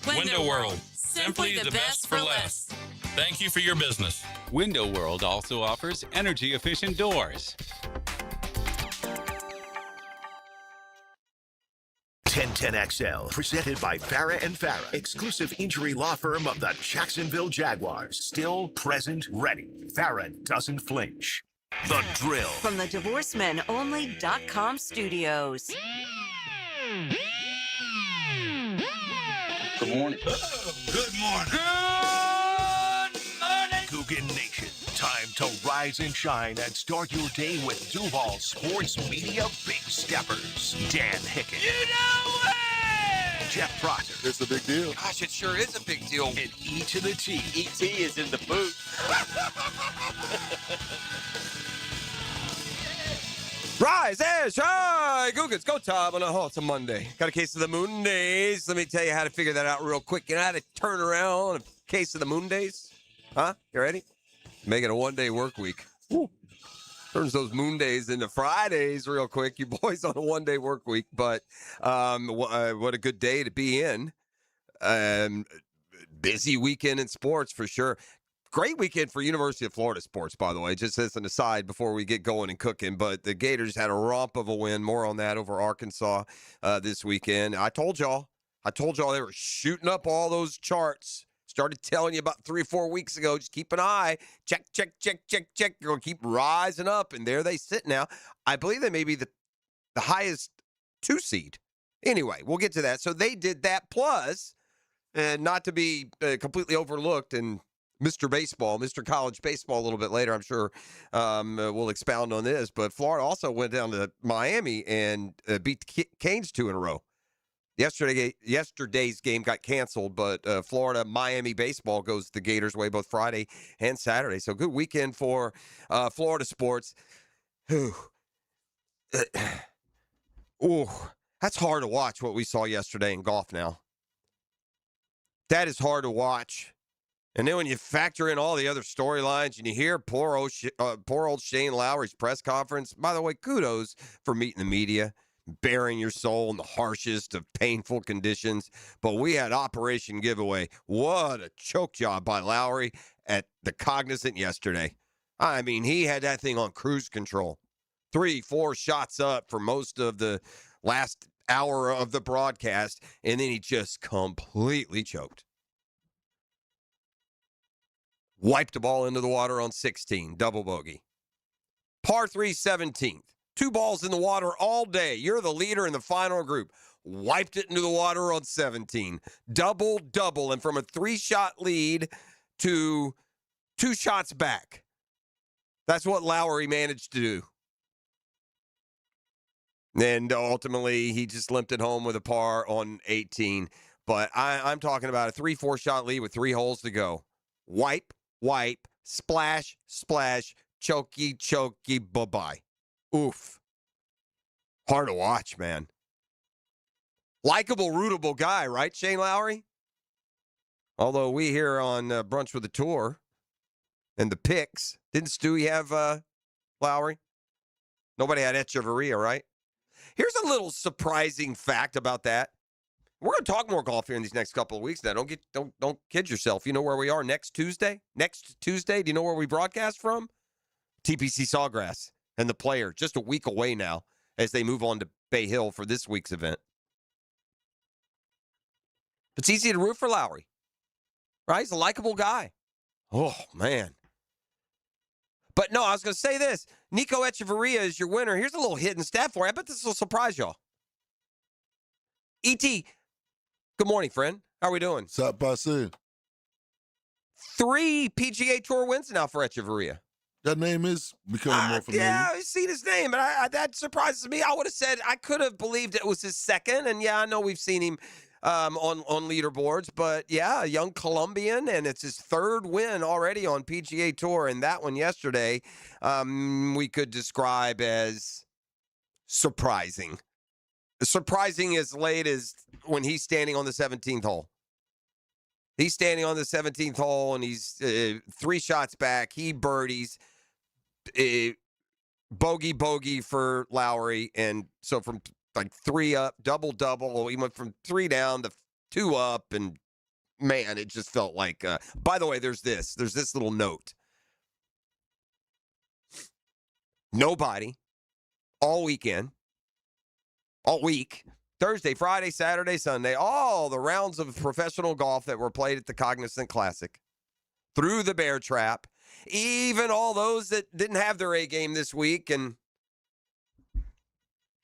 Window World. Simply the best for less. Thank you for your business. Window World also offers energy-efficient doors. 1010XL, presented by Farah and Farah, exclusive injury law firm of the Jacksonville Jaguars. Still, present, ready. Farah doesn't flinch. The Drill. From the DivorceMenOnly.com studios. Good morning. Good morning. Coogan Nation. Time to rise and shine and start your day with Duval Sports Media Big Steppers. Dan Hicken. You know it! Jeff Prosser. It's a big deal. Gosh, it sure is a big deal. And E to the T. E.T. is in the booth. Rise and shine! Googans, go time on it's a Monday. Got a case of the Moon Days. Let me tell you how to figure that out real quick. You know how to turn around a case of the Moon Days? Huh? You ready? Make it a one-day work week. Woo. Turns those Moon Days into Fridays real quick. You boys on a one-day work week. But what a good day to be in. Busy weekend in sports for sure. Great weekend for University of Florida sports, by the way, just as an aside before we get going and cooking. But the Gators had a romp of a win. More on that over Arkansas this weekend. I told y'all they were shooting up all those charts. Started telling you about 3 or 4 weeks ago. Just keep an eye. Check. You're going to keep rising up. And there they sit now. I believe they may be the highest 2 seed. Anyway, we'll get to that. So they did that. Plus, and not to be completely overlooked, and Mr. Baseball, Mr. College Baseball a little bit later, I'm sure we'll expound on this. But Florida also went down to Miami and beat the Canes 2 in a row. Yesterday's game got canceled, but Florida-Miami baseball goes the Gators' way both Friday and Saturday. So good weekend for Florida sports. Ooh, that's hard to watch what we saw yesterday in golf now. That is hard to watch. And then when you factor in all the other storylines and you hear poor old Shane Lowry's press conference, by the way, kudos for meeting the media, bearing your soul in the harshest of painful conditions. But we had Operation Giveaway. What a choke job by Lowry at the Cognizant yesterday. I mean, he had that thing on cruise control. 3-4 shots up for most of the last hour of the broadcast, and then he just completely choked. Wiped the ball into the water on 16, double bogey. Par 3, 17th. 2 balls in the water all day. You're the leader in the final group. Wiped it into the water on 17. Double, and from a 3-shot lead to 2 shots back. That's what Lowry managed to do. And ultimately, he just limped it home with a par on 18. But I'm talking about a 3-4 shot lead with 3 holes to go. Wipe, splash, chokey, bye-bye. Oof. Hard to watch, man. Likeable, rootable guy, right, Shane Lowry? Although we here on Brunch with the Tour and the picks, didn't Stewie have Lowry? Nobody had Echaria, right? Here's a little surprising fact about that. We're going to talk more golf here in these next couple of weeks now. Don't kid yourself. You know where we are next Tuesday? Next Tuesday, do you know where we broadcast from? TPC Sawgrass and the Player, just a week away now as they move on to Bay Hill for this week's event. It's easy to root for Lowry, right? He's a likable guy. Oh, man. But no, I was going to say this. Nico Echaria is your winner. Here's a little hidden stat for you. I bet this will surprise y'all. E.T., good morning, friend. How are we doing? Sup, Basu? 3 PGA Tour wins now for Echaria. That name is becoming more familiar. Yeah, I've seen his name, but that surprises me. I would have said I could have believed it was his second, and yeah, I know we've seen him on leaderboards, but yeah, a young Colombian, and it's his 3rd win already on PGA Tour, and that one yesterday we could describe as surprising. Surprising as late as when he's standing on the 17th hole. He's standing on the 17th hole, and he's 3 shots back. He birdies. Bogey for Lowry, and so from like 3 up, double. He went from 3 down to 2 up, and man, it just felt like. By the way, there's this little note. Nobody all weekend, all week, Thursday, Friday, Saturday, Sunday, all the rounds of professional golf that were played at the Cognizant Classic, through the bear trap, even all those that didn't have their A game this week and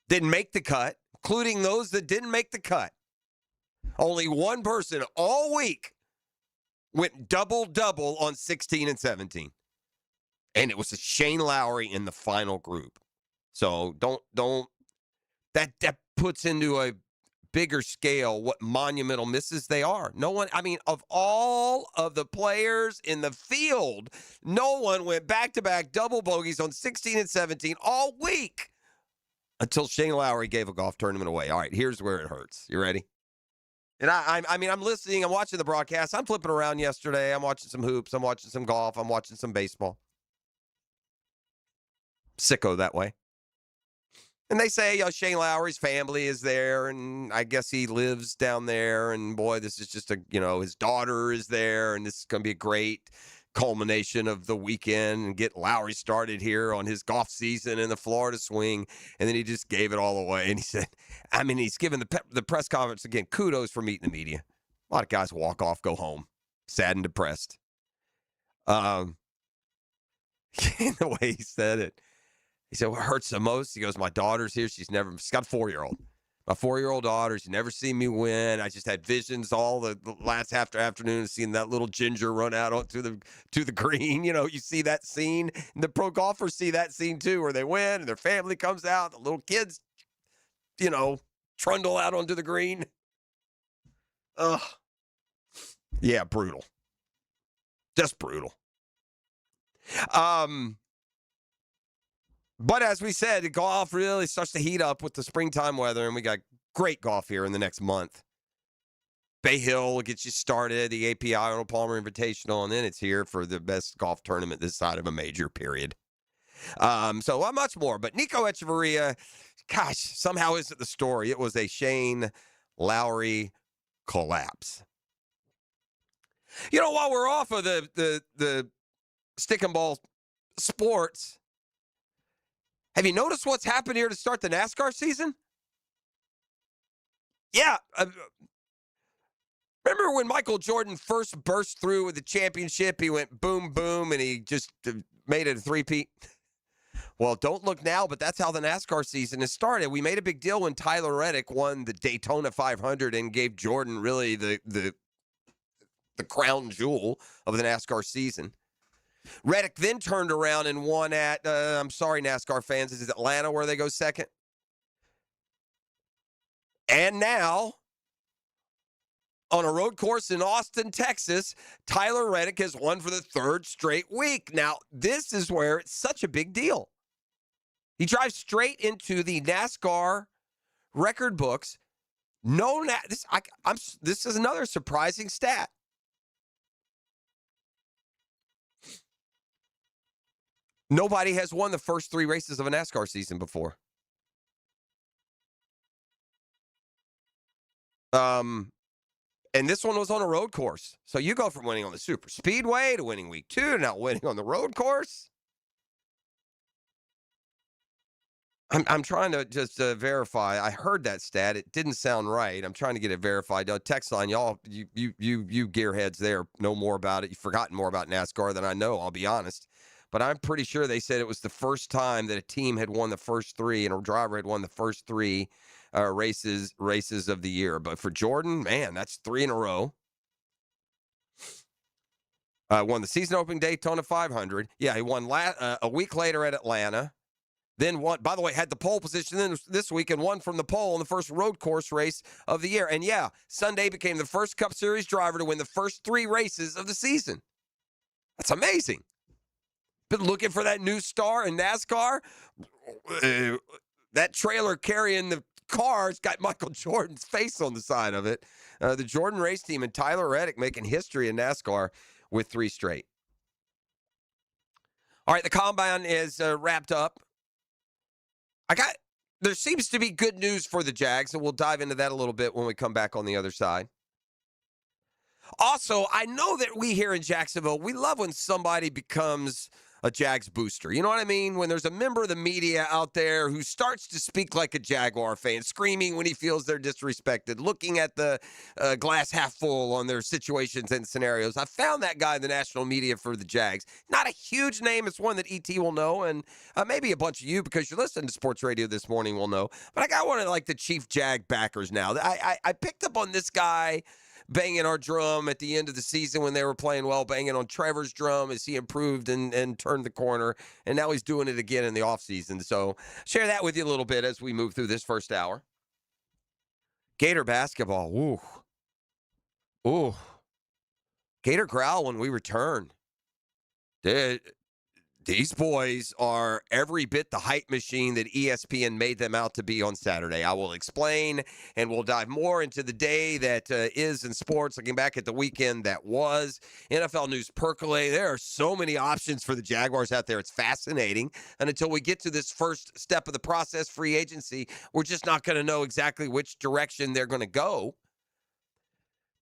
didn't make the cut, including those that didn't make the cut. Only one person all week went double-double on 16 and 17. And it was Shane Lowry in the final group. So that puts into a bigger scale what monumental misses they are. No one, I mean, of all of the players in the field, no one went back-to-back double bogeys on 16 and 17 all week until Shane Lowry gave a golf tournament away. All right, here's where it hurts. You ready? And I mean, I'm listening. I'm watching the broadcast. I'm flipping around yesterday. I'm watching some hoops. I'm watching some golf. I'm watching some baseball. Sicko that way. And they say, Shane Lowry's family is there, and I guess he lives down there. And boy, this is just his daughter is there, and this is going to be a great culmination of the weekend and get Lowry started here on his golf season in the Florida swing. And then he just gave it all away. And he said, I mean, he's given the press conference again. Kudos for meeting the media. A lot of guys walk off, go home, sad and depressed. The way he said it. He said, what hurts the most? He goes, my daughter's here. She's got a 4-year-old. My 4-year-old daughter, she's never seen me win. I just had visions all the last afternoon, seeing that little ginger run out onto the green. You see that scene. And the pro golfers see that scene too, where they win and their family comes out. The little kids, trundle out onto the green. Ugh. Yeah, brutal. Just brutal. But as we said, the golf really starts to heat up with the springtime weather, and we got great golf here in the next month. Bay Hill will get you started, the API Arnold Palmer Invitational, and then it's here for the best golf tournament this side of a major, period. So much more. But Nico Echaria, gosh, somehow isn't the story. It was a Shane Lowry collapse. While we're off of the stick and ball sports, have you noticed what's happened here to start the NASCAR season? Yeah. Remember when Michael Jordan first burst through with the championship? He went boom, boom, and he just made it a three-peat. Well, don't look now, but that's how the NASCAR season has started. We made a big deal when Tyler Reddick won the Daytona 500 and gave Jordan really the crown jewel of the NASCAR season. Reddick then turned around and won at, I'm sorry, NASCAR fans, is it Atlanta where they go second? And now, on a road course in Austin, Texas, Tyler Reddick has won for the third straight week. Now, this is where it's such a big deal. He drives straight into the NASCAR record books. This is another surprising stat. Nobody has won the first 3 races of a NASCAR season before. And this one was on a road course. So you go from winning on the super speedway to winning week 2 to now winning on the road course. I'm trying to just verify. I heard that stat. It didn't sound right. I'm trying to get it verified. Text line, y'all, you gearheads there know more about it. You've forgotten more about NASCAR than I know, I'll be honest. But I'm pretty sure they said it was the first time that a team had won the first 3 and a driver had won the first 3 races of the year. But for Jordan, man, that's 3 in a row. Won the season opening Daytona 500. Yeah, he won a week later at Atlanta. Then won, by the way, had the pole position this week and won from the pole in the first road course race of the year. And yeah, Sunday became the first Cup Series driver to win the first 3 races of the season. That's amazing. Been looking for that new star in NASCAR. That trailer carrying the car's got Michael Jordan's face on the side of it. The Jordan race team and Tyler Reddick making history in NASCAR with 3 straight. All right, the combine is wrapped up. There seems to be good news for the Jags, and we'll dive into that a little bit when we come back on the other side. Also, I know that we here in Jacksonville, we love when somebody becomes a Jags booster. You know what I mean? When there's a member of the media out there who starts to speak like a Jaguar fan, screaming when he feels they're disrespected, looking at the glass half full on their situations and scenarios. I found that guy in the national media for the Jags. Not a huge name. It's one that ET will know, and maybe a bunch of you, because you're listening to sports radio this morning, will know. But I got one of like the chief Jag backers now. I picked up on this guy banging our drum at the end of the season when they were playing well, banging on Trevor's drum as he improved and turned the corner, and now he's doing it again in the offseason. So share that with you a little bit as we move through this first hour. Gator basketball. Ooh. Gator growl when we return. These boys are every bit the hype machine that ESPN made them out to be on Saturday. I will explain, and we'll dive more into the day that is in sports, looking back at the weekend that was. NFL news percolate. There are so many options for the Jaguars out there. It's fascinating. And until we get to this first step of the process, free agency, we're just not going to know exactly which direction they're going to go.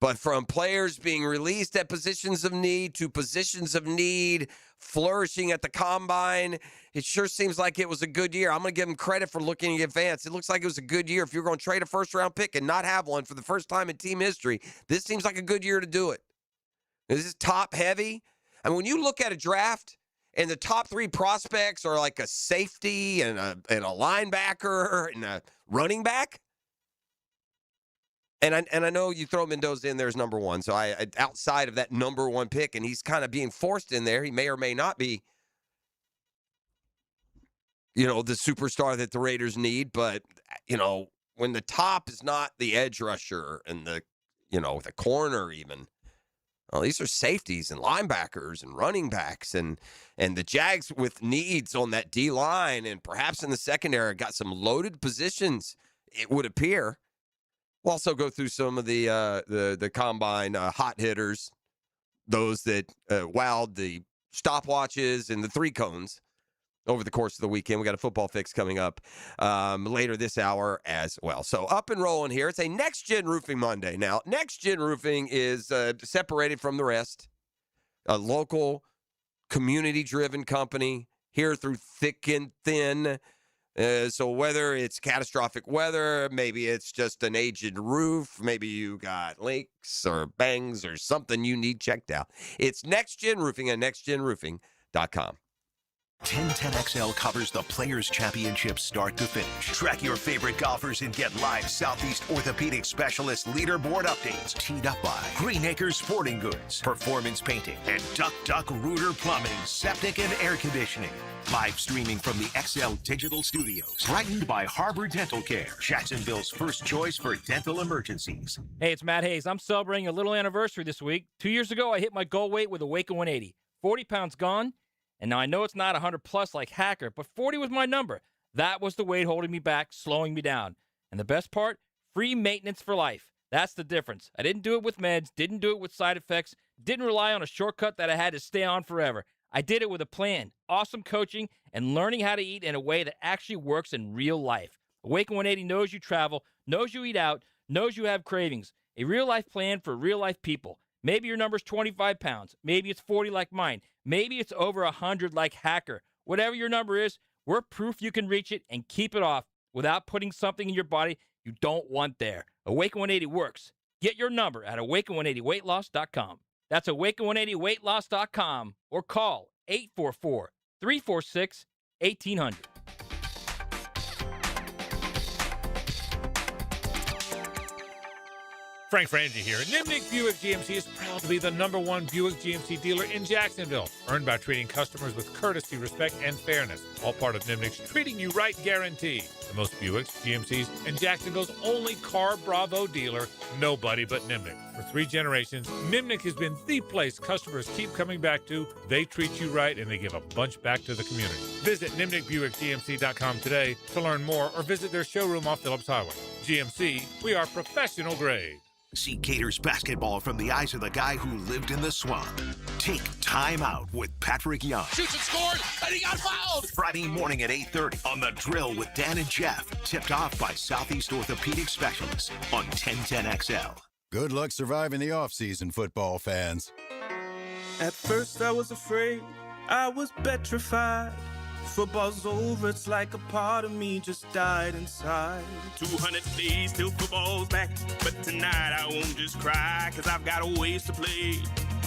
But from players being released at positions of need to positions of need, flourishing at the combine, it sure seems like it was a good year. I'm going to give them credit for looking in advance. It looks like it was a good year. If you're going to trade a first-round pick and not have one for the first time in team history, this seems like a good year to do it. This is top-heavy. And when you look at a draft and the top three prospects are like a safety and a linebacker and a running back, And I know you throw Mendoza in there as number one, so I outside of that number one pick, and he's kind of being forced in there. He may or may not be, the superstar that the Raiders need. But, when the top is not the edge rusher and the corner even, well, these are safeties and linebackers and running backs. And the Jags with needs on that D-line and perhaps in the secondary got some loaded positions, it would appear. We'll also go through some of the combine hot hitters, those that wowed the stopwatches and the three cones over the course of the weekend. We got a football fix coming up later this hour as well. So up and rolling here. It's a Next Gen Roofing Monday. Now, Next Gen Roofing is separated from the rest. A local, community-driven company here through thick and thin. So whether it's catastrophic weather, maybe it's just an aged roof, maybe you got leaks or bangs or something you need checked out. It's Next Gen Roofing at nextgenroofing.com. 1010XL covers the Players' Championship start to finish. Track your favorite golfers and get live Southeast Orthopedic Specialist leaderboard updates. Teed up by Green Acres Sporting Goods, Performance Painting, and Duck Rooter Plumbing, Septic and Air Conditioning. Live streaming from the XL Digital Studios. Brightened by Harbor Dental Care, Jacksonville's first choice for dental emergencies. Hey, it's Matt Hayes. I'm celebrating a little anniversary this week. 2 years ago, I hit my goal weight with a Waco 180. 40 pounds gone. And now I know it's not 100 plus like Hacker, but 40 was my number. That was the weight holding me back, slowing me down. And the best part, free maintenance for life. That's the difference. I didn't do it with meds, didn't do it with side effects, didn't rely on a shortcut that I had to stay on forever. I did it with a plan, awesome coaching, and learning how to eat in a way that actually works in real life. Awaken 180 knows you travel, knows you eat out, knows you have cravings. A real-life plan for real-life people. Maybe your number's 25 pounds. Maybe it's 40 like mine. Maybe it's over 100 like Hacker. Whatever your number is, we're proof you can reach it and keep it off without putting something in your body you don't want there. Awaken 180 works. Get your number at awaken180weightloss.com. That's awaken180weightloss.com or call 844-346-1800. Frank Frangie here. Nimnick Buick GMC is proud to be the #1 Buick GMC dealer in Jacksonville, earned by treating customers with courtesy, respect, and fairness. All part of Nimnick's Treating You Right guarantee. The most Buicks, GMCs, and Jacksonville's only Car Bravo dealer, nobody but Nimnick. For 3 generations, Nimnick has been the place customers keep coming back to. They treat you right, and they give a bunch back to the community. Visit NimnickBuickGMC.com today to learn more or visit their showroom off Phillips Highway. GMC, we are professional grade. See Gators basketball from the eyes of the guy who lived in the swamp. Take Time Out with Patrick Young. Shoots and scores, and he got fouled. Friday morning at 8:30 on The Drill with Dan and Jeff. Tipped off by Southeast Orthopedic Specialists on 1010XL. Good luck surviving the offseason, football fans. At first I was afraid, I was petrified. Football's over, it's like a part of me just died inside. 200 days till football's back, but tonight I won't just cry, cause I've got a ways to play.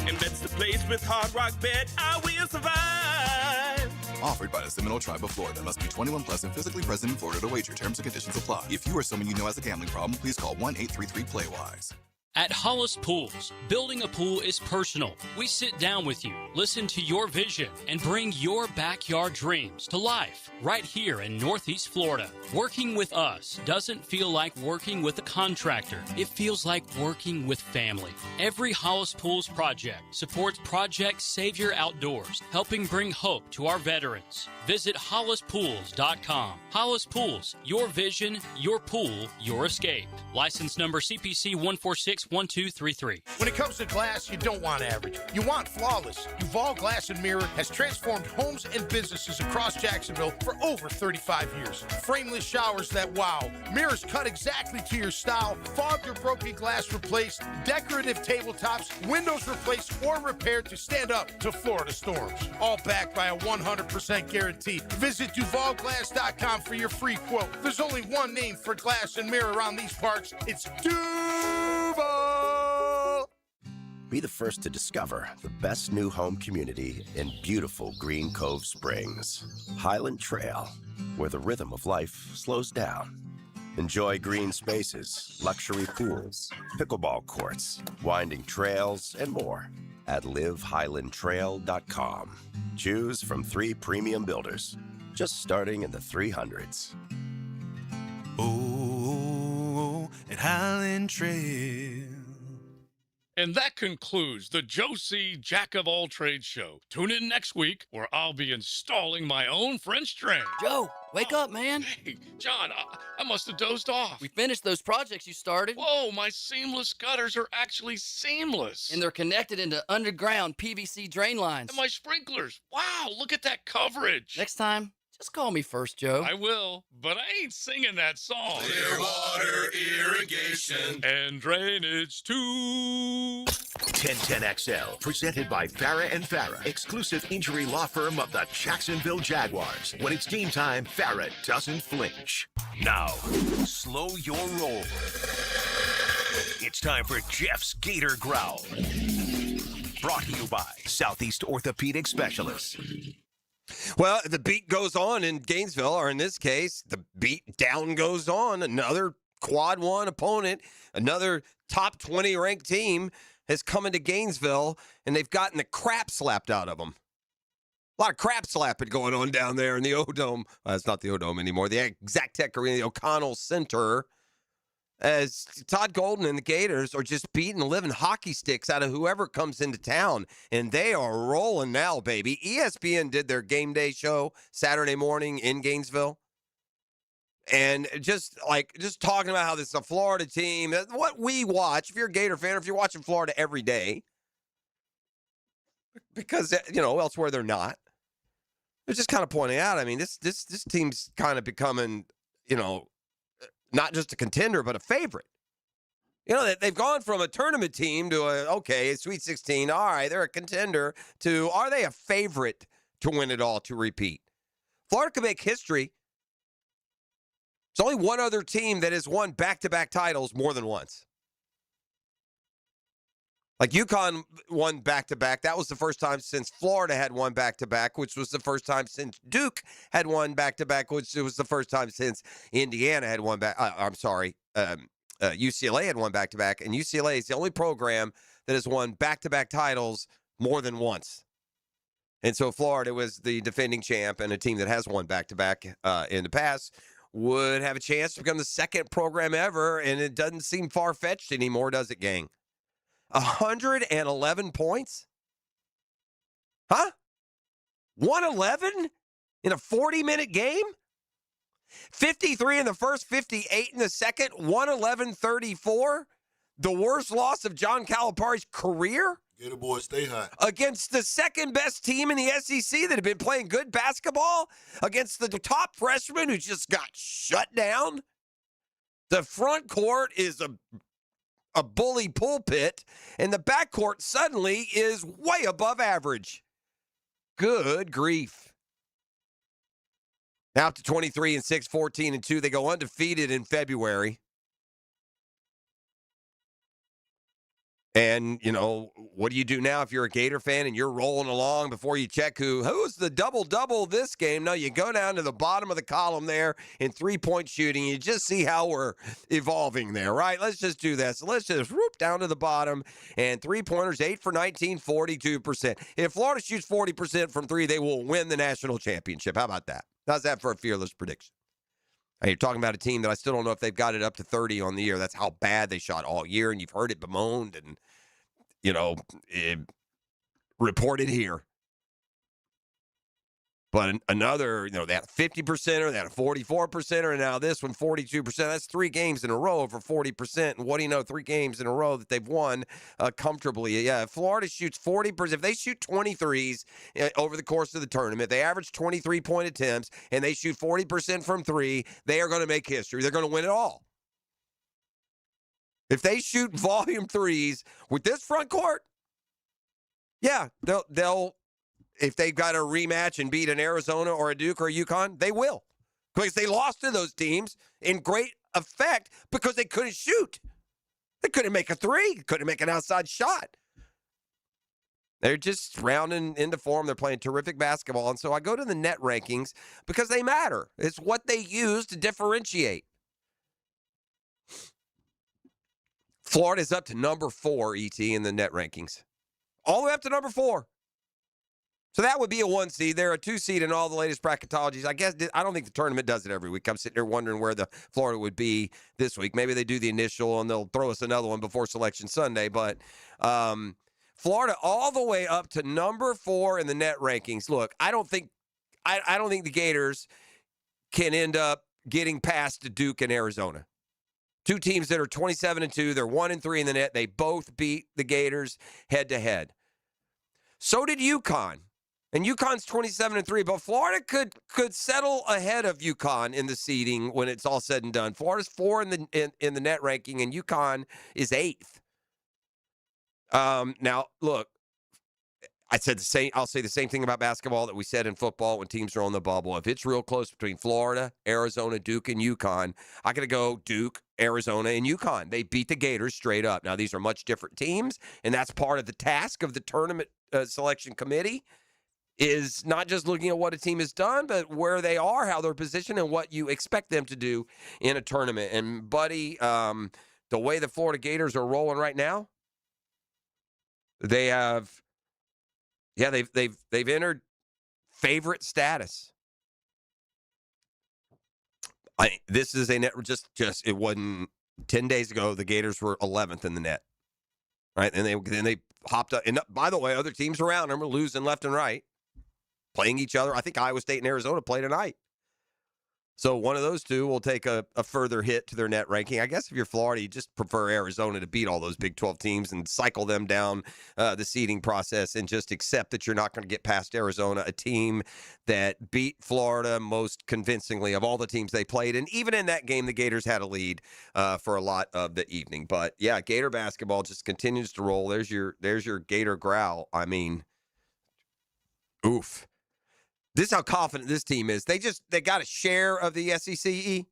And that's the place with Hard Rock Bet, I will survive. Offered by the Seminole Tribe of Florida. Must be 21 plus and physically present in Florida to wager. Terms and conditions apply. If you or someone you know has a gambling problem, please call 1-833-PLAY-WISE. At Hollis Pools, building a pool is personal. We sit down with you, listen to your vision, and bring your backyard dreams to life right here in Northeast Florida. Working with us doesn't feel like working with a contractor. It feels like working with family. Every Hollis Pools project supports Project Savior Outdoors, helping bring hope to our veterans. Visit hollispools.com. Hollis Pools, your vision, your pool, your escape. License number CPC 1461233. When it comes to glass, you don't want average. You want flawless. Duval Glass and Mirror has transformed homes and businesses across Jacksonville for over 35 years. Frameless showers that wow. Mirrors cut exactly to your style. Fogged or broken glass replaced. Decorative tabletops. Windows replaced or repaired to stand up to Florida storms. All backed by a 100% guarantee. Visit DuvalGlass.com for your free quote. There's only one name for glass and mirror around these parts. It's Duval! Be the first to discover the best new home community in beautiful Green Cove Springs. Highland Trail, where the rhythm of life slows down. Enjoy green spaces, luxury pools, pickleball courts, winding trails, and more at livehighlandtrail.com. Choose from 3 premium builders, just starting in the 300s. Oh, at Highland Trail. And that concludes the Joe C. Jack of All Trades show. Tune in next week where I'll be installing my own French drain. Joe, wake up, man. Hey, John, I must have dozed off. We finished those projects you started. Whoa, my seamless gutters are actually seamless. And they're connected into underground PVC drain lines. And my sprinklers. Wow, look at that coverage. Next time, just call me first, Joe. I will, but I ain't singing that song. Clearwater irrigation and drainage too. 1010XL, presented by Farah and Farah, exclusive injury law firm of the Jacksonville Jaguars. When it's team time, Farah doesn't flinch. Now, slow your roll. It's time for Jeff's Gator Growl. Brought to you by Southeast Orthopedic Specialists. Well, the beat goes on in Gainesville, or in this case, the beat down goes on. Another quad one opponent, another top 20 ranked team has come into Gainesville, and they've gotten the crap slapped out of them. A lot of crap slapping going on down there in the O-Dome. It's not the O-Dome anymore. The Exactech Arena, the O'Connell Center, as Todd Golden and the Gators are just beating the living hockey sticks out of whoever comes into town. And they are rolling now, baby. ESPN did their game day show Saturday morning in Gainesville. And just talking about how this is a Florida team, what we watch, if you're a Gator fan, or if you're watching Florida every day, because, elsewhere they're not. They're just kind of pointing out, I mean, this team's kind of becoming, not just a contender, but a favorite. They've gone from a tournament team to a Sweet 16. All right, they're a contender to, are they a favorite to win it all, to repeat? Florida could make history. There's only one other team that has won back-to-back titles more than once. Like UConn won back-to-back. That was the first time since Florida had won back-to-back, which was the first time since Duke had won back-to-back, which was the first time since Indiana had won back. UCLA had won back-to-back, and UCLA is the only program that has won back-to-back titles more than once. And so Florida was the defending champ, and a team that has won back-to-back in the past would have a chance to become the second program ever, and it doesn't seem far-fetched anymore, does it, gang? 111 points? Huh? 111 in a 40-minute game? 53 in the first, 58 in the second, 111-34? The worst loss of John Calipari's career? Gator boys, stay high. Against the second-best team in the SEC that had been playing good basketball? Against the top freshman who just got shut down? The front court is a bully pulpit, and the backcourt suddenly is way above average. Good grief. Now up to 23-6, 14-2. They go undefeated in February. And, what do you do now if you're a Gator fan and you're rolling along before you check who's the double-double this game? No, you go down to the bottom of the column there in three-point shooting. You just see how we're evolving there, right? Let's just do that. So let's just whoop down to the bottom. And three-pointers, 8 for 19, 42%. If Florida shoots 40% from three, they will win the national championship. How about that? How's that for a fearless prediction? Hey, you're talking about a team that I still don't know if they've got it up to 30 on the year. That's how bad they shot all year, and you've heard it bemoaned and, reported here. But another, they had a 50%er, they had a 44%er, and now this one, 42%. That's 3 games in a row over 40%. And what do you know, 3 games in a row that they've won comfortably. Yeah, if Florida shoots 40%, if they shoot 23s over the course of the tournament, they average 23-point attempts, and they shoot 40% from 3, they are going to make history. They're going to win it all. If they shoot volume 3s with this front court, yeah, they'll if they've got a rematch and beat an Arizona or a Duke or a UConn, they will. Because they lost to those teams in great effect because they couldn't shoot. They couldn't make a 3, couldn't make an outside shot. They're just rounding into form. They're playing terrific basketball. And so I go to the net rankings because they matter. It's what they use to differentiate. Florida's up to number 4, ET, in the net rankings. All the way up to number 4. So that would be a 1 seed. They're a 2 seed in all the latest bracketologies. I don't think the tournament does it every week. I'm sitting there wondering where the Florida would be this week. Maybe they do the initial and they'll throw us another one before Selection Sunday. But Florida all the way up to number 4 in the net rankings. Look, I don't think the Gators can end up getting past Duke and Arizona. 2 teams that are 27-2. They're 1-3 in the net. They both beat the Gators head to head. So did UConn. And UConn's 27-3, but Florida could settle ahead of UConn in the seeding when it's all said and done. Florida's 4 in the net ranking, and UConn is 8th. Now, look, I'll say the same thing about basketball that we said in football when teams are on the bubble. If it's real close between Florida, Arizona, Duke, and UConn, I got to go Duke, Arizona, and UConn. They beat the Gators straight up. Now, these are much different teams, and that's part of the task of the tournament selection committee. Is not just looking at what a team has done, but where they are, how they're positioned, and what you expect them to do in a tournament. And, buddy, the way the Florida Gators are rolling right now, they've entered favorite status. This is a net. Just it wasn't 10 days ago. The Gators were 11th in the net, right? And they hopped up. And by the way, other teams around them are losing left and right. Playing each other. I think Iowa State and Arizona play tonight. So one of those two will take a further hit to their net ranking. I guess if you're Florida, you just prefer Arizona to beat all those Big 12 teams and cycle them down the seeding process and just accept that you're not going to get past Arizona, a team that beat Florida most convincingly of all the teams they played. And even in that game, the Gators had a lead for a lot of the evening. But, yeah, Gator basketball just continues to roll. There's your Gator growl. I mean, oof. This is how confident this team is. They got a share of the SEC,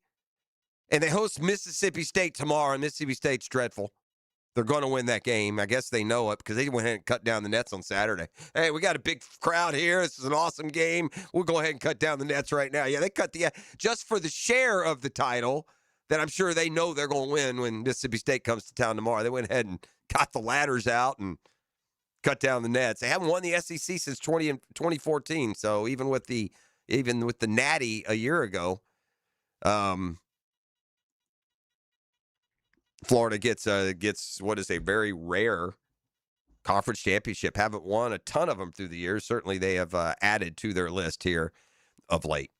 and they host Mississippi State tomorrow, and Mississippi State's dreadful. They're going to win that game. I guess they know it because they went ahead and cut down the nets on Saturday. Hey, we got a big crowd here. This is an awesome game. We'll go ahead and cut down the nets right now. Yeah, they cut just for the share of the title that I'm sure they know they're going to win when Mississippi State comes to town tomorrow. They went ahead and got the ladders out and cut down the nets. They haven't won the SEC since 2014. So even with the Natty a year ago, Florida gets what is a very rare conference championship. Haven't won a ton of them through the years. Certainly they have added to their list here of late.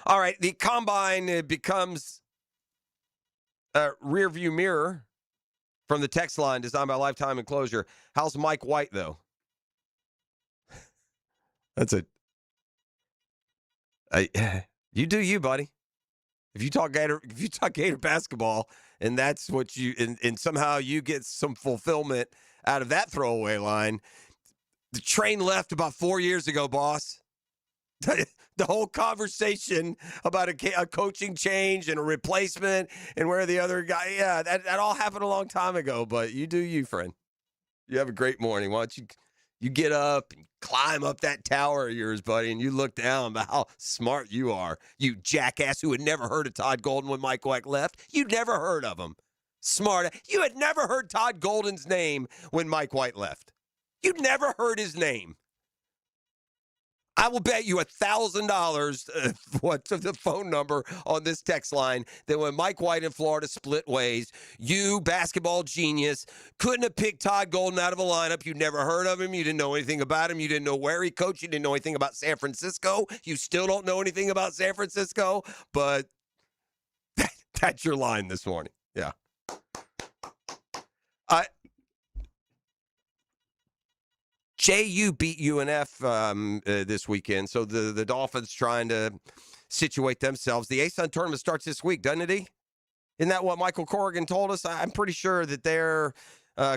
All right, the combine becomes a rearview mirror. From the text line designed by Lifetime Enclosure. How's Mike White, though? You do you, buddy. If you talk Gator basketball, and that's what you and somehow you get some fulfillment out of that throwaway line, the train left about 4 years ago, boss. The whole conversation about a coaching change and a replacement and where the other guy, that all happened a long time ago. But you do you, friend. You have a great morning. Why don't you get up and climb up that tower of yours, buddy, and you look down about how smart you are. You jackass who had never heard of Todd Golden when Mike White left. You'd never heard of him. Smart. You had never heard Todd Golden's name when Mike White left. You'd never heard his name. I will bet you $1,000 what's the phone number on this text line that when Mike White in Florida split ways, you, basketball genius, couldn't have picked Todd Golden out of a lineup. You'd never heard of him. You didn't know anything about him. You didn't know where he coached. You didn't know anything about San Francisco. You still don't know anything about San Francisco, but that's your line this morning. Yeah. JU beat UNF this weekend, so the Dolphins trying to situate themselves. The ASUN tournament starts this week, doesn't it, E? Isn't that what Michael Corrigan told us? I'm pretty sure that their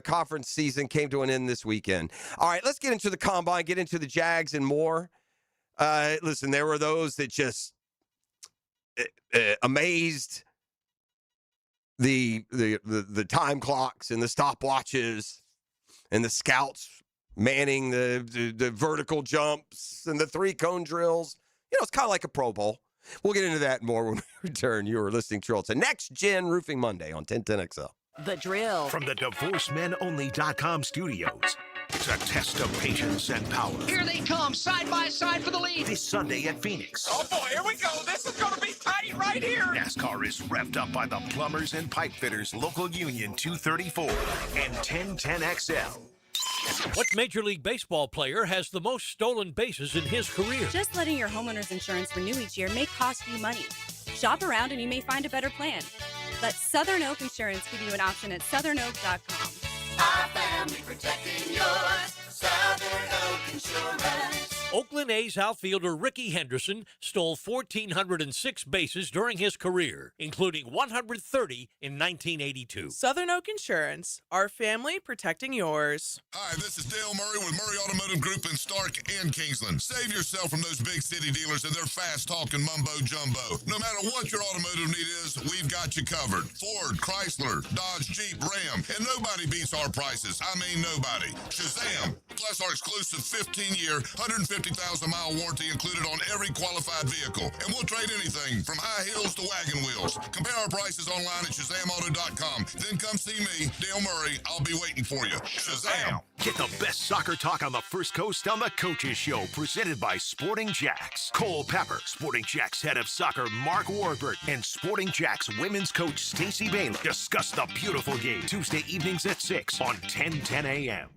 conference season came to an end this weekend. All right, let's get into the combine, get into the Jags and more. Listen, there were those that just amazed the time clocks and the stopwatches and the scouts manning the vertical jumps and the 3-cone drills. You know, it's kind of like a Pro Bowl. We'll get into that more when we return. You are listening to It's a Next Gen Roofing Monday on 1010XL. The Drill. From the DivorceMenOnly.com studios. It's a test of patience and power. Here they come, side by side for the lead. This Sunday at Phoenix. Oh, boy, here we go. This is going to be tight right here. NASCAR is revved up by the Plumbers and Pipe Fitters Local Union 234 and 1010XL. What Major League Baseball player has the most stolen bases in his career? Just letting your homeowner's insurance renew each year may cost you money. Shop around and you may find a better plan. Let Southern Oak Insurance give you an option at southernoak.com. Our family protecting yours. Southern Oak Insurance. Oakland A's outfielder Ricky Henderson stole 1,406 bases during his career, including 130 in 1982. Southern Oak Insurance, our family protecting yours. Hi, this is Dale Murray with Murray Automotive Group in Stark and Kingsland. Save yourself from those big city dealers and their fast-talking mumbo-jumbo. No matter what your automotive need is, we've got you covered. Ford, Chrysler, Dodge, Jeep, Ram, and nobody beats our prices. I mean nobody. Shazam! Plus our exclusive 15-year, 150,000-mile warranty included on every qualified vehicle. And we'll trade anything from high heels to wagon wheels. Compare our prices online at ShazamAuto.com. Then come see me, Dale Murray. I'll be waiting for you. Shazam! Get the best soccer talk on the First Coast on the Coaches Show, presented by Sporting Jacks. Cole Pepper, Sporting Jacks head of soccer Mark Warburg, and Sporting Jacks women's coach Stacey Baylor discuss the beautiful game Tuesday evenings at 6 on 1010 a.m.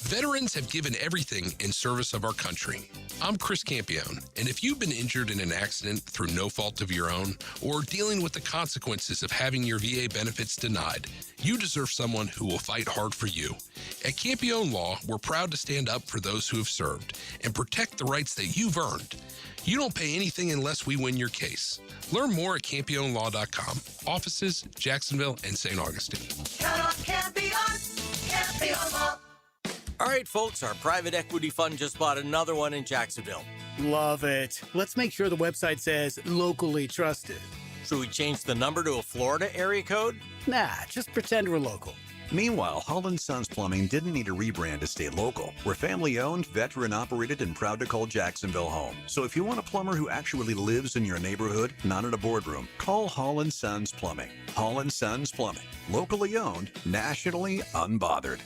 Veterans have given everything in service of our country. I'm Chris Campione, and if you've been injured in an accident through no fault of your own, or dealing with the consequences of having your VA benefits denied, you deserve someone who will fight hard for you. At Campione Law, we're proud to stand up for those who have served and protect the rights that you've earned. You don't pay anything unless we win your case. Learn more at CampioneLaw.com. Offices, Jacksonville and St. Augustine. Count on Campione. Campione Law. All right, folks, our private equity fund just bought another one in Jacksonville. Love it. Let's make sure the website says locally trusted. Should we change the number to a Florida area code? Nah, just pretend we're local. Meanwhile, Holland Sons Plumbing didn't need a rebrand to stay local. We're family-owned, veteran-operated, and proud to call Jacksonville home. So if you want a plumber who actually lives in your neighborhood, not in a boardroom, call Holland Sons Plumbing. Holland Sons Plumbing. Locally owned, nationally unbothered.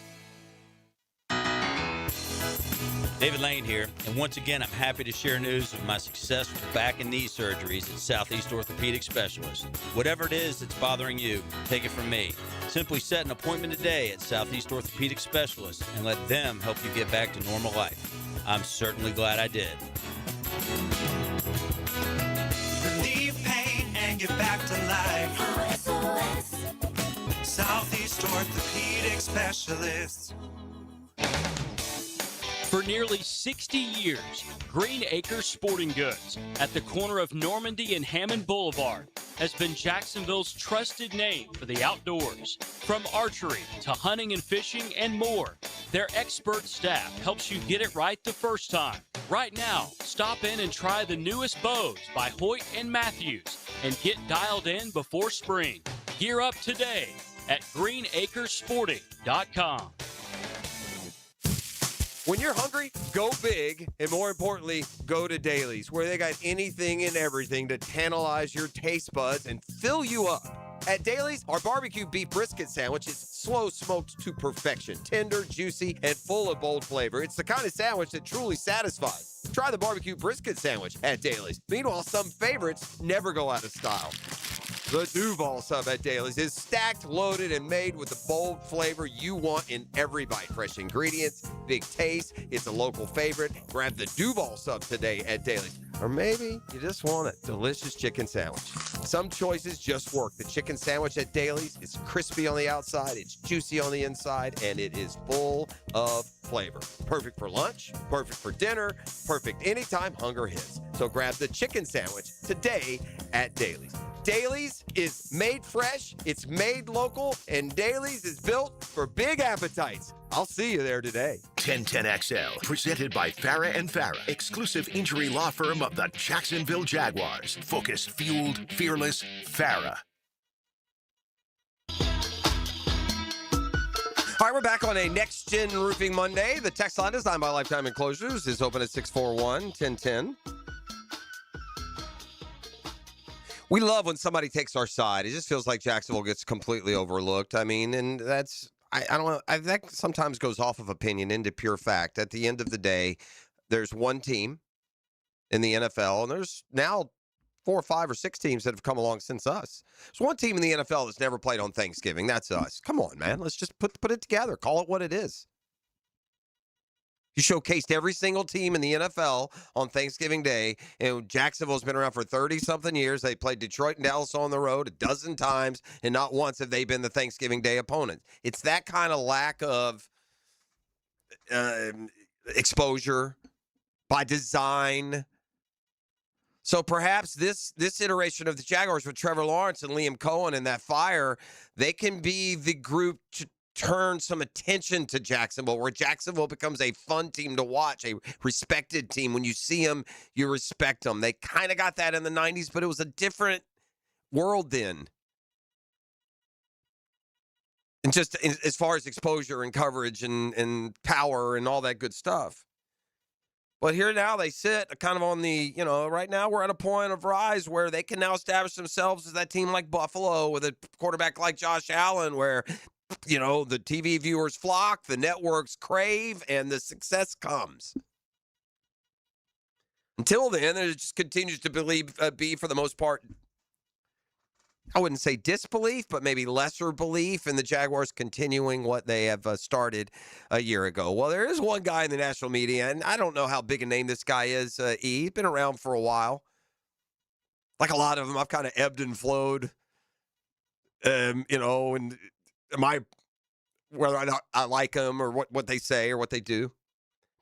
David Lane here, and once again, I'm happy to share news of my success with back and knee surgeries at Southeast Orthopedic Specialists. Whatever it is that's bothering you, take it from me. Simply set an appointment today at Southeast Orthopedic Specialists and let them help you get back to normal life. I'm certainly glad I did. Relieve pain and get back to life. Southeast Orthopedic Specialists. For nearly 60 years, Green Acres Sporting Goods at the corner of Normandy and Hammond Boulevard has been Jacksonville's trusted name for the outdoors. From archery to hunting and fishing and more, their expert staff helps you get it right the first time. Right now, stop in and try the newest bows by Hoyt and Matthews and get dialed in before spring. Gear up today at greenacresporting.com. When you're hungry, go big, and more importantly, go to Dailies, where they got anything and everything to tantalize your taste buds and fill you up. At Dailies, our barbecue beef brisket sandwich is slow smoked to perfection, tender, juicy, and full of bold flavor. It's the kind of sandwich that truly satisfies. Try the barbecue brisket sandwich at Dailies. Meanwhile, some favorites never go out of style. The Duval sub at Dailies is stacked, loaded, and made with the bold flavor you want in every bite. Fresh ingredients, big taste. It's a local favorite. Grab the Duval sub today at Dailies. Or maybe you just want a delicious chicken sandwich. Some choices just work. The chicken sandwich at Dailies is crispy on the outside, it's juicy on the inside, and it is full of flavor. Perfect for lunch, perfect for dinner, perfect anytime hunger hits. So grab the chicken sandwich today at Dailies. Dailies is made fresh, it's made local, and Dailies is built for big appetites. I'll see you there today. 1010XL, presented by Farah and Farah, exclusive injury law firm of the Jacksonville Jaguars. Focused, fueled, fearless, Farah. All right, we're back on a Next Gen Roofing Monday. The text line designed by Lifetime Enclosures is open at 641-1010. We love when somebody takes our side. It just feels like Jacksonville gets completely overlooked. I mean, and that's, I don't know, that sometimes goes off of opinion into pure fact. At the end of the day, there's one team in the NFL, and there's now 4 or 5 or 6 teams that have come along since us. There's one team in the NFL that's never played on Thanksgiving. That's us. Come on, man. Let's just put it together. Call it what it is. You showcased every single team in the NFL on Thanksgiving Day, and Jacksonville's been around for 30-something years. They played Detroit and Dallas on the road 12 times, and not once have they been the Thanksgiving Day opponent. It's that kind of lack of exposure by design. So perhaps this iteration of the Jaguars with Trevor Lawrence and Liam Cohen and that fire, they can be the group to turn some attention to Jacksonville, where Jacksonville becomes a fun team to watch, a respected team. When you see them, you respect them. They kind of got that in the 90s, but it was a different world then. And just as far as exposure and coverage and power and all that good stuff. But here now they sit kind of on the, right now we're at a point of rise where they can now establish themselves as that team like Buffalo with a quarterback like Josh Allen, where the TV viewers flock, the networks crave, and the success comes. Until then, it just continues to be, for the most part, I wouldn't say disbelief, but maybe lesser belief in the Jaguars continuing what they have started a year ago. Well, there is one guy in the national media, and I don't know how big a name this guy is. He's been around for a while. Like a lot of them, I've kind of ebbed and flowed, and whether I like them or what they say or what they do.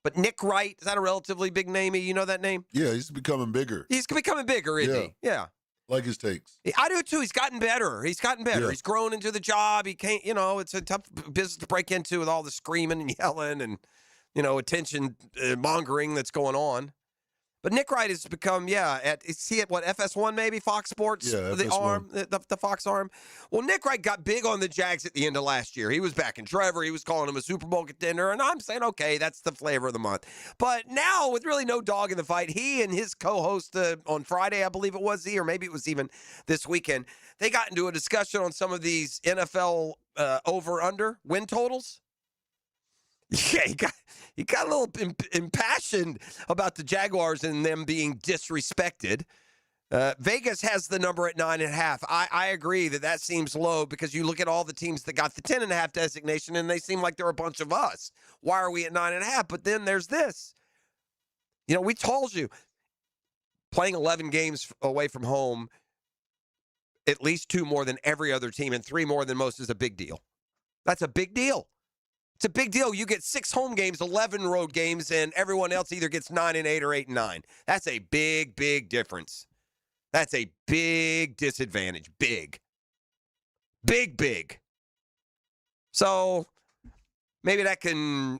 But Nick Wright, is that a relatively big name? You know that name? Yeah, he's becoming bigger. He's becoming bigger, isn't he? Yeah. Like his takes. I do too. He's gotten better. Yeah. He's grown into the job. He can't, it's a tough business to break into with all the screaming and yelling and, attention mongering that's going on. But Nick Wright has become, is he at FS1 maybe? Fox Sports? Yeah, the FS1. arm, the Fox arm. Well, Nick Wright got big on the Jags at the end of last year. He was backing Trevor. He was calling him a Super Bowl contender. And I'm saying, okay, that's the flavor of the month. But now, with really no dog in the fight, he and his co-host on Friday, I believe it was, or maybe it was even this weekend, they got into a discussion on some of these NFL over-under win totals. Yeah, he got a little impassioned about the Jaguars and them being disrespected. Vegas has the number at 9.5. I agree that seems low because you look at all the teams that got the 10.5 designation and they seem like they're a bunch of us. Why are we at 9.5? But then there's this. We told you, playing 11 games away from home, at least 2 more than every other team and 3 more than most is a big deal. That's a big deal. It's a big deal. You get 6 home games, 11 road games, and everyone else either gets 9-8 or 8-9. That's a big, big difference. That's a big disadvantage. Big. Big, big. So maybe that can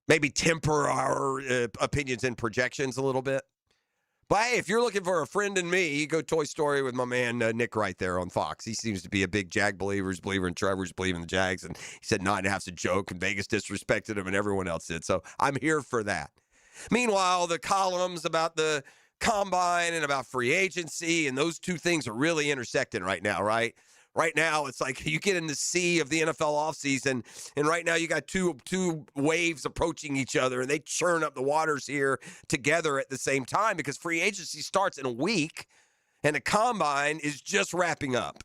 maybe temper our opinions and projections a little bit. But hey, if you're looking for a friend in me, you go Toy Story with my man Nick right there on Fox. He seems to be a big Jag believer. He's a believer in Trevor's, believer in the Jags. And he said 9.5's a joke, and Vegas disrespected him, and everyone else did. So I'm here for that. Meanwhile, the columns about the combine and about free agency, and those two things are really intersecting right now, right? Right now, it's like you get in the sea of the NFL offseason, and right now you got two waves approaching each other, and they churn up the waters here together at the same time because free agency starts in a week, and the combine is just wrapping up.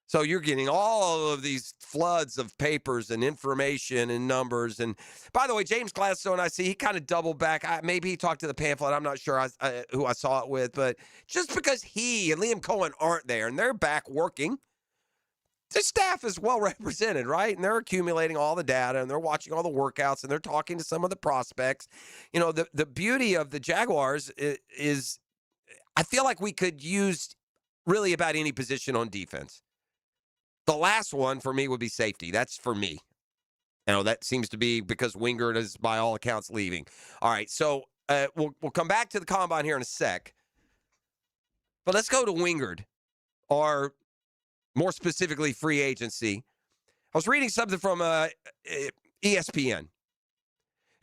So you're getting all of these floods of papers and information and numbers. And by the way, James Gladstone, I see he kind of doubled back. Maybe he talked to the pamphlet. I'm not sure who I saw it with, but just because he and Liam Cohen aren't there and they're back working, the staff is well represented, right? And they're accumulating all the data, and they're watching all the workouts, and they're talking to some of the prospects. You know, the beauty of the Jaguars is I feel like we could use really about any position on defense. The last one for me would be safety. That's for me. You know, that seems to be because Wingard is, by all accounts, leaving. All right, so we'll come back to the combine here in a sec. But let's go to Wingard, or more specifically, free agency. I was reading something from ESPN.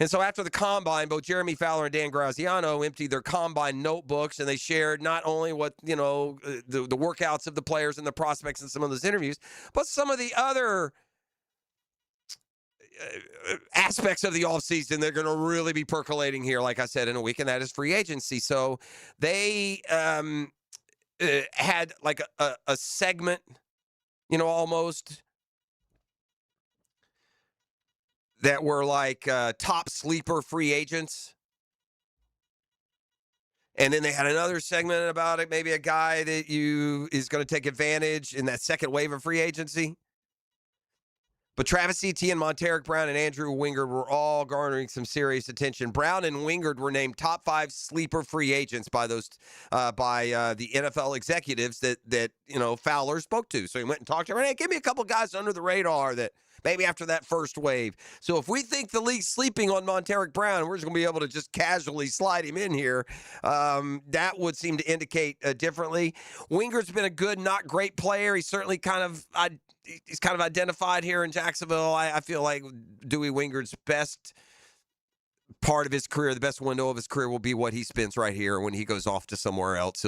And so after the combine, both Jeremy Fowler and Dan Graziano emptied their combine notebooks, and they shared not only what, you know, the workouts of the players and the prospects in some of those interviews, but some of the other aspects of the offseason they're going to really be percolating here, like I said, in a week, and that is free agency. So they had like a segment, you know, almost, that were like top sleeper free agents. And then they had another segment about it, maybe a guy that is going to take advantage in that second wave of free agency. But Travis Etienne, Monteric Brown, and Andrew Wingard were all garnering some serious attention. Brown and Wingard were named top 5 sleeper free agents by the NFL executives that you know Fowler spoke to. So he went and talked to them. Hey, give me a couple guys under the radar that maybe after that first wave. So if we think the league's sleeping on Monteric Brown, we're just going to be able to just casually slide him in here. That would seem to indicate differently. Wingard's been a good, not great player. He's certainly he's kind of identified here in Jacksonville. I feel like Dewey Wingard's best part of his career, the best window of his career, will be what he spends right here. When he goes off to somewhere else,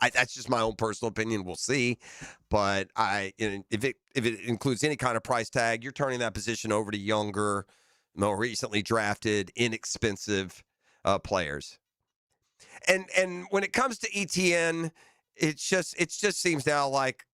that's just my own personal opinion. We'll see. But if it includes any kind of price tag, you're turning that position over to younger, more recently drafted, inexpensive players. And when it comes to ETN, it just seems now like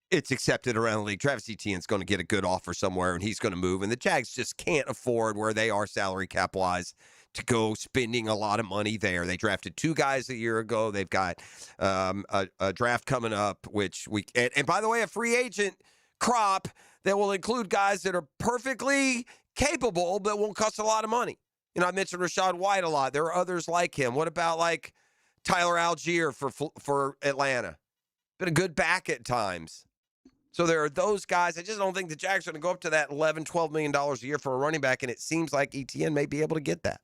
it's accepted around the league. Travis Etienne's going to get a good offer somewhere, and he's going to move. And the Jags just can't afford, where they are salary cap-wise, to go spending a lot of money there. They drafted 2 guys a year ago. They've got a draft coming up, and by the way, a free agent crop that will include guys that are perfectly capable but won't cost a lot of money. You know, I mentioned Rachaad White a lot. There are others like him. What about like Tyler Algier for Atlanta? Been a good back at times. So there are those guys. I just don't think the Jags are going to go up to that $11, $12 million a year for a running back, and it seems like Etienne may be able to get that.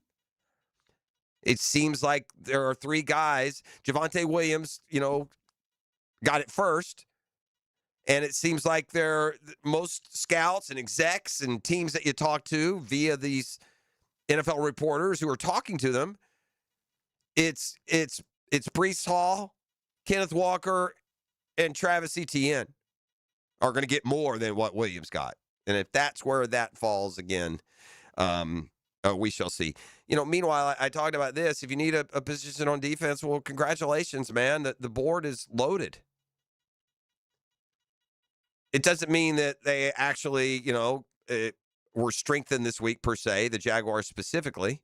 It seems like there are 3 guys. Javonte Williams, you know, got it first, and it seems like most scouts and execs and teams that you talk to via these NFL reporters who are talking to them, it's Breece Hall, Kenneth Walker, and Travis Etienne are going to get more than what Williams got. And if that's where that falls again, we shall see. You know, meanwhile, I talked about this. If you need a position on defense, well, congratulations, man. The board is loaded. It doesn't mean that they actually, you know, were strengthened this week per se, the Jaguars specifically.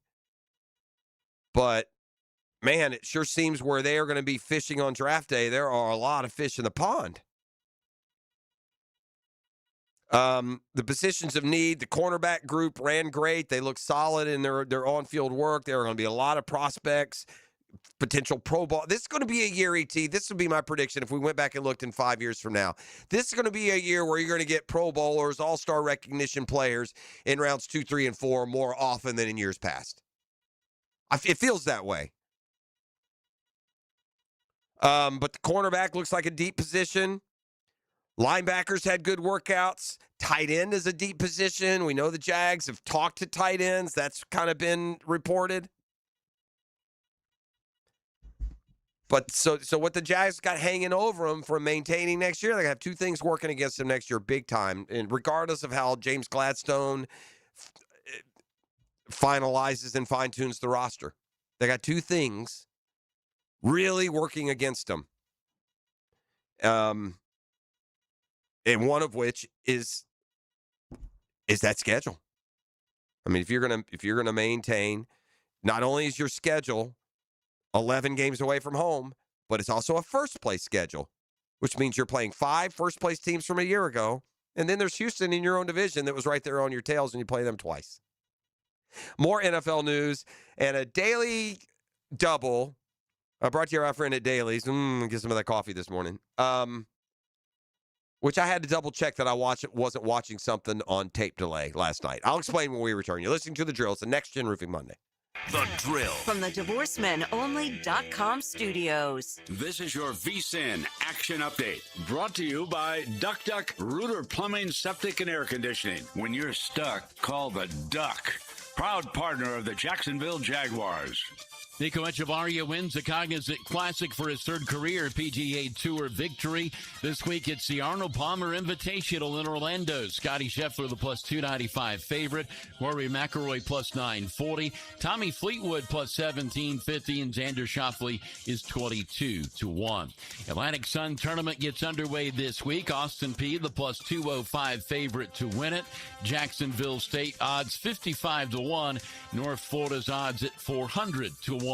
But, man, it sure seems where they are going to be fishing on draft day, there are a lot of fish in the pond. The positions of need, the cornerback group ran great. They look solid in their on-field work. There are going to be a lot of prospects, potential Pro Bowl. This is going to be a year, ET. This would be my prediction if we went back and looked in 5 years from now. This is going to be a year where you're going to get Pro Bowlers, all-star recognition players in rounds 2, 3, and 4 more often than in years past. It feels that way. But the cornerback looks like a deep position. Linebackers had good workouts. Tight end is a deep position. We know the Jags have talked to tight ends. That's kind of been reported. But so what the Jags got hanging over them from maintaining next year, they have two things working against them next year big time. And regardless of how James Gladstone finalizes and fine-tunes the roster, they got two things really working against them. And one of which is that schedule. I mean, if you're gonna maintain, not only is your schedule 11 games away from home, but it's also a first place schedule, which means you're playing 5 first place teams from a year ago, and then there's Houston in your own division that was right there on your tails, and you play them twice. More NFL news and a daily double. Brought to you by our friend at Dailies. Get some of that coffee this morning. Which I had to double check that I wasn't watching something on tape delay last night. I'll explain when we return. You're listening to The Drill. It's the Next Gen Roofing Monday. The Drill. From the DivorceMenOnly.com studios. This is your VSIN Action Update. Brought to you by Duck Duck Rooter Plumbing, Septic, and Air Conditioning. When you're stuck, call the Duck. Proud partner of the Jacksonville Jaguars. Nico Echaria wins the Cognizant Classic for his third career PGA Tour victory. This week, it's the Arnold Palmer Invitational in Orlando. Scotty Scheffler, the plus 295 favorite. Rory McIlroy, plus 940. Tommy Fleetwood, plus 1750. And Xander Schauffele is 22-1. Atlantic Sun Tournament gets underway this week. Austin Peay, the plus 205 favorite to win it. Jacksonville State odds 55-1. North Florida's odds at 400-1.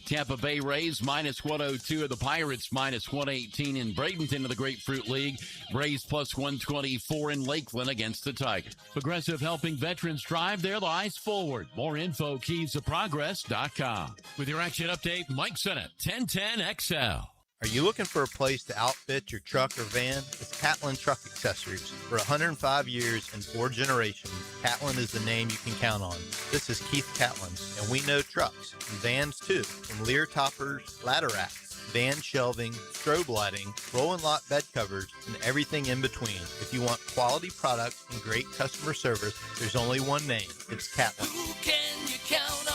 Tampa Bay Rays minus 102 of the Pirates, minus 118 in Bradenton of the Grapefruit League. Rays plus 124 in Lakeland against the Tigers. Progressive helping veterans drive their lives forward. More info, keysofprogress.com. With your action update, Mike Sennett, 1010XL. Are you looking for a place to outfit your truck or van? It's Catlin Truck Accessories. For 105 years and 4 generations, Catlin is the name you can count on. This is Keith Catlin, and we know trucks and vans too, from Lear toppers, ladder racks, van shelving, strobe lighting, roll and lock bed covers, and everything in between. If you want quality products and great customer service, there's only one name. It's Catlin. Who can you count on?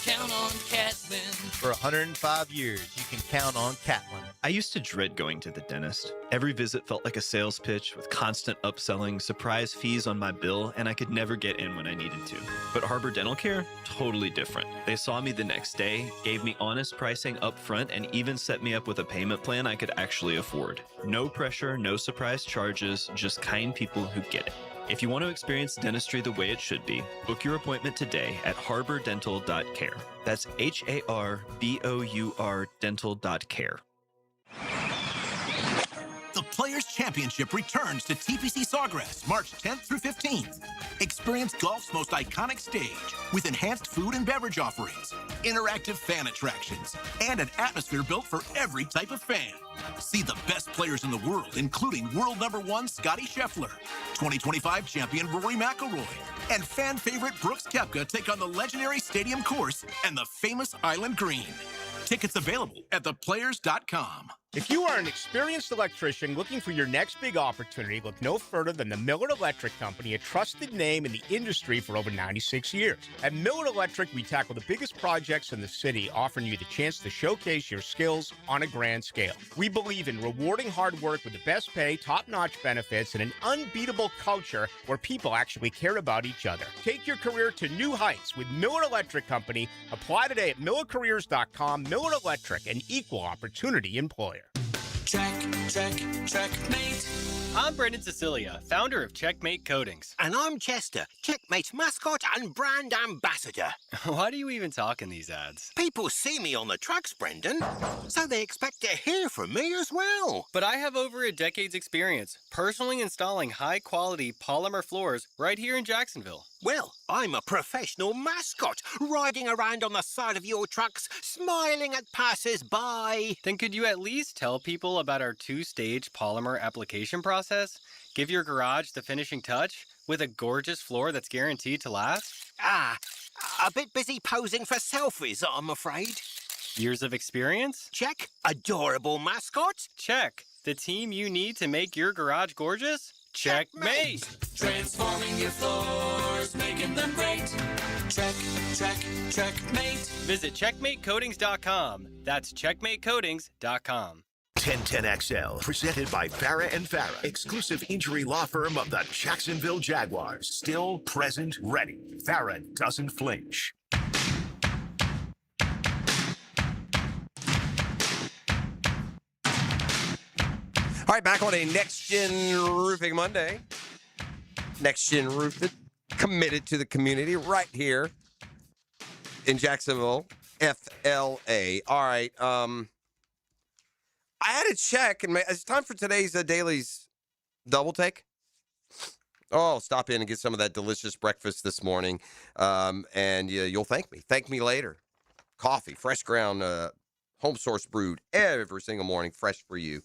Count on Catlin. For 105 years, you can count on Catlin. I used to dread going to the dentist. Every visit felt like a sales pitch with constant upselling, surprise fees on my bill, and I could never get in when I needed to. But Harbor Dental Care? Totally different. They saw me the next day, gave me honest pricing up front, and even set me up with a payment plan I could actually afford. No pressure, no surprise charges, just kind people who get it. If you want to experience dentistry the way it should be, book your appointment today at harbordental.care. That's HARBOUR dental.care. The Players' Championship returns to TPC Sawgrass March 10th through 15th. Experience golf's most iconic stage with enhanced food and beverage offerings, interactive fan attractions, and an atmosphere built for every type of fan. See the best players in the world, including world number 1 Scotty Scheffler, 2025 champion Rory McIlroy, and fan favorite Brooks Koepka take on the legendary Stadium Course and the famous Island Green. Tickets available at theplayers.com. If you are an experienced electrician looking for your next big opportunity, look no further than the Miller Electric Company, a trusted name in the industry for over 96 years. At Miller Electric, we tackle the biggest projects in the city, offering you the chance to showcase your skills on a grand scale. We believe in rewarding hard work with the best pay, top-notch benefits, and an unbeatable culture where people actually care about each other. Take your career to new heights with Miller Electric Company. Apply today at millercareers.com. Miller Electric, an equal opportunity employer. Checkmate. I'm Brendan Cecilia, founder of Checkmate Coatings. And I'm Chester, Checkmate's mascot and brand ambassador. Why do you even talk in these ads? People see me on the trucks, Brendan, so they expect to hear from me as well. But I have over a decade's experience personally installing high-quality polymer floors right here in Jacksonville. Well, I'm a professional mascot, riding around on the side of your trucks, smiling at passers-by. Then could you at least tell people about our two-stage polymer application process? Give your garage the finishing touch with a gorgeous floor that's guaranteed to last? A bit busy posing for selfies, I'm afraid. Years of experience? Check. Adorable mascot? Check. The team you need to make your garage gorgeous? Checkmate! Transforming your floors, making them great. Checkmate. Visit checkmatecoatings.com. That's checkmatecoatings.com. 1010XL, presented by Farah and Farah, exclusive injury law firm of the Jacksonville Jaguars. Still, present, ready. Farah doesn't flinch. All right, back on a Next Gen Roofing Monday. Next Gen Roofing, committed to the community right here in Jacksonville, FLA. All right, I had to check, and it's time for today's Daily's Double Take. Oh, stop in and get some of that delicious breakfast this morning, and you'll thank me. Thank me later. Coffee, fresh ground, home source brewed every single morning, fresh for you.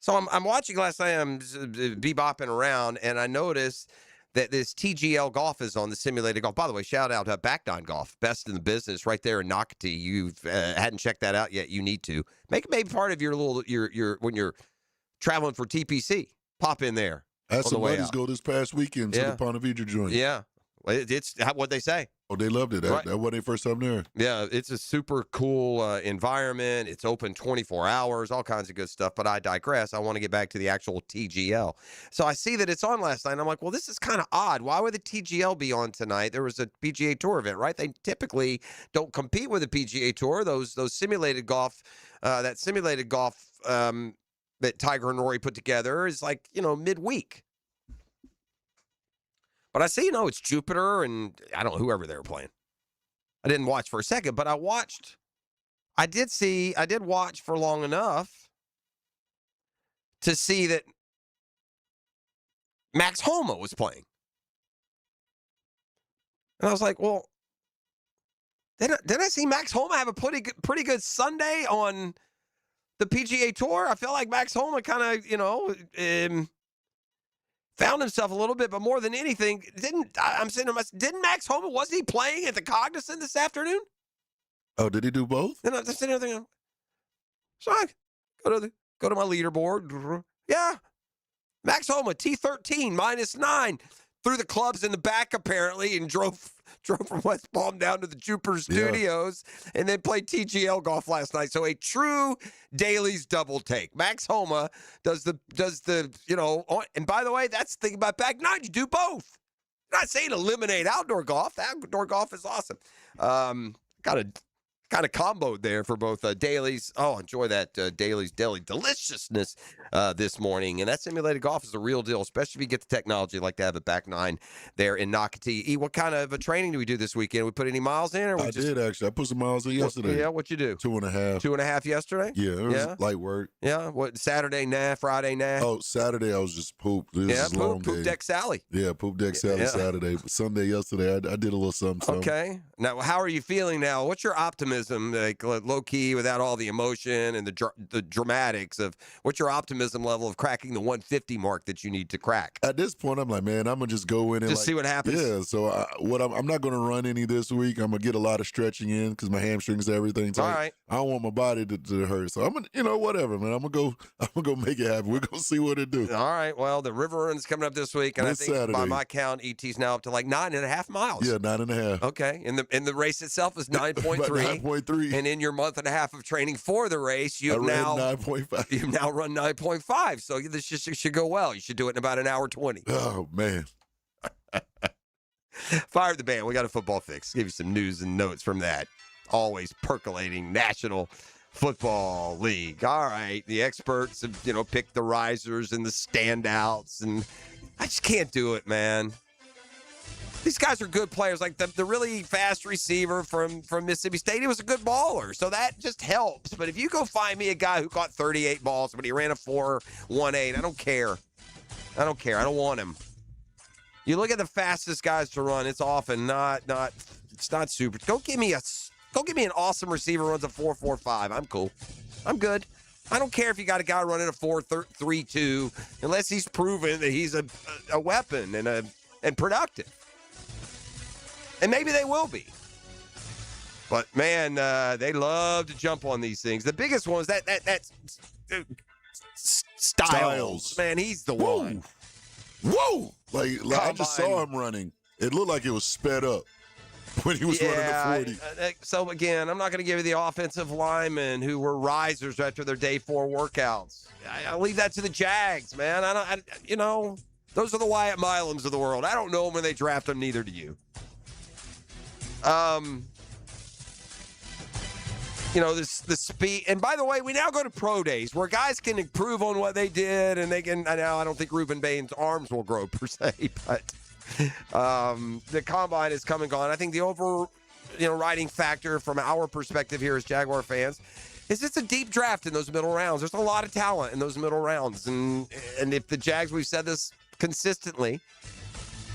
So I'm watching last night, I'm bebopping around, and I noticed that this TGL Golf is on the simulated golf. By the way, shout out to Back Nine Golf, best in the business right there in Nocatee. You hadn't checked that out yet, you need to. Make it maybe part of your little, your when you're traveling for TPC, pop in there. I had some buddies go this past weekend to the Ponte Vedra joint. Yeah. It's what they say. Oh, they loved it. That wasn't their first time there. Yeah, it's a super cool environment. It's open 24 hours, all kinds of good stuff. But I digress. I want to get back to the actual TGL. So I see that it's on last night. And I'm like, well, this is kind of odd. Why would the TGL be on tonight? There was a PGA Tour event, right? They typically don't compete with the PGA Tour. Those simulated golf, that simulated golf that Tiger and Rory put together is like, midweek. But I see, it's Jupiter and I don't know, whoever they were playing. I didn't watch for a second, but I watched. I did watch for long enough to see that Max Homa was playing. And I was like, well, did I see Max Homa have a pretty good Sunday on the PGA Tour? I feel like Max Homa kind of, found himself a little bit, but more than anything, didn't Max Homa, wasn't he playing at the Cognizant this afternoon? Oh, did he do both? Then I'm just sitting there thinking, so I go to my leaderboard. Yeah. Max Homa, T13, -9, threw the clubs in the back apparently and drove from West Palm down to the Jupiter Studios and then played TGL golf last night. So a true Daily's Double Take. Max Homa does the and by the way, that's the thing about Back Nine, you do both. I'm not saying eliminate outdoor golf. Outdoor golf is awesome. Got a kind of comboed there for both Dailies. Oh, enjoy that Dailies Deli deliciousness this morning. And that simulated golf is the real deal, especially if you get the technology like to have a Back Nine there in Nocatee. What kind of a training do we do this weekend? We put any miles in? Or I did, actually. I put some miles in yesterday. Yeah, what'd you do? 2.5. 2.5 yesterday? Yeah, it was light work. Yeah, what, Saturday, Friday, Oh, Saturday I was just pooped. This is long poop day. deck Sally. Yeah, poop deck Sally Saturday. But Sunday, yesterday, I did a little something. Okay. Now, how are you feeling now? What's your optimism, like low key, without all the emotion and the dramatics of what's your optimism level of cracking the 150 mark that you need to crack? At this point, I'm like, man, I'm gonna just go in and see what happens. Yeah. So I'm not gonna run any this week. I'm gonna get a lot of stretching in because my hamstrings, everything. So all right. I don't want my body to hurt. So I'm gonna, whatever, man. I'm gonna go make it happen. We're gonna see what it do. All right. Well, the river run is coming up this week, and I think Saturday. by my count, ET's now up to like 9.5 miles. Yeah, 9.5. Okay. And the race itself is 9.3. 9.3. And in your month and a half of training for the race, you've now 9.5. You've now run 9.5. So this should go well. You should do it in about an hour 20. Oh man. Fire the band. We got a football fix. Give you some news and notes from that. Always percolating national Football League. All right, the experts have, picked the risers and the standouts, and I just can't do it, man. These guys are good players. Like the really fast receiver from Mississippi State, he was a good baller, so that just helps. But if you go find me a guy who caught 38 balls, but he ran a 4.18, I don't care. I don't want him. You look at the fastest guys to run, it's often not super. Go give me an awesome receiver who runs a 4.45. I'm cool. I'm good. I don't care if you got a guy running a 4.32 unless he's proven that he's a weapon and productive. And maybe they will be. But, man, they love to jump on these things. The biggest one is that's Styles. Man, he's the one. Whoa! Like I just saw him running. It looked like it was sped up when he was running the 40. So, again, I'm not going to give you the offensive linemen who were risers after their day 4 workouts. I leave that to the Jags, man. Those are the Wyatt Milums of the world. I don't know them when they draft them, neither do you. The speed. And by the way, we now go to pro days where guys can improve on what they did, and they can. I don't think Reuben Bain's arms will grow per se, but the combine is come and gone. I think the overriding factor from our perspective here as Jaguar fans is it's a deep draft in those middle rounds. There's a lot of talent in those middle rounds, and if the Jags, we've said this consistently,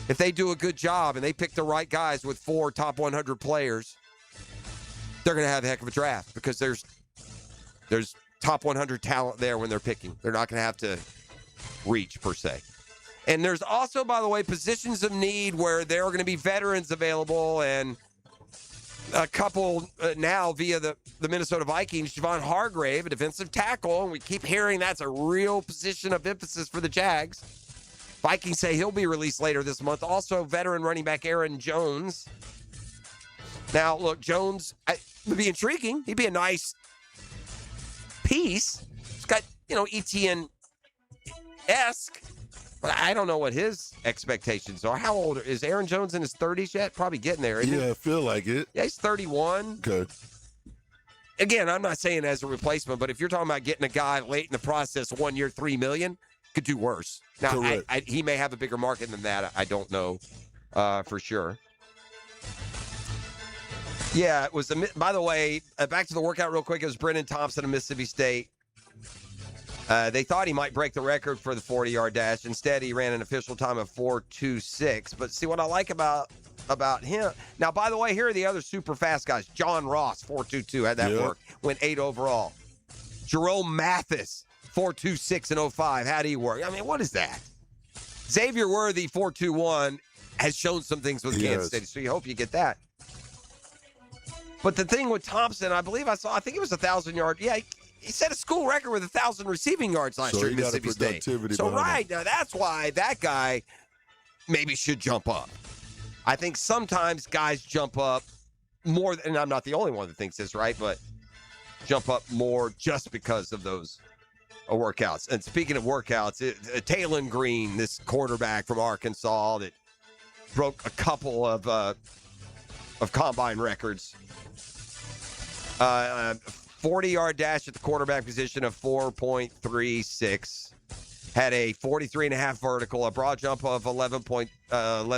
if they do a good job and they pick the right guys with 4 top 100 players, they're going to have a heck of a draft because there's top 100 talent there when they're picking. They're not going to have to reach, per se. And there's also, by the way, positions of need where there are going to be veterans available, and a couple now via the Minnesota Vikings, Javon Hargrave, a defensive tackle, and we keep hearing that's a real position of emphasis for the Jags. Vikings say he'll be released later this month. Also, veteran running back Aaron Jones. Now, look, Jones would be intriguing. He'd be a nice piece. He's got, Etienne-esque, but I don't know what his expectations are. How old is Aaron Jones in his 30s yet? Probably getting there, isn't he? Yeah, I feel like it. Yeah, he's 31. Okay. Again, I'm not saying as a replacement, but if you're talking about getting a guy late in the process, 1 year, $3 million, could do worse. Now, he may have a bigger market than that. I don't know for sure. Yeah, it was. By the way, back to the workout real quick. It was Brennan Thompson of Mississippi State. They thought he might break the record for the 40-yard dash. Instead, he ran an official time of 4.26. But see, what I like about him. Now, by the way, here are the other super fast guys. John Ross, 4.22, had that work. Went 8 overall. Jerome Mathis, 4.26 and 05. How'd he work? I mean, what is that? Xavier Worthy, 4.21, has shown some things with Kansas City, so you hope you get that. But the thing with Thompson, I think it was 1,000-yard. Yeah, he set a school record with 1,000 receiving yards last year at Mississippi State. So, now that's why that guy maybe should jump up. I think sometimes guys jump up more, and I'm not the only one that thinks this, right? But jump up more just because of those workouts. And speaking of workouts, Taylon Green, this quarterback from Arkansas that broke a couple of combine records. 40-yard dash at the quarterback position of 4.36. Had a 43.5 vertical, a broad jump of 11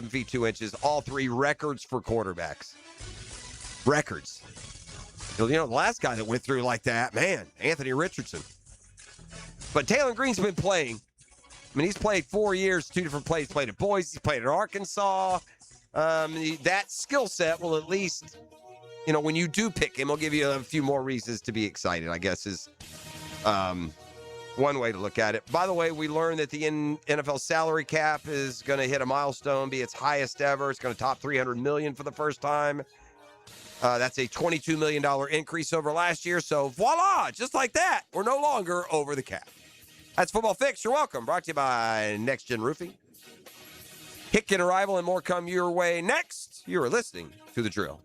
feet 2 inches. All 3 records for quarterbacks. Records. The last guy that went through like that, man, Anthony Richardson. But Taylon Green's been playing. I mean, he's played 4 years, 2 different plays. Played at Boise, he's played at Arkansas. That skill set will at least, when you do pick him, he'll give you a few more reasons to be excited, I guess, is one way to look at it. By the way, we learned that the NFL salary cap is going to hit a milestone, be its highest ever. It's going to top $300 million for the first time. That's a $22 million increase over last year. So voila, just like that, we're no longer over the cap. That's Football Fix. You're welcome. Brought to you by Next Gen Roofing. Hick and Arrival and more come your way next. You are listening to The Drill.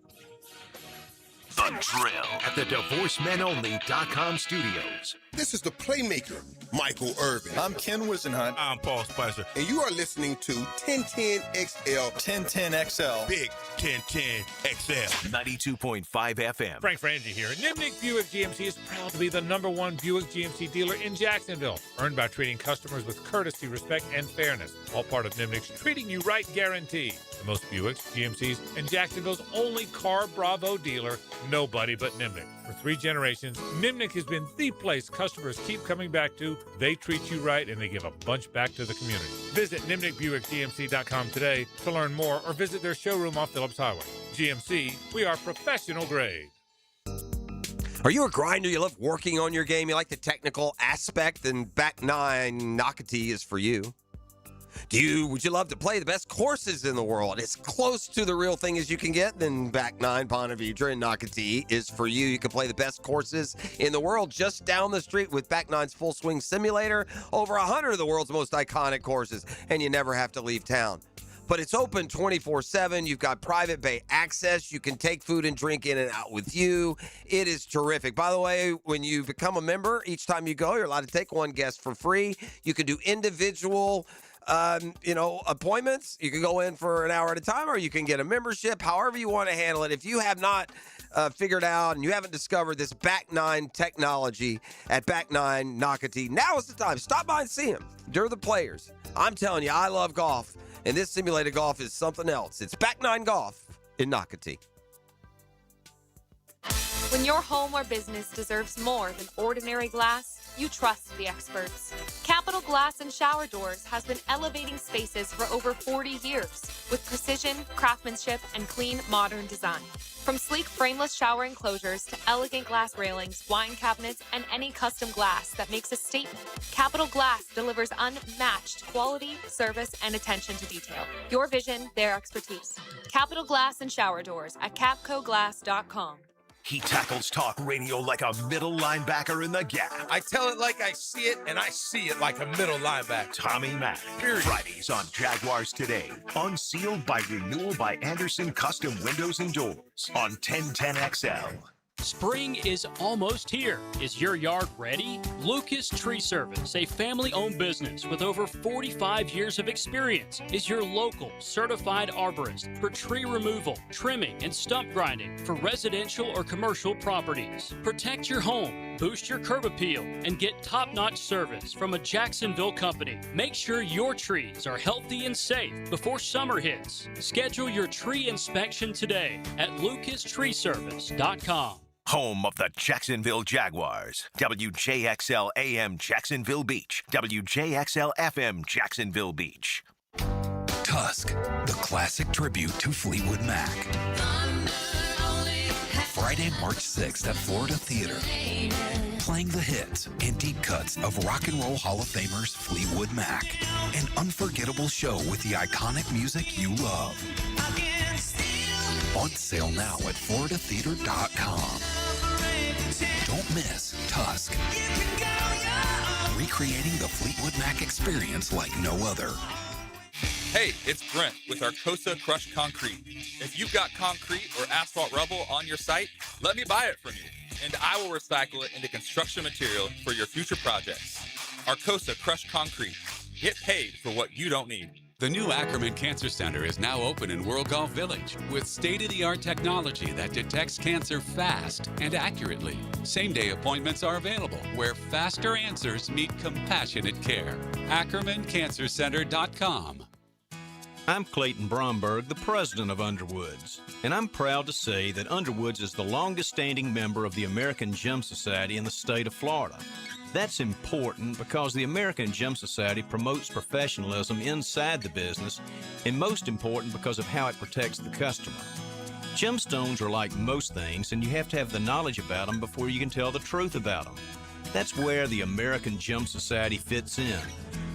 The The Drill at the DivorceMenOnly.com studios. This is the playmaker, Michael Irvin. I'm Ken Wisenhunt. I'm Paul Spicer. And you are listening to 1010XL. 1010XL. Big 1010XL. 92.5 FM. Frank Frangie here. Nimnick Buick GMC is proud to be the #1 Buick GMC dealer in Jacksonville. Earned by treating customers with courtesy, respect, and fairness. All part of Nimnick's Treating You Right guarantee. The most Buicks, GMCs, and Jacksonville's only Car Bravo dealer. Nobody but Nimnick. For 3 generations, Nimnick has been the place customers keep coming back to. They treat you right, and they give a bunch back to the community. Visit NimnickBuickGMC.com today to learn more, or visit their showroom off Phillips Highway. GMC, we are professional grade. Are you a grinder? You love working on your game? You like the technical aspect? Then Back 9 Nocatee is for you. Would you love to play the best courses in the world? As close to the real thing as you can get, then Back 9 Ponte Vedra and Nocatee is for you. You can play the best courses in the world just down the street with Back 9's Full Swing Simulator. Over 100 of the world's most iconic courses, and you never have to leave town. But it's open 24/7. You've got private bay access. You can take food and drink in and out with you. It is terrific. By the way, when you become a member, each time you go, you're allowed to take one guest for free. You can do individual appointments. You can go in for an hour at a time, or you can get a membership, however you want to handle it. If you have not figured out and you haven't discovered this Back 9 technology at Back 9 Nocatee, now is the time. Stop by and see them. They're the players. I'm telling you, I love golf, and this simulated golf is something else. It's Back 9 Golf in Nocatee. When your home or business deserves more than ordinary glass, you trust the experts. Capital Glass and Shower Doors has been elevating spaces for over 40 years with precision, craftsmanship, and clean, modern design. From sleek frameless shower enclosures to elegant glass railings, wine cabinets, and any custom glass that makes a statement, Capital Glass delivers unmatched quality, service, and attention to detail. Your vision, their expertise. Capital Glass and Shower Doors at capcoglass.com. He tackles talk radio like a middle linebacker in the gap. I tell it like I see it, and I see it like a middle linebacker. Tommy Mack. Fridays on Jaguars Today. Unsealed by Renewal by Anderson Custom Windows and Doors on 1010XL. Spring is almost here. Is your yard ready? Lucas Tree Service, a family-owned business with over 45 years of experience, is your local certified arborist for tree removal, trimming, and stump grinding for residential or commercial properties. Protect your home, boost your curb appeal, and get top-notch service from a Jacksonville company. Make sure your trees are healthy and safe before summer hits. Schedule your tree inspection today at lucastreeservice.com. Home of the Jacksonville Jaguars. WJXL AM Jacksonville Beach. WJXL FM Jacksonville Beach. Tusk, the classic tribute to Fleetwood Mac. Friday, March 6th at Florida Theater. Playing the hits and deep cuts of rock and roll Hall of Famers Fleetwood Mac. An unforgettable show with the iconic music you love. On sale now at floridatheater.com. Don't miss Tusk. Recreating the Fleetwood Mac experience like no other. Hey, it's Brent with Arcosa Crushed Concrete. If you've got concrete or asphalt rubble on your site, let me buy it from you, and I will recycle it into construction material for your future projects. Arcosa Crushed Concrete. Get paid for what you don't need. The new Ackerman Cancer Center is now open in World Golf Village with state-of-the-art technology that detects cancer fast and accurately. Same-day appointments are available where faster answers meet compassionate care. AckermanCancerCenter.com. I'm Clayton Bromberg, the president of Underwoods, and I'm proud to say that Underwoods is the longest-standing member of the American Gem Society in the state of Florida. That's important because the American Gem Society promotes professionalism inside the business, and most important because of how it protects the customer. Gemstones are like most things, and you have to have the knowledge about them before you can tell the truth about them. That's where the American Gem Society fits in.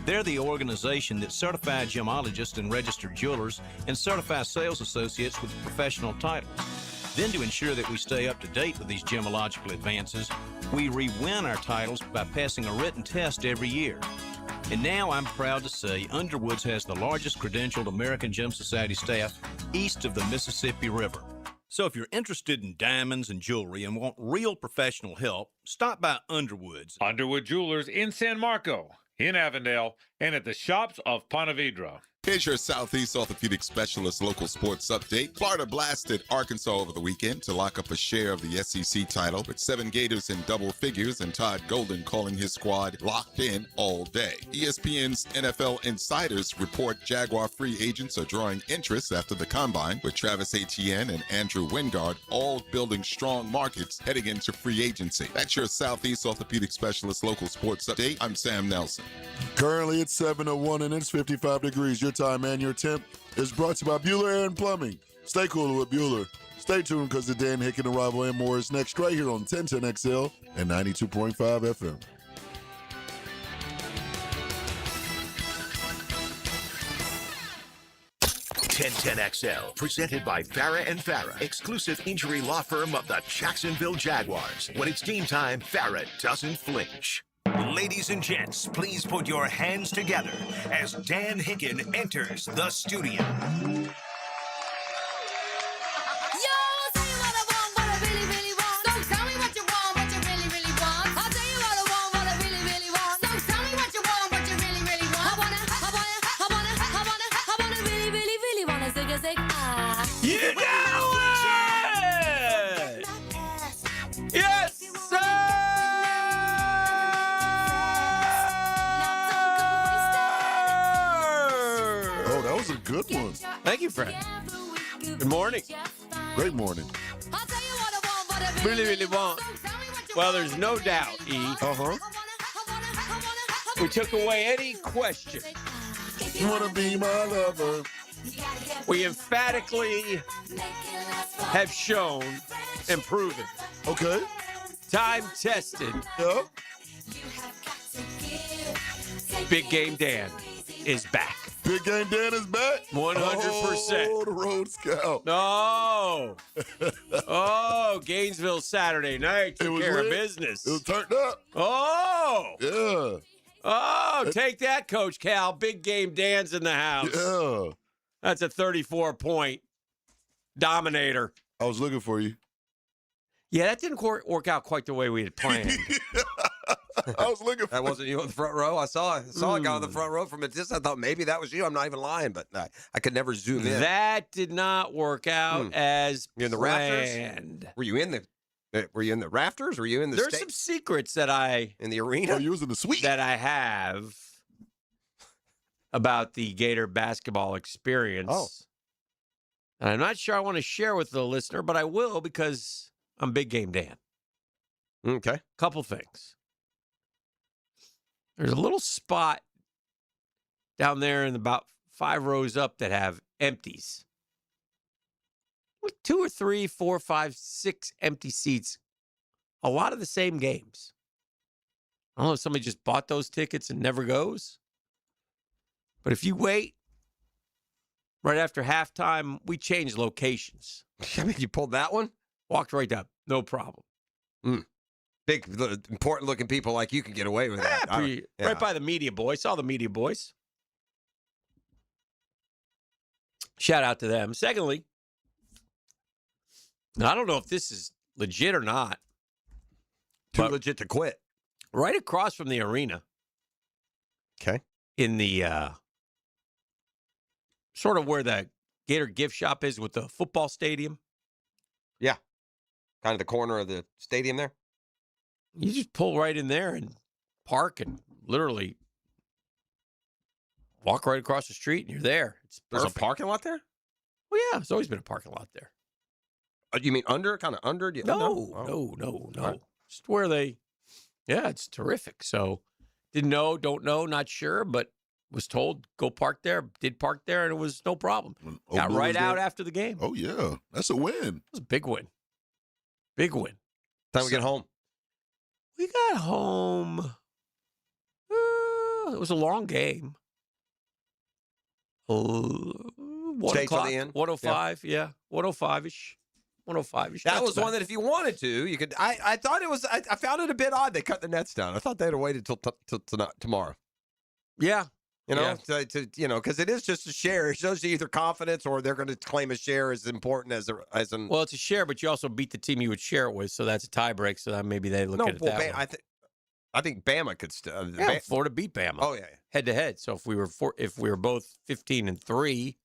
They're the organization that certifies gemologists and registered jewelers and certifies sales associates with professional titles. Then, to ensure that we stay up to date with these gemological advances, we re-win our titles by passing a written test every year. And now I'm proud to say Underwoods has the largest credentialed American Gem Society staff east of the Mississippi River. So if you're interested in diamonds and jewelry and want real professional help, stop by Underwood's. Underwood Jewelers in San Marco, in Avondale, and at the shops of Ponte Vedra. Here's your Southeast Orthopedic Specialist local sports update. Florida blasted Arkansas over the weekend to lock up a share of the SEC title, with 7 Gators in double figures and Todd Golden calling his squad locked in all day. ESPN's NFL Insiders report Jaguar free agents are drawing interest after the combine, with Travis Etienne and Andrew Wingard all building strong markets heading into free agency. That's your Southeast Orthopedic Specialist local sports update. I'm Sam Nelson. Currently it's 7:01 and it's 55 degrees. Your time and your temp is brought to you by Bueller Air and Plumbing. Stay cool with Bueller. Stay tuned because the Dan Hicken Arrival and more is next right here on 1010XL and 92.5 FM. XL, presented by Farah and Farah, exclusive injury law firm of the Jacksonville Jaguars. When it's game time, Farah doesn't flinch. Ladies and gents, please put your hands together as Dan Hicken enters the studio. You know it! Yes, sir! Oh, that was a good one. Thank you, Fred. Good morning. Great morning. Really, really want. Well, there's no doubt, E. Uh-huh. We took away any question. You want to be my lover? We emphatically have shown and proven. Okay. Time tested. Yep. Big Game Dan is back. Big Game Dan is back? 100%. Oh, the Road Scout. No. Oh, Gainesville Saturday night. Took care of business. It was turned up. Oh. Yeah. Oh, take that, Coach Cal. Big Game Dan's in the house. Yeah. That's a 34-point dominator. I was looking for you. Yeah, that didn't work out quite the way we had planned. I was looking for That wasn't you on the front row? I saw a guy on the front row from a distance. I thought maybe that was you. I'm not even lying, but I could never zoom in. That did not work out as You're in the planned. rafters? Were you in the rafters? Were you in the There's some secrets that in the arena? Oh, you was in the suite? That I have about the Gator basketball experience. Oh. And I'm not sure I want to share with the listener, but I will because I'm Big Game Dan. Okay. Couple things. There's a little spot down there in about 5 rows up that have empties. 2 or 3, 4, 5, 6 empty seats. A lot of the same games. I don't know if somebody just bought those tickets and never goes. But if you wait right after halftime, we changed locations. I mean, you pulled that one? Walked right up. No problem. Big, important-looking people like you can get away with that. Right by the media boys. Saw the media boys. Shout out to them. Secondly, now, I don't know if this is legit or not. Too legit to quit. Right across from the arena. Okay. In the sort of where the Gator gift shop is with the football stadium. Yeah. Kind of the corner of the stadium there. You just pull right in there and park and literally walk right across the street and you're there. It's There's perfect. a parking lot there? Well, yeah, there's always been a parking lot there. You mean under? Kind of under? No. Right. Just where yeah, it's terrific. So didn't know, don't know, not sure, but was told go park there, did park there, and it was no problem. Got right out after the game. Oh, yeah. That's a win. It was a big win. Big win. Time we get home. We got home. It was a long game. 1 Stayed till o'clock, the end? 105, yeah. 105-ish. 105-ish. That was one that if you wanted to, you could. I thought it was. I found it a bit odd. They cut the nets down. I thought they'd have waited till tomorrow. Yeah, You know, because it is just a share. It shows you either confidence or they're going to claim a share as important as an. Well, it's a share, but you also beat the team you would share it with, so that's a tie break. So that maybe they look at it that way. I think Bama could still. Florida beat Bama. Oh yeah, head to head. So if we were both 15-3,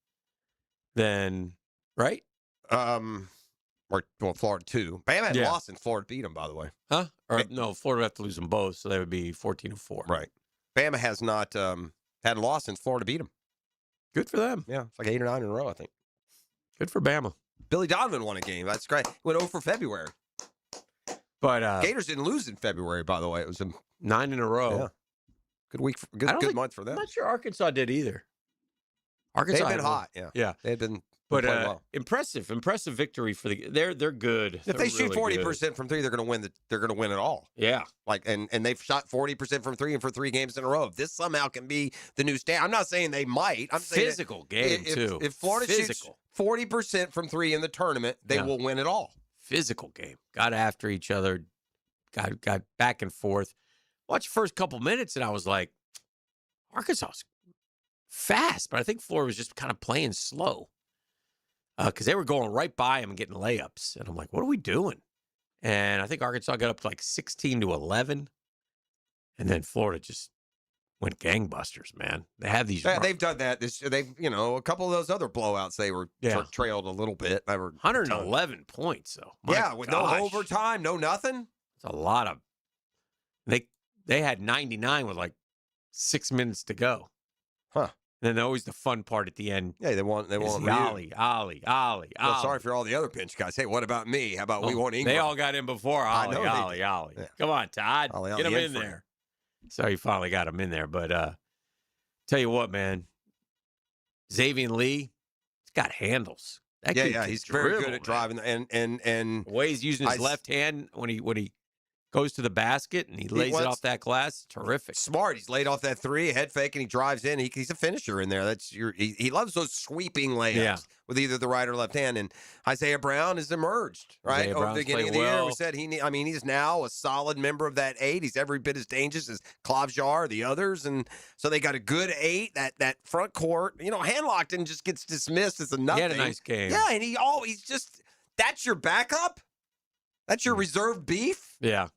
then right. Florida 2. Bama had lost and Florida beat them, by the way. Huh? Or no, Florida would have to lose them both, so they would be 14-4. Right. Bama has not had a loss since Florida beat them. Good for them. Yeah, it's like 8 or 9 in a row, I think. Good for Bama. Billy Donovan won a game. That's great. Went 0 for February. But Gators didn't lose in February, by the way. It was 9 in a row. Yeah. Good week. Good month for them. I'm not sure Arkansas did either. Arkansas they've been hot. Yeah. They've been. But well. impressive victory for the. They're good. If they shoot 40% from 3, they're going to win. They're going to win it all. Yeah. And they've shot 40% from 3 and for 3 games in a row. If this somehow can be the new standard, I'm not saying they might. I'm saying physical game too. If Florida shoots 40% from 3 in the tournament, they will win it all. Physical game. Got after each other. Got back and forth. Watched the first couple minutes and I was like, Arkansas's fast, but I think Florida was just kind of playing slow. Because they were going right by him and getting layups. And I'm like, what are we doing? And I think Arkansas got up to like 16-11. And then Florida just went gangbusters, man. They have these. Yeah, they've done that. They've, a couple of those other blowouts, they were trailed a little bit. They were 111 points, though. With no overtime, no nothing. It's a lot of. They had 99 with like 6 minutes to go. Huh. And then always the fun part at the end. Yeah, they want Ollie. Well, sorry for all the other bench guys. Hey, what about me? How about we want Ingram? They all got in before Ollie. Yeah. Come on, Todd. Get him in there. So he finally got him in there. But tell you what, man. Xavier Lee, he's got handles. He's very good at driving. And the way he's using his left hand when he goes to the basket and he lays it off that glass. Terrific. Smart. He's laid off that 3, head fake, and he drives in. He's a finisher in there. He loves those sweeping layups with either the right or left hand. And Isaiah Brown has emerged, right? Over the beginning of the year. We said he's now a solid member of that 8. He's every bit as dangerous as Klavjar, the others. And so they got a good 8, that front court. Handlockton just gets dismissed as a nothing. He had a nice game. Yeah, and he's just, that's your backup? That's your reserve beef? Yeah.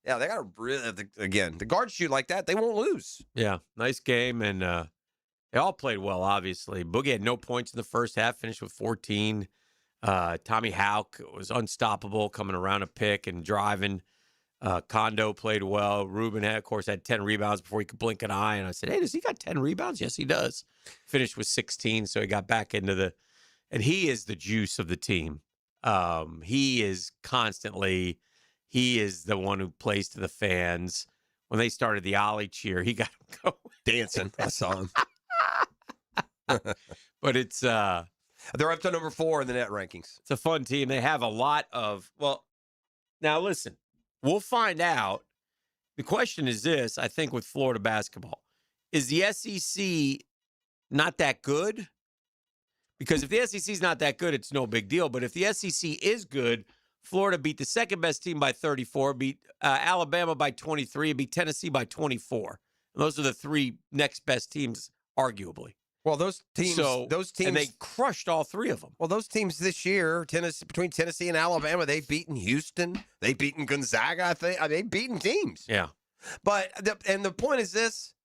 Yeah, they got to really, the guards shoot like that, they won't lose. Yeah, nice game, and they all played well, obviously. Boogie had no points in the first half, finished with 14. Tommy Houck was unstoppable, coming around a pick and driving. Kondo played well. Ruben, of course, had 10 rebounds before he could blink an eye, and I said, hey, does he got 10 rebounds? Yes, he does. Finished with 16, so he got back into and he is the juice of the team. He is constantly... He is the one who plays to the fans. When they started the Ollie cheer, he got him going. Dancing. I saw him. But it's... They're up to number 4 in the net rankings. It's a fun team. They have a lot of... Well, now listen. We'll find out. The question is this, I think, with Florida basketball. Is the SEC not that good? Because if the SEC is not that good, it's no big deal. But if the SEC is good... Florida beat the second best team by 34, beat Alabama by 23, beat Tennessee by 24. And those are the 3 next best teams, arguably. Well, those teams, and they crushed all 3 of them. Well, those teams this year, between Tennessee and Alabama, they've beaten Houston, they've beaten Gonzaga. I think they've beaten teams. Yeah, but the point is this.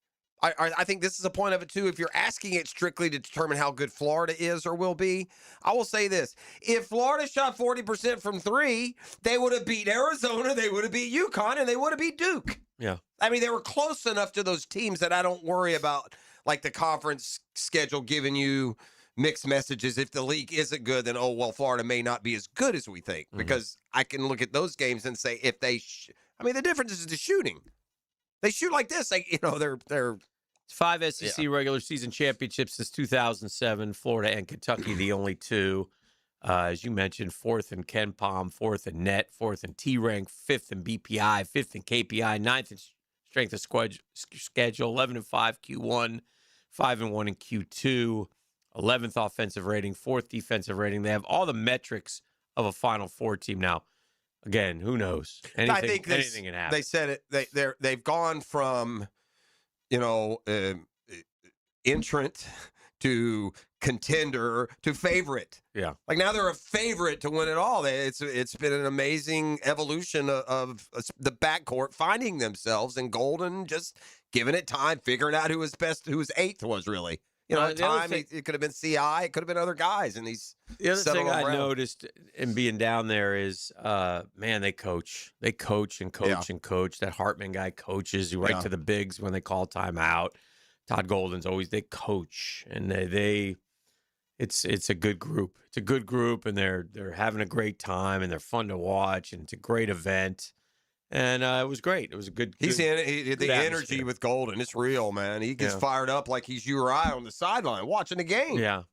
I think this is a point of it, too. If you're asking it strictly to determine how good Florida is or will be, I will say this. If Florida shot 40% from 3, they would have beat Arizona, they would have beat UConn, and they would have beat Duke. Yeah. I mean, they were close enough to those teams that I don't worry about, like, the conference schedule giving you mixed messages. If the league isn't good, then, Florida may not be as good as we think. Mm-hmm. Because I can look at those games and say, if they the difference is the shooting. They shoot like this. They're 5 SEC regular season championships since 2007. Florida and Kentucky, the only 2. As you mentioned, 4th in Ken Palm, 4th in net, 4th in T-Rank, 5th in BPI, 5th in KPI, 9th in strength of schedule, 11-5 Q1, 5-1 in Q2, 11th offensive rating, 4th defensive rating. They have all the metrics of a Final Four team now. Again, who knows? Anything can happen. They said it. They've gone from... entrant to contender to favorite. Yeah. Like now they're a favorite to win it all. It's been an amazing evolution of the backcourt finding themselves, and Golden just giving it time, figuring out who was best, who his eighth was really. You know, at the time it could have been CI, it could have been other guys, and he's the other thing I noticed in being down there is, man, they coach and coach and coach. That Hartman guy coaches right to the bigs when they call timeout. Todd Golden's always they coach, and it's a good group. It's a good group, and they're having a great time, and they're fun to watch, and it's a great event. And it was great. It was a good. The atmosphere. energy with Golden, it's real, man. He gets fired up like he's you or I on the sideline watching the game. Yeah.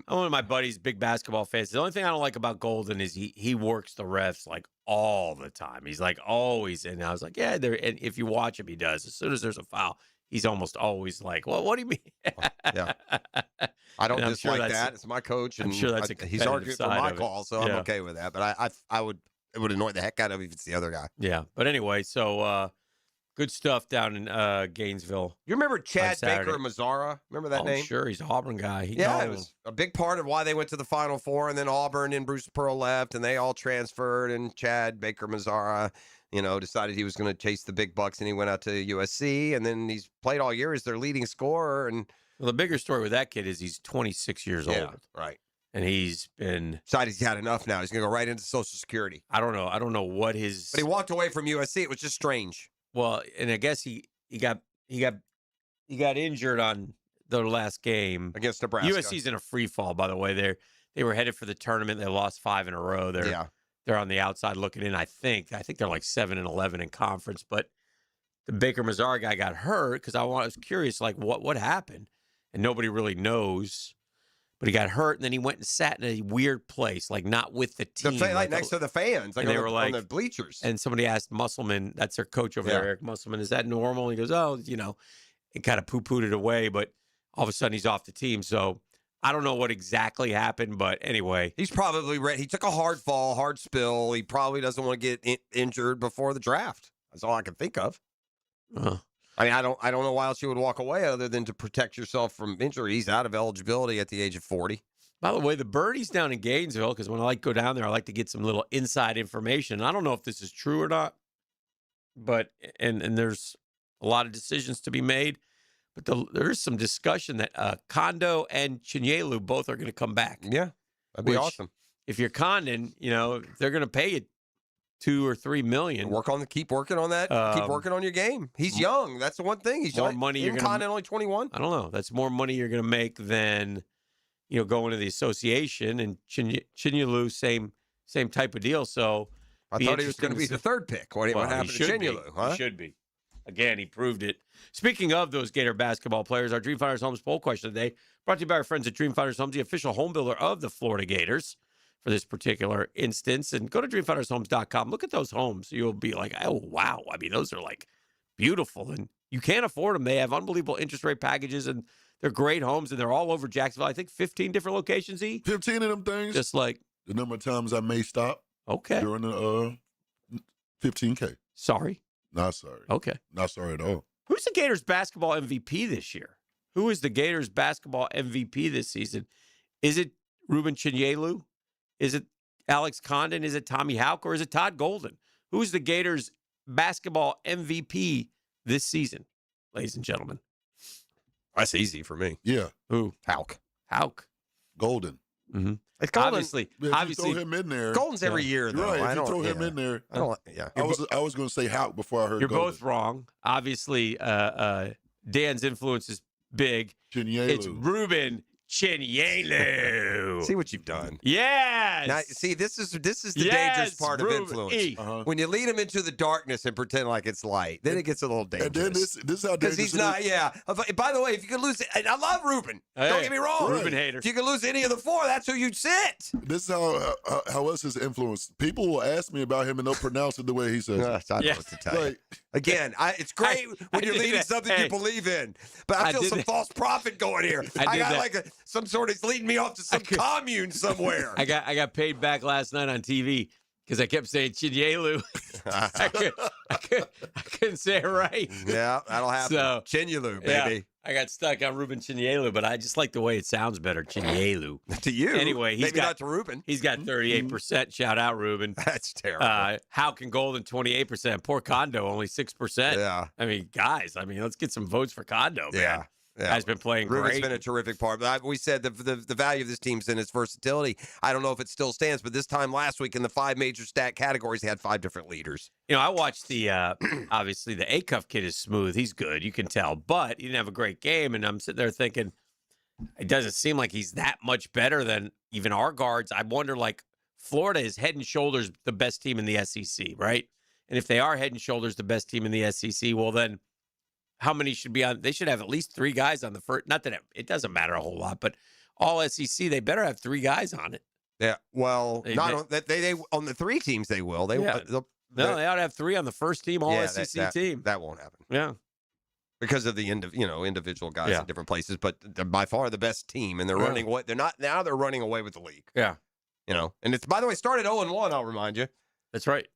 I'm one of my buddies, big basketball fans. The only thing I don't like about Golden is he works the refs like all the time. He's like always, and I was like, yeah. And if you watch him, he does. As soon as there's a foul, he's almost always like, well, what do you mean? Yeah. I don't dislike that. It's my coach, and I'm sure that's he's arguing for my call, so I'm okay with that. But it would annoy the heck out of me if it's the other guy. Yeah. But anyway, so good stuff down in Gainesville. You remember Chad Baker Mazzara? Remember that name? Sure. He's an Auburn guy. It was a big part of why they went to the Final Four, and then Auburn and Bruce Pearl left, and they all transferred, and Chad Baker Mazzara, decided he was going to chase the big bucks, and he went out to USC, and then he's played all year as their leading scorer. And the bigger story with that kid is he's 26 years old. Right. And he's been decided he's had enough now. He's going to go right into Social Security. I don't know what his. But he walked away from USC. It was just strange. Well, and I guess he got injured on the last game against Nebraska. USC's in a free fall, by the way. They were headed for the tournament. They lost 5 in a row. They're on the outside looking in. I think they're like 7-11 in conference. But the Baker Mazzara guy got hurt because I was curious, like what happened, and nobody really knows. But he got hurt, and then he went and sat in a weird place, like not with the team. Like next to the fans. Like and they were like, on the bleachers. And somebody asked Musselman, that's their coach over there, Eric Musselman, is that normal? And he goes, it kind of poo-pooed it away, but all of a sudden he's off the team. So I don't know what exactly happened, but anyway. He's probably ready. He took a hard fall, hard spill. He probably doesn't want to get injured before the draft. That's all I can think of. I mean, I don't know why else you would walk away other than to protect yourself from injury. He's out of eligibility at the age of 40. By the way, the Birdies down in Gainesville, because when I go down there, I like to get some little inside information. I don't know if this is true or not, but and there's a lot of decisions to be made. But there's some discussion that Kondo and Chinyelu both are going to come back. Yeah, that'd be awesome. If you're Condon, they're going to pay you $2 or $3 million. Keep working on that. Keep working on your game. He's young. That's the one thing. He's more young. Money. You're Condon only 21. I don't know. That's more money you're going to make than going to the association, and Chinyelu same type of deal. So I thought he was going to be the third pick. What happened to Chinyelu? He should be. Again, he proved it. Speaking of those Gator basketball players, our Dream Fighters Homes poll question today brought to you by our friends at Dream Fighters Homes, the official home builder of the Florida Gators for this particular instance. And go to dreamfightershomes.com. Look at those homes. You'll be like, oh, wow. I mean, those are like beautiful. And you can't afford them. They have unbelievable interest rate packages, and they're great homes, and they're all over Jacksonville. I think 15 different locations, 15 of them things. Just like the number of times I may stop. Okay. During the 15K. Sorry. Not sorry. Okay. Not sorry at all. Who's the Gators basketball MVP this year? Who is the Gators basketball MVP this season? Is it Ruben Chinyelu? Is it Alex Condon? Is it Tommy Houck? Or is it Todd Golden? Who's the Gators basketball MVP this season, ladies and gentlemen? That's easy for me. Yeah. Who? Houck. Golden. Mm-hmm. It's Golden. Obviously, throw him in there. Golden's every year, though. Right. If you throw him in there. I don't. Yeah. I was going to say Houck before I heard. You're Golden. both wrong. Obviously, Dan's influence is big. Chinyelu. It's Ruben Chinyelu. See what you've done. Yes. Now, see, this is the dangerous part of influence. When you lead him into the darkness and pretend like it's light, then it gets a little dangerous. And then this is how dangerous because he's not. Yeah. By the way, if you could lose, and I love Ruben. Don't get me wrong. Ruben hater. If you could lose any of the four, that's who you'd sit. This is how else his influence. People will ask me about him and they'll pronounce it the way he says it. I know what to tell you. Again, it's great when you're leading something you believe in, but I feel some false prophet going here. I got like some sort of leading me off to some commune somewhere. I got paid back last night on TV because I kept saying Chinyelu. I couldn't say it right. Yeah, that'll happen. So, Chinyelu, baby. I got stuck on Ruben Chinyelu, but I just like the way it sounds better, Chinyelu. To you. Anyway, Maybe not to Ruben. He's got 38%. Shout out, Ruben. That's terrible. Houck and Golden, 28%. Poor Kondo, only 6%. Yeah. I mean, guys, let's get some votes for Kondo, man. Yeah. Guy's been playing Ruben's great. been a terrific part. But we said the value of this team's in its versatility. I don't know if it still stands, but this time last week in the 5 major stat categories, they had 5 different leaders. I watched the, obviously, the Acuff kid is smooth. He's good. You can tell. But he didn't have a great game. And I'm sitting there thinking, it doesn't seem like he's that much better than even our guards. I wonder, Florida is head and shoulders the best team in the SEC, right? And if they are head and shoulders the best team in the SEC, well, then how many should be on? They should have at least 3 guys on the first. Not that it doesn't matter a whole lot, but all SEC, they better have 3 guys on it. Yeah, well, they on the 3 teams they will. They ought to have 3 on the first team, all SEC team. That won't happen. Yeah, because of the individual guys in different places. But they're by far the best team, and they're running away. They're not now. They're running away with the league. Yeah, and it's, by the way, started 0-1. I'll remind you. That's right.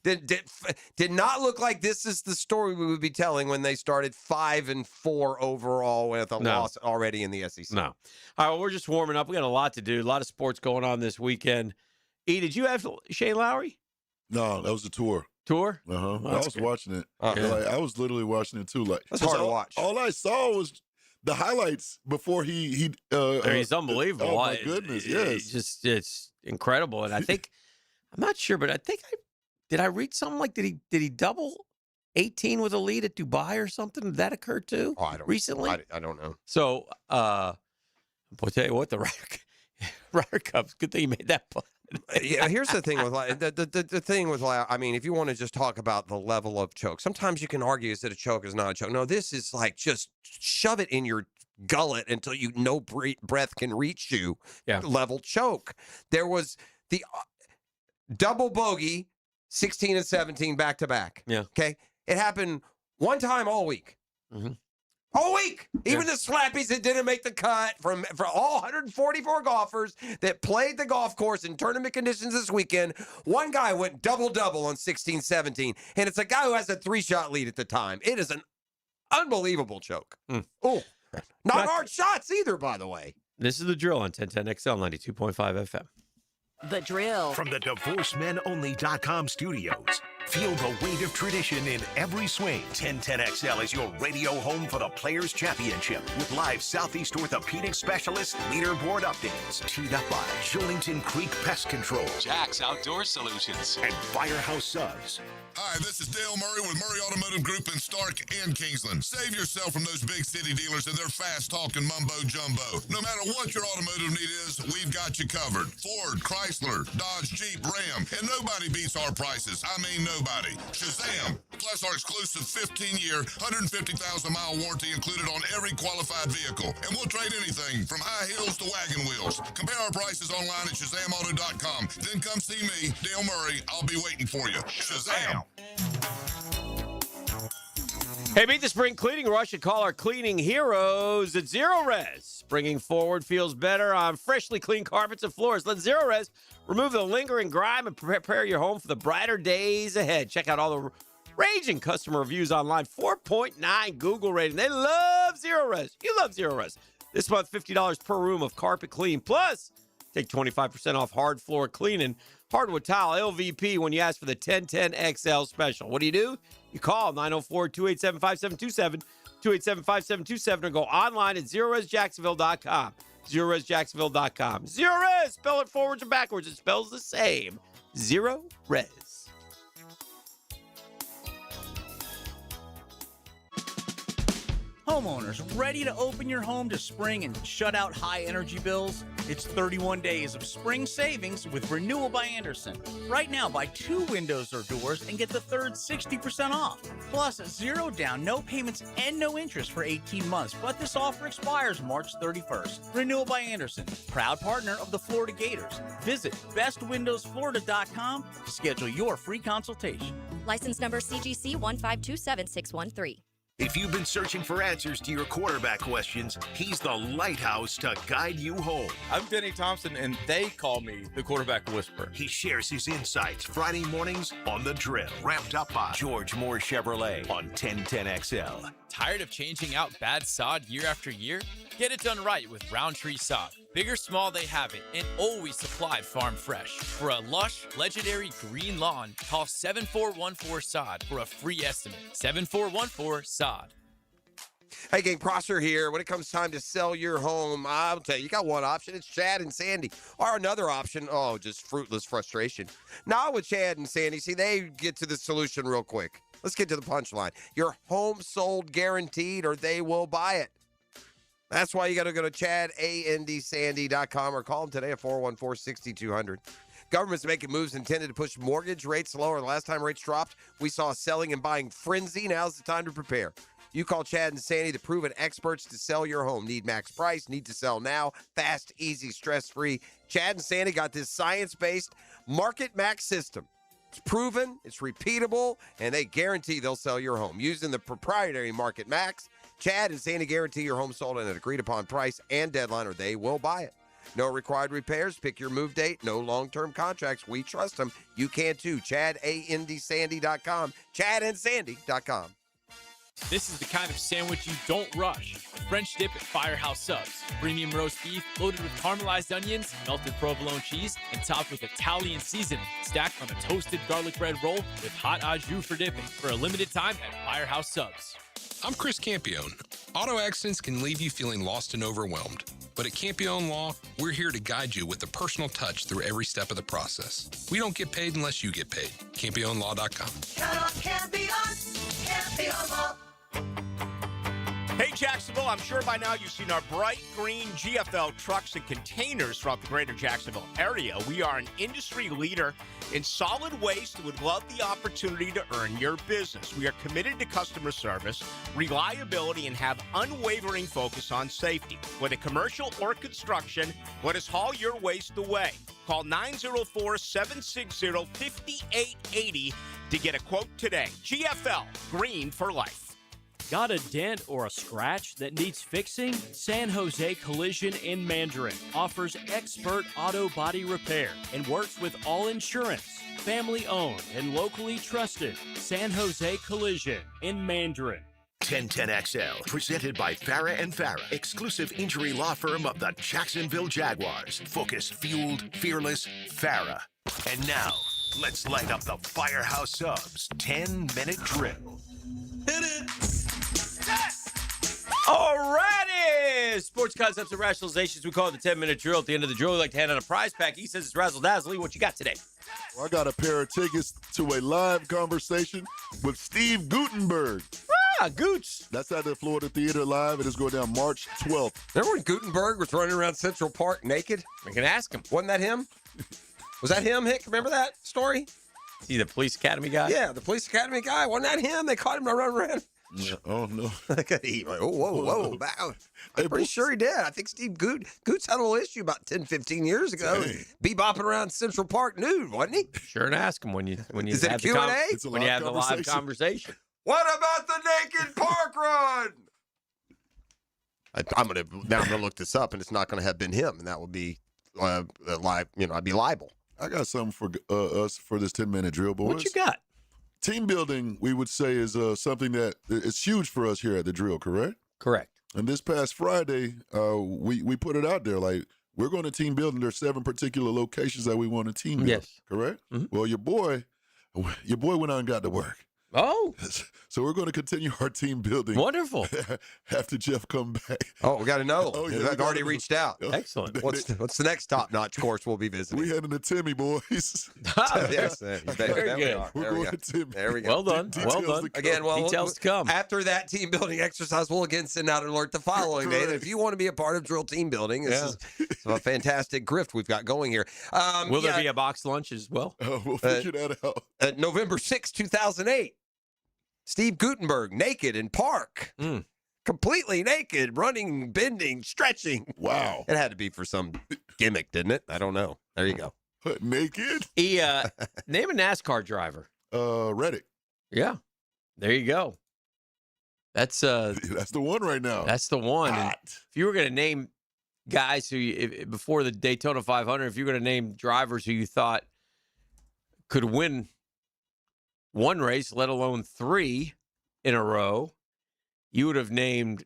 Did not look like this is the story we would be telling when they started 5-4 overall with a loss already in the SEC. No. All right, well, we're just warming up. We got a lot to do. A lot of sports going on this weekend. E, did you have Shane Lowry? No, that was a tour. Tour? Uh-huh. Well, I was watching it. I was literally watching it too. It's hard to watch. All I saw was the highlights before he he's unbelievable. Oh my goodness, yes. It's incredible. And I think I'm not sure, but I think did I read something like did he double 18 with a lead at Dubai or something? Did that occur too? Oh, I don't recently. I don't know. So I'll tell you what, the Ryder Cup's good thing you made that play. Yeah, here's the thing with the thing with, I mean, if you want to just talk about the level of choke, sometimes you can argue is that a choke is not a choke. No, this is like just shove it in your gullet until no breath can reach you. Yeah. Level choke. There was the double bogey, 16 and 17 back to back. Yeah. Okay. It happened one time all week. Mm-hmm. All week. Even the slappies that didn't make the cut for all 144 golfers that played the golf course in tournament conditions this weekend, one guy went double-double on 16-17, and it's a guy who has a 3-shot lead at the time. It is an unbelievable choke. Oh, not hard shots either, by the way. This is The Drill on 1010XL 92.5 FM. The Drill. From the DivorceMenOnly.com studios. Feel the weight of tradition in every swing. 1010XL is your radio home for the Players' Championship with live Southeast Orthopedic Specialist leaderboard updates. Teed up by Shillington Creek Pest Control, Jack's Outdoor Solutions, and Firehouse Subs. Hi, this is Dale Murray with Murray Automotive Group in Stark and Kingsland. Save yourself from those big city dealers and their fast-talking mumbo-jumbo. No matter what your automotive need is, we've got you covered. Ford, Chrysler, Dodge, Jeep, Ram, and nobody beats our prices. I mean nobody. Shazam! Plus our exclusive 15-year, 150,000-mile warranty included on every qualified vehicle. And we'll trade anything from high heels to wagon wheels. Compare our prices online at ShazamAuto.com. Then come see me, Dale Murray. I'll be waiting for you. Shazam! Hey, beat the spring cleaning rush and call our cleaning heroes at Zero Res. Bringing forward feels better on freshly clean carpets and floors. Let Zero Res remove the lingering grime and prepare your home for the brighter days ahead. Check out all the raging customer reviews online. 4.9 Google rating. They love Zero Res. You love Zero Res. This month, $50 per room of carpet clean. Plus, take 25% off hard floor cleaning. Hardwood tile LVP when you ask for the 1010XL special. What do? You call 904-287-5727, 287-5727, or go online at ZeroResJacksonville.com. ZeroResJacksonville.com. Zero Res, spell it forwards or backwards. It spells the same. Zero Res. Homeowners, ready to open your home to spring and shut out high energy bills? It's 31 days of spring savings with Renewal by Andersen. Right now, buy 2 windows or doors and get the third 60% off. Plus, 0 down, no payments, and no interest for 18 months. But this offer expires March 31st. Renewal by Andersen, proud partner of the Florida Gators. Visit bestwindowsflorida.com to schedule your free consultation. License number CGC 1527613. If you've been searching for answers to your quarterback questions, he's the lighthouse to guide you home. I'm Denny Thompson, and they call me the quarterback whisperer. He shares his insights Friday mornings on The Drill. Wrapped up by George Moore Chevrolet on 1010XL. Tired of changing out bad sod year after year? Get it done right with Roundtree Sod. Big or small, they have it, and always supplied farm fresh. For a lush, legendary green lawn, call 7414-SOD for a free estimate. 7414-SOD. Hey, gang, Prosser here. When it comes time to sell your home, I'll tell you, you got one option. It's Chad and Sandy. Or another option, just fruitless frustration. Now with Chad and Sandy, see, they get to the solution real quick. Let's get to the punchline. Your home sold guaranteed or they will buy it. That's why you got to go to ChadAndSandy.com or call them today at 414-6200. Government's making moves intended to push mortgage rates lower. The last time rates dropped, we saw a selling and buying frenzy. Now's the time to prepare. You call Chad and Sandy, the proven experts to sell your home. Need max price, need to sell now, fast, easy, stress-free. Chad and Sandy got this science-based market max system. It's proven, it's repeatable, and they guarantee they'll sell your home. Using the proprietary Market Max, Chad and Sandy guarantee your home sold at an agreed-upon price and deadline, or they will buy it. No required repairs. Pick your move date. No long-term contracts. We trust them. You can too. ChadAndSandy.com. ChadAndSandy.com. This is the kind of sandwich you don't rush. French dip at Firehouse Subs. Premium roast beef loaded with caramelized onions, melted provolone cheese, and topped with Italian seasoning. Stacked on a toasted garlic bread roll with hot au jus for dipping. For a limited time at Firehouse Subs. I'm Chris Campione. Auto accidents can leave you feeling lost and overwhelmed. But at Campione Law, we're here to guide you with a personal touch through every step of the process. We don't get paid unless you get paid. CampioneLaw.com. Count on Campione, Campione Law. Hey, Jacksonville, I'm sure by now you've seen our bright green GFL trucks and containers throughout the greater Jacksonville area. We are an industry leader in solid waste and would love the opportunity to earn your business. We are committed to customer service, reliability, and have unwavering focus on safety. Whether commercial or construction, let us haul your waste away. Call 904-760-5880 to get a quote today. GFL, green for life. Got a dent or a scratch that needs fixing? San Jose Collision in Mandarin offers expert auto body repair and works with all insurance. Family owned and locally trusted. San Jose Collision in Mandarin. 1010XL, presented by Farah and Farah, exclusive injury law firm of the Jacksonville Jaguars. Focused, fueled, fearless, Farah. And now, let's light up the Firehouse Subs 10-minute drill. Hit it! Alrighty! Sports concepts and rationalizations. We call it the 10-minute drill. At the end of the drill, we like to hand out a prize pack. He says it's razzle-dazzle. What you got today? Well, I got a pair of tickets to a live conversation with Steve Gutenberg. Ah, Goots. That's at the Florida Theater Live. It is going down March 12th. Remember when Gutenberg was running around Central Park naked? We can ask him. Wasn't that him? Was that him, Hick? Remember that story? Is he the police academy guy? Yeah, the police academy guy. Wasn't that him? They caught him running around. Oh, no. Whoa. I'm pretty sure he did. I think Steve Goots had a little issue about 10, 15 years ago. Bebopping around Central Park nude, wasn't he? Sure, and ask him when you Is it a Q&A? When you have the live conversation. What about the naked park run? I'm gonna look this up, and it's not gonna have been him, and that would be live. I'd be liable. I got something for us for this 10-minute drill, boys. What you got? Team building, we would say, is something that is huge for us here at the drill, correct? Correct. And this past Friday, we put it out there like we're going to team build, and there's 7 particular locations that we want to team build. Yes. Correct? Mm-hmm. Well, your boy went out and got to work. Oh. So we're going to continue our team building. Wonderful. After Jeff come back. Oh, we got to know. Oh, yeah, I've already reached out. Excellent. What's the next top-notch course we'll be visiting? We heading to Timmy, boys. Yes. Very good. We're going to Timmy. There we go. Well done. Well done. Again, details to come. After that team building exercise, we'll again send out an alert the following day. If you want to be a part of drill team building, this is a fantastic grift we've got going here. Will there be a box lunch as well? We'll figure that out. November 6, 2008. Steve Gutenberg, naked in park. Completely naked, running, bending, stretching. Wow. It had to be for some gimmick, didn't it? I don't know. There you go. Naked? He, name a NASCAR driver. Reddick. Yeah. There you go. That's the one right now. That's the one. And if you were going to name guys who, before the Daytona 500, if you were going to name drivers who you thought could win one race, let alone 3 in a row, you would have named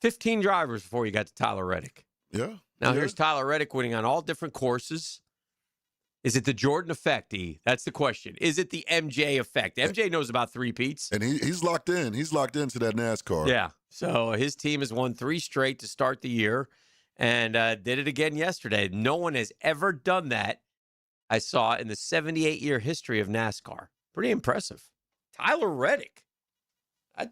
15 drivers before you got to Tyler Reddick. Yeah. Now here's Tyler Reddick winning on all different courses. Is it the Jordan effect, E? That's the question. Is it the MJ effect? MJ knows about three-peats. And he's locked in. He's locked into that NASCAR. Yeah. So his team has won 3 straight to start the year and did it again yesterday. No one has ever done that, I saw, in the 78-year history of NASCAR. Pretty impressive. Tyler Reddick.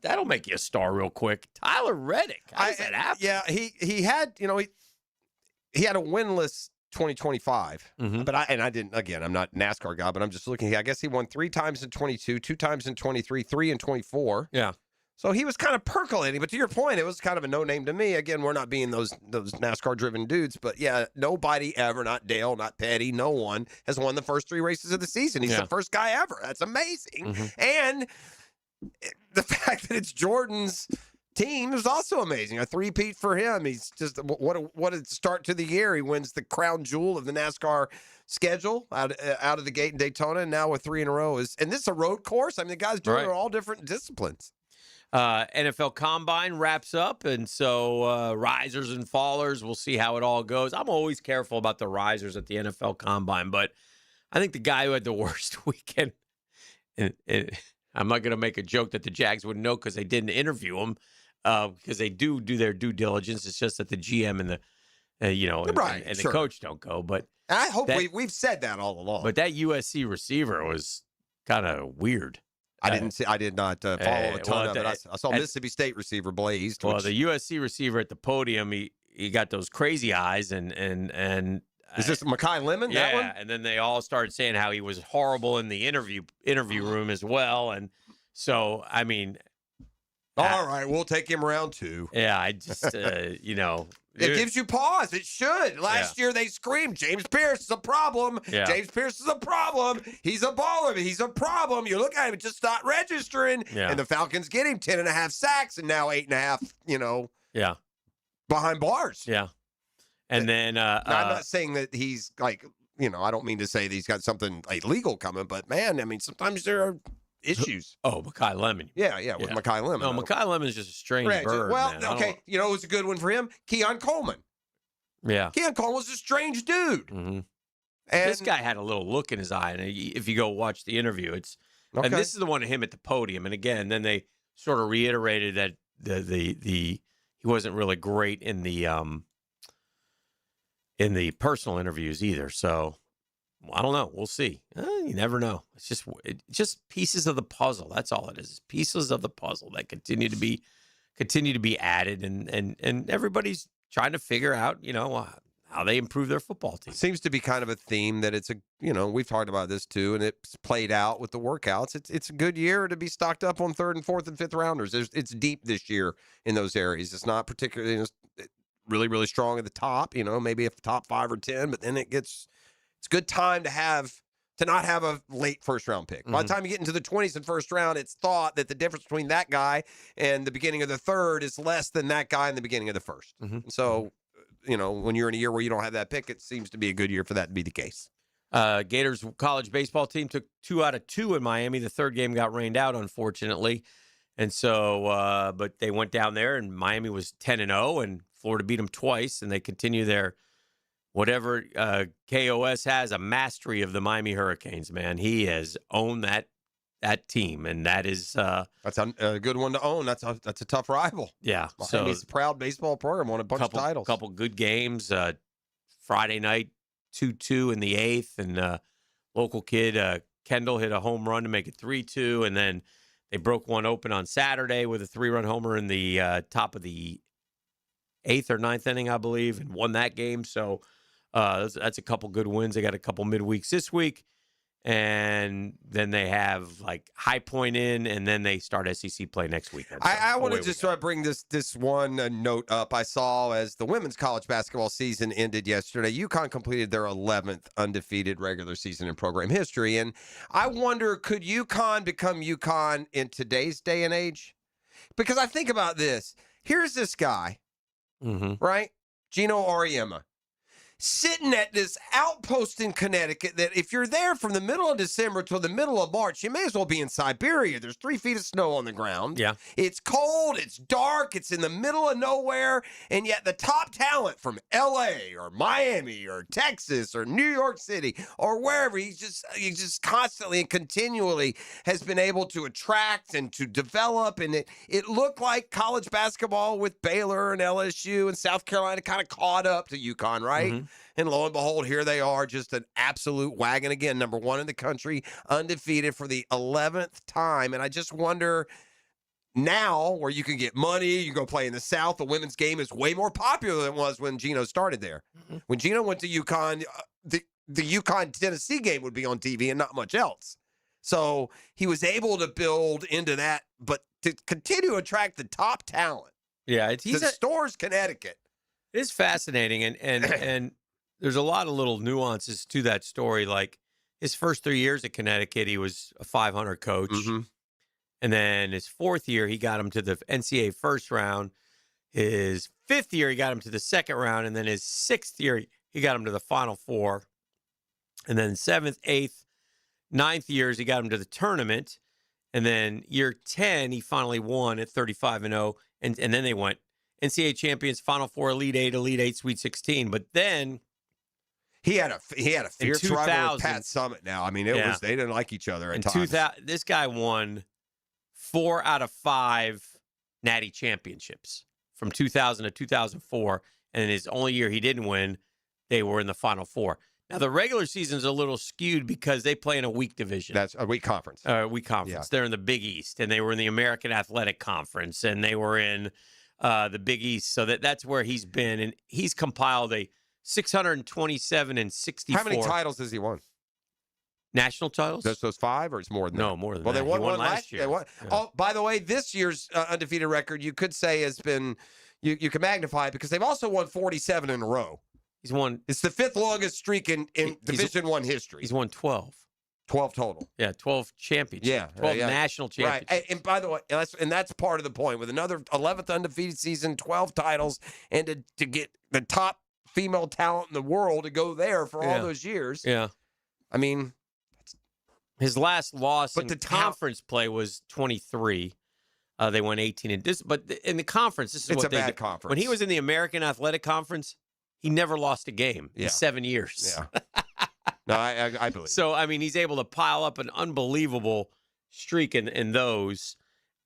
That'll make you a star real quick. Tyler Reddick. How does that happen? Yeah, he had, he had a winless 2025. But I didn't, again, I'm not a NASCAR guy, but I'm just looking. I guess he won 3 times in 22, 2 times in 23, 3 in 24. Yeah. So he was kind of percolating. But to your point, it was kind of a no-name to me. Again, we're not being those NASCAR-driven dudes. But, yeah, nobody ever, not Dale, not Petty, no one has won the first 3 races of the season. He's the first guy ever. That's amazing. And the fact that it's Jordan's team is also amazing. A 3-peat for him. He's just what a start to the year. He wins the crown jewel of the NASCAR schedule out of the gate in Daytona, and now with 3 in a row. And this is a road course. I mean, the guys doing it in all different disciplines. NFL Combine wraps up, and so risers and fallers, we'll see how it all goes. I'm always careful about the risers at the NFL Combine, but I think the guy who had the worst weekend, I'm not going to make a joke that the Jags wouldn't know because they didn't interview him, because they do their due diligence. It's just that the GM and the the coach don't go. But I hope we've said that all along. But that USC receiver was kind of weird. I did not follow a ton of it. I saw Mississippi State receiver blazed. Well, the USC receiver at the podium, he got those crazy eyes, and is this Mekhi Lemon? Yeah, that one? And then they all started saying how he was horrible in the interview room as well, and so I mean, all right, we'll take him round 2. Yeah, I just It gives you pause. It should. Last year they screamed, James Pierce is a problem. Yeah. James Pierce is a problem. He's a baller, but he's a problem. You look at him, just not registering. Yeah. And the Falcons get him 10.5 sacks and now 8.5, behind bars. Yeah. And then now, I'm not saying that he's like, I don't mean to say that he's got something illegal coming, but man, I mean, sometimes there are issues. Oh, Mekhi Lemon. Yeah, with Mekhi Lemon. No, Mekhi Lemon is just a strange bird. Well, man. okay, it was a good one for him. Keon Coleman. Yeah. Keon Coleman was a strange dude. Mm-hmm. And this guy had a little look in his eye, and if you go watch the interview, and this is the one of him at the podium. And again, then they sort of reiterated that he wasn't really great in the personal interviews either. So I don't know. We'll see. You never know. It's just pieces of the puzzle. That's all it is. Pieces of the puzzle that continue to be added, and everybody's trying to figure out, how they improve their football team. Seems to be kind of a theme that it's we've talked about this too, and it's played out with the workouts. It's a good year to be stocked up on 3rd and 4th and 5th rounders. It's deep this year in those areas. It's not particularly really, really strong at the top, maybe a top 5 or 10, but then it's a good time to not have a late first-round pick. By the time you get into the 20s and first round, it's thought that the difference between that guy and the beginning of the 3rd is less than that guy in the beginning of the 1st. So, when you're in a year where you don't have that pick, it seems to be a good year for that to be the case. Gators college baseball team took 2 out of 2 in Miami. The 3rd game got rained out, unfortunately. And so, but they went down there, and Miami was 10-0, and Florida beat them twice, and they continue their whatever KOS has, a mastery of the Miami Hurricanes, man. He has owned that team, and that is that's a good one to own. That's a tough rival. Yeah, Miami's a proud baseball program, won a bunch of titles. Couple good games. Friday night, 2-2 in the 8th, and local kid Kendall hit a home run to make it 3-2, and then they broke one open on Saturday with a 3-run homer in the top of the 8th or 9th inning, I believe, and won that game. So that's a couple good wins. They got a couple midweeks this week, and then they have like High Point in, and then they start SEC play next weekend. So I want to just bring this one note up. I saw as the women's college basketball season ended yesterday, UConn completed their 11th undefeated regular season in program history, and I wonder, could UConn become UConn in today's day and age? Because I think about this. Here's this guy, right? Gino Auriemma. sitting at this outpost in Connecticut that if you're there from the middle of December till the middle of March, you may as well be in Siberia. There's 3 feet of snow on the ground. Yeah. It's cold. It's dark. It's in the middle of nowhere. And yet the top talent from L.A. or Miami or Texas or New York City or wherever, he's just constantly and continually has been able to attract and to develop. And it looked like college basketball with Baylor and LSU and South Carolina kind of caught up to UConn, right? Mm-hmm. And lo and behold, here they are, just an absolute wagon again, number 1 in the country, undefeated for the 11th time. And I just wonder now, where you can get money, you go play in the South, the women's game is way more popular than it was when Gino started there. Mm-hmm. When Gino went to UConn, the UConn-Tennessee game would be on TV and not much else. So he was able to build into that, but to continue to attract the top talent. Yeah, Storrs, Connecticut. It is fascinating, and there's a lot of little nuances to that story. Like his first 3 years at Connecticut, he was a 500 coach. Mm-hmm. And then his 4th year, he got him to the NCAA first round. His 5th year, he got him to the second round. And then his 6th year, he got him to the Final Four. And then 7th, 8th, 9th years, he got him to the tournament. And then year 10, he finally won at 35-0. And then they went NCAA champions, Final Four, Elite 8, Sweet 16. But then he had a fierce rival with Pat Summitt now. I mean, they didn't like each other at times. This guy won 4 out of 5 Natty championships from 2000 to 2004. And in his only year he didn't win, they were in the Final Four. Now, the regular season's a little skewed because they play in a weak division. That's a weak conference. Yeah. They're in the Big East, and they were in the American Athletic Conference, and they were in the Big East. So that's where he's been, and he's compiled a 627 and 64. How many titles has he won? National titles? Just those 5, or it's more than that? No, more than that. Well, they won one last year. Yeah. Oh, by the way, this year's undefeated record, you could say has been, you can magnify it because they've also won 47 in a row. He's won. It's the 5th longest streak in Division I history. He's won 12. 12 total. Yeah, 12 championships. Yeah. 12 national championships. Right. And by the way, that's part of the point. With another 11th undefeated season, 12 titles, and to get the top female talent in the world to go there for all those years. Yeah. I mean, his last loss in conference play was 23. They won 18 but in the conference, this is it's what a bad conference. When he was in the American Athletic Conference, he never lost a game in 7 years. Yeah. No, I believe. So, I mean, he's able to pile up an unbelievable streak in those.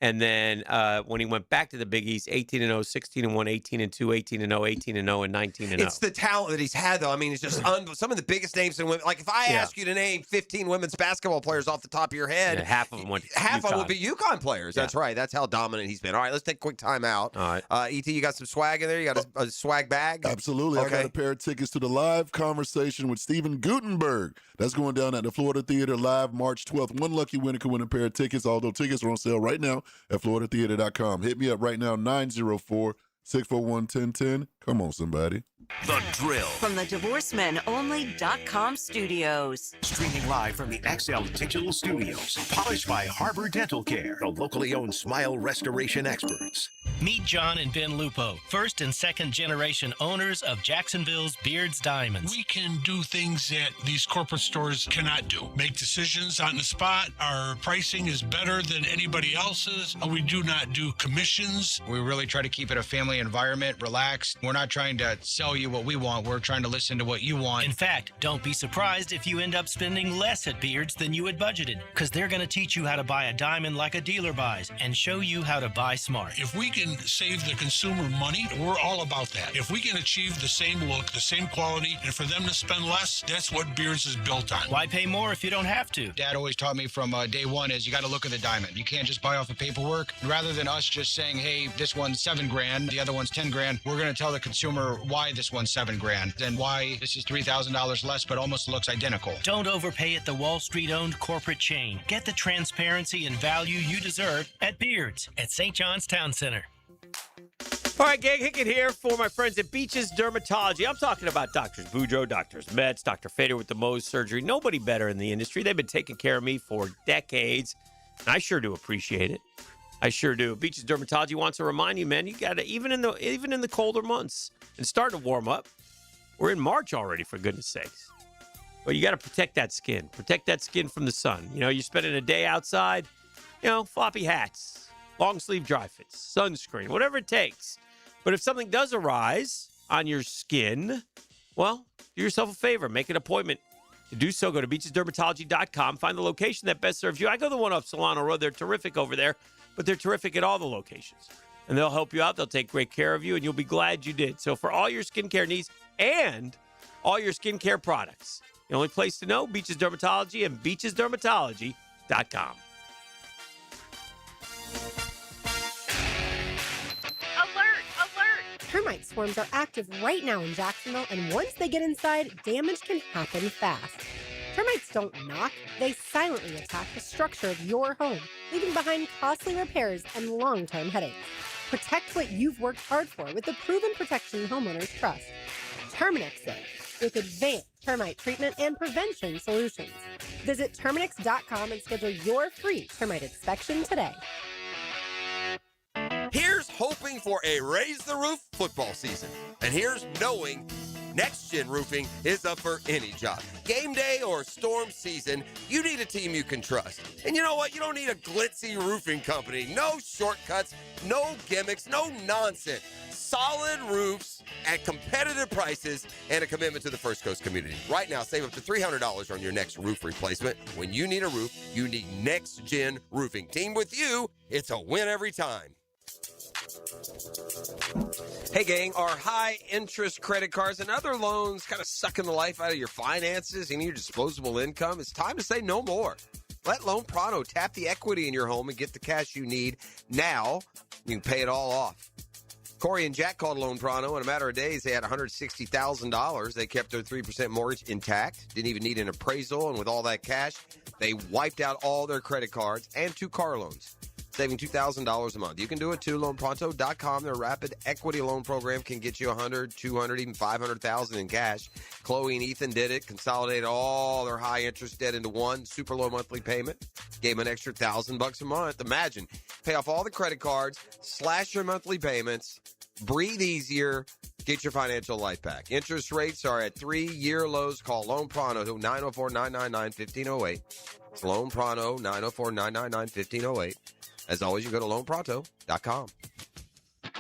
And then when he went back to the Big East, 18-0, 16-1, 18-2, 18-0, 18-0, and 19-0. It's the talent that he's had, though. I mean, it's just some of the biggest names in women. Like, if I ask you to name 15 women's basketball players off the top of your head, half of them went to half UConn. of them would be UConn players. That's right. That's how dominant he's been. All right, let's take a quick timeout. All right. E.T., you got some swag in there? You got a swag bag? Absolutely. Okay. I got a pair of tickets to the live conversation with Stephen Gutenberg. That's going down at the Florida Theater live March 12th. One lucky winner can win a pair of tickets, although tickets are on sale right now at floridatheater.com. Hit me up right now, 904-641-1010. Come on, somebody. The Drill. From the DivorceMenOnly.com studios. Streaming live from the XL Digital Studios. Polished by Harbor Dental Care, the locally owned smile restoration experts. Meet John and Ben Lupo, first and second generation owners of Jacksonville's Beards Diamonds. We can do things that these corporate stores cannot do. Make decisions on the spot. Our pricing is better than anybody else's. We do not do commissions. We really try to keep it a family environment, relaxed. We're not trying to sell you what we want. We're trying to listen to what you want. In fact, don't be surprised if you end up spending less at Beards than you had budgeted, because they're going to teach you how to buy a diamond like a dealer buys and show you how to buy smart. If we can save the consumer money, we're all about that. If we can achieve the same look, the same quality, and for them to spend less, that's what Beards is built on. Why pay more if you don't have to? Dad always taught me from day one is you got to look at the diamond. You can't just buy off the paperwork. Rather than us just saying, hey, this one's $7,000, the other one's $10,000, we're going to tell the consumer why this one's $7,000 and why this is $3,000 less but almost looks identical. Don't overpay at the Wall Street-owned corporate chain. Get the transparency and value you deserve at Beards at St. John's Town Center. All right, gang, Hickett here for my friends at Beaches Dermatology. I'm talking about Doctors Boudreaux, Doctors Metz, Dr. Fader with the Mohs surgery. Nobody better in the industry. They've been taking care of me for decades, and I sure do appreciate it. I sure do. Beaches Dermatology wants to remind you, man, you got to, even in the colder months, and starting to warm up, We're in March already, for goodness sakes. But you got to protect that skin. Protect that skin from the sun. You know, you're spending a day outside, floppy hats, long sleeve dry fits, sunscreen, whatever it takes. But if something does arise on your skin, well, do yourself a favor. Make an appointment. To do so, go to beachesdermatology.com. Find the location that best serves you. I go the one up Solano Road. They're terrific over there, but they're terrific at all the locations. And they'll help you out. They'll take great care of you, and you'll be glad you did. So for all your skincare needs and all your skincare products, the only place to know, Beaches Dermatology and beachesdermatology.com. Termite swarms are active right now in Jacksonville, and once they get inside, damage can happen fast. Termites don't knock, they silently attack the structure of your home, leaving behind costly repairs and long-term headaches. Protect what you've worked hard for with the proven protection homeowners trust. Terminix with advanced termite treatment and prevention solutions. Visit Terminix.com and schedule your free termite inspection today. Here's hoping for a Raise the Roof football season. And here's knowing Next Gen Roofing is up for any job. Game day or storm season, you need a team you can trust. And you know what? You don't need a glitzy roofing company. No shortcuts, no gimmicks, no nonsense. Solid roofs at competitive prices and a commitment to the First Coast community. Right now, save up to $300 on your next roof replacement. When you need a roof, you need Next Gen Roofing. Team with you, it's a win every time. Hey, gang, are high-interest credit cards and other loans kind of sucking the life out of your finances and your disposable income? It's time to say no more. Let Loan Pronto tap the equity in your home and get the cash you need now. You can pay it all off. Corey and Jack called Loan Pronto. In a matter of days, they had $160,000. They kept their 3% mortgage intact, didn't even need an appraisal, and with all that cash, they wiped out all their credit cards and 2 car loans, saving $2,000 a month. You can do it too. LoanPronto.com. Their rapid equity loan program can get you $100,000, $200,000, even $500,000 in cash. Chloe and Ethan did it, consolidated all their high interest debt into one super low monthly payment, gave them an extra $1,000 a month. Imagine, pay off all the credit cards, slash your monthly payments, breathe easier, get your financial life back. Interest rates are at 3-year lows. Call Loan Pronto to 904-999-1508. It's Loan Pronto, 904-999-1508. As always, you go to loanpronto.com.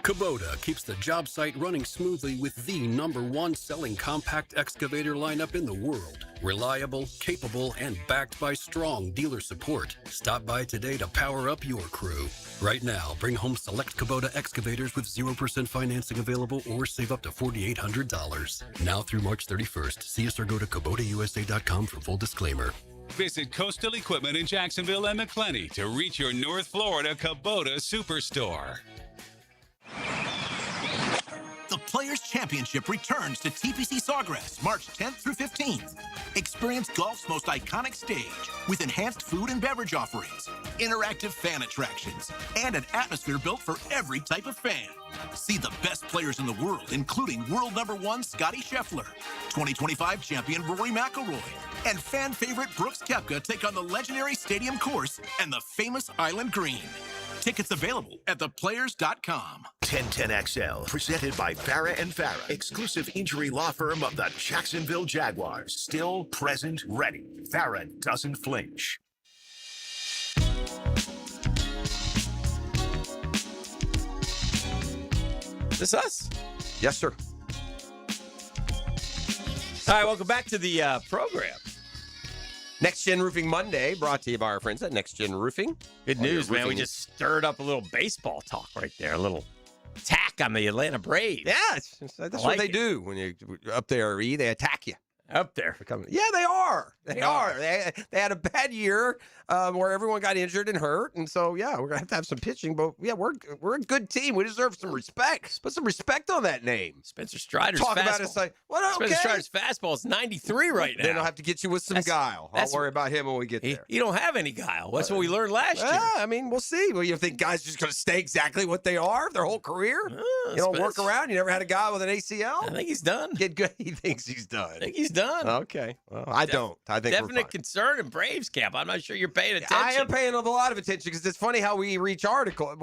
Kubota keeps the job site running smoothly with the #1 selling compact excavator lineup in the world. Reliable, capable, and backed by strong dealer support. Stop by today to power up your crew. Right now, bring home select Kubota excavators with 0% financing available or save up to $4,800. Now through March 31st. See us or go to KubotaUSA.com for full disclaimer. Visit Coastal Equipment in Jacksonville and McClenny to reach your North Florida Kubota Superstore. The Players' Championship returns to TPC Sawgrass March 10th through 15th. Experience golf's most iconic stage with enhanced food and beverage offerings, interactive fan attractions, and an atmosphere built for every type of fan. See the best players in the world, including world #1 Scotty Scheffler, 2025 champion Rory McIlroy, and fan favorite Brooks Koepka take on the legendary Stadium Course and the famous Island Green. Tickets available at theplayers.com. 1010XL, presented by Farah and Farah, exclusive injury law firm of the Jacksonville Jaguars. Still present, ready. Farah doesn't flinch. Is this us? Yes, sir. All right, welcome back to the program. Next Gen Roofing Monday, brought to you by our friends at Next Gen Roofing. Good news, man. We just stirred up a little baseball talk right there. A little attack on the Atlanta Braves. Yeah, that's what they do when you're up there, they attack you. Up there. Yeah, they are. They are. They had a bad year where everyone got injured and hurt. And so, yeah, we're going to have some pitching. But, yeah, we're a good team. We deserve some respect. Put some respect on that name. Spencer Strider's Talk fastball. about it. Like, well, okay. Spencer Strider's fastball is 93 right now. Then I'll have to get you with some guile. I'll worry about him when we get there. You don't have any guile. That's what we learned last year. I mean, we'll see. Well, you think guys just going to stay exactly what they are their whole career? You don't work around? You never had a guy with an ACL? I think he's done. Get good. He thinks he's done. I think he's done. Okay. Well, I don't. I think definite concern in Braves camp. I'm not sure you're paying attention. I am paying a lot of attention because it's funny how we read articles.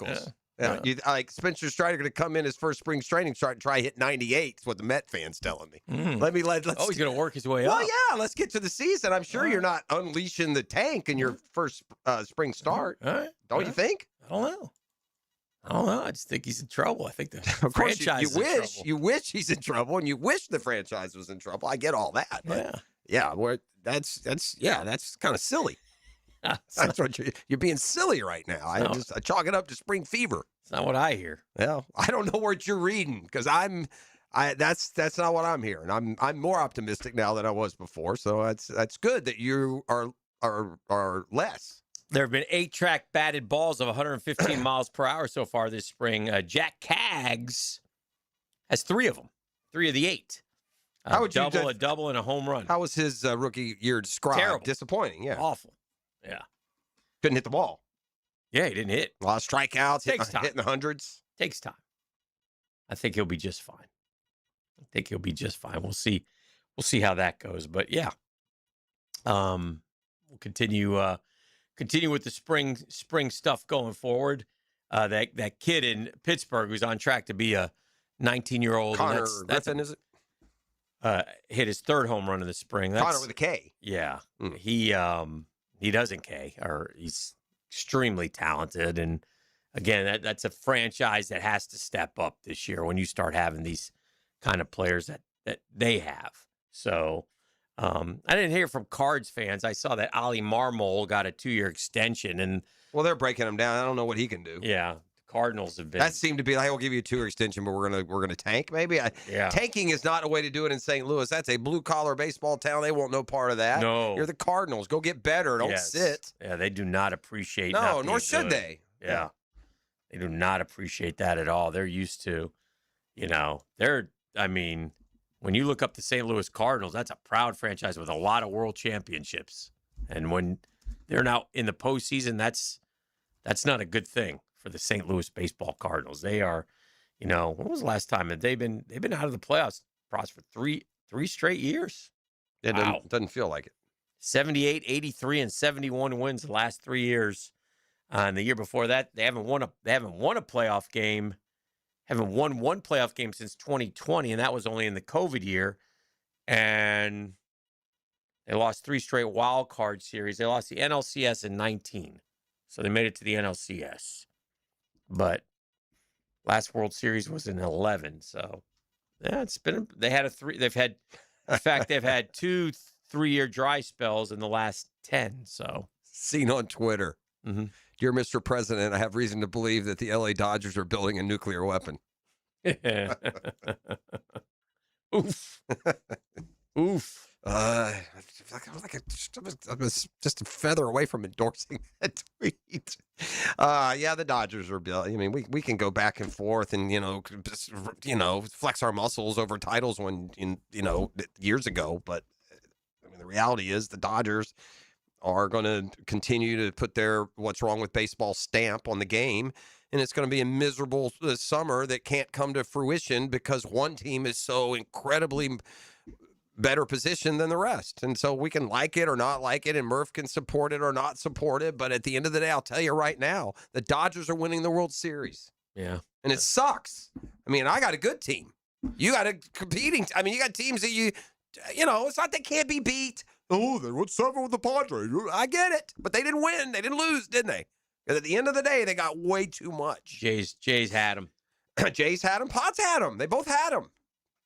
Yeah. Yeah, like Spencer Strider going to come in his first spring training start and try hit 98. Is what the Met fans telling me. Let's he's going to work his way up. Well, yeah, let's get to the season. I'm sure you're not unleashing the tank in your first spring start. Don't you think? I don't know. I just think he's in trouble. I think the Of course, franchise you wish he's in trouble, and you wish the franchise was in trouble. I get all that. But that's kind of silly. That's what you're being silly right now. I chalk it up to spring fever. It's not what I hear. Well, I don't know what you're reading because that's not what I'm hearing. I'm more optimistic now than I was before. So that's good that you are less. There have been 8-track batted balls of 115 miles per hour so far this spring. Jack Kaggs has 3 of them, 3 of the 8. A double, and a home run. How was his rookie year described? Terrible. Disappointing, yeah. Awful. Yeah. Couldn't hit the ball. Yeah, he didn't hit. A lot of strikeouts, hitting the hundreds. Takes time. I think he'll be just fine. We'll see. We'll see how that goes. But yeah. We'll continue with the spring stuff going forward. That kid in Pittsburgh who's on track to be a 19-year-old. Connor Griffin, is it? Hit his 3rd home run in the spring. Connor with a K. Yeah. He doesn't K, or he's extremely talented. And again, that's a franchise that has to step up this year when you start having these kind of players that they have. So I didn't hear from Cards fans. I saw that Ali Marmol got a 2-year extension, and they're breaking him down. I don't know what he can do. Yeah, the Cardinals have been. That seemed to be like, we'll give you a 2-year extension, but we're gonna tank. Maybe tanking is not a way to do it in St. Louis. That's a blue collar baseball town. They want no part of that. No, you're the Cardinals. Go get better. Don't sit. Yeah, they do not appreciate. No, nor should they. Yeah, they do not appreciate that at all. They're used to, when you look up the St. Louis Cardinals, that's a proud franchise with a lot of world championships. And when they're now in the postseason, that's not a good thing for the St. Louis baseball Cardinals. They are, when was the last time that they've been out of the playoffs for 3 straight years? It doesn't feel like it. 78, 83, and 71 wins the last 3 years. And the year before that, they haven't won a playoff game. Haven't won one playoff game since 2020, and that was only in the COVID year. And they lost 3 straight wild card series. They lost the NLCS in 19, so they made it to the NLCS. But last World Series was in 11, so yeah, they've had 2 3-year dry spells in the last 10. So seen on Twitter. Mm-hmm. Dear Mr. President, I have reason to believe that the LA Dodgers are building a nuclear weapon. Oof. Oof. I was just a feather away from endorsing that tweet. The Dodgers are building. I mean, we can go back and forth and, flex our muscles over titles years ago. But I mean, the reality is the Dodgers are going to continue to put their what's wrong with baseball stamp on the game. And it's going to be a miserable summer that can't come to fruition because one team is so incredibly better positioned than the rest. And so we can like it or not like it, and Murph can support it or not support it. But at the end of the day, I'll tell you right now, the Dodgers are winning the World Series. Yeah. And it sucks. I mean, I got a good team. You got a competing. I mean, you got teams that it's not they can't be beat. Oh, they went 7 with the Padres. I get it. But they didn't win. They didn't lose, didn't they? Because at the end of the day, they got way too much. Jays had them. Jays had them. Pots had them. They both had them.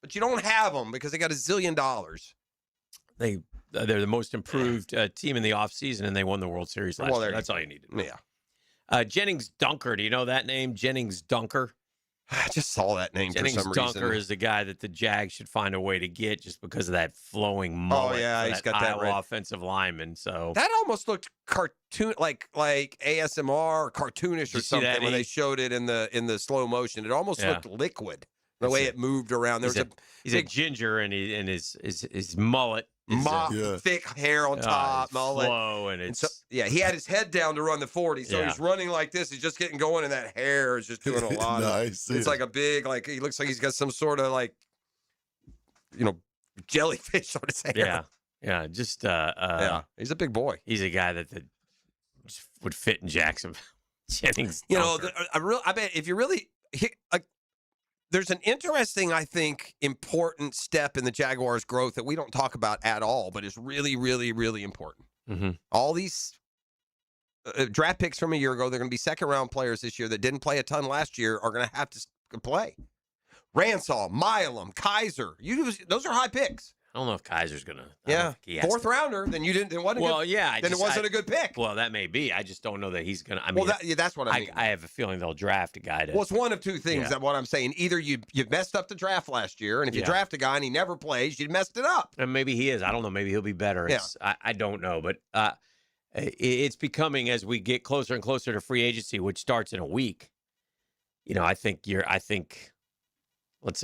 But you don't have them because they got $1 zillion. They're the most improved team in the offseason, and they won the World Series last year. That's all you need to know. Yeah. Jennings Dunker. Do you know that name? Jennings Dunker? I just saw that name Jennings for some reason. Dunker is the guy that the Jags should find a way to get just because of that flowing mullet. Oh, yeah, he's got that Iowa offensive lineman. So that almost looked cartoon, like ASMR or cartoonish or something when they showed it in the slow motion. It almost looked liquid the way it moved around. He's a ginger, and his mullet. Thick hair on top, mullet. Slow, and it's he had his head down to run the 40, so he's running like this. He's just getting going, and that hair is just doing a lot. Nice. It's like a big, he looks like he's got some sort of jellyfish on his hair. Yeah. Just he's a big boy. He's a guy that just would fit in Jacksonville. Jennings. You know, I bet if you really there's an interesting, I think, important step in the Jaguars' growth that we don't talk about at all, but is really, really, really important. Mm-hmm. All these draft picks from a year ago, they're going to be second-round players this year that didn't play a ton last year are going to have to play. Ransall, Milam, Kaiser, those are high picks. I don't know if Kaiser's gonna. Fourth rounder. Then you didn't. It wasn't. Well, it wasn't a good pick. Well, that may be. I just don't know that he's gonna. I mean, that's what I mean. I have a feeling they'll draft a guy. Well, it's one of two things. That what I'm saying. Either you messed up the draft last year, and if you draft a guy and he never plays, you messed it up. And maybe he is. I don't know. Maybe he'll be better. I don't know, but it's becoming as we get closer and closer to free agency, which starts in a week. You know, I think.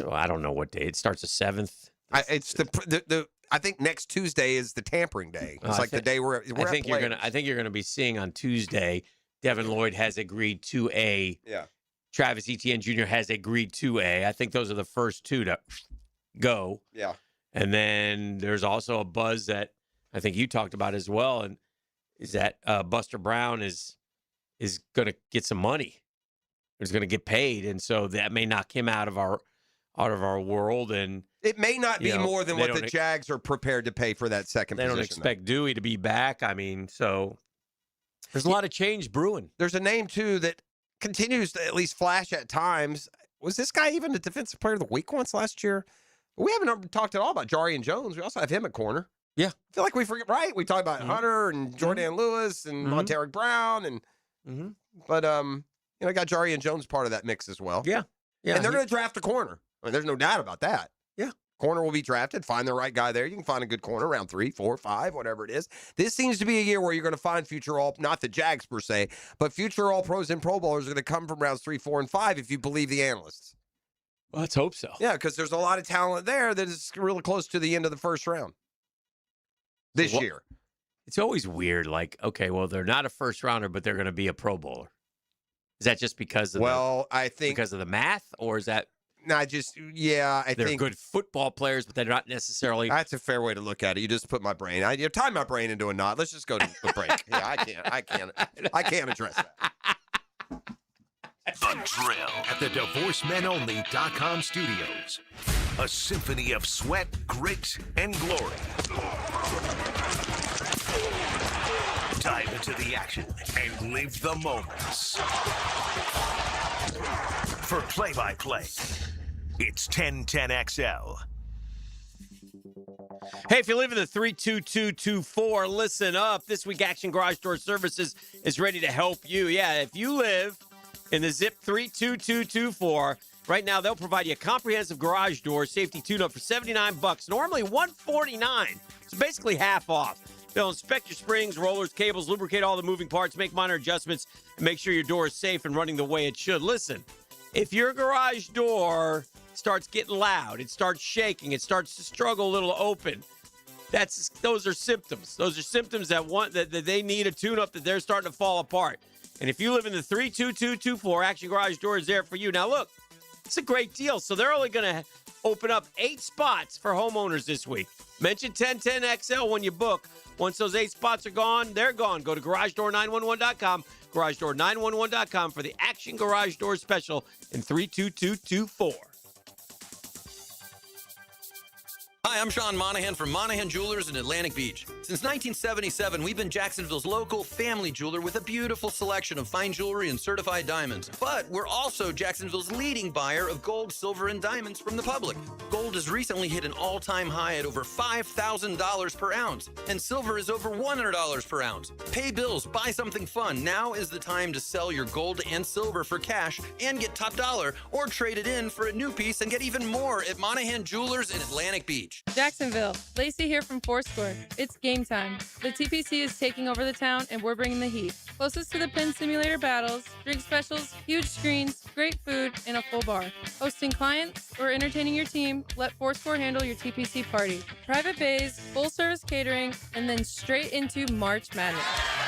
I don't know what day it starts. The 7th. It's I think next Tuesday is the tampering day. It's the day we're I think you're gonna be seeing on Tuesday. Devin Lloyd has agreed to a. Yeah. Travis Etienne Jr. has agreed to a. I think those are the first two to go. Yeah. And then there's also a buzz that I think you talked about as well, and is that Buster Brown is gonna get some money. He's gonna get paid, and so that may knock him out of our world, and it may not be more than what the Jags are prepared to pay for that second position. They don't expect Dewey to be back. I mean, so there's a lot of change brewing. There's a name, too, that continues to at least flash at times. Was this guy even the defensive player of the week once last year? We haven't talked at all about Jarian Jones. We also have him at corner. Yeah. I feel like we forget, right? We talk about Hunter and Jordan Lewis and Monteric Brown. But, got Jarian Jones part of that mix as well. Yeah. And they're going to draft a corner. I mean, there's no doubt about that. Yeah. Corner will be drafted. Find the right guy there. You can find a good corner around 3, 4, 5, whatever it is. This seems to be a year where you're going to find future not the Jags per se, but future All-Pros and Pro Bowlers are going to come from rounds 3, 4, and 5 if you believe the analysts. Well, let's hope so. Yeah, because there's a lot of talent there that is really close to the end of the first round this year. It's always weird. Like, okay, well, they're not a first rounder, but they're going to be a Pro Bowler. Is that just because of I think because of the math, or is that? No, I think they're good football players, but they're not necessarily. That's a fair way to look at it. You just put my brain. You're tying my brain into a knot. Let's just go to the break. Yeah, I can't address that. The Drill at the DivorceMenOnly.com studios. A symphony of sweat, grit, and glory. Dive into the action and live the moments. For play-by-play, it's 1010XL. Hey, if you live in the 32224, listen up. This week, Action Garage Door Services is ready to help you. Yeah, if you live in the zip 32224, right now they'll provide you a comprehensive garage door safety tune-up for $79. Normally $149, so basically half off. They'll inspect your springs, rollers, cables, lubricate all the moving parts, make minor adjustments, and make sure your door is safe and running the way it should. Listen, if your garage door starts getting loud, it starts shaking, it starts to struggle a little to open, those are symptoms. Those are symptoms that they need a tune-up, that they're starting to fall apart. And if you live in the 32224, Action Garage Door is there for you. Now, look, it's a great deal. So they're only going to open up 8 spots for homeowners this week. Mention 1010XL when you book. Once those 8 spots are gone, they're gone. Go to GarageDoor911.com, GarageDoor911.com for the Action Garage Door Special in 32224. Hi, I'm Sean Monahan from Monahan Jewelers in Atlantic Beach. Since 1977, we've been Jacksonville's local family jeweler with a beautiful selection of fine jewelry and certified diamonds. But we're also Jacksonville's leading buyer of gold, silver, and diamonds from the public. Gold has recently hit an all-time high at over $5,000 per ounce, and silver is over $100 per ounce. Pay bills, buy something fun. Now is the time to sell your gold and silver for cash and get top dollar, or trade it in for a new piece and get even more at Monahan Jewelers in Atlantic Beach. Jacksonville, Lacey here from Fourscore. It's game time. The TPC is taking over the town, and we're bringing the heat. Closest to the Pin Simulator battles, drink specials, huge screens, great food, and a full bar. Hosting clients or entertaining your team, let Fourscore handle your TPC party. Private bays, full-service catering, and then straight into March Madness.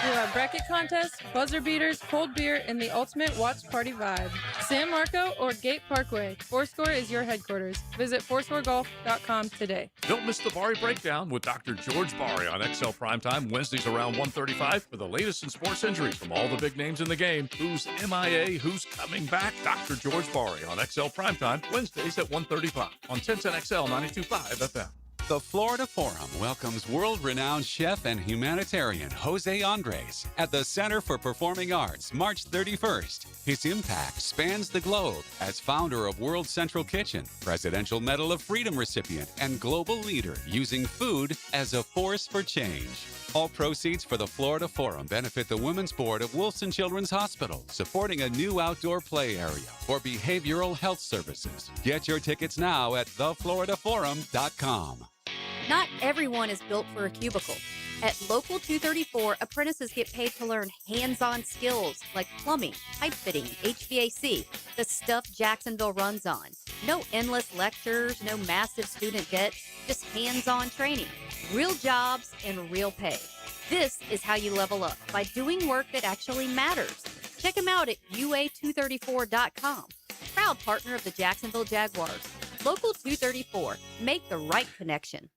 We'll have bracket contests, buzzer beaters, cold beer, and the ultimate watch party vibe. San Marco or Gate Parkway, Fourscore is your headquarters. Visit fourscoregolf.com today. Don't miss the Bari Breakdown with Dr. George Bari on XL Primetime Wednesdays around 1:35 for the latest in sports injuries from all the big names in the game. Who's MIA? Who's coming back? Dr. George Bari on XL Primetime Wednesdays at 1:35 on 1010XL 92.5 FM. The Florida Forum welcomes world-renowned chef and humanitarian Jose Andres at the Center for Performing Arts March 31st. His impact spans the globe as founder of World Central Kitchen, Presidential Medal of Freedom recipient, and global leader using food as a force for change. All proceeds for the Florida Forum benefit the Women's Board of Wilson Children's Hospital, supporting a new outdoor play area for behavioral health services. Get your tickets now at thefloridaforum.com. Not everyone is built for a cubicle. At Local 234, apprentices get paid to learn hands-on skills like plumbing, pipe fitting, HVAC, the stuff Jacksonville runs on. No endless lectures, no massive student debt, just hands-on training, real jobs, and real pay. This is how you level up, by doing work that actually matters. Check them out at UA234.com. Proud partner of the Jacksonville Jaguars. Local 234. Make the right connection.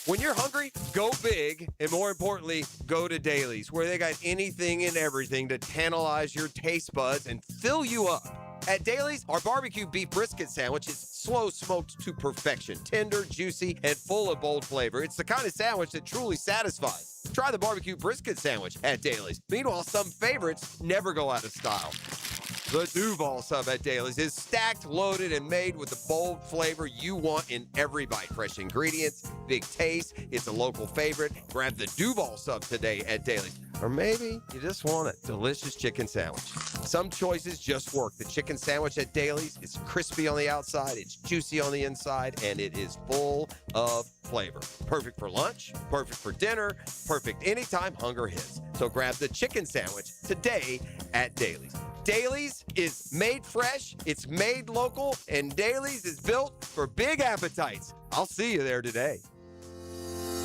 When you're hungry, go big, and more importantly, go to Dailies, where they got anything and everything to tantalize your taste buds and fill you up. At Dailies, our barbecue beef brisket sandwich is slow smoked to perfection, tender, juicy, and full of bold flavor. It's the kind of sandwich that truly satisfies. Try the barbecue brisket sandwich at Dailies. Meanwhile, some favorites never go out of style. The Duval sub at Dailies is stacked, loaded, and made with the bold flavor you want in every bite. Fresh ingredients, big taste. It's a local favorite. Grab the Duval sub today at Dailies. Or maybe you just want a delicious chicken sandwich. Some choices just work. The chicken sandwich at Dailies is crispy on the outside, it's juicy on the inside, and it is full of flavor. Perfect for lunch, perfect for dinner, perfect anytime hunger hits. So grab the chicken sandwich today at Dailies. Dailies is made fresh, it's made local, and Dailies is built for big appetites. I'll see you there today.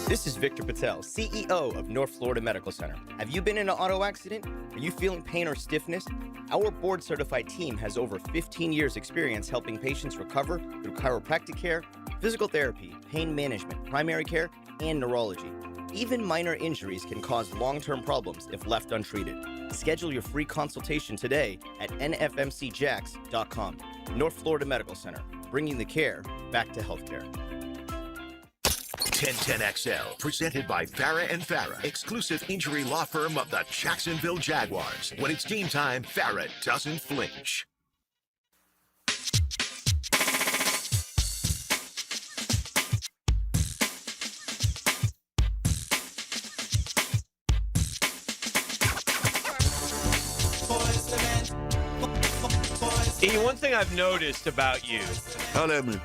This is Victor Patel, CEO of North Florida Medical Center. Have you been in an auto accident? Are you feeling pain or stiffness? Our board-certified team has over 15 years' experience helping patients recover through chiropractic care, physical therapy, pain management, primary care, and neurology. Even minor injuries can cause long-term problems if left untreated. Schedule your free consultation today at nfmcjax.com. North Florida Medical Center, bringing the care back to healthcare. 1010XL, presented by Farah and Farah, exclusive injury law firm of the Jacksonville Jaguars. When it's game time, Farah doesn't flinch. E, one thing I've noticed about you. How that mean?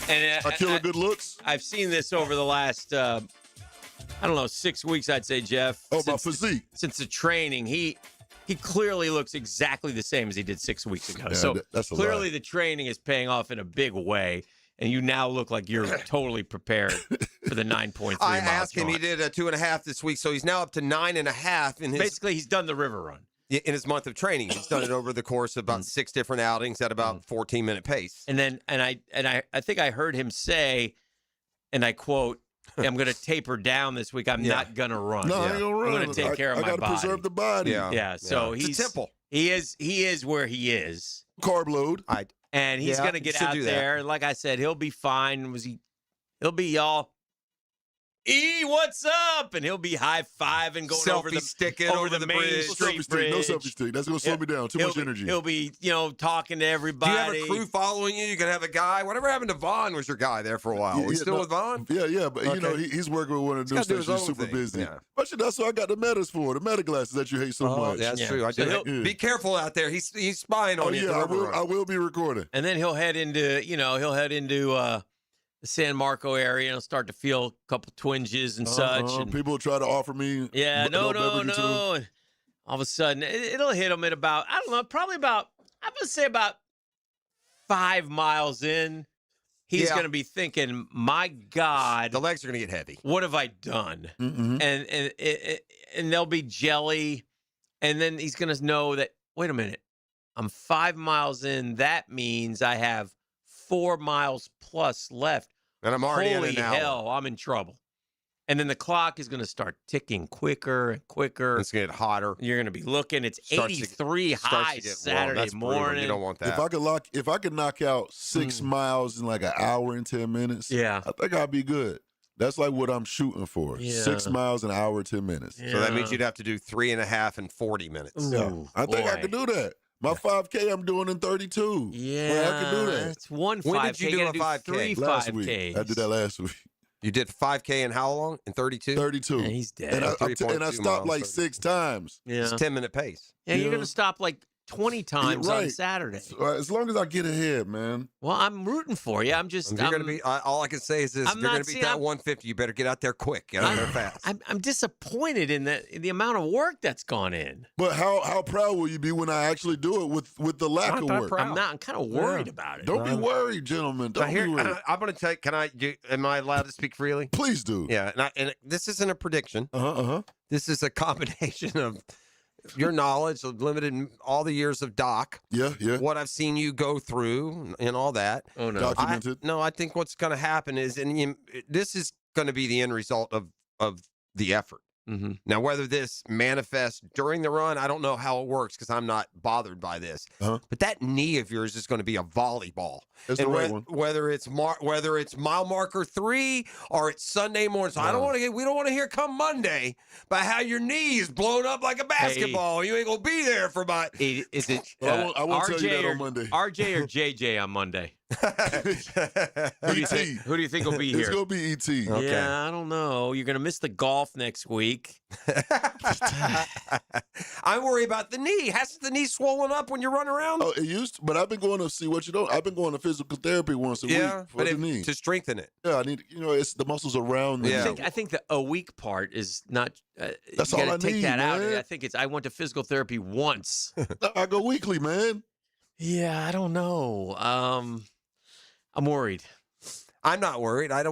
And I kill a good looks? I've seen this over the last, I don't know, 6 weeks, I'd say, Jeff. Oh, my physique. Since the training, he clearly looks exactly the same as he did 6 weeks ago. Yeah, so that's a clearly lie. the training is paying off in a big way, and you now look like you're totally prepared for the 9.3 I mile asked him, jaunt. he did a 2.5 this week, so he's now up to 9.5 in his. Basically, he's done the river run. In his month of training. He's done it over the course of about 6 different outings at about 14-minute pace. And then, I think I heard him say, and I quote, "I'm going to taper down this week. I'm not going to run. No, I ain't gonna run. I'm going to take care of I my gotta body. preserve the body. Yeah. So It's a he's temple. He is where he is. Carb load. And he's Yeah, going to get should out do that. there. Like I said, he'll be fine. He'll be all, E, what's up? And he'll be high-fiving, going over the sticking over the main bridge. street bridge. No selfie stick. That's going to slow me down. Too much energy. He'll be, talking to Do everybody. you have a crew following you? You can have a guy. Whatever happened to Vaughn was your guy there for a while. Are you still with Vaughn? Yeah, but Okay. he's working with one of the news He's gotta do his stations. own Super thing. busy. Yeah. But that's what I got the metas for. The meta glasses that you hate so much. That's true. I do. Yeah. Be careful out there. He's spying on you. Yeah, at the river I run. will be recording. And then he'll head into, the San Marco area and he'll start to feel a couple twinges and such. And People try to offer me. yeah, no. beverages too. And all of a sudden, it'll hit him at about, I don't know, probably about, I'm going to say about 5 miles in. he's going to be thinking, my God. The legs are going to get heavy. What have I done? And they'll be jelly. And then he's going to know that, wait a minute, I'm 5 miles in. That means I have 4 miles plus left. And I'm already Holy in an hour. hell, I'm in trouble. And then the clock is going to start ticking quicker and quicker. It's going to get hotter. You're going to be looking. It's 83 high Saturday morning. You don't want that. If I could knock out 6 miles in like an hour and 10 minutes, yeah, I think I'd be good. That's like what I'm shooting for. Yeah. 6 miles an hour, 10 minutes. So that means you'd have to do 3.5 and 40 minutes. Yeah. I think I could do that. My 5K I'm doing in 32. Yeah, I can do that. It's one 5K. When did you do a 5K? 3 Last 5Ks. week. I did that last week. You did 5K in how long? In 32? 32. And he's dead. And I 3.2 stopped like miles, 6 times. Yeah. It's a 10-minute pace. Yeah, you're going to stop like 20 times on Saturday. As long as I get ahead, man. Well, I'm rooting for you. I'm just. If you're going to be. All I can say is this: if you're going to beat that 150, you better get out there quick. Get out there fast. I'm disappointed in the amount of work that's gone in. But how proud will you be when I actually do it with the lack of work? I'm not. I'm kind of worried about it. Don't be worried, gentlemen. Don't be worried. I'm going to tell you. Am I allowed to speak freely? Please do. Yeah, and this isn't a prediction. This is a combination of your knowledge, of limited all the years of Doc. Yeah. What I've seen you go through and all that. Oh no. Documented. I think what's going to happen is, this is going to be the end result of the effort. Mm-hmm. Now, whether this manifests during the run, I don't know how it works because I'm not bothered by this. But that knee of yours is going to be a volleyball. That's the right one. Whether it's mile marker 3 or it's Sunday morning. So we don't want to hear come Monday about how your knee is blown up like a basketball. You ain't gonna be there for about. Is it I won't tell you RJ that or on Monday. RJ or JJ on Monday? Who do you think will be here? It's gonna be ET. Okay. Yeah, I don't know. You're gonna miss the golf next week. I worry about the knee. Hasn't the knee swollen up when you run around? Oh, it used to, but I've been going to see what you don't. I've been going to physical therapy once a week for the knee to strengthen it. Yeah, I need. It's the muscles around the knee. I think the a week part is not. That's you all gotta I take need, that out. man. I think I went to physical therapy once. I go weekly, man. Yeah, I don't know. I'm worried. I'm not worried. I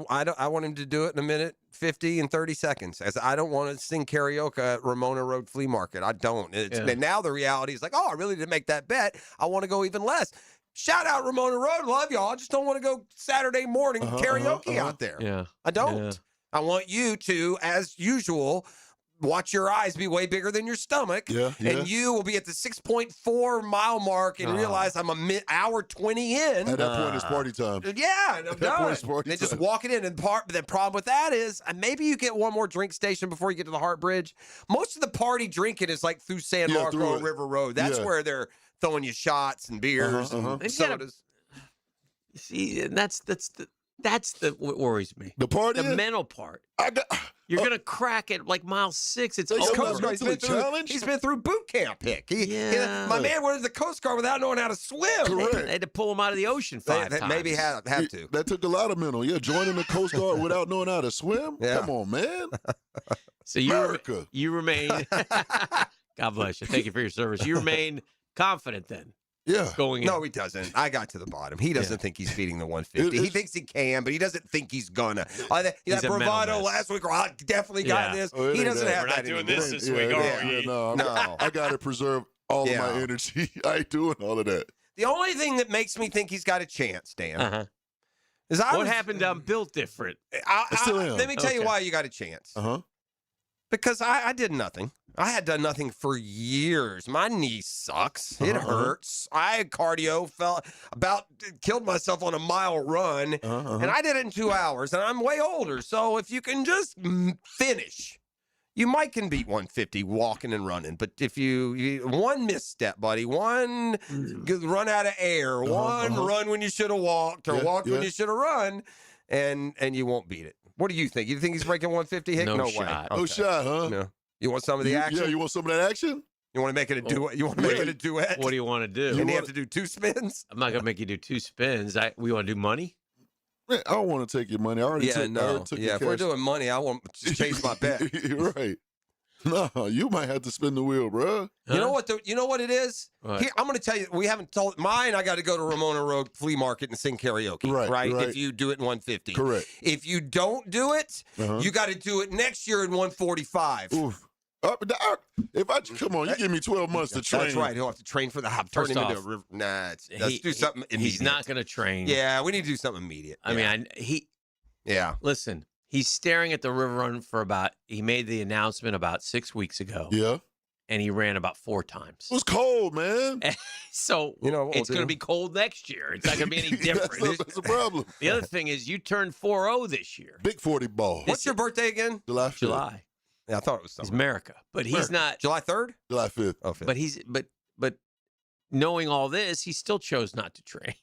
want him to do it in a minute 50 and 30 seconds. As I don't want to sing karaoke at Ramona Road Flea Market. I don't. And now the reality is like, I really didn't make that bet. I want to go even less. Shout out Ramona Road. Love y'all. I just don't want to go Saturday morning karaoke out there. Yeah. I don't. Yeah. I want you to, as usual, watch your eyes be way bigger than your stomach. Yeah. And you will be at the 6.4 mile mark and realize I'm hour 20 in. At that point, it's party time. Yeah, and I'm At that point, done. it's party They just time. walk it in. And the problem with that is maybe you get one more drink station before you get to the Hart Bridge. Most of the party drinking is like through San Marco through and it. River Road. That's Yeah. where they're throwing you shots and beers and sodas. See, and that's what worries me. The party, the mental part. You're gonna crack it like mile 6. It's He's over. Coast Guard. He's been through boot camp, Hick. My man went to the Coast Guard without knowing how to swim. They had to pull him out of the ocean 5 times. Maybe have to. That took a lot of mental. Yeah, joining the Coast Guard without knowing how to swim. Yeah. Come on, man. So you remain. God bless you. Thank you for your service. You remain confident then. Yeah. Going in. No, he doesn't. I got to the bottom. He doesn't think he's feeding the 150. He thinks he can, but he doesn't think he's gonna. He's That a mental bravado mess. last week, I definitely got this. Oh, it He ain't doesn't that. have We're that not doing anymore. this week, are we? No, I got to preserve all of my energy. I ain't doing all of that. The only thing that makes me think he's got a chance, Dan, is what happened? I'm built different. I still am. Let me tell you why you got a chance. Because I did nothing. I had done nothing for years. My knee sucks. It hurts. I had cardio, killed myself on a mile run, and I did it in 2 hours, and I'm way older. So if you can just finish, you might can beat 150 walking and running. But if you one misstep, buddy, one run out of air, one run when you should have walked, or walked when you should have run, and you won't beat it. What do you think? You think he's breaking 150? Hick? No way. shot. No shot, huh? No. You want some of the action? Yeah, you want some of that action? You want to make it a duet? You want to make it a duet? What do you want to do? And you have to do 2 spins? I'm not gonna make you do 2 spins. We want to do money. Man, I don't want to take your money. I already took If we're doing money, I want to chase my bet. You're right. No, you might have to spin the wheel, bro. You know what? You know what it is? What? Here, I'm going to tell you. We haven't told mine. I got to go to Ramona Road Flea Market and sing karaoke. Right. If you do it in 150. Correct. If you don't do it, you got to do it next year in 145. Oof. If I come on, you give me 12 months to train. That's right. He'll have to train for the hop. Turn First him into off, a river. Nah, let's do something immediate. He's not going to train. Yeah, we need to do something immediate. I mean, Yeah. Listen, he's staring at the river run for he made the announcement about 6 weeks ago. Yeah. And he ran about 4 times. It was cold, man. So you know it's going to be cold next year. It's not going to be any different. That's a problem. The other thing is you turned 4-0 this year. Big 40 ball. What's your birthday again? July 5th. July. Yeah, I thought it was summer. He's America, but he's not. July 3rd? July 5th. Oh, 5th. But but knowing all this, he still chose not to train.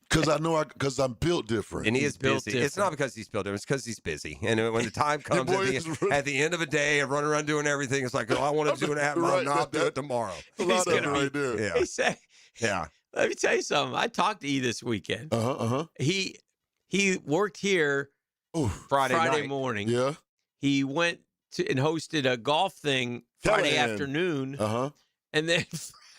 Because I'm built different. And he is built busy. It's not because he's built different. It's because he's busy. And when the time comes at the end of a day and running around doing everything, it's like, oh, I want to do an half mile. No, I'll do it tomorrow. A lot of it right there. Yeah. Yeah. Let me tell you something. I talked to E this weekend. He worked here Friday morning. Yeah. He went to and hosted a golf thing Friday afternoon. And then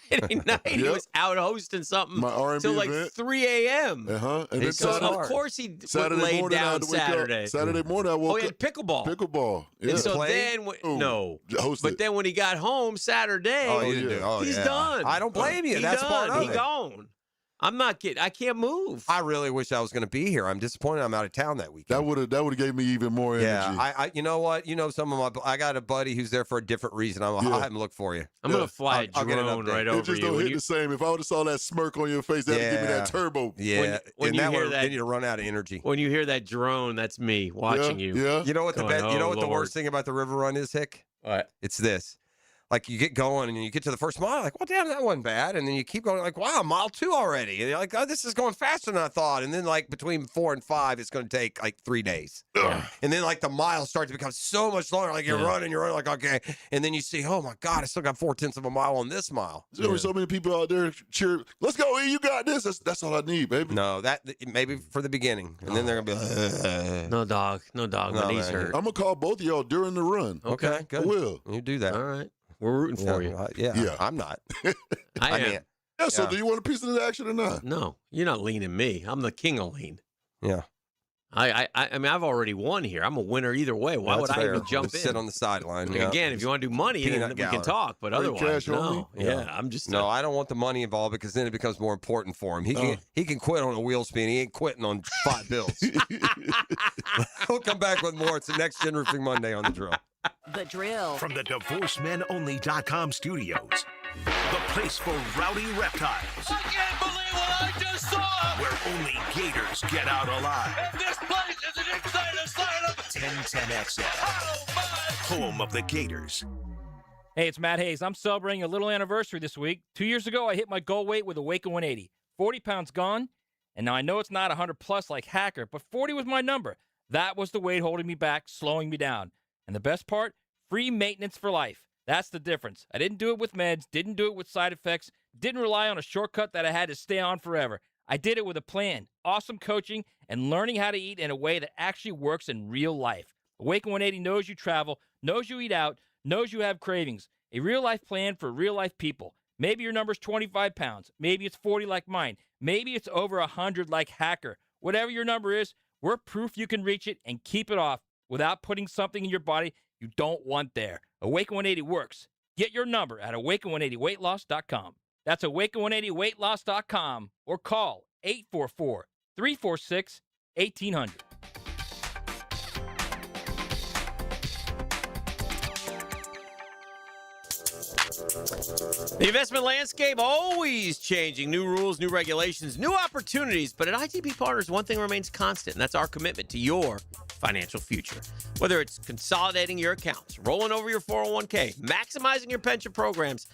Friday night he was out hosting something till like event. 3 a.m. And then so of course he laid down Saturday. Saturday morning I woke up. Oh, he had pickleball. Pickleball. Yeah. And so then, but then when he got home Saturday, he's done. I don't blame you. That's part of it. He's gone. I'm not kidding. I can't move. I really wish I was going to be here. I'm disappointed I'm out of town that weekend. That would have gave me even more energy. Yeah, you know what? You know, I got a buddy who's there for a different reason. I'll have him look for you. I'm going to fly a drone right over you. It just don't hit the same. If I would have saw that smirk on your face, that would give me that turbo. Yeah, when you hear that, then you run out of energy. When you hear that drone, that's me watching you. Yeah. You know what the worst thing about the river run is, Hick? What? It's this. Like, you get going, and you get to the first mile, like, well, damn, that wasn't bad. And then you keep going, like, wow, mile 2 already. And you're like, oh, this is going faster than I thought. And then, like, between 4 and 5, it's going to take, like, 3 days. And then, like, the miles start to become so much longer. Like, you're running, like, okay. And then you see, oh, my God, I still got 0.4 of a mile on this mile. There were so many people out there cheer, let's go, E, you got this. That's all I need, baby. No, that maybe for the beginning. And then they're going to be no, dog. My knee's hurt. I'm going to call both of y'all during the run. Okay, good. I will. You do that. All right. We're rooting for you. Yeah, I'm not. I am. Mean, so do you want a piece of the action or not? No, you're not leaning me. I'm the king of lean. Yeah. I mean, I've already won here. I'm a winner either way. Why would I even jump in? Sit on the sideline. Again, if you want to do money, then we can talk. But otherwise, no. Yeah, I'm just I don't want the money involved because then it becomes more important for him. He can quit on a wheel spin. He ain't quitting on 5 bills. We'll come back with more. It's the next Gen Roofing Monday on The Drill. The Drill. From the DivorceMenOnly.com studios, the place for rowdy reptiles. I can't believe what I just saw! Where only Gators get out alive. And this place is an insane asylum! 1010XL. Oh, my! Home of the Gators. Hey, it's Matt Hayes. I'm celebrating a little anniversary this week. 2 years ago, I hit my goal weight with a Waco 180. 40 pounds gone. And now I know it's not 100 plus like Hacker, but 40 was my number. That was the weight holding me back, slowing me down. And the best part, free maintenance for life. That's the difference. I didn't do it with meds, didn't do it with side effects, didn't rely on a shortcut that I had to stay on forever. I did it with a plan, awesome coaching, and learning how to eat in a way that actually works in real life. Awaken 180 knows you travel, knows you eat out, knows you have cravings. A real-life plan for real-life people. Maybe your number's 25 pounds. Maybe it's 40 like mine. Maybe it's over 100 like Hacker. Whatever your number is, we're proof you can reach it and keep it off without putting something in your body you don't want there. Awaken 180 works. Get your number at awaken180weightloss.com. That's awaken180weightloss.com or call 844-346-1800. The investment landscape always changing. New rules, new regulations, new opportunities. But at ITP Partners, one thing remains constant, and that's our commitment to your financial future. Whether it's consolidating your accounts, rolling over your 401k, maximizing your pension programs,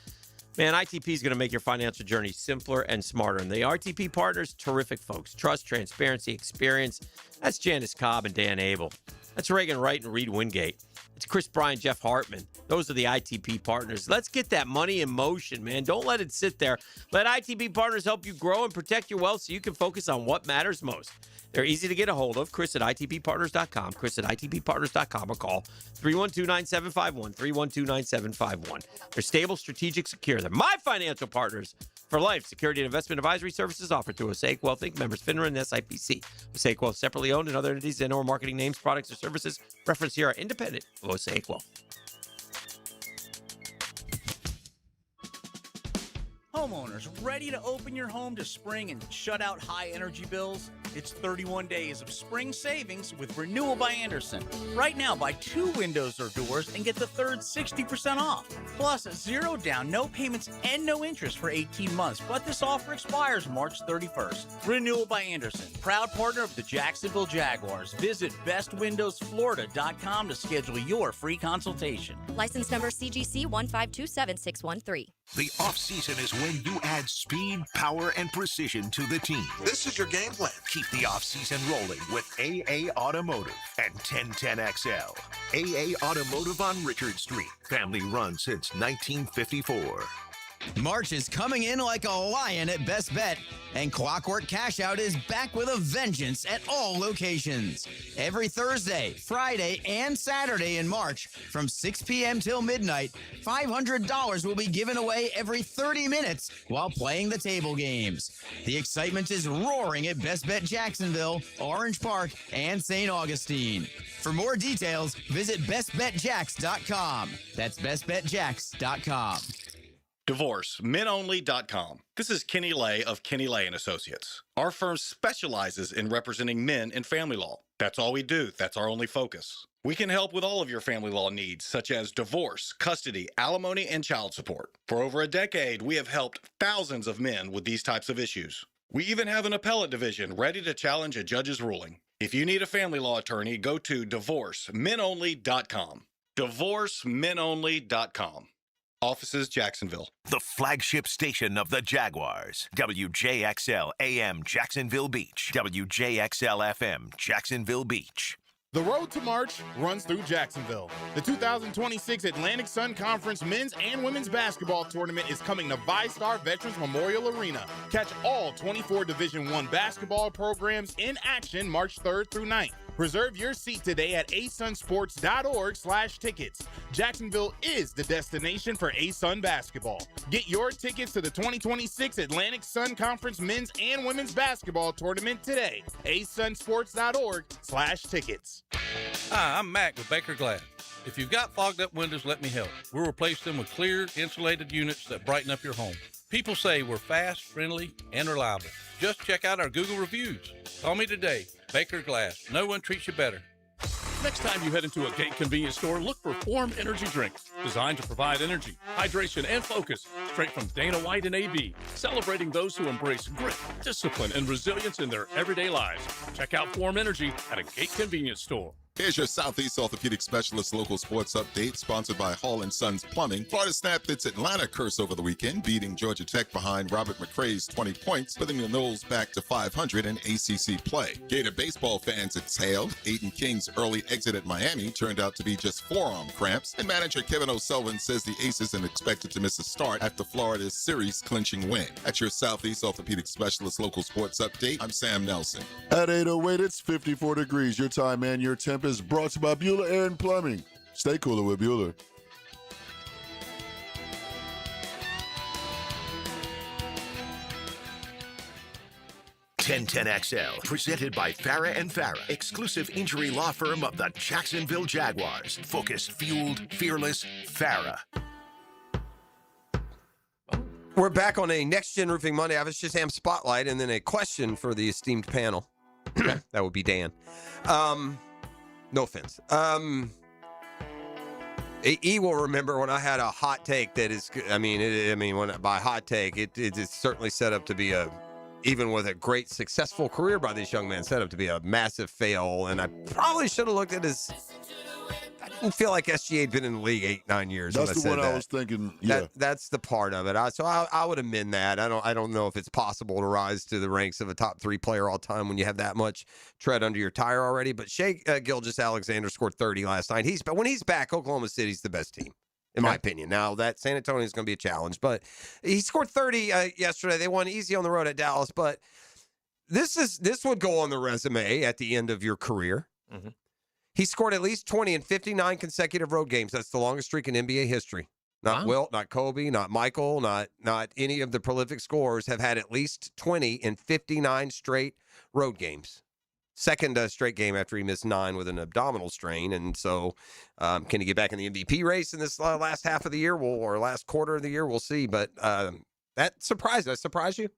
man, ITP is going to make your financial journey simpler and smarter. And the RTP Partners, terrific folks. Trust, transparency, experience. That's Janice Cobb and Dan Abel. That's Reagan Wright and Reed Wingate. It's Chris Bryant, Jeff Hartman. Those are the ITP partners. Let's get that money in motion, man. Don't let it sit there. Let ITP partners help you grow and protect your wealth so you can focus on what matters most. They're easy to get a hold of. Chris at ITPpartners.com. Chris at ITPpartners.com or call 312-9751. 312-9751. They're stable, strategic, secure. They're my financial partners for life. Security and investment advisory services offered through Osaic Wealth Inc. Members FINRA and SIPC. Osaic Wealth separately owned, and other entities and/or marketing names, products, or services referenced here are independent of Osaic Wealth. Homeowners, ready to open your home to spring and shut out high energy bills? It's 31 days of spring savings with Renewal by Andersen. Right now, buy 2 windows or doors and get the third 60% off. Plus, 0 down, no payments, and no interest for 18 months. But this offer expires March 31st. Renewal by Andersen, proud partner of the Jacksonville Jaguars. Visit bestwindowsflorida.com to schedule your free consultation. License number CGC 1527613. The offseason is when you add speed, power, and precision to the team. This is your game plan. Keep the offseason rolling with AA Automotive and 1010XL. AA Automotive on Richard Street. Family run since 1954. March is coming in like a lion at Best Bet, and Clockwork Cash Out is back with a vengeance at all locations. Every Thursday, Friday, and Saturday in March, from 6 p.m. till midnight, $500 will be given away every 30 minutes while playing the table games. The excitement is roaring at Best Bet Jacksonville, Orange Park, and St. Augustine. For more details, visit bestbetjacks.com. That's bestbetjacks.com. DivorceMenOnly.com. This is Kenny Lay of Kenny Lay & Associates. Our firm specializes in representing men in family law. That's all we do. That's our only focus. We can help with all of your family law needs, such as divorce, custody, alimony, and child support. For over a decade, we have helped thousands of men with these types of issues. We even have an appellate division ready to challenge a judge's ruling. If you need a family law attorney, go to DivorceMenOnly.com. DivorceMenOnly.com. Offices, Jacksonville. The flagship station of the Jaguars. WJXL AM Jacksonville Beach. WJXL FM Jacksonville Beach. The road to March runs through Jacksonville. The 2026 Atlantic Sun Conference men's and women's basketball tournament is coming to VyStar Veterans Memorial Arena. Catch all 24 Division I basketball programs in action March 3rd through 9th. Reserve your seat today at asunsports.org/tickets. Jacksonville is the destination for ASUN basketball. Get your tickets to the 2026 Atlantic Sun Conference men's and women's basketball tournament today. asunsports.org/tickets. Hi, I'm Mac with Baker Glass. If you've got fogged up windows, let me help. We'll replace them with clear, insulated units that brighten up your home. People say we're fast, friendly, and reliable. Just check out our Google reviews. Call me today. Baker Glass. No one treats you better. Next time you head into a Gate convenience store, look for Form Energy drinks, designed to provide energy, hydration, and focus straight from Dana White and AB, celebrating those who embrace grit, discipline, and resilience in their everyday lives. Check out Form Energy at a Gate convenience store. Here's your Southeast Orthopedic Specialist local sports update, sponsored by Hall & Sons Plumbing. Florida snapped its Atlanta curse over the weekend, beating Georgia Tech behind Robert McCray's 20 points, putting the Noles back to 500 in ACC play. Gator baseball fans exhaled. Aiden King's early exit at Miami turned out to be just forearm cramps, and manager Kevin O'Sullivan says the Aces are expected to miss a start after Florida's series-clinching win. That's your Southeast Orthopedic Specialist local sports update. I'm Sam Nelson. At 8:08, it's 54 degrees. Your time and your temp is brought to you by Bueller Air and Plumbing. Stay cooler with Bueller. XL, presented by Farah and Farah, exclusive injury law firm of the Jacksonville Jaguars. Focused, fueled, fearless, Farah. We're back on a Next Gen Roofing Monday. I have a Shazam Spotlight and then a question for the esteemed panel. That would be Dan. No offense. E will remember when I had a hot take that is, by hot take, it is certainly set up to be even with a great successful career by this young man, set up to be a massive fail. And I probably should have looked at his, didn't feel like SGA had been in the league 8-9 years. That's when the said one that. I was thinking. Yeah. That's the part of it. So I would amend that. I don't know if it's possible to rise to the ranks of a top 3 player all time when you have that much tread under your tire already. But Shai Gilgeous-Alexander scored 30 last night. But when he's back, Oklahoma City's the best team, in my opinion. Now, that San Antonio is going to be a challenge, but he scored 30 yesterday. They won easy on the road at Dallas, but this would go on the resume at the end of your career. Mm-hmm. He scored at least 20 in 59 consecutive road games. That's the longest streak in NBA history. Not Wilt, not Kobe, not Michael, not any of the prolific scorers have had at least 20 in 59 straight road games. Second straight game after he missed 9 with an abdominal strain. And so can he get back in the MVP race in this last half of the year or last quarter of the year? We'll see. But that surprised us. Surprised you?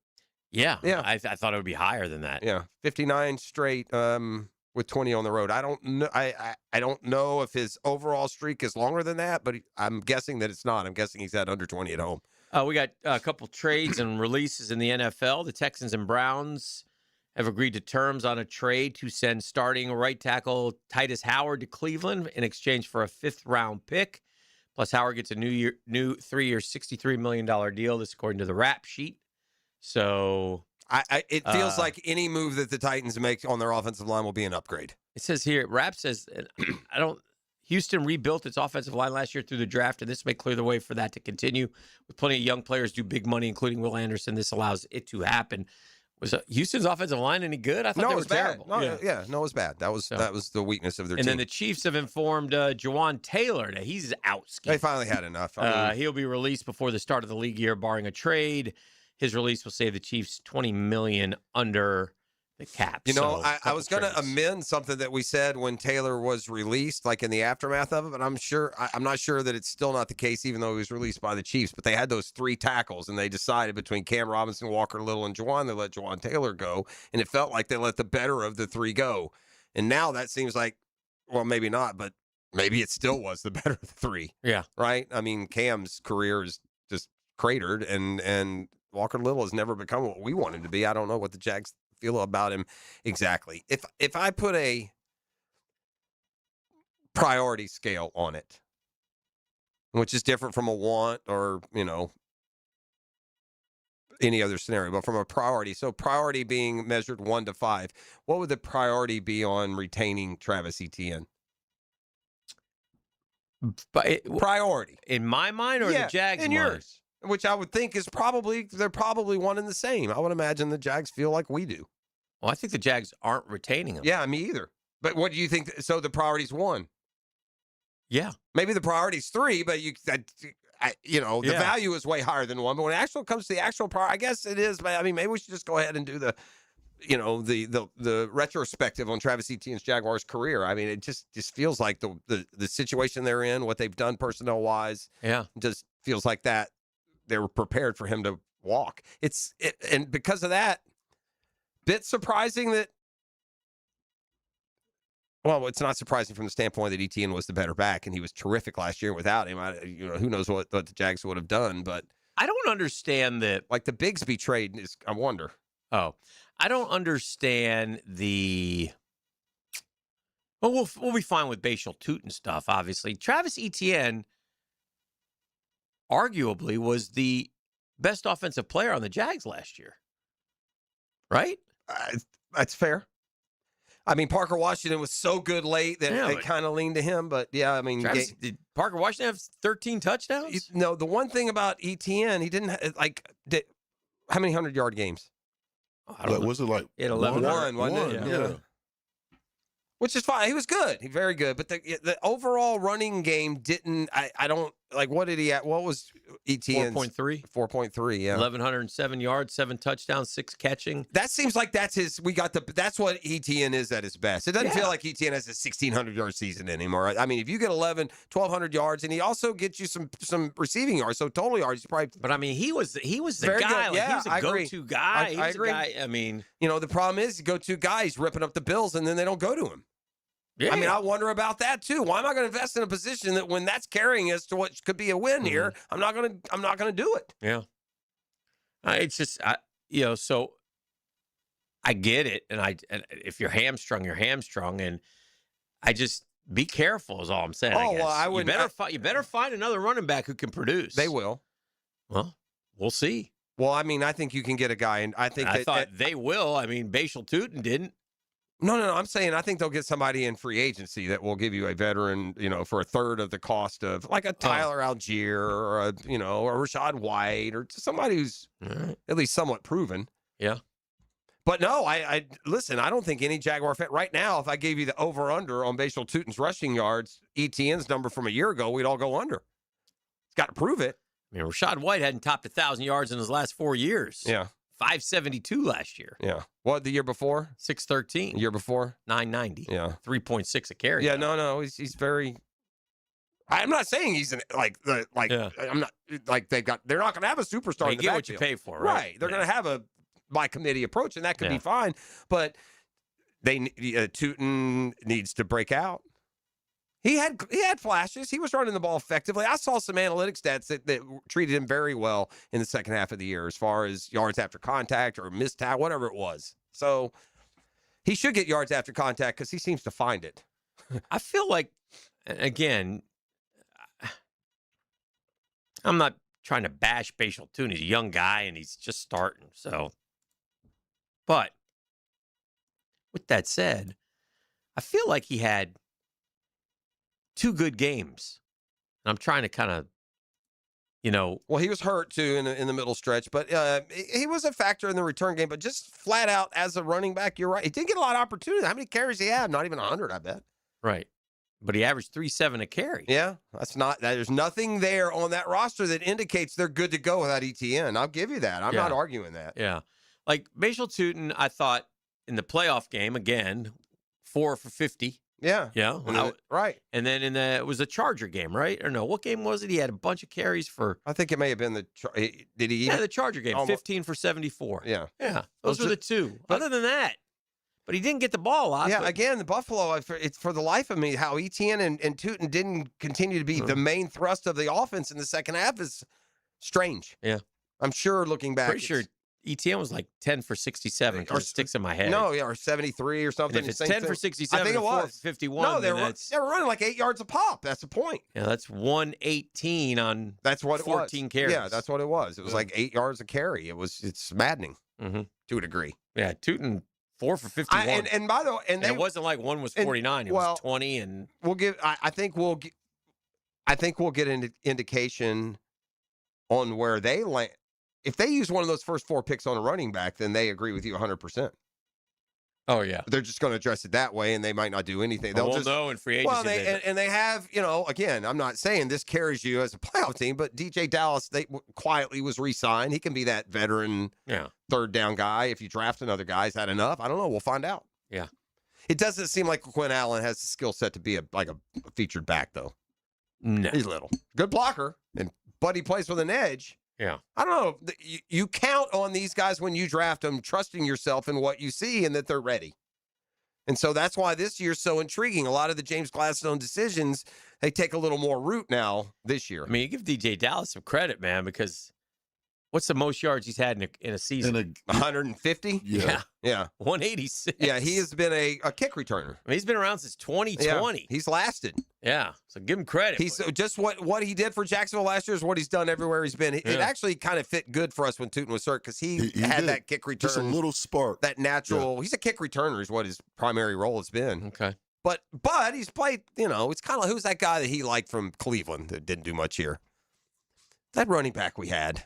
Yeah. I thought it would be higher than that. Yeah. 59 straight with 20 on the road. I don't know. I don't know if his overall streak is longer than that, but I'm guessing that it's not. I'm guessing he's had under 20 at home. We got a couple trades and releases in the NFL. The Texans and Browns have agreed to terms on a trade to send starting right tackle Titus Howard to Cleveland in exchange for a 5th-round pick. Plus, Howard gets a new 3-year, $63 million deal. This according to the rap sheet. So it feels like any move that the Titans make on their offensive line will be an upgrade. It says here, rap says, Houston rebuilt its offensive line last year through the draft, and this may clear the way for that to continue. With plenty of young players do big money, including Will Anderson, this allows it to happen. Was Houston's offensive line any good? I thought they were terrible. No, it was bad. That was the weakness of their team. And then the Chiefs have informed Jawan Taylor that he's out skiing. They finally had enough. He'll be released before the start of the league year, barring a trade. His release will save the Chiefs $20 million under the cap. I was going to amend something that we said when Taylor was released, like in the aftermath of it, but I'm not sure that it's still not the case, even though he was released by the Chiefs. But they had those 3 tackles, and they decided between Cam Robinson, Walker Little, and Jawan, they let Jawan Taylor go, and it felt like they let the better of the 3 go. And now that seems like, well, maybe not, but maybe it still was the better of the 3. Yeah. Right? I mean, Cam's career is just cratered, and Walker Little has never become what we want him to be. I don't know what the Jags feel about him exactly. If I put a priority scale on it, which is different from a want or, any other scenario, but from a priority. So priority being measured 1 to 5, what would the priority be on retaining Travis Etienne? Priority. In my mind or the Jags' in mind? Yours. Which I would think they're probably one and the same. I would imagine the Jags feel like we do. Well, I think the Jags aren't retaining him. Yeah, me either. But what do you think? So the priority's 1. Yeah. Maybe the priority's 3, but the value is way higher than 1. But when it comes to the actual priority, I guess it is. But I mean, maybe we should just go ahead and do the retrospective on Travis Etienne's Jaguars career. I mean, it just feels like the situation they're in, what they've done personnel wise. Yeah. Just feels like that. They were prepared for him to walk. And because of that, bit surprising that. Well, it's not surprising from the standpoint that Etienne was the better back, and he was terrific last year. Without him, who knows what the Jags would have done? But I don't understand that. Like the Bigsby trade is. I wonder. Oh, I don't understand the. Well, we'll be fine with Bashal Toot and stuff. Obviously, Travis Etienne arguably was the best offensive player on the Jags last year. Right? That's fair. I mean, Parker Washington was so good late that it kind of leaned to him. But, yeah, I mean. Did Parker Washington have 13 touchdowns? No, the one thing about Etienne, he didn't, how many 100-yard games? I don't know. Was it like 11? One, yeah. Which is fine. He was good. He's very good. But the overall running game didn't. I don't like. What did he at? What was Etienne's 4.3? 4.3. Yeah. 1,107 yards, 7 touchdowns, 6 catching. That seems like that's his. That's what Etienne is at his best. It doesn't feel like Etienne has a 1,600-yard season anymore. I mean, if you get 1,200 yards, and he also gets you some receiving yards, so total yards, you probably. But I mean, he was the very guy. Good. Yeah, he was a go-to guy. I agree. I mean, the problem is, go-to guy, he's ripping up the Bills, and then they don't go to him. Yeah. I mean, I wonder about that too. Why am I going to invest in a position that when that's carrying us to what could be a win here, I'm not going to do it. Yeah. It's just, so I get it. And if you're hamstrung, you're hamstrung. And be careful is all I'm saying. Oh, I guess. well, I wouldn't. You better find another running back who can produce. They will. Well, we'll see. Well, I mean, I think you can get a guy, and I think I thought they will. I mean, Bashal Tootin didn't. No. I'm saying I think they'll get somebody in free agency that will give you a veteran, for a third of the cost of like a Tyler Algier or a Rashad White or somebody who's at least somewhat proven. Yeah. But no, I listen. I don't think any Jaguar fan right now. If I gave you the over under on Bashal Tootin's rushing yards, ETN's number from a year ago, we'd all go under. It's got to prove it. I mean, Rashad White hadn't topped 1,000 yards in his last 4 years. Yeah. 572 last year. Yeah. What, the year before? 613. The year before? 990. Yeah. 3.6 a carry. Yeah, no. He's very. I'm not saying he's I'm not like they're not going to have a superstar. You get what you pay for, right? Right. They're going to have a by committee approach, and that could be fine. But Tootin needs to break out. He had flashes. He was running the ball effectively. I saw some analytics stats that treated him very well in the second half of the year as far as yards after contact or missed tackle, whatever it was. So he should get yards after contact because he seems to find it. I feel like, again, I'm not trying to bash Bashal Tootin. He's a young guy, and he's just starting. So, but with that said, I feel like he had 2 good games. And I'm trying to kind of, Well, he was hurt, too, in the middle stretch. But he was a factor in the return game. But just flat out as a running back, you're right. He didn't get a lot of opportunity. How many carries he had? Not even 100, I bet. Right. But he averaged 3.7 a carry. Yeah, there's nothing there on that roster that indicates they're good to go without ETN. I'll give you that. I'm not arguing that. Yeah. Like Bashal Tootin, I thought in the playoff game, again, 4 for 50. Yeah. Yeah. Right. And then it was a Charger game, right? Or no, what game was it? He had a bunch of carries for. I think it may have been did he? Yeah, the Charger game, 15 for 74. Yeah. Yeah. Those were the 2. Other than that, but he didn't get the ball a lot. Yeah, again, the Buffalo, it's for the life of me, how Etienne and Tootin didn't continue to be the main thrust of the offense in the second half is strange. Yeah. I'm sure looking back. Pretty sure Etienne was like 10 for 67. Or sticks in my head. No, or 73 or something. And if it's 10 for 67, I think it was 4 for 51. No, they were running like 8 yards a pop. That's the point. Yeah, that's 118 on that's what 14 carries. Yeah, that's what it was. It was like 8 yards a carry. It's maddening to a degree. Yeah, Tootin 4 for 51. And by the way, and it wasn't like one was 49. It was 20, and we'll give. I think we'll get an indication on where they land. If they use one of those first 4 picks on a running back, then they agree with you 100%. Oh yeah, they're just going to address it that way, and they might not do anything. They'll just know in free agency. Well, they have, again, I'm not saying this carries you as a playoff team, but DJ Dallas quietly was re-signed. He can be that veteran, third down guy. If you draft another guy, is that enough? I don't know. We'll find out. Yeah, it doesn't seem like Quinn Allen has the skill set to be a featured back though. No, he's little, good blocker, but he plays with an edge. Yeah. I don't know. You count on these guys when you draft them, trusting yourself in what you see and that they're ready. And so that's why this year's so intriguing. A lot of the James Gladstone decisions, they take a little more root now this year. I mean, you give DJ Dallas some credit, man, because what's the most yards he's had in a season? 150? Yeah. Yeah. 186. Yeah, he has been a kick returner. I mean, he's been around since 2020. Yeah, he's lasted. Yeah, so give him credit. He's just what he did for Jacksonville last year is what he's done everywhere he's been. It actually kind of fit good for us when Tootin was hurt because he had that kick return. Just a little spark. That natural. Yeah. He's a kick returner is what his primary role has been. Okay. But he's played, it's kind of who's that guy that he liked from Cleveland that didn't do much here? That running back we had.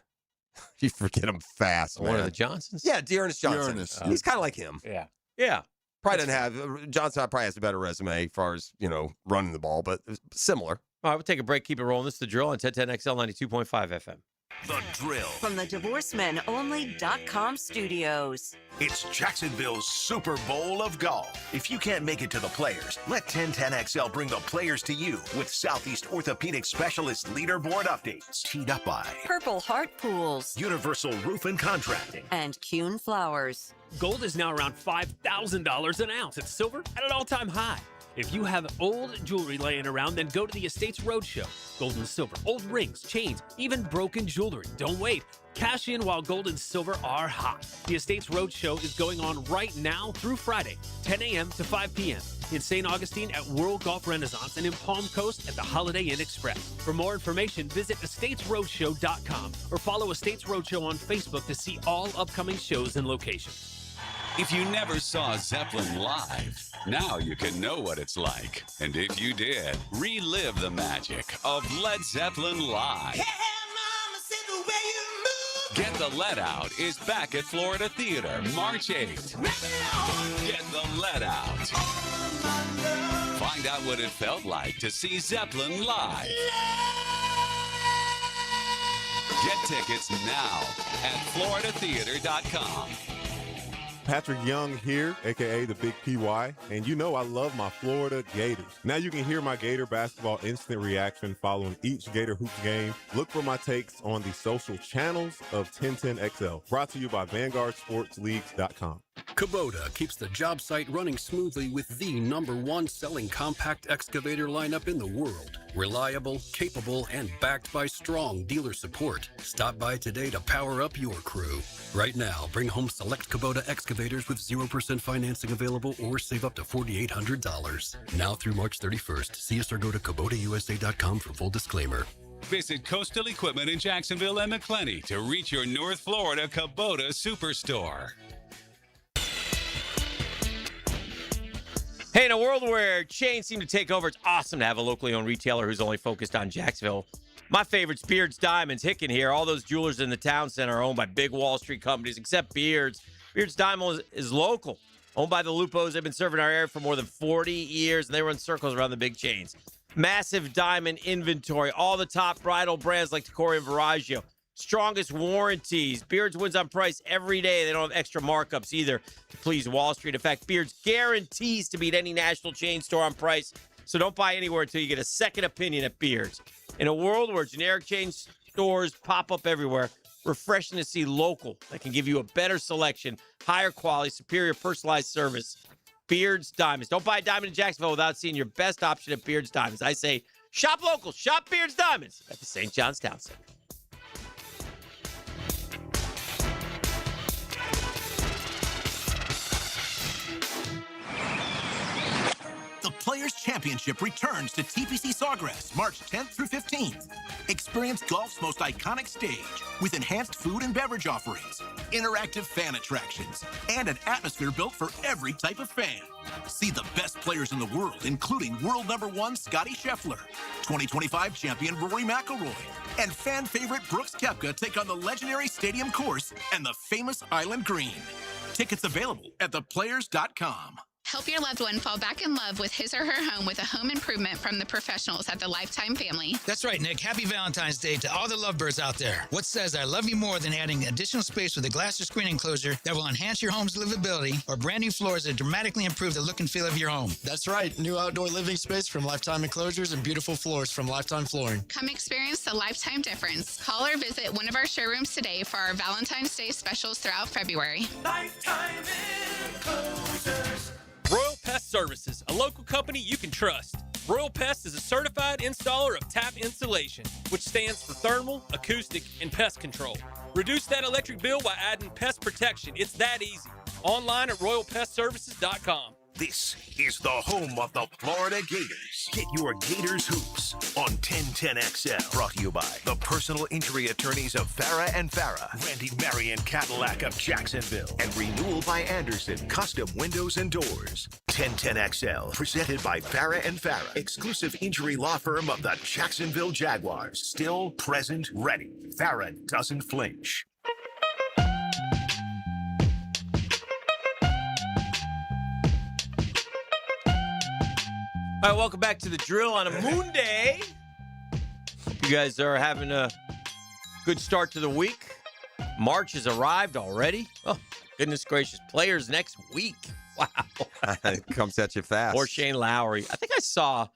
You forget him fast, man. One of the Johnsons? Yeah, Dearness Johnson. He's kind of like him. Yeah. Yeah. Probably doesn't have Johnson probably has a better resume as far as, running the ball, but similar. All right, we'll take a break, keep it rolling. This is The Drill on 1010XL 92.5 FM. The Drill. From the DivorceMenOnly.com studios. It's Jacksonville's Super Bowl of golf. If you can't make it to the players, let 1010XL bring the players to you with Southeast Orthopedic Specialist leaderboard updates. Teed up by Purple Heart Pools, Universal Roof and Contracting, and Kuhn Flowers. Gold is now around $5,000 an ounce. It's silver at an all-time high. If you have old jewelry laying around, then go to the Estates Roadshow. Gold and silver, old rings, chains, even broken jewelry. Don't wait. Cash in while gold and silver are hot. The Estates Roadshow is going on right now through Friday, 10 a.m. to 5 p.m. in St. Augustine at World Golf Renaissance, and in Palm Coast at the Holiday Inn Express. For more information, visit estatesroadshow.com or follow Estates Roadshow on Facebook to see all upcoming shows and locations. If you never saw Zeppelin live, now you can know what it's like. And if you did, relive the magic of Led Zeppelin live. Get the Let Out is back at Florida Theater March 8th. Get the Let Out. Find out what it felt like to see Zeppelin live. Get tickets now at floridatheater.com. Patrick Young here, a.k.a. the Big PY, and you know I love my Florida Gators. Now you can hear my Gator basketball instant reaction following each Gator Hoops game. Look for my takes on the social channels of 1010XL. Brought to you by VanguardSportsLeagues.com. Kubota keeps the job site running smoothly with the #1 selling compact excavator lineup in the world. Reliable, capable, and backed by strong dealer support. Stop by today to power up your crew. Right now, bring home select Kubota excavators with 0% financing available or save up to $4,800. Now through March 31st. See us or go to KubotaUSA.com for full disclaimer. Visit Coastal Equipment in Jacksonville and McClenny to reach your North Florida Kubota Superstore. Hey, in a world where chains seem to take over, it's awesome to have a locally owned retailer who's only focused on Jacksonville. My favorite's Beard's Diamonds. Hicken here. All those jewelers in the town center are owned by big Wall Street companies, except Beard's. Beard's Diamonds is local. Owned by the Lupos. They've been serving our area for more than 40 years, and they run circles around the big chains. Massive diamond inventory. All the top bridal brands like Tacori and Veragio. Strongest warranties. Beards wins on price every day. They don't have extra markups either to please Wall Street. In fact, Beards guarantees to beat any national chain store on price. So don't buy anywhere until you get a second opinion at Beards. In a world where generic chain stores pop up everywhere, refreshing to see local that can give you a better selection, higher quality, superior personalized service. Beards Diamonds. Don't buy a diamond in Jacksonville without seeing your best option at Beards Diamonds. I say shop local, shop Beards Diamonds at the St. John's Town Center. The Players' Championship returns to TPC Sawgrass March 10th through 15th. Experience golf's most iconic stage with enhanced food and beverage offerings, interactive fan attractions, and an atmosphere built for every type of fan. See the best players in the world, including world #1 Scotty Scheffler, 2025 champion Rory McIlroy, and fan favorite Brooks Koepka take on the legendary Stadium Course and the famous Island Green. Tickets available at theplayers.com. Help your loved one fall back in love with his or her home with a home improvement from the professionals at the Lifetime family. That's right, Nick. Happy Valentine's Day to all the lovebirds out there. What says I love you more than adding additional space with a glass or screen enclosure that will enhance your home's livability, or brand new floors that dramatically improve the look and feel of your home? That's right. New outdoor living space from Lifetime Enclosures and beautiful floors from Lifetime Flooring. Come experience the Lifetime difference. Call or visit one of our showrooms today for our Valentine's Day specials throughout February. Lifetime Enclosures. Royal Pest Services, a local company you can trust. Royal Pest is a certified installer of tap insulation, which stands for thermal, acoustic, and pest control. Reduce that electric bill by adding pest protection. It's that easy. Online at royalpestservices.com. This is the home of the Florida Gators. Get your Gators hoops on 1010XL. Brought to you by the personal injury attorneys of Farah and Farah, Randy Marion Cadillac of Jacksonville, and Renewal by Anderson Custom Windows and Doors. 1010XL, presented by Farah and Farah, exclusive injury law firm of the Jacksonville Jaguars. Still, present, ready. Farah doesn't flinch. All right, welcome back to the drill on a moon day. Hope you guys are having a good start to the week. March has arrived already. Oh, goodness gracious. Players next week. Wow. It comes at you fast. Or Shane Lowry. I think I saw.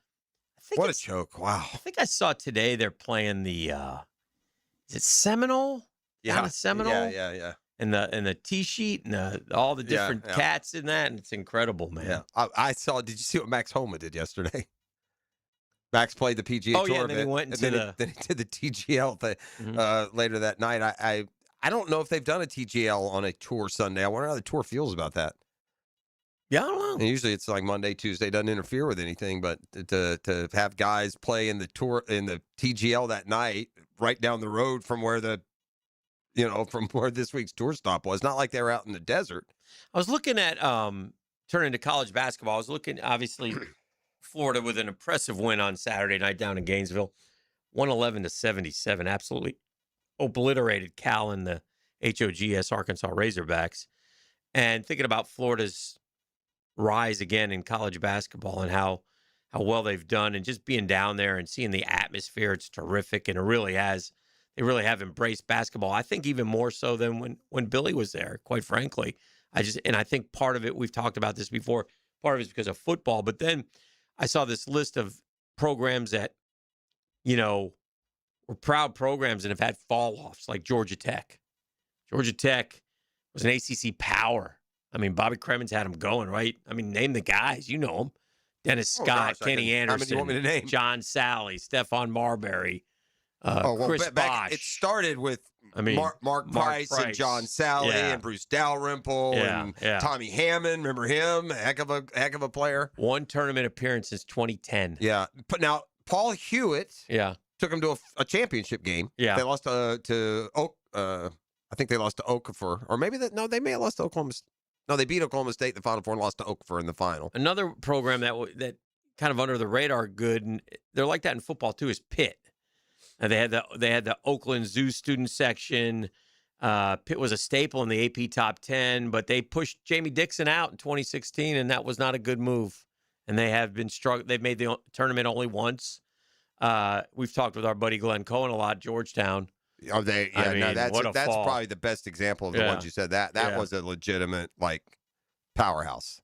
What a joke. Wow. I think I saw today they're playing the, is it Seminole? Yeah. Down at Seminole? Yeah. And the tee sheet and all the different cats in that, and it's incredible, man. Yeah, I saw. Did you see what Max Homa did yesterday? Max played the PGA Tour. Yeah, and then he went into then he did the TGL thing, later that night. I don't know if they've done a TGL on a tour Sunday. I wonder how the tour feels about that. Yeah, I don't know. And usually it's like Monday, Tuesday, doesn't interfere with anything, but to have guys play in the TGL that night, right down the road from where from where this week's tour stop was, not like they were out in the desert. I was looking at turning to college basketball. I was looking, obviously, Florida with an impressive win on Saturday night down in Gainesville, 111-77, absolutely obliterated Cal and the HOGS Arkansas Razorbacks. And thinking about Florida's rise again in college basketball and how well they've done, and just being down there and seeing the atmosphere, it's terrific, and they really have embraced basketball. I think even more so than when Billy was there, quite frankly. I think part of it, we've talked about this before, part of it is because of football, but then I saw this list of programs that, were proud programs and have had fall-offs, like Georgia Tech. Georgia Tech was an ACC power. I mean, Bobby Cremins had them going, right? I mean, name the guys. You know them. Dennis Scott, Kenny Anderson, how many do you want me to name? John Sally, Stephon Marbury, Chris Bosh. It started with Mark Price and John Sally and Bruce Dalrymple and Tommy Hammond. Remember him? Heck of a player. One tournament appearance since 2010. Yeah. But now, Paul Hewitt took him to a championship game. Yeah. They lost to I think they lost to Okafor. Or maybe they may have lost to Oklahoma State. No, they beat Oklahoma State in the Final Four and lost to Okafor in the final. Another program that kind of under the radar good, and they're like that in football too, is Pitt. And they had the Oakland Zoo student section. Pitt was a staple in the AP top 10, but they pushed Jamie Dixon out in 2016, and that was not a good move. And they have been struggling. They've made the tournament only once. We've talked with our buddy Glenn Cohen a lot, Georgetown. Oh, that's probably the best example of the ones you said. That was a legitimate powerhouse.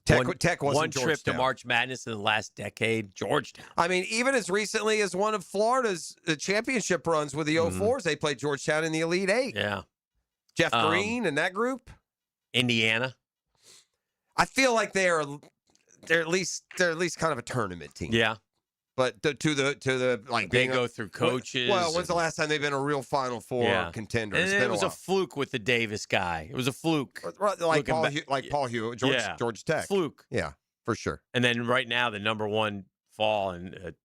Tech wasn't one trip Georgetown. to March Madness in the last decade, Georgetown. I mean, even as recently as one of Florida's championship runs with the 04s, they played Georgetown in the Elite Eight. Yeah. Jeff Green and that group. Indiana. I feel like they're at least kind of a tournament team. Yeah. But to the they go through coaches. Well, when's the last time they've been a real Final Four contender? And it was a fluke with the Davis guy. It was a fluke. Like Paul Hewitt, Georgia Tech. Fluke. Yeah, for sure. And then right now, the number one fall, and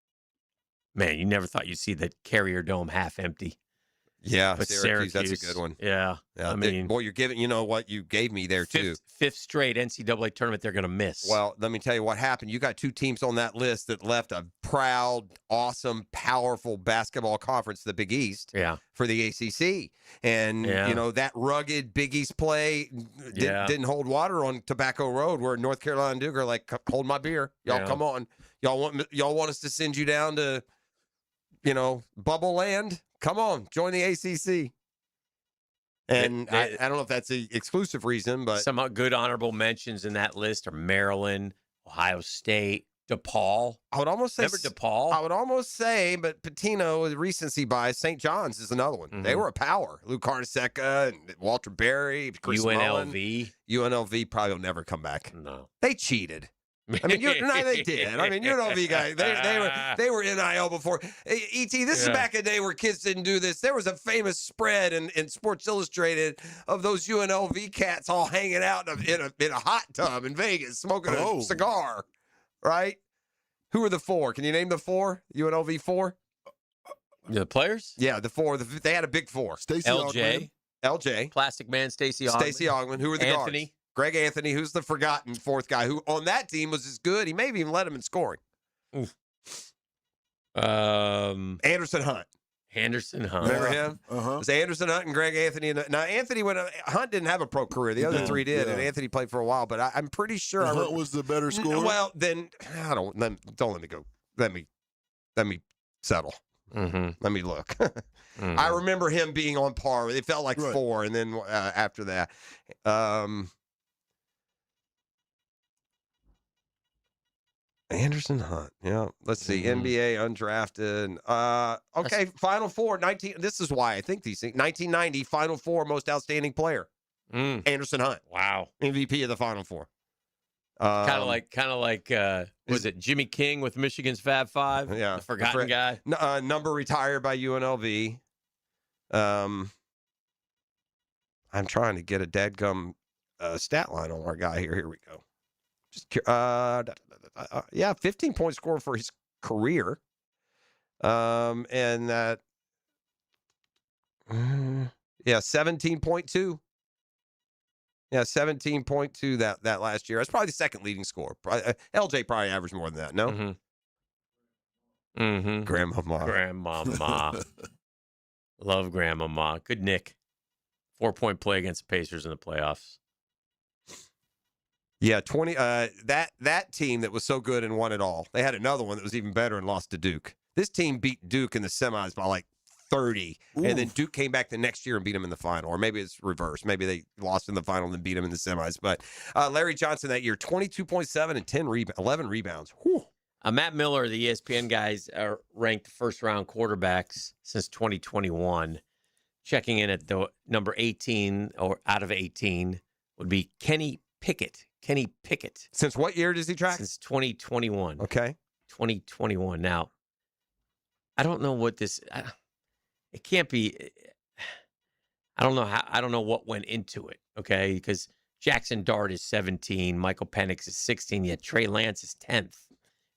man, you never thought you'd see the Carrier Dome half empty. Yeah, but Syracuse, that's a good one. Yeah. I mean, you're giving, what you gave me there, too. Fifth straight NCAA tournament they're going to miss. Well, let me tell you what happened. You got two teams on that list that left a proud, awesome, powerful basketball conference, the Big East, for the ACC. And, that rugged Big East play didn't hold water on Tobacco Road, where North Carolina and Duke are like, hold my beer. Y'all come on. Y'all want us to send you down to, Bubble Land? Come on, join the ACC. And I don't know if that's the exclusive reason, but some good honorable mentions in that list are Maryland, Ohio State, DePaul. I would almost say remember DePaul. I would almost say, but Patino, with recency bias, St. John's is another one. Mm-hmm. They were a power. Lou Carnesecca and Walter Berry, Chris Mullen. UNLV probably will never come back. No, they cheated. I mean, they did. I mean, UNLV guys, they were NIL before. ET, this is back in the day where kids didn't do this. There was a famous spread in Sports Illustrated of those UNLV cats all hanging out in a hot tub in Vegas smoking a cigar, right? Who are the four? Can you name the four? UNLV four? The players? Yeah, the four. They had a big four. Stacey LJ. Plastic Man, Stacey Ogman. Who were the Anthony. guards? Greg Anthony, who's the forgotten fourth guy, who on that team was as good. He maybe even led him in scoring. Anderson Hunt. Remember him? Uh-huh. It was Anderson Hunt and Greg Anthony. Now, Hunt didn't have a pro career. The other three did, and Anthony played for a while. But I'm pretty sure Hunt was the better scorer. Well, then don't let me go. Let me settle. Mm-hmm. Let me look. I remember him being on par. It felt like four, and then after that, Anderson Hunt. Yeah, let's see. NBA undrafted. Okay, Final Four. This is why I think these things. 1990 Final Four most outstanding player. Anderson Hunt. Wow, MVP of the Final Four. Kind of like was it Jimmy King with Michigan's Fab Five? Yeah, the forgotten guy. Number retired by UNLV. I'm trying to get a dadgum stat line on our guy here. Here we go. Just 15 point score for his career. And that 17.2. Yeah, 17.2 that last year. That's probably the second leading scorer. LJ probably averaged more than that, no? Mm-hmm. Grandmama. Love Grandmama. Good Nick. 4-point play against the Pacers in the playoffs. Yeah, 20. That team that was so good and won it all. They had another one that was even better and lost to Duke. This team beat Duke in the semis by like 30, and then Duke came back the next year and beat them in the final. Or maybe it's reversed. Maybe they lost in the final and then beat them in the semis. But Larry Johnson that year, 22.7 and 11 rebounds. Whew. Matt Miller, the ESPN guys, are ranked first-round quarterbacks since 2021. Checking in at the number 18, or out of 18, would be Kenny Pickett. Since what year does he track? Since 2021. Okay. 2021. Now, I don't know what this... it can't be... I don't know what went into it, okay? Because Jackson Dart is 17, Michael Penix is 16, yet Trey Lance is 10th.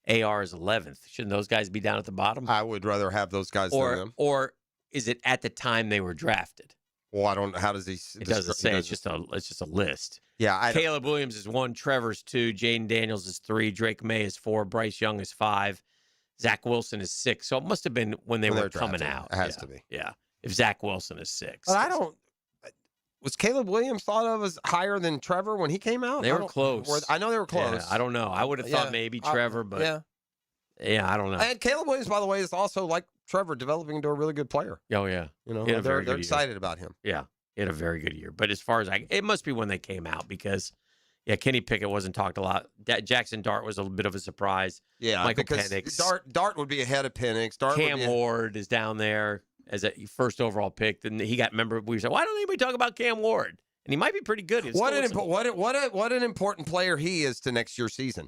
AR is 11th. Shouldn't those guys be down at the bottom? I would rather have those guys than them. Or is it at the time they were drafted? Well, I don't know. How does he... It doesn't say. It's just a list. Yeah. Caleb Williams is 1, Trevor's 2, Jaden Daniels is 3, Drake May is 4, Bryce Young is 5, Zach Wilson is 6. So it must have been when they were coming out. It has to be. Yeah. If Zach Wilson is 6. But I don't... Was Caleb Williams thought of as higher than Trevor when he came out? They were close. I know they were close. Yeah, I don't know. I would have thought maybe Trevor, but yeah, I don't know. And Caleb Williams, by the way, is also like Trevor, developing into a really good player. Oh yeah, you know, they're excited about him. Yeah, he had a very good year. But as far as it must be when they came out because Kenny Pickett wasn't talked a lot. Jackson Dart was a bit of a surprise. Yeah, Michael because Penix. Dart would be ahead of Penix. Cam Ward is down there as a first overall pick. Then he got. Remember, we said, why don't anybody talk about Cam Ward? And he might be pretty good. What an important player he is to next year's season.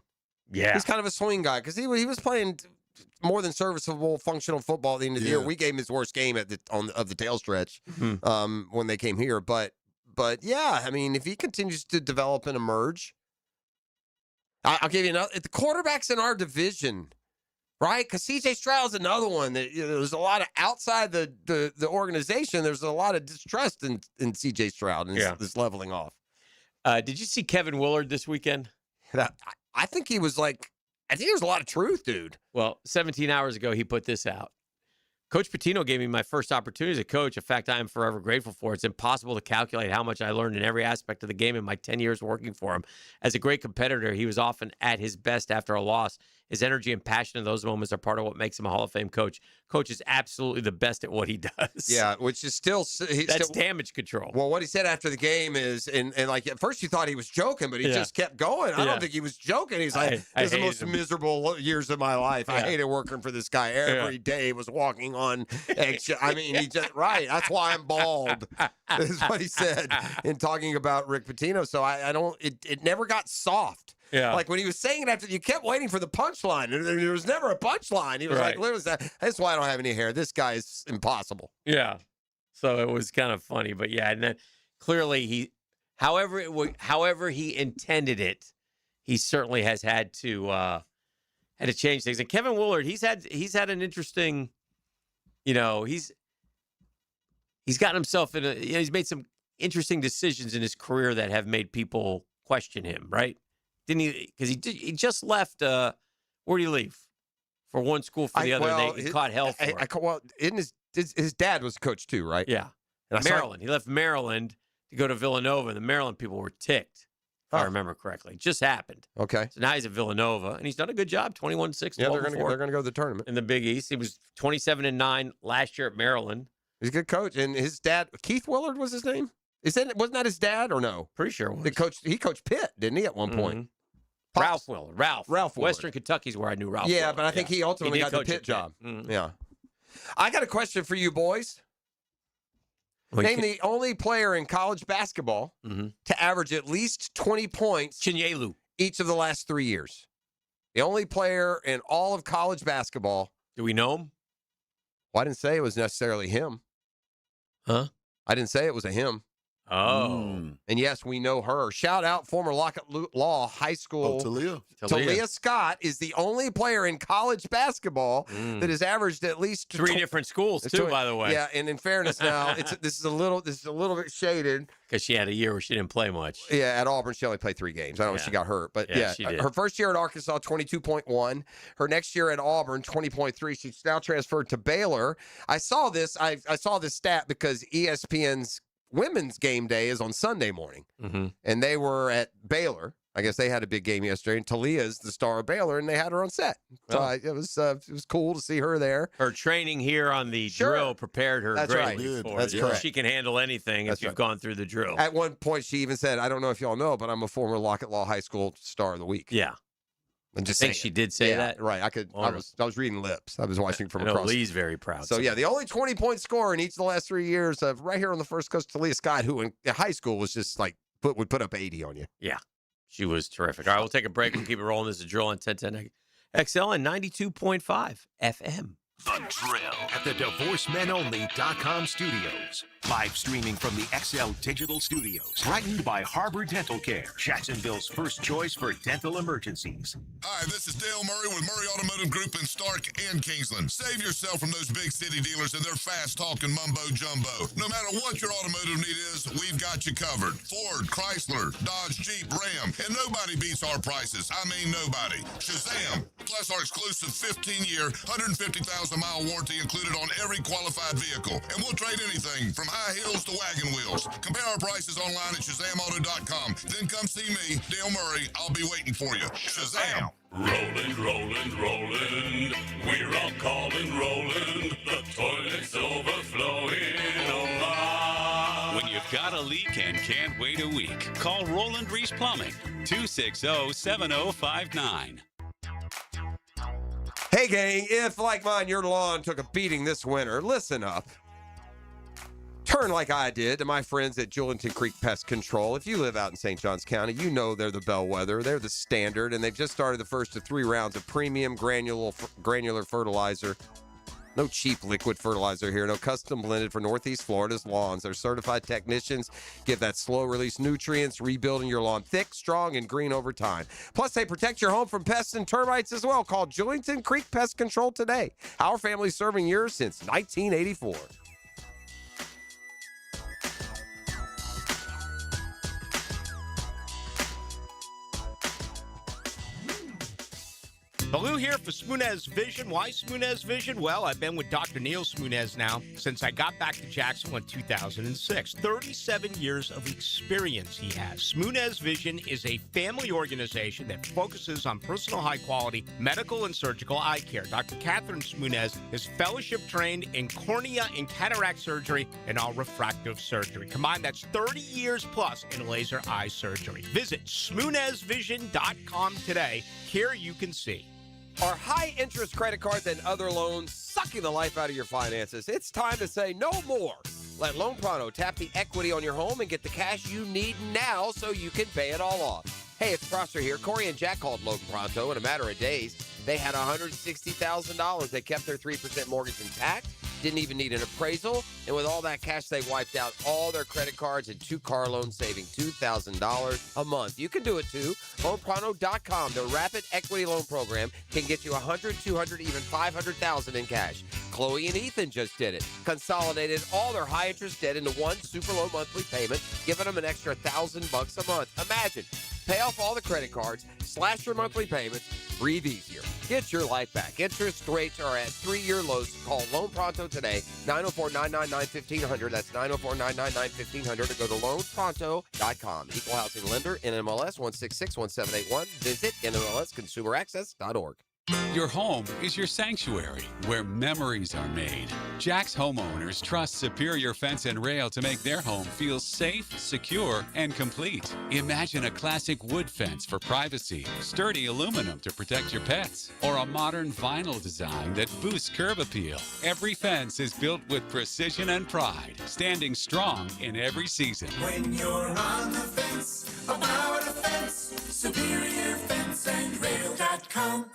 Yeah, he's kind of a swing guy because he was playing more than serviceable, functional football at the end of the year. We gave him his worst game of the tail stretch when they came here. But yeah, I mean, if he continues to develop and emerge, I'll give you another. The quarterbacks in our division, right? Because C.J. Stroud's another one that there's a lot of outside the organization. There's a lot of distrust in C.J. Stroud and this leveling off. Did you see Kevin Willard this weekend? I think he was like. I think there's a lot of truth, dude. Well, 17 hours ago, he put this out. Coach Pitino gave me my first opportunity as a coach, a fact I am forever grateful for. It's impossible to calculate how much I learned in every aspect of the game in my 10 years working for him. As a great competitor, he was often at his best after a loss. His energy and passion in those moments are part of what makes him a Hall of Fame coach. Coach is absolutely the best at what he does. Yeah, which is still... That's damage control. Well, what he said after the game is, and like at first you thought he was joking, but he just kept going. I don't think he was joking. He's like, "This is the most miserable years of my life. I hated working for this guy. Every day was walking on eggshell." I mean, he just... Right. That's why I'm bald. This is what he said in talking about Rick Pitino. So I don't... It never got soft. Yeah. Like when he was saying it after, you kept waiting for the punchline. There was never a punchline. He was like, that's why I don't have any hair. This guy is impossible. Yeah. So it was kind of funny. But yeah, and then clearly however he intended it, he certainly has had to change things. And Kevin Willard, he's had an interesting, he's gotten himself in he's made some interesting decisions in his career that have made people question him, right? Didn't he? Because he just left. Where did he leave? For one school for the other. He caught hell for it. His dad was a coach too, right? Yeah. Maryland. He left Maryland to go to Villanova, and the Maryland people were ticked, if I remember correctly. It just happened. Okay. So now he's at Villanova, and he's done a good job. 21-6. Yeah, they're going to go to the tournament in the Big East. He was 27-9 last year at Maryland. He's a good coach, and his dad, Keith Willard, was his name. Wasn't that his dad or no? Pretty sure it was. He coached Pitt, didn't he, at one point? Ralph Willard. Ralph Willard. Western Kentucky's where I knew Ralph. Yeah, Willard. But I think he ultimately got the Pitt job. Mm-hmm. Yeah. I got a question for you boys. Name the only player in college basketball to average at least 20 points Chinyelu. Each of the last 3 years. The only player in all of college basketball. Do we know him? Well, I didn't say it was necessarily him. Huh? I didn't say it was a him. Oh. And yes, we know her. Shout out former Lockett Law High School. Talia Scott is the only player in college basketball that has averaged at least 3 different schools too, by the way. Yeah, and in fairness now, this is a little bit shaded. Because she had a year where she didn't play much. Yeah, at Auburn, she only played 3 games. I don't know if she got hurt, but she did. Her first year at Arkansas, 22.1. Her next year at Auburn, 20.3. She's now transferred to Baylor. I saw this. I saw this stat because ESPN's women's game day is on Sunday morning, and they were at Baylor. I guess they had a big game yesterday, and Talia is the star of Baylor, and they had her on set. So it was cool to see her there. Her training here on the drill prepared her greatly for That's it. correct. She can handle anything if you've gone through the drill. At one point, she even said, I don't know if y'all know, but I'm a former Lockett Law High School Star of the Week. Yeah. And just I think she did say that. Right. I was reading lips. I was watching from across. Lee's very proud. So, the only 20-point scorer in each of the last 3 years of right here on the first coast, Talia Scott, who in high school was just like would put up 80 on you. Yeah. She was terrific. All right, we'll take a break and keep it rolling. This is a drill on 1010 XL and 92.5 FM. The Drill at the DivorceMenOnly.com studios. Live streaming from the XL Digital Studios. Brightened by Harbor Dental Care, Jacksonville's first choice for dental emergencies. Hi, this is Dale Murray with Murray Automotive Group in Stark and Kingsland. Save yourself from those big city dealers and their fast-talking mumbo-jumbo. No matter what your automotive need is, we've got you covered. Ford, Chrysler, Dodge, Jeep, Ram, and nobody beats our prices. I mean nobody. Shazam! Plus our exclusive 15-year, 150,000-mile warranty included on every qualified vehicle. And we'll trade anything from high heels to wagon wheels. Compare our prices online at ShazamAuto.com. Then come see me, Dale Murray. I'll be waiting for you. Shazam! Roland, Roland, Roland. We're all calling Roland. The toilet's overflowing. Oh, my. When you've got a leak and can't wait a week, call Roland Reese Plumbing, 260-7059. Hey, gang, if, like mine, your lawn took a beating this winter, listen up. Turn like I did to my friends at Julington Creek Pest Control. If you live out in St. Johns County, you know they're the bellwether. They're the standard, and they've just started the first of 3 rounds of premium granular fertilizer. No cheap liquid fertilizer here. No custom blended for Northeast Florida's lawns. Their certified technicians give that slow-release nutrients, rebuilding your lawn thick, strong, and green over time. Plus, they protect your home from pests and termites as well. Call Julington Creek Pest Control today. Our family's serving yours since 1984. Baloo here for Smoonez Vision. Why Smoonez Vision? Well, I've been with Dr. Neil Smoonez now since I got back to Jacksonville in 2006. 37 years of experience he has. Smoonez Vision is a family organization that focuses on personal high-quality medical and surgical eye care. Dr. Catherine Smoonez is fellowship-trained in cornea and cataract surgery and all refractive surgery. Combined, that's 30 years plus in laser eye surgery. Visit SmoonezVision.com today. Here you can see. Are high-interest credit cards and other loans sucking the life out of your finances? It's time to say no more. Let Loan Pronto tap the equity on your home and get the cash you need now so you can pay it all off. Hey, it's Prosser here. Corey and Jack called Loan Pronto in a matter of days. They had $160,000. They kept their 3% mortgage intact, didn't even need an appraisal, and with all that cash, they wiped out all their credit cards and 2 car loans, saving $2,000 a month. You can do it too. LoanPronto.com, the rapid equity loan program, can get you $100,000, $200,000, even $500,000 in cash. Chloe and Ethan just did it. Consolidated all their high-interest debt into one super low monthly payment, giving them an extra $1,000 a month. Imagine, pay off all the credit cards, slash your monthly payments, breathe easier. Get your life back. Interest rates are at 3-year lows. Call Loan Pronto today, 904-999-1500. That's 904-999-1500, or go to loanpronto.com. Equal housing lender, NMLS 1661781. Visit NMLSconsumeraccess.org. Your home is your sanctuary, where memories are made. Jack's homeowners trust Superior Fence and Rail to make their home feel safe, secure, and complete. Imagine a classic wood fence for privacy, sturdy aluminum to protect your pets, or a modern vinyl design that boosts curb appeal. Every fence is built with precision and pride, standing strong in every season. When you're on the fence, about a fence, SuperiorFenceandRail.com.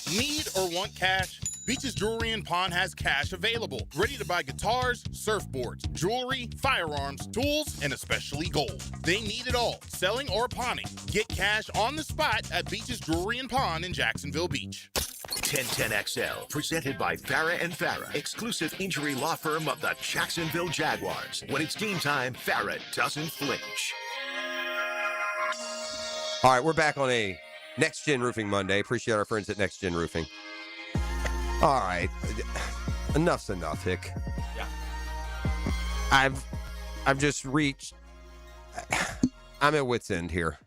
Need or want cash? Beach's Jewelry and Pawn has cash available, ready to buy guitars, surfboards, jewelry, firearms, tools, and especially gold. They need it all, selling or pawning. Get cash on the spot at Beach's Jewelry and Pawn in Jacksonville Beach. 1010XL, presented by Farah and Farah, exclusive injury law firm of the Jacksonville Jaguars. When it's game time, Farah doesn't flinch. All right, we're back on a Next Gen Roofing Monday. Appreciate our friends at Next Gen Roofing. All right, enough's enough, Hick. Yeah. I've just reached. I'm at wit's end here.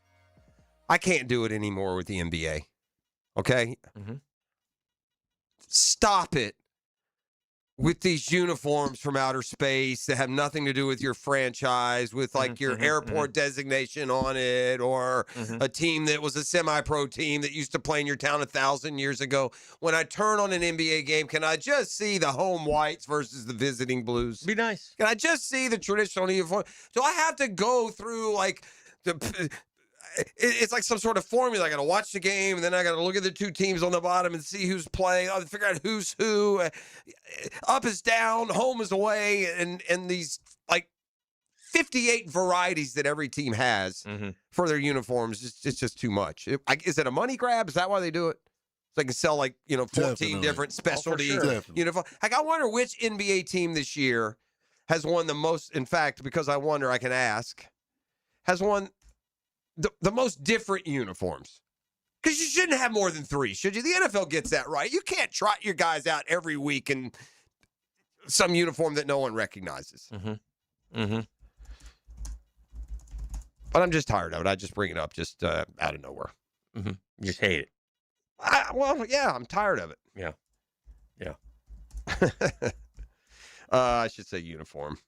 I can't do it anymore with the NBA. Okay. Mm-hmm. Stop it with these uniforms from outer space that have nothing to do with your franchise, with like your airport designation on it, or a team that was a semi-pro team that used to play in your town 1,000 years ago. When I turn on an NBA game, can I just see the home whites versus the visiting blues? Be nice. Can I just see the traditional uniform? Do I have to go through like it's like some sort of formula. I got to watch the game, and then I got to look at the two teams on the bottom and see who's playing. I'll figure out who's who. Up is down, home is away, and these like 58 varieties that every team has for their uniforms. It's just too much. Is it a money grab? Is that why they do it? So they can sell 14 Definitely. different specialty Definitely. uniforms. Like, I wonder which NBA team this year has won the most. In fact, because I wonder, I can ask, has won the most different uniforms. Because you shouldn't have more than 3, should you? The NFL gets that right. You can't trot your guys out every week in some uniform that no one recognizes. But I'm just tired of it. I just bring it up just out of nowhere. You just hate it. I'm tired of it. Yeah. I should say uniform.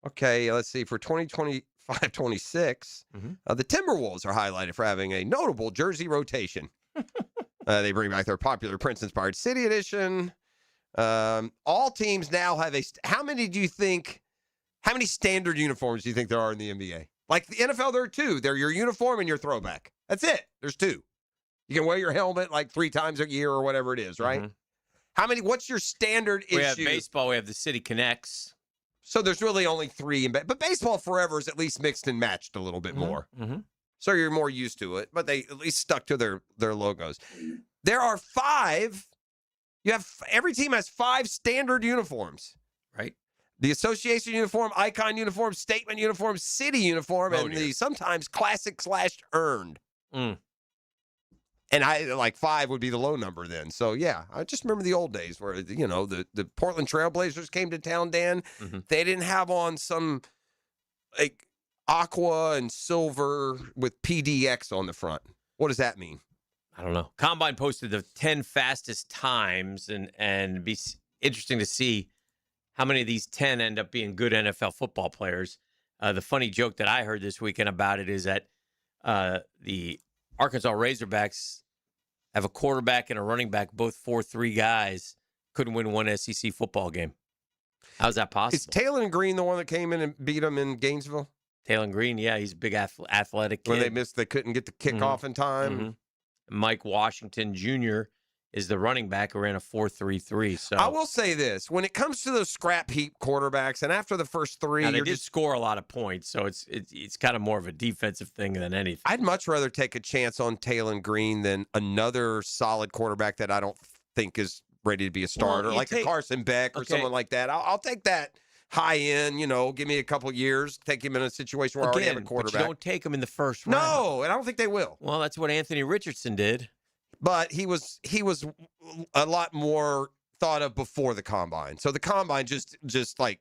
Okay, let's see. For 2025-26, the Timberwolves are highlighted for having a notable jersey rotation. They bring back their popular Prince-inspired City Edition. All teams now have how many standard uniforms do you think there are in the NBA? Like the NFL, there are 2. They're your uniform and your throwback. That's it. There's 2. You can wear your helmet like 3 times a year or whatever it is, right? How many? What's your standard issue? We have baseball. We have the City Connects. So there's really only 3 but baseball forever is at least mixed and matched a little bit more. So you're more used to it, but they at least stuck to their logos. There are 5. Every team has 5 standard uniforms, right? The association uniform, icon uniform, statement uniform, city uniform, and the sometimes classic/earned. And I like 5 would be the low number then. So yeah, I just remember the old days where the Portland Trailblazers came to town, Dan. They didn't have on some like aqua and silver with PDX on the front. What does that mean? I don't know. Combine posted the 10 fastest times, and it'd be interesting to see how many of these 10 end up being good NFL football players. The funny joke that I heard this weekend about it is that the Arkansas Razorbacks have a quarterback and a running back, both 4.3 guys, couldn't win one SEC football game. How's that possible? Is Taylor Green the one that came in and beat them in Gainesville? Taylor Green, yeah, he's a big athletic kid. When they couldn't get the kickoff in time. Mike Washington Jr. is the running back who ran a 4.33. So I will say this: when it comes to those scrap heap quarterbacks, and after the first 3, now, they did score a lot of points, so it's kind of more of a defensive thing than anything. I'd much rather take a chance on Taylon Green than another solid quarterback that I don't think is ready to be a starter, like a Carson Beck or someone like that. I'll take that high end. Give me a couple years, take him in a situation where I already have a quarterback. But you don't take him in the first round. No, and I don't think they will. Well, that's what Anthony Richardson did. But he was a lot more thought of before the combine. So the combine just like,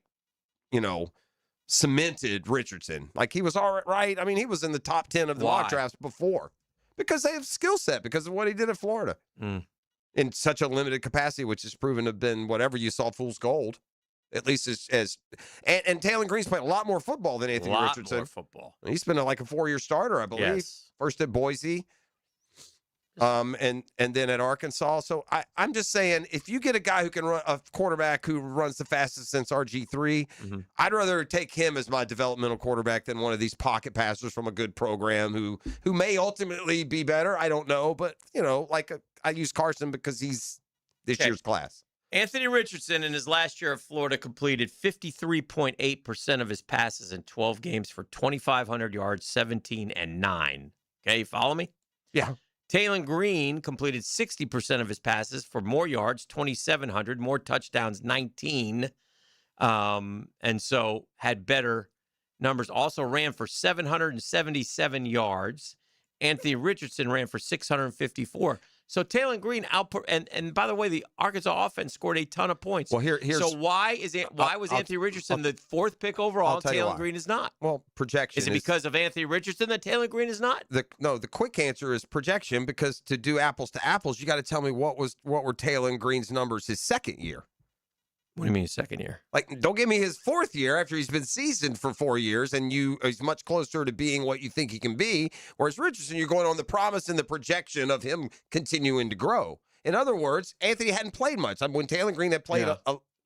cemented Richardson. Like he was all right. I mean, he was in the top 10 of the mock drafts before because they have skill set because of what he did at Florida in such a limited capacity, which has proven to have been whatever you saw fool's gold. At least and Taylor Green's played a lot more football than Anthony Richardson. More football. He's been like a 4-year starter, I believe. Yes. First at Boise. And then at Arkansas. So I'm just saying, if you get a guy who can run, a quarterback who runs the fastest since RG3, I'd rather take him as my developmental quarterback than one of these pocket passers from a good program who may ultimately be better. I don't know, but I use Carson because he's this year's class. Anthony Richardson in his last year at Florida completed 53.8% of his passes in 12 games for 2,500 yards, 17 and 9. Okay, you follow me? Yeah. Taylor Green completed 60% of his passes for more yards, 2,700, more touchdowns, 19. And so had better numbers. Also ran for 777 yards. Anthony Richardson ran for 654. So Taylor Green output, and by the way, the Arkansas offense scored a ton of points. Well, here's so why was Anthony Richardson the fourth pick overall? Taylor Green is not. Well, projection is it because of Anthony Richardson that Taylor Green is not? The quick answer is projection, because to do apples to apples, you got to tell me what were Taylor Green's numbers his second year. What do you mean his second year? Like, don't give me his fourth year after he's been seasoned for 4 years and he's much closer to being what you think he can be. Whereas Richardson, you're going on the promise and the projection of him continuing to grow. In other words, Anthony hadn't played much. When Taylor Green had played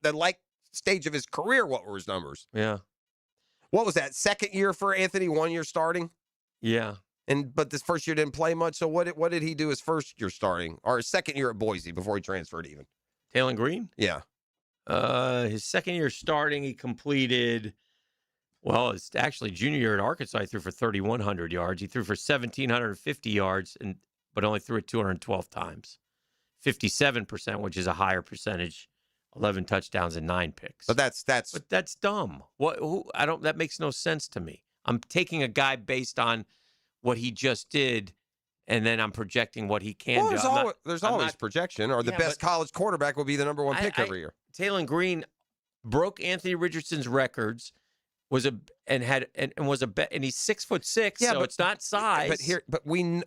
the like stage of his career, what were his numbers? Yeah. What was that, second year for Anthony, 1 year starting? Yeah. But this first year didn't play much. So what did he do his first year starting, or his second year at Boise before he transferred even? Taylor Green? Yeah. His second year starting, he completed, it's actually junior year at Arkansas, he threw for 3,100 yards. He threw for 1,750 yards, but only threw it 212 times. 57%, which is a higher percentage. 11 touchdowns and 9 picks. But that's dumb. That makes no sense to me. I'm taking a guy based on what he just did, and then I'm projecting what he can do. There's always projection, or the best college quarterback will be the number one pick every year. Taylor Green broke Anthony Richardson's records, and he's 6'6", so it's not size. But we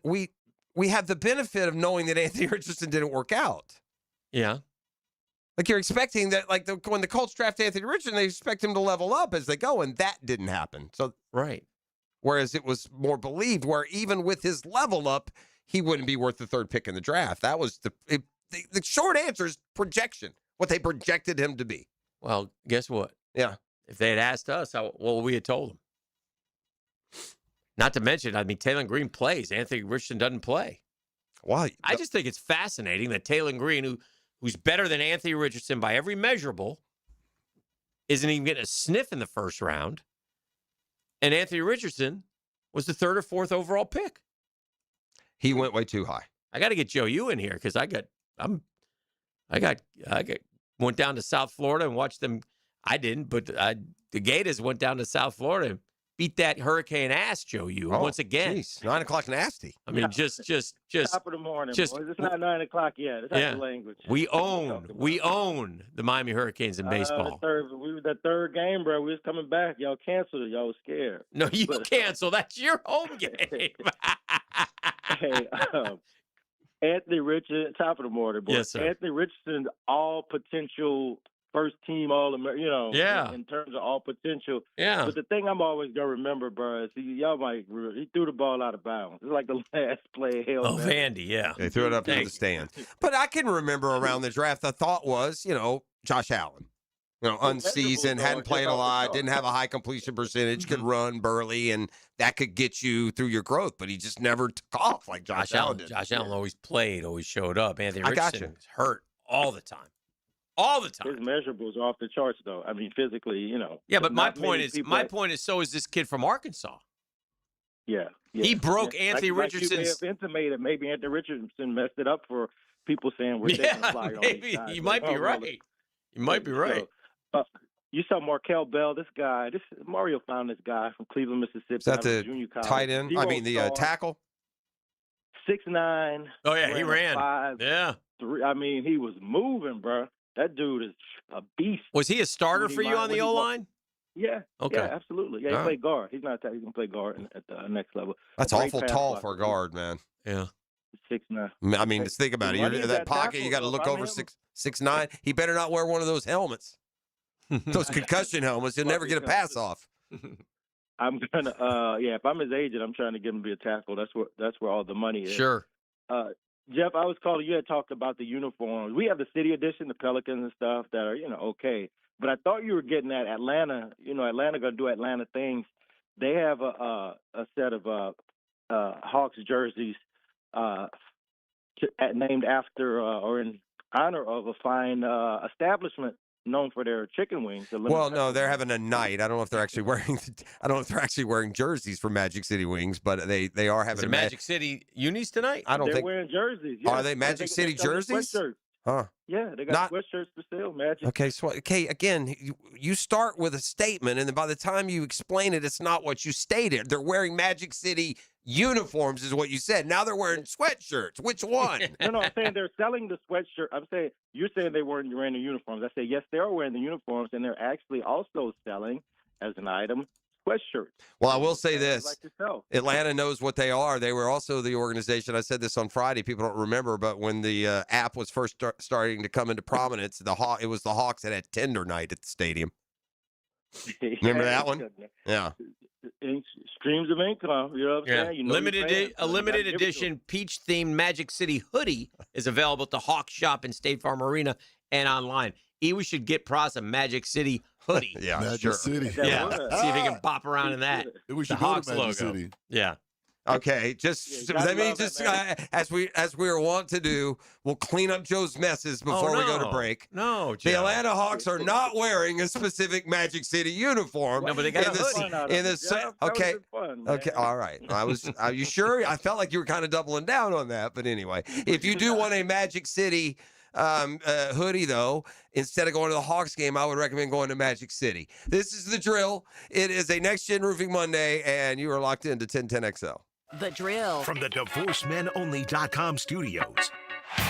have the benefit of knowing that Anthony Richardson didn't work out. Yeah. Like, you're expecting that, when the Colts draft Anthony Richardson, they expect him to level up as they go, and that didn't happen. So right. Whereas it was more believed, where even with his level up, he wouldn't be worth the third pick in the draft. That was the short answer is projection, what they projected him to be. Well, guess what? Yeah. If they had asked us, what we had told them. Not to mention, Taylor Green plays. Anthony Richardson doesn't play. Why? I just think it's fascinating that Taylor Green, who's better than Anthony Richardson by every measurable, isn't even getting a sniff in the first round. And Anthony Richardson was the third or fourth overall pick. He went way too high. I got to get Joe U in here because I went down to South Florida and watched them. I didn't, but the Gators went down to South Florida and beat that Hurricane ass, Joe U, once again. Geez, 9 o'clock nasty. Just top of the morning, boys. It's not 9 o'clock yet. It's not the language. We own the Miami Hurricanes in baseball. We were the third game, bro. We was coming back. Y'all canceled it. Y'all was scared. No, you canceled. That's your home game. Hey, Anthony Richardson, top of the morning, boys. Yes, sir. Anthony Richardson, all potential first team All-American, in terms of all potential. Yeah. But the thing I'm always going to remember, bro, is he threw the ball out of bounds. It's like the last play held. Oh, Vandy, yeah. They threw it up into the stand. But I can remember around the draft, the thought was, Josh Allen. Unseasoned, hadn't played a lot, didn't have a high completion percentage, could run burly, and that could get you through your growth. But he just never took off like Josh Allen did. Josh Allen always played, always showed up. Anthony Richardson was hurt all the time. All the time. His measurables are off the charts, though. Physically, Yeah, but my point is, so is this kid from Arkansas. Yeah. He broke Anthony Richardson's. You may have intimated maybe Anthony Richardson messed it up for people saying we're taking a flyer. Maybe you might be right. You might be right. You saw Markel Bell, Mario found this guy from Cleveland, Mississippi. Is that the tight end? The tackle? 6'9". Oh, yeah, he ran. 5'3". Yeah. He was moving, bro. That dude is a beast. Was he a starter for you on the O-line? Yeah. Okay. Yeah, absolutely. Yeah, he played guard. He's not that. He's going to play guard at the next level. That's awful tall for a guard, man. Yeah. 6'9". Just think about it. You're in that pocket. You got to look over 6'9". He better not wear one of those helmets. Those concussion helmets. He'll never get a pass off. I'm gonna. If I'm his agent, I'm trying to get him to be a tackle. That's where all the money is. Sure. Jeff, I was calling. You had talked about the uniforms. We have the city edition, the Pelicans and stuff that are, okay. But I thought you were getting at Atlanta. Atlanta going to do Atlanta things. They have a set of Hawks jerseys named after or in honor of a fine establishment known for their chicken wings. Well, no, they're having a night. I don't know if they're actually wearing. I don't know if they're actually wearing jerseys for Magic City Wings, but they are having Is it Magic City unis tonight. I don't They're think wearing jerseys. Are they Magic City jerseys? Sweatshirts. Huh? Yeah, they got sweatshirts for sale. Magic. Okay, so again, you start with a statement, and then by the time you explain it, it's not what you stated. They're wearing Magic City uniforms, is what you said. Now they're wearing sweatshirts. Which one? No, I'm saying they're selling the sweatshirt. I'm saying you're saying they weren't wearing the uniforms. I say yes, they are wearing the uniforms, and they're actually also selling as an item sweatshirts. Well, I will say this. Like yourself. Atlanta knows what they are. They were also the organization. I said this on Friday. People don't remember, but when the app was first starting to come into prominence, it was the Hawks that had tender night at the stadium. Remember that one? Yeah. Streams of income. You know what I'm saying? A limited edition peach-themed Magic City hoodie is available at the Hawks shop in State Farm Arena and online. We should get Pras a Magic City hoodie. Yeah, Magic sure. City. Yeah, see if he can bop around in that. We should the go Hawks to Magic logo. City. Yeah. Okay, let me just as we are wont to do, we'll clean up Joe's messes before we go to break. No, Joe. The Atlanta Hawks are not wearing a specific Magic City uniform. No, but they got okay. Okay, all right. Are you sure? I felt like you were kind of doubling down on that, but anyway, if you do want a Magic City hoodie, though, instead of going to the Hawks game, I would recommend going to Magic City. This is the drill. It is a Next Gen Roofing Monday, and you are locked into 1010XL. The drill. From the DivorceMenOnly.com studios,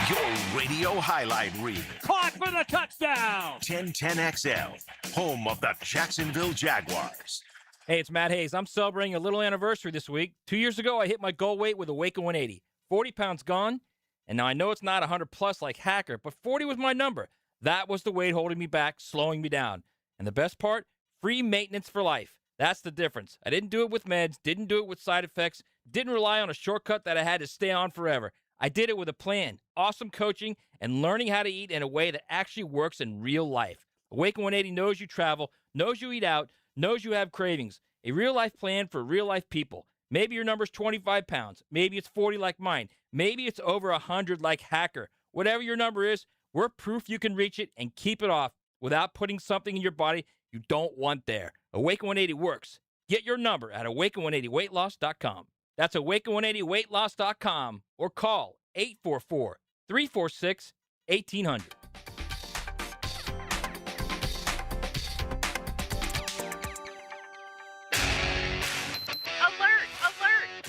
your radio highlight reel. Caught for the touchdown. 1010XL, home of the Jacksonville Jaguars. Hey, it's Matt Hayes. I'm celebrating a little anniversary this week. 2 years ago, I hit my goal weight with a Waco 180. 40 pounds gone. And now I know it's not 100 plus like Hacker, but 40 was my number. That was the weight holding me back, slowing me down. And the best part, free maintenance for life. That's the difference. I didn't do it with meds, didn't do it with side effects, didn't rely on a shortcut that I had to stay on forever. I did it with a plan, awesome coaching, and learning how to eat in a way that actually works in real life. Awaken 180 knows you travel, knows you eat out, knows you have cravings. A real-life plan for real-life people. Maybe your number's 25 pounds. Maybe it's 40 like mine. Maybe it's over 100 like Hacker. Whatever your number is, we're proof you can reach it and keep it off without putting something in your body you don't want there. Awaken 180 works. Get your number at awaken180weightloss.com. That's awaken180weightloss.com or call 844-346-1800.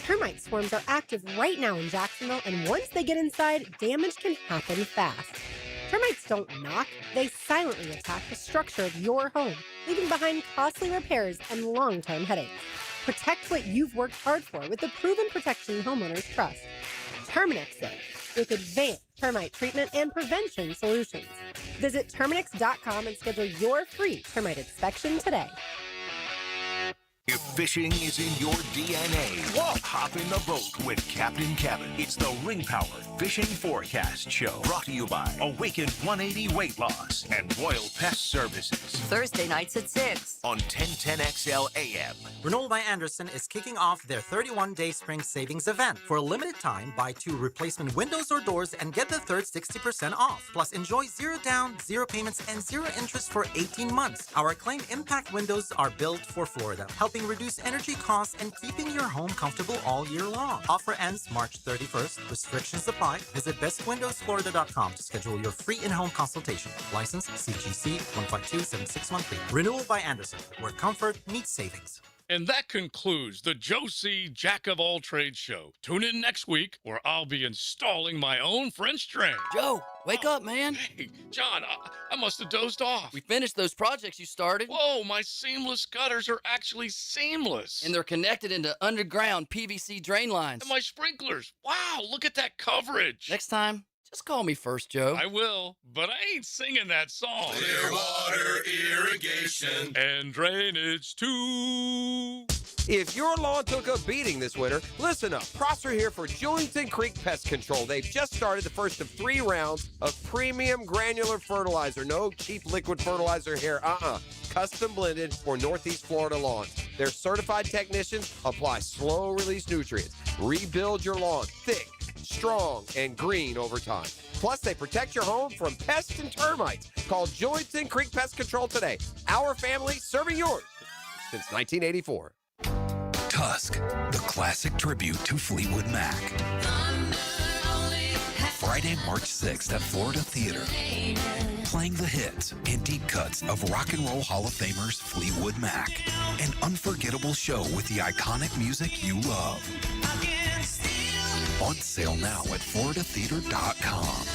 Termite swarms are active right now in Jacksonville, and once they get inside, damage can happen fast. Termites don't knock, they silently attack the structure of your home, leaving behind costly repairs and long-term headaches. Protect what you've worked hard for with the proven protection homeowners trust. Terminix with advanced termite treatment and prevention solutions. Visit Terminix.com and schedule your free termite inspection today. If fishing is in your DNA, hop in the boat with Captain Kevin. It's the Ring Power Fishing Forecast Show, brought to you by Awaken 180 Weight Loss and Royal Pest Services. Thursday nights at 6 on 1010XL AM. Renault by Anderson is kicking off their 31-day spring savings event. For a limited time, buy 2 replacement windows or doors and get the third 60% off. Plus, enjoy 0 down, 0 payments, and 0 interest for 18 months. Our acclaimed impact windows are built for Florida, helping reduce energy costs and keeping your home comfortable all year long. Offer ends March 31st. Restrictions apply. Visit bestwindowsflorida.com to schedule your free in-home consultation. License CGC 1527613. Renewal by Anderson, where comfort meets savings. And that concludes the Joe C. Jack of All Trades show. Tune in next week where I'll be installing my own French drain. Joe, wake up, man. Hey, John, I must have dozed off. We finished those projects you started. Whoa, my seamless gutters are actually seamless. And they're connected into underground PVC drain lines. And my sprinklers. Wow, look at that coverage. Next time, just call me first, Joe. I will, but I ain't singing that song. Clear water irrigation and drainage too. If your lawn took a beating this winter, listen up. Prosser here for Julington Creek Pest Control. They've just started the first of 3 rounds of premium granular fertilizer. No cheap liquid fertilizer here. Custom blended for Northeast Florida lawns. Their certified technicians apply slow-release nutrients. Rebuild your lawn thick, strong, and green over time. Plus, they protect your home from pests and termites. Call Julington Creek Pest Control today. Our family serving yours since 1984. Tusk, the classic tribute to Fleetwood Mac. Friday, March 6th at Florida Theater. Playing the hits and deep cuts of Rock and Roll Hall of Famers Fleetwood Mac. An unforgettable show with the iconic music you love. On sale now at floridatheater.com.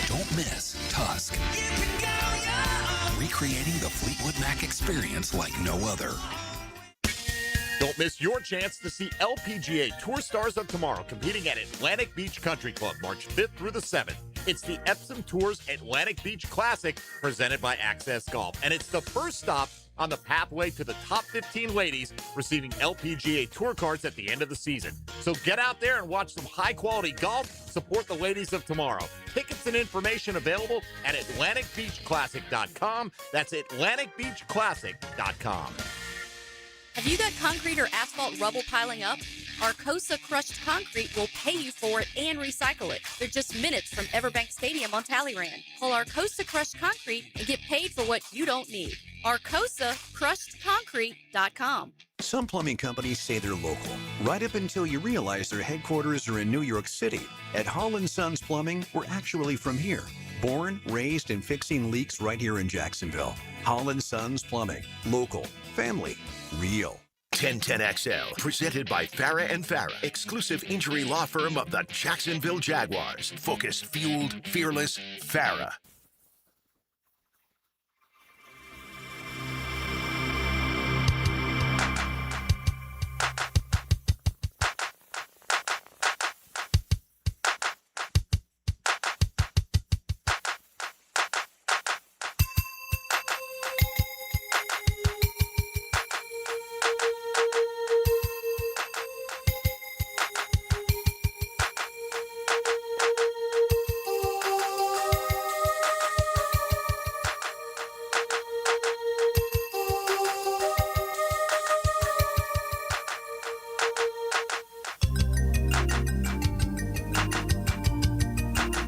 Don't miss Tusk. Recreating the Fleetwood Mac experience like no other. Don't miss your chance to see LPGA Tour Stars of Tomorrow competing at Atlantic Beach Country Club March 5th through the 7th. It's the Epsom Tours Atlantic Beach Classic presented by Access Golf, and it's the first stop on the pathway to the top 15 ladies receiving LPGA Tour cards at the end of the season. So get out there and watch some high-quality golf. Support the ladies of tomorrow. Tickets and information available at AtlanticBeachClassic.com. That's AtlanticBeachClassic.com. Have you got concrete or asphalt rubble piling up? Arcosa Crushed Concrete will pay you for it and recycle it. They're just minutes from Everbank Stadium on Talleyrand. Call Arcosa Crushed Concrete and get paid for what you don't need. ArcosaCrushedConcrete.com. Some plumbing companies say they're local, right up until you realize their headquarters are in New York City. At Hall & Sons Plumbing, we're actually from here. Born, raised, and fixing leaks right here in Jacksonville. Hall & Sons Plumbing. Local. Family. Real. 1010XL, presented by Farah & Farah, exclusive injury law firm of the Jacksonville Jaguars. Focused, fueled, fearless, Farah.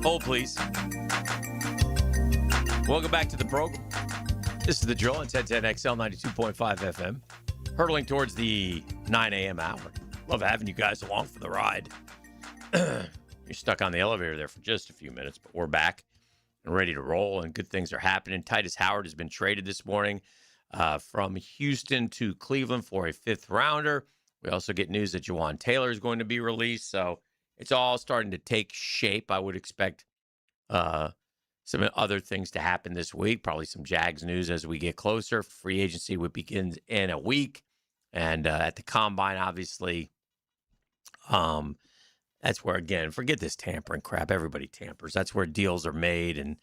Hold, please. Welcome back to the program. This is the Drill on 1010XL 92.5 FM. Hurtling towards the 9 a.m. hour. Love having you guys along for the ride. You're stuck on the elevator there for just a few minutes, but we're back and ready to roll, and good things are happening. Titus Howard has been traded this morning from Houston to Cleveland for a 5th rounder. We also get news that Jawan Taylor is going to be released, so it's all starting to take shape. I would expect some other things to happen this week, probably some Jags news as we get closer. Free agency would begin in a week. And at the Combine, obviously, that's where, again, forget this tampering crap. Everybody tampers. That's where deals are made and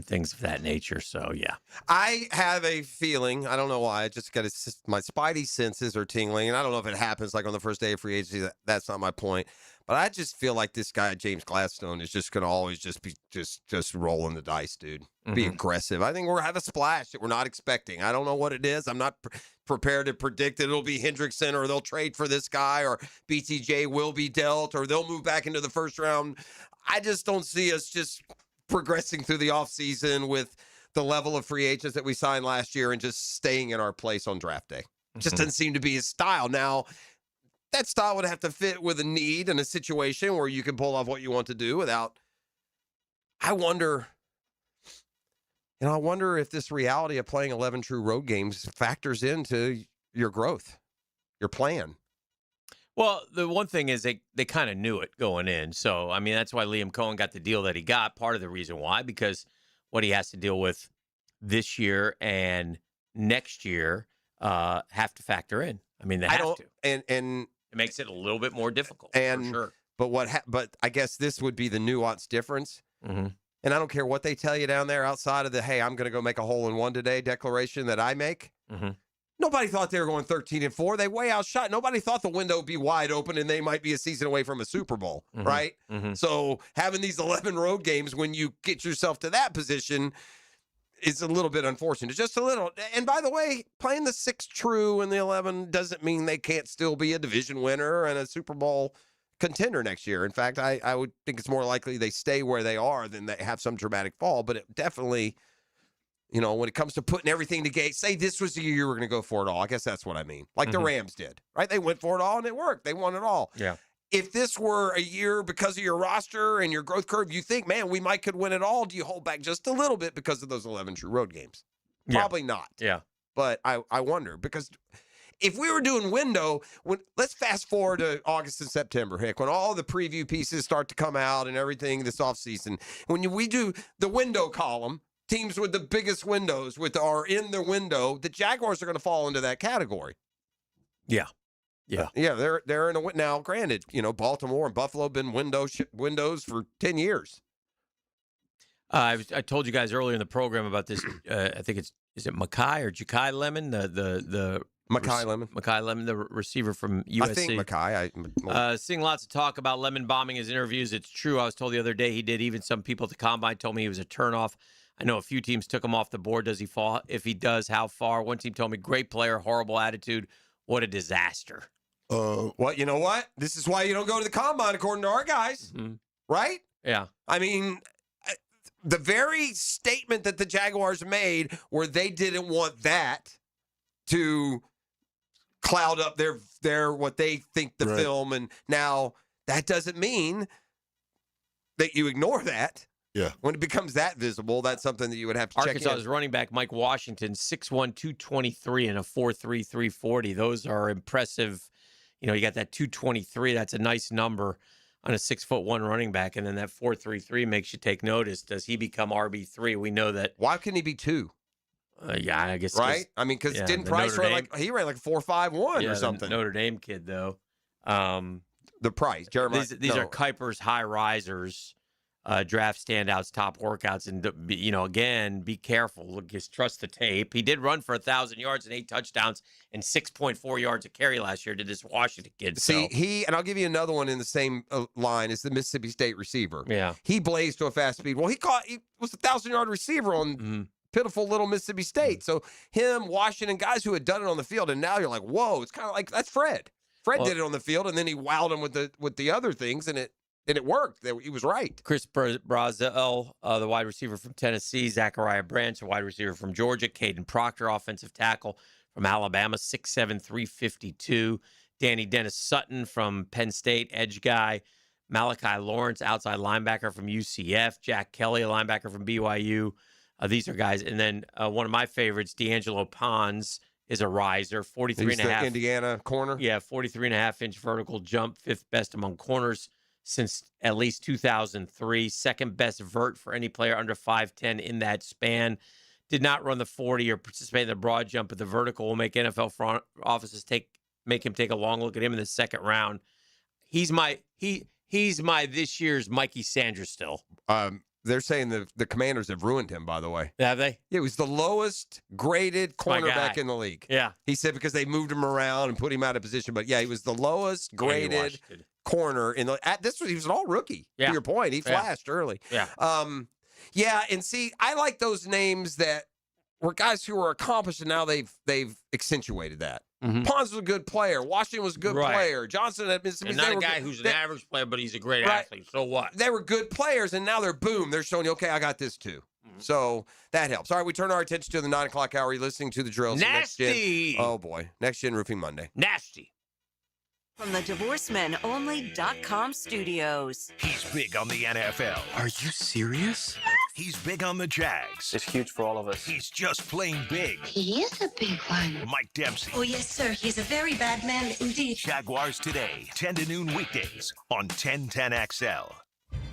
things of that nature. So, yeah. I have a feeling, I don't know why, I just got my spidey senses are tingling, and I don't know if it happens like on the first day of free agency. That's not my point. But I just feel like this guy, James Gladstone, is just going to always just be just rolling the dice, dude. Be aggressive. I think we'll have a splash that we're not expecting. I don't know what it is. I'm not prepared to predict that it'll be Hendrickson, or they'll trade for this guy, or BTJ will be dealt, or they'll move back into the first round. I just don't see us just progressing through the offseason with the level of free agents that we signed last year and just staying in our place on draft day. Just doesn't seem to be his style. Now, that style would have to fit with a need and a situation where you can pull off what you want to do without. I wonder if this reality of playing 11 true road games factors into your growth, your plan. Well, the one thing is they kind of knew it going in. So, I mean, that's why Liam Cohen got the deal that he got. Part of the reason why, because what he has to deal with this year and next year have to factor in. I mean, they have to. And it makes it a little bit more difficult, and, for sure. But I guess this would be the nuanced difference. And I don't care what they tell you down there outside of the, hey, I'm going to go make a hole-in-one today declaration that I make. Nobody thought they were going 13-4. They way outshot. Nobody thought the window would be wide open and they might be a season away from a Super Bowl, right? So having these 11 road games when you get yourself to that position is a little bit unfortunate. Just a little. And by the way, playing the 6 true and the 11 doesn't mean they can't still be a division winner and a Super Bowl contender next year. In fact, I would think it's more likely they stay where they are than they have some dramatic fall. But it definitely, you know, when it comes to putting everything together, say this was the year you were going to go for it all. I guess that's what I mean. Like the Rams did, right? They went for it all and it worked. They won it all. Yeah. If this were a year because of your roster and your growth curve, you think, man, we might could win it all. Do you hold back just a little bit because of those 11 true road games? Probably not. Yeah. But I wonder, because if we were doing window, let's fast forward to August and September, Hick, when all the preview pieces start to come out and everything this offseason. When we do the window column, teams with the biggest windows are in the window, the Jaguars are going to fall into that category. Yeah. Yeah. Yeah, they're in a now. Granted, you know, Baltimore and Buffalo have been windows for 10 years. I told you guys earlier in the program about this. I think is it Makai or Jakai Lemon, the Makai Lemon, the receiver from USC. I think Makai. Seeing lots of talk about Lemon bombing his interviews. It's true. I was told the other day he did. Even some people at the combine told me he was a turnoff. I know a few teams took him off the board. Does he fall? If he does, how far? One team told me great player, horrible attitude. What a disaster. Well, you know what? This is why you don't go to the combine, according to our guys, right? Yeah. I mean, the very statement that the Jaguars made where they didn't want that to cloud up their what they think the film, and now that doesn't mean that you ignore that. Yeah. When it becomes that visible, that's something that you would have to check in. Arkansas's running back, Mike Washington, 6'1", 223 and a 4.3, 340. Those are impressive. You know, you got that 223. That's a nice number on a 6'1" running back. And then that 4.33 makes you take notice. Does he become RB3? We know that. Why couldn't he be 2? Yeah, I guess. Right? I mean, because didn't Price run like 4.51 or something? The Notre Dame kid, though. The Price, Jeremiah. These are Kuiper's high risers. Draft standouts, top workouts, and you know, again, be careful. Look, just trust the tape. He did run for 1,000 yards and 8 touchdowns and 6.4 yards a carry last year to this Washington kid. See, and I'll give you another one in the same line as the Mississippi State receiver. Yeah, he blazed to a fast speed. Well, he was a 1,000-yard receiver on pitiful little Mississippi State. So him, Washington, guys who had done it on the field, and now you're like, whoa, it's kind of like that's Fred. Fred did it on the field, and then he wowed him with the other things, and it worked. He was right. Chris Brazel, the wide receiver from Tennessee. Zachariah Branch, the wide receiver from Georgia. Caden Proctor, offensive tackle from Alabama, 6'7", 352. Danny Dennis Sutton from Penn State, edge guy. Malachi Lawrence, outside linebacker from UCF. Jack Kelly, a linebacker from BYU. These are guys. And then one of my favorites, D'Angelo Pons, is a riser, 43.5. Indiana corner? Yeah, 43.5-inch vertical jump, 5th best among corners since at least 2003, second best vert for any player under 5'10" in that span. Did not run the 40 or participate in the broad jump, but the vertical will make NFL front offices make him take a long look at him in the second round. He's my this year's Mikey Sanders still. They're saying the Commanders have ruined him, by the way. Have they? It was the lowest graded cornerback in the league. Yeah. He said because they moved him around and put him out of position. But, yeah, he was the lowest graded corner in the he was an all rookie. Yeah. To your point, he flashed early. Yeah. Yeah, and see, I like those names that were guys who were accomplished, and now they've accentuated that. Pons was a good player. Washington was a good player. Johnson at Mississippi State. Not a guy who's an average player, but he's a great athlete. So what? They were good players, and now they're showing you, okay, I got this too. So that helps. All right, we turn our attention to the 9 o'clock hour. You're listening to the drills. Nasty. Oh, boy. Next Gen Roofing Monday. Nasty. From the DivorceMenOnly.com studios. He's big on the NFL. Are you serious? He's big on the Jags. It's huge for all of us. He's just plain big. He is a big one. Mike Dempsey. Oh, yes, sir. He's a very bad man indeed. Jaguars Today, 10 to noon weekdays on 1010XL.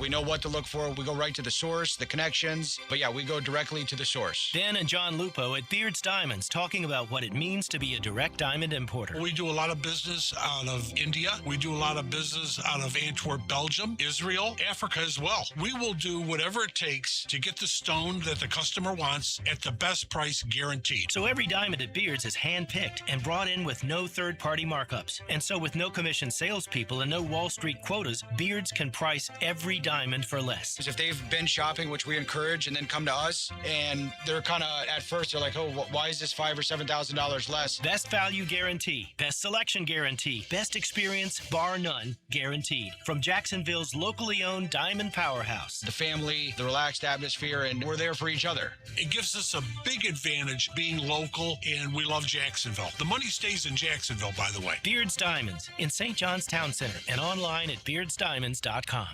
We know what to look for. We go right to the source, the connections. But yeah, we go directly to the source. Dan and John Lupo at Beard's Diamonds talking about what it means to be a direct diamond importer. We do a lot of business out of India. We do a lot of business out of Antwerp, Belgium, Israel, Africa as well. We will do whatever it takes to get the stone that the customer wants at the best price guaranteed. So every diamond at Beard's is hand-picked and brought in with no third-party markups. And so with no commission salespeople and no Wall Street quotas, Beard's can price every diamond for less. If they've been shopping, which we encourage, and then come to us, and they're kind of, at first, they're like, oh, why is this $5,000 or $7,000 less? Best value guarantee, best selection guarantee, best experience, bar none, guaranteed. From Jacksonville's locally owned Diamond Powerhouse. The family, the relaxed atmosphere, and we're there for each other. It gives us a big advantage being local, and we love Jacksonville. The money stays in Jacksonville, by the way. Beard's Diamonds in St. John's Town Center and online at beardsdiamonds.com.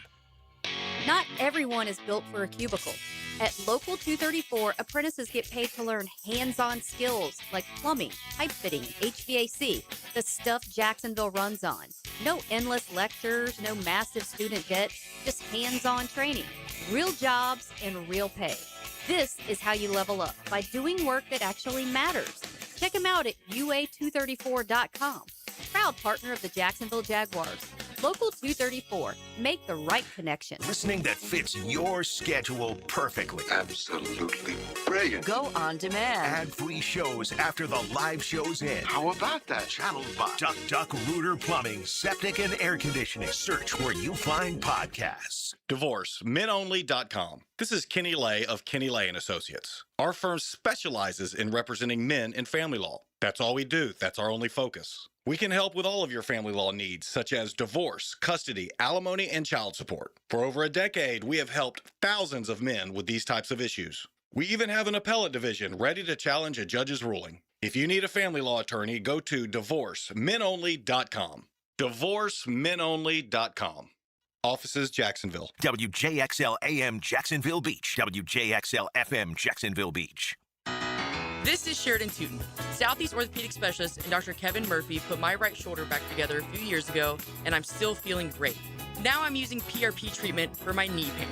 Not everyone is built for a cubicle. At Local 234, apprentices get paid to learn hands-on skills like plumbing, pipe fitting, HVAC, the stuff Jacksonville runs on. No endless lectures, no massive student debt, just hands-on training, real jobs, and real pay. This is how you level up, by doing work that actually matters. Check them out at UA234.com. Proud partner of the Jacksonville Jaguars. Local 234. Make the right connection. Listening that fits your schedule perfectly. Absolutely brilliant. Go on demand. Ad-free shows after the live shows end. How about that? Channel by Duck Rooter Plumbing, Septic and Air Conditioning. Search where you find podcasts. DivorceMenOnly.com. This is Kenny Lay of Kenny Lay & Associates. Our firm specializes in representing men in family law. That's all we do. That's our only focus. We can help with all of your family law needs, such as divorce, custody, alimony, and child support. For over a decade, we have helped thousands of men with these types of issues. We even have an appellate division ready to challenge a judge's ruling. If you need a family law attorney, go to DivorceMenOnly.com. DivorceMenOnly.com. Offices, Jacksonville. WJXL AM Jacksonville Beach. WJXL FM Jacksonville Beach. This is Sheridan Tootin, Southeast Orthopedic Specialist, and Dr. Kevin Murphy put my right shoulder back together a few years ago, and I'm still feeling great. Now I'm using PRP treatment for my knee pain.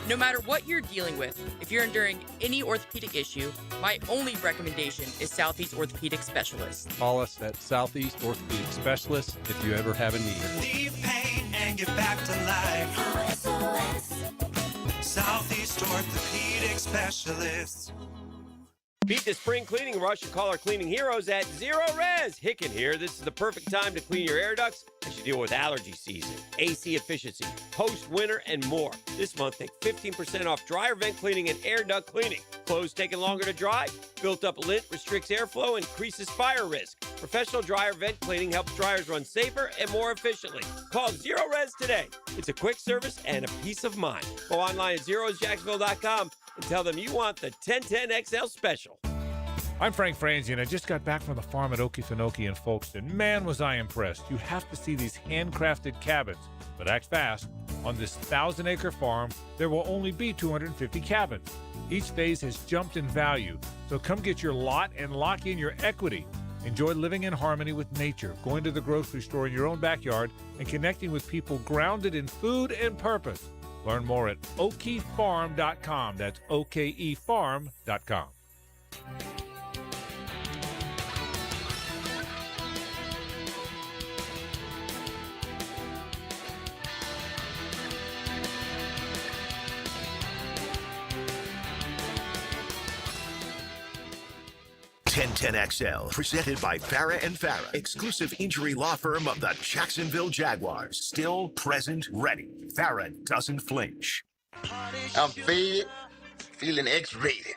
No matter what you're dealing with, if you're enduring any orthopedic issue, my only recommendation is Southeast Orthopedic Specialist. Call us at Southeast Orthopedic Specialist if you ever have a need. Relieve pain and get back to life. Southeast Orthopedic Specialists. Beat the spring cleaning rush and call our cleaning heroes at Zero Res. Hicken here. This is the perfect time to clean your air ducts as you deal with allergy season, AC efficiency, post-winter, and more. This month, take 15% off dryer vent cleaning and air duct cleaning. Clothes taking longer to dry? Built-up lint restricts airflow and increases fire risk. Professional dryer vent cleaning helps dryers run safer and more efficiently. Call Zero Res today. It's a quick service and a peace of mind. Go online at zerosjacksonville.com and tell them you want the 1010XL special. I'm Frank Franzi, and I just got back from the farm at Okefenokee in Folkestone. Man, was I impressed. You have to see these handcrafted cabins. But act fast. On this 1,000-acre farm, there will only be 250 cabins. Each phase has jumped in value, so come get your lot and lock in your equity. Enjoy living in harmony with nature, going to the grocery store in your own backyard, and connecting with people grounded in food and purpose. Learn more at okefarm.com. That's okefarm.com. XL, presented by Farah and Farah, exclusive injury law firm of the Jacksonville Jaguars. Still present, ready. Farah doesn't flinch. I'm fed, feeling X-rated.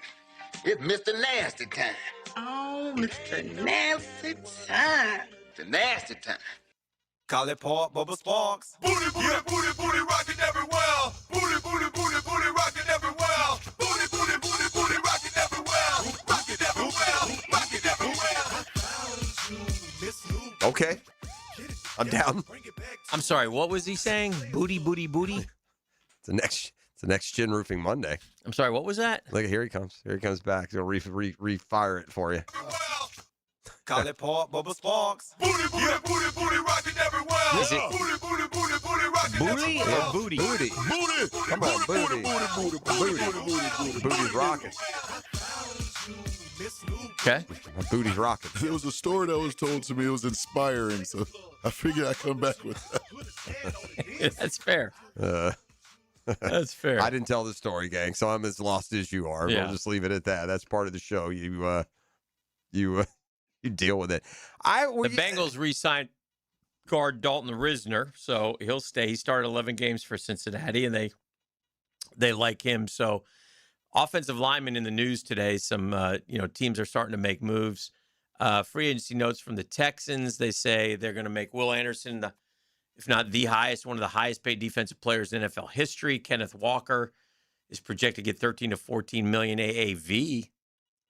It's Mr. Nasty time. Oh, Mr. Nasty time. The nasty time. Call it Paul Bubba Sparks. Booty, booty, booty, booty, rocking everywhere. Booty, booty, booty, booty, rocking everywhere. Booty, booty, booty, booty, rocking everywhere. Rocking everywhere. Rocking everywhere. Okay. I'm down. I'm sorry, what was he saying? Booty, booty, booty? It's a next gen roofing Monday. I'm sorry, what was that? Look, here he comes. Here he comes back. He'll refire it for you. Call it pork, bubble sparks. Booty, booty, booty, booty, rocking everywhere. Is it Booty, booty, booty, booty, rocking booty everywhere. or booty? Booty. Booty. Come on, booty. Booty's rocking. Okay. My booty's rocking. It was a story that was told to me. It was inspiring, so I figured I'd come back with that. That's fair. That's fair. I didn't tell the story, gang, so I'm as lost as you are. Yeah. We'll just leave it at that. That's part of the show. You deal with it. The Bengals re-signed guard Dalton Risner, so he'll stay. He started 11 games for Cincinnati, and they like him. So offensive linemen in the news today. Some teams are starting to make moves. Free agency notes from the Texans. They say they're going to make Will Anderson, if not the highest, one of the highest paid defensive players in NFL history. Kenneth Walker is projected to get 13 to 14 million AAV.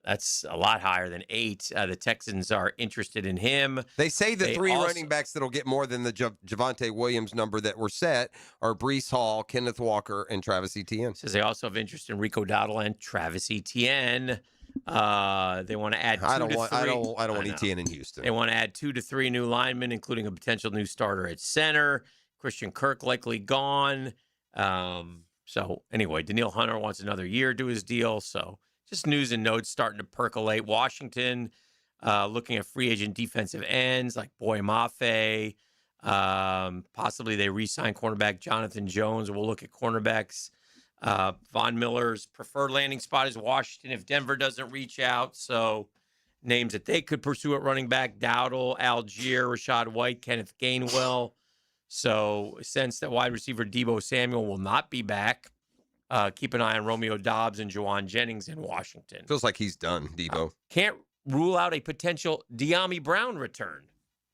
That's a lot higher than 8. The Texans are interested in him. They say the three running backs that'll get more than the Javonte Williams number that were set are Breece Hall, Kenneth Walker, and Travis Etienne. Says they also have interest in Rico Dowdle and Travis Etienne. They want to add 2 to 3. I don't want Etienne in Houston. They want to add 2 to 3 new linemen, including a potential new starter at center. Christian Kirk likely gone. So anyway, Daniil Hunter wants another year to his deal. So just news and notes starting to percolate. Washington looking at free agent defensive ends like Boy Mafe. Possibly they re-sign cornerback Jonathan Jones. We'll look at cornerbacks. Von Miller's preferred landing spot is Washington if Denver doesn't reach out. So names that they could pursue at running back: Dowdle, Algier, Rashad White, Kenneth Gainwell. So sense that wide receiver Deebo Samuel will not be back. Keep an eye on Romeo Doubs and Juwan Jennings in Washington. Feels like he's done, Deebo. Can't rule out a potential De'Ami Brown return.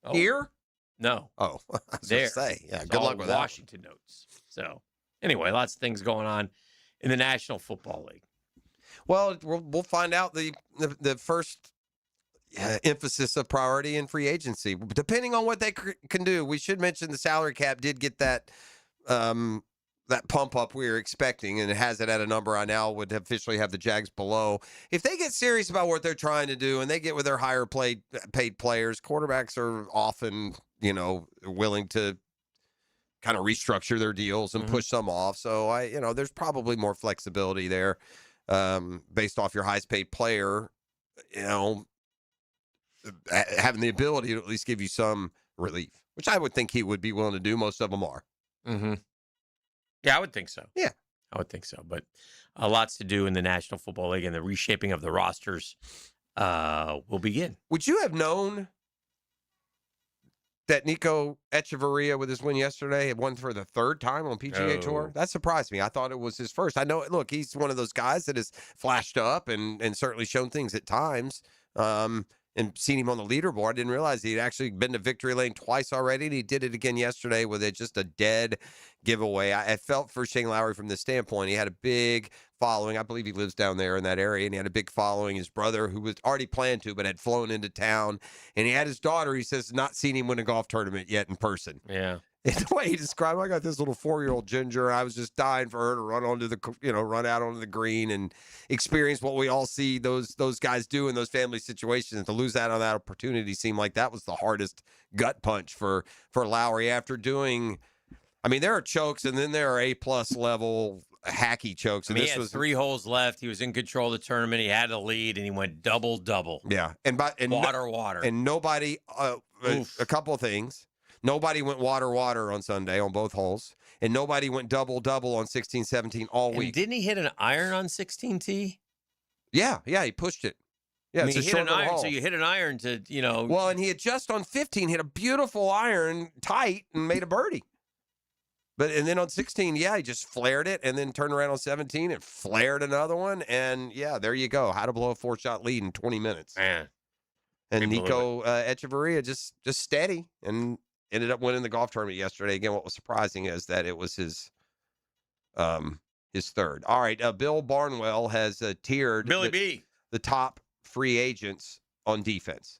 Oh, Here? No. Oh, I was there. going to say. Yeah, It's good all luck with that. Washington notes. So anyway, lots of things going on in the National Football League. Well, we'll find out the first emphasis of priority in free agency, depending on what they can do. We should mention the salary cap did get that that pump up we were expecting, and it has it at a number I now would officially have the Jags below. If they get serious about what they're trying to do and they get with their higher paid players, quarterbacks are often, willing to kind of restructure their deals and push some off. So there's probably more flexibility there based off your highest paid player, having the ability to at least give you some relief, which I would think he would be willing to do. Most of them are. Mm-hmm. Yeah, I would think so. Yeah. I would think so. But lots to do in the National Football League, and the reshaping of the rosters will begin. Would you have known that Nico Echaria, with his win yesterday, had won for the third time on PGA Tour? That surprised me. I thought it was his first. I know, look, he's one of those guys that has flashed up and certainly shown things at times. And seen him on the leaderboard. I didn't realize he'd actually been to victory lane twice already, and he did it again yesterday with just a dead giveaway. I felt for Shane Lowry from this standpoint. He had a big following. I believe he lives down there in that area, and he had a big following. His brother, who was already planned to, but had flown into town, and he had his daughter, he says, not seen him win a golf tournament yet in person. Yeah. And the way he described, I got this little 4-year-old Ginger. I was just dying for her to run run out onto the green and experience what we all see those guys do in those family situations. And to lose out on that opportunity seemed like that was the hardest gut punch for Lowry after doing. I mean, there are chokes, and then there are A+ level hacky chokes. And he had 3 holes left. He was in control of the tournament. He had a lead, and he went double. Yeah, and water, and nobody. A couple of things. Nobody went water on Sunday on both holes, and nobody went double on 16, 17 all week. And didn't he hit an iron on 16T? Yeah, he pushed it. Yeah, he hit an iron, hole. So you hit an iron to, Well, and he had just on 15 hit a beautiful iron tight and made a birdie. And then on 16, he just flared it, and then turned around on 17 and flared another one, and there you go. How to blow a 4-shot lead in 20 minutes. Man. And Nico Echaria just steady and ended up winning the golf tournament yesterday. Again, what was surprising is that it was his third. All right, Bill Barnwell has tiered the top free agents on defense.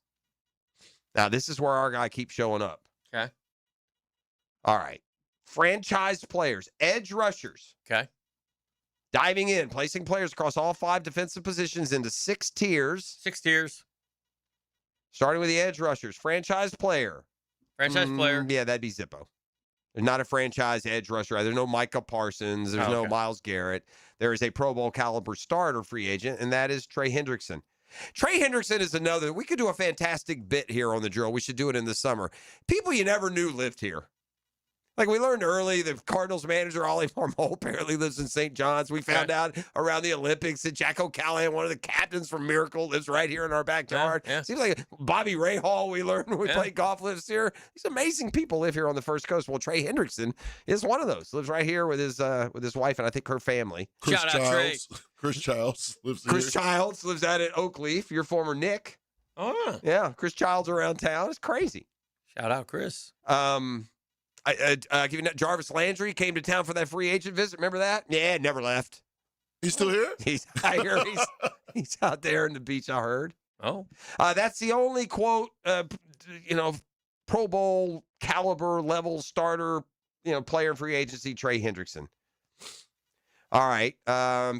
Now, this is where our guy keeps showing up. Okay. All right. Franchise players, edge rushers. Okay. Diving in, placing players across all 5 defensive positions into 6 tiers. 6 tiers. Starting with the edge rushers, franchise player. Franchise player? Yeah, that'd be Zippo. There's not a franchise edge rusher. There's no Micah Parsons. There's no Myles Garrett. There is a Pro Bowl caliber starter free agent, and that is Trey Hendrickson. Trey Hendrickson is another. We could do a fantastic bit here on the drill. We should do it in the summer. People you never knew lived here. Like we learned early, the Cardinals manager, Ollie Marmol, apparently lives in St. John's. We found out around the Olympics that Jack O'Callahan, one of the captains from Miracle, lives right here in our backyard. Seems like Bobby Rahal, we learned when we played golf, lives here. These amazing people live here on the First Coast. Well, Trey Hendrickson is one of those. Lives right here with his wife and I think her family. Chris Childs. Chris Childs lives here. Chris Childs lives out at Oakleaf, your former Nick. Oh, yeah. Chris Childs around town. It's crazy. Shout out, Chris. Jarvis Landry came to town for that free agent visit. Remember that? Yeah, never left. He's still here? I hear he's out there in the beach, I heard. Oh. That's the only quote, Pro Bowl caliber level starter, player in free agency, Trey Hendrickson. All right.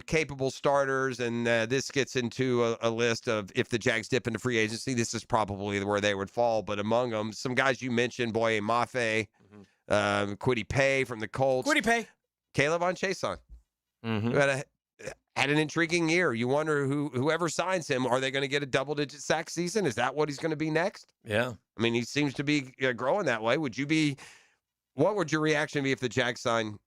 Capable starters, and this gets into a list of if the Jags dip into free agency, this is probably where they would fall. But among them, some guys you mentioned, Boye Mafe, Kwity Paye from the Colts. Kwity Paye. Caleb on Chason, who had an intriguing year. You wonder whoever signs him, are they going to get a double-digit sack season? Is that what he's going to be next? Yeah. I mean, he seems to be growing that way. What would your reaction be if the Jags sign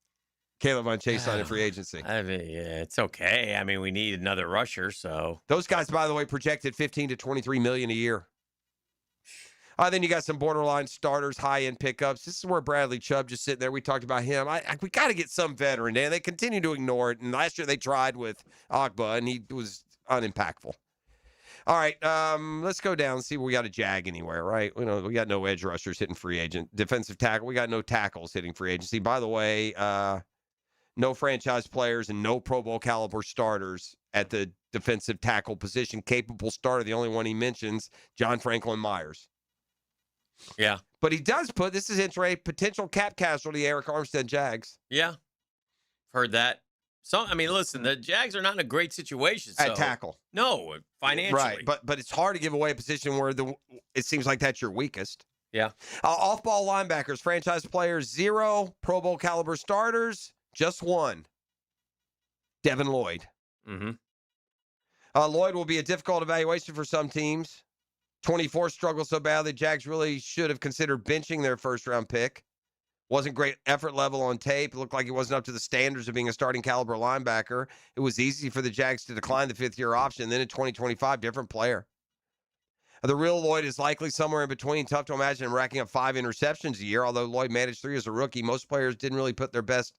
Caleb on Chason in free agency? I mean, yeah, it's okay. I mean, we need another rusher, so. Those guys, by the way, projected $15 to $23 million a year. Then you got some borderline starters, high-end pickups. This is where Bradley Chubb just sitting there. We talked about him. We got to get some veteran, Dan. They continue to ignore it. And last year they tried with Agba, and he was unimpactful. All right, let's go down and see if we got a Jag anywhere, right? We got no edge rushers hitting free agent. Defensive tackle, we got no tackles hitting free agency. By the way, no franchise players and no Pro Bowl caliber starters at the defensive tackle position. Capable starter, the only one he mentions, John Franklin Myers. Yeah. But he does put, this is interesting, potential cap casualty, Eric Armstead Jags. Yeah. Heard that. Listen, the Jags are not in a great situation. At tackle. No, financially. Right, but it's hard to give away a position where it seems like that's your weakest. Yeah. Off-ball linebackers, franchise players, 0. Pro Bowl caliber starters, just 1. Devin Lloyd. Mm-hmm. Lloyd will be a difficult evaluation for some teams. 24 struggled so badly, Jags really should have considered benching their first-round pick. Wasn't great effort level on tape. It looked like he wasn't up to the standards of being a starting caliber linebacker. It was easy for the Jags to decline the fifth-year option. Then in 2025, different player. The real Lloyd is likely somewhere in between. Tough to imagine him racking up 5 interceptions a year, although Lloyd managed 3 as a rookie. Most players didn't really put their best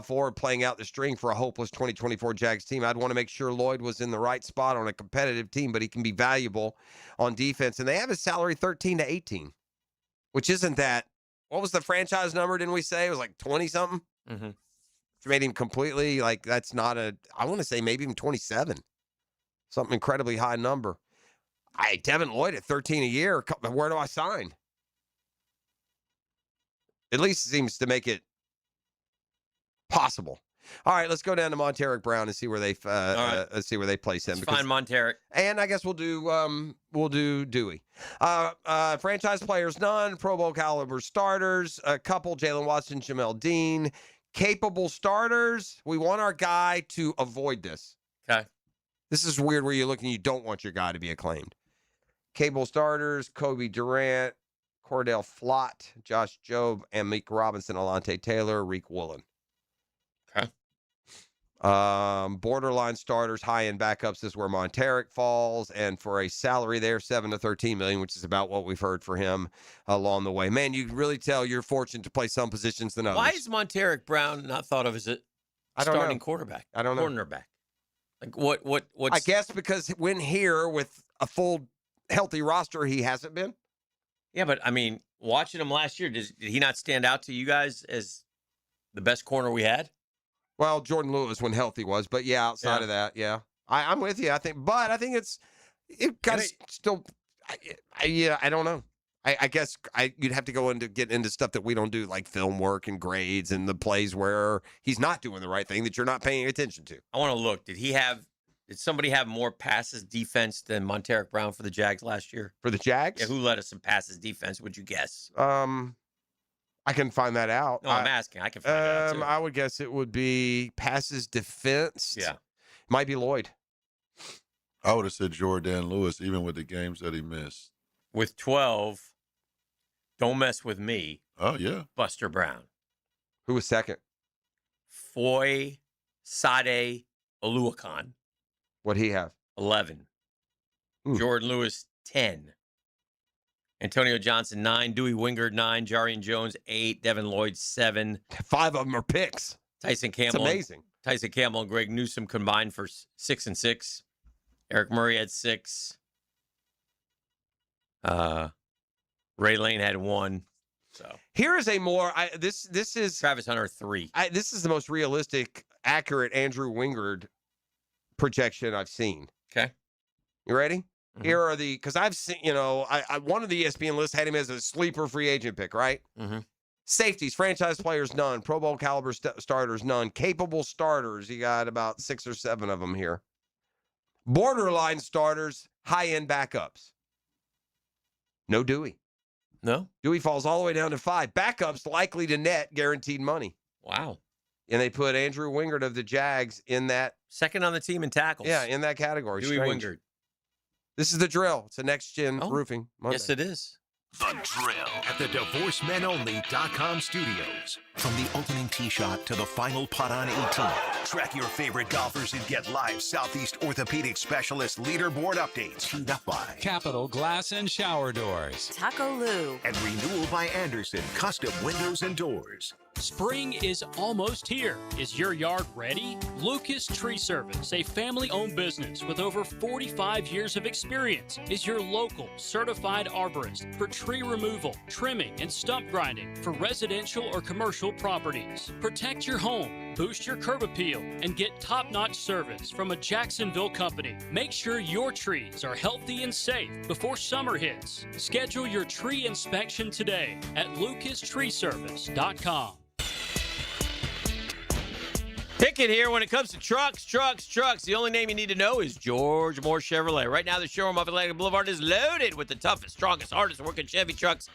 forward playing out the string for a hopeless 2024 Jags team. I'd want to make sure Lloyd was in the right spot on a competitive team, but he can be valuable on defense. And they have his salary 13 to 18, which isn't that. What was the franchise number, didn't we say? It was like 20-something? Mm-hmm. Which made him completely, that's not I want to say maybe even 27. Something incredibly high number. Devin Lloyd at 13 a year, where do I sign? At least it seems to make it possible. All right, let's go down to Monteric Brown and see where they see where they place him. Let's find Monteric. And I guess we'll do Dewey. Franchise players, none. Pro Bowl caliber starters, a couple. Jalen Watson, Jamel Dean. Capable starters. We want our guy to avoid this. Okay. This is weird where you're looking, you don't want your guy to be acclaimed. Capable starters, Kobe Durant, Cordell Flott, Josh Jobe, Amik Robinson, Alante Taylor, Reek Woolen. Okay. Borderline starters, high-end backups is where Monteric falls, and for a salary there, $7 to $13 million, which is about what we've heard for him along the way. Man, you can really tell you're fortunate to play some positions than others. Why is Monteric Brown not thought of as a starting quarterback? I don't know. Cornerback. Like what's I guess because when here with a full healthy roster, he hasn't been. Yeah, but I mean, watching him last year, did he not stand out to you guys as the best corner we had? Well, Jordan Lewis when healthy was, but yeah, outside of that, yeah. I'm with you. I think it kind of still. I don't know. I guess you'd have to get into stuff that we don't do, like film work and grades and the plays where he's not doing the right thing that you're not paying attention to. I want to look. Did he have Did somebody have more passes defense than Monteric Brown for the Jags last year? For the Jags? Yeah, who led us in passes defense, would you guess? I can find that out. No, I'm asking. I can find it out, too. I would guess it would be passes defense. Yeah. Might be Lloyd. I would have said Jordan Lewis, even with the games that he missed. With 12, don't mess with me. Oh, yeah. Buster Brown. Who was second? Foy Sade Oluwakan. What'd he have? 11. Jordan Lewis, 10. Antonio Johnson, 9. Dewey Wingard, 9. Jarian Jones, 8. Devin Lloyd, 7. 5 of them are picks. Tyson Campbell. It's amazing. Tyson Campbell and Greg Newsome combined for 6 and 6. Eric Murray had 6. Ray Lane had 1. So here is a more this is Travis Hunter 3. This is the most realistic, accurate Andrew Wingard projection I've seen. Okay, you ready? Mm-hmm. Here are because I've seen I one of the ESPN lists had him as a sleeper free agent pick, right? Mm-hmm. Safeties, franchise players, none. Pro Bowl caliber starters, none. Capable starters, you got about 6 or 7 of them here. Borderline starters, high-end backups. No Dewey. No? Dewey falls all the way down to 5. Backups likely to net guaranteed money. Wow. And they put Andrew Wingard of the Jags in that. Second on the team in tackles. Yeah, in that category. Dewey Strange. Wingard. This is the drill. It's a next-gen roofing Monday. Yes, it is. The Drill at the DivorceMenOnly.com studios. From the opening tee shot to the final putt on 18. Track your favorite golfers and get live Southeast Orthopedic Specialist leaderboard updates. Teed up by Capital Glass and Shower Doors. Taco Lou. And Renewal by Anderson Custom Windows and Doors. Spring is almost here. Is your yard ready? Lucas Tree Service, a family-owned business with over 45 years of experience, is your local certified arborist for tree removal, trimming, and stump grinding for residential or commercial properties. Protect your home, boost your curb appeal, and get top-notch service from a Jacksonville company. Make sure your trees are healthy and safe before summer hits. Schedule your tree inspection today at lucastreeservice.com. Pick it here when it comes to trucks. The only name you need to know is George Moore Chevrolet. Right now, the showroom off Atlantic Boulevard is loaded with the toughest, strongest, hardest working Chevy trucks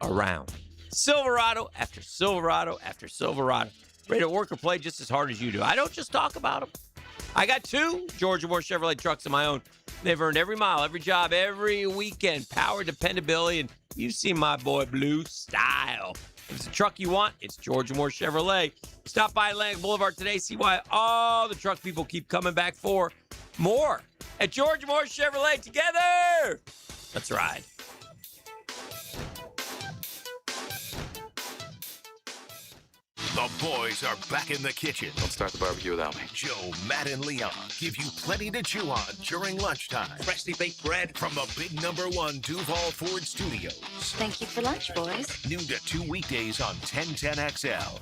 around. Silverado after Silverado after Silverado. Ready to work or play just as hard as you do. I don't just talk about them. I got 2 George Moore Chevrolet trucks of my own. They've earned every mile, every job, every weekend. Power, dependability, and you see my boy Blue Style. If it's a truck you want, it's George Moore Chevrolet. Stop by Atlantic Boulevard today. See why all the truck people keep coming back for more at George Moore Chevrolet. Together, let's ride. The boys are back in the kitchen. Don't start the barbecue without me. Joe, Matt, and Leon give you plenty to chew on during lunchtime. Freshly baked bread from the big #1 Duval Ford Studios. Thank you for lunch, boys. Noon to 2 weekdays on 1010XL.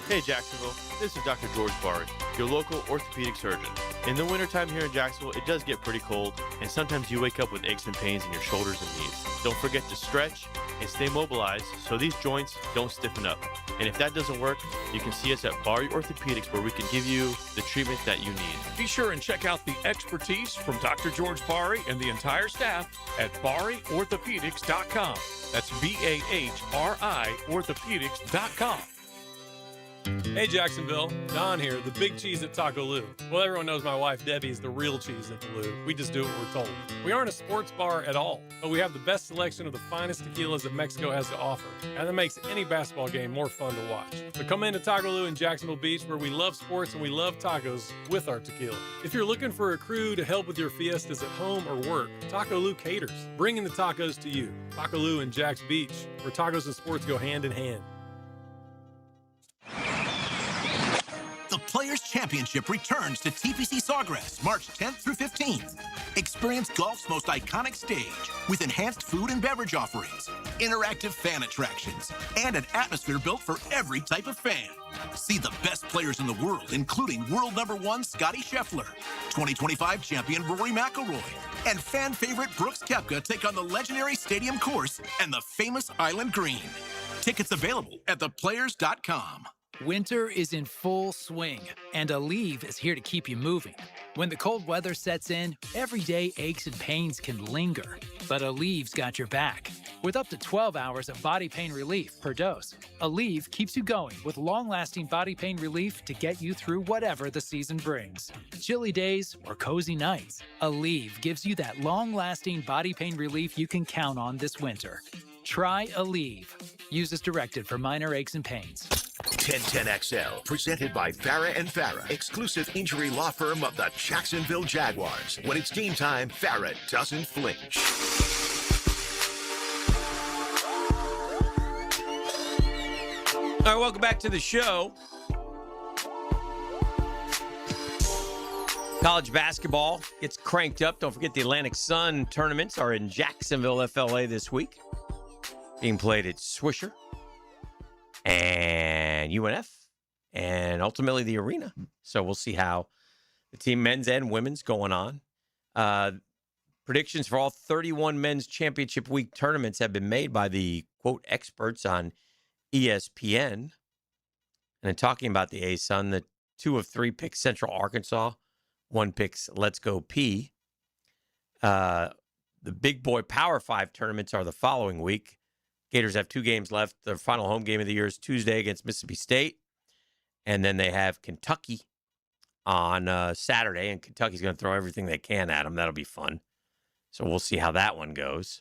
Hey Jacksonville, this is Dr. George Bari, your local orthopedic surgeon. In the wintertime here in Jacksonville, it does get pretty cold, and sometimes you wake up with aches and pains in your shoulders and knees. Don't forget to stretch and stay mobilized so these joints don't stiffen up. And if that doesn't work, you can see us at Bari Orthopedics where we can give you the treatment that you need. Be sure and check out the expertise from Dr. George Bari and the entire staff at BariOrthopedics.com. That's BAHRI Orthopedics.com. Hey Jacksonville, Don here, the big cheese at Taco Lou. Well, everyone knows my wife Debbie is the real cheese at the Lou. We just do what we're told. We aren't a sports bar at all, but we have the best selection of the finest tequilas that Mexico has to offer, and that makes any basketball game more fun to watch. So come into Taco Lou in Jacksonville Beach, where we love sports and we love tacos with our tequila. If you're looking for a crew to help with your fiestas at home or work, Taco Lou caters, bringing the tacos to you. Taco Lou in Jax Beach, where tacos and sports go hand in hand. The Players' Championship returns to TPC Sawgrass March 10th through 15th. Experience golf's most iconic stage with enhanced food and beverage offerings, interactive fan attractions, and an atmosphere built for every type of fan. See the best players in the world, including world #1 Scotty Scheffler, 2025 champion Rory McIlroy, and fan favorite Brooks Koepka take on the legendary Stadium Course and the famous Island Green. Tickets available at theplayers.com. Winter is in full swing, and Aleve is here to keep you moving. When the cold weather sets in, everyday aches and pains can linger, but Aleve's got your back. With up to 12 hours of body pain relief per dose, Aleve keeps you going with long-lasting body pain relief to get you through whatever the season brings. Chilly days or cozy nights, Aleve gives you that long-lasting body pain relief you can count on this winter. Try Aleve. Use as directed for minor aches and pains. 1010XL, presented by Farah & Farah, exclusive injury law firm of the Jacksonville Jaguars. When it's game time, Farah doesn't flinch. All right, welcome back to the show. College basketball gets cranked up. Don't forget the Atlantic Sun tournaments are in Jacksonville, FLA this week. Being played at Swisher and UNF and ultimately the arena. So we'll see how the team men's and women's going on. Predictions for all 31 men's championship week tournaments have been made by the, quote, experts on ESPN. And in talking about the ASUN, the 2 of 3 picks Central Arkansas, 1 picks Let's Go P. The big boy Power 5 tournaments are the following week. Gators have 2 games left. Their final home game of the year is Tuesday against Mississippi State. And then they have Kentucky on Saturday, and Kentucky's going to throw everything they can at them. That'll be fun. So we'll see how that one goes.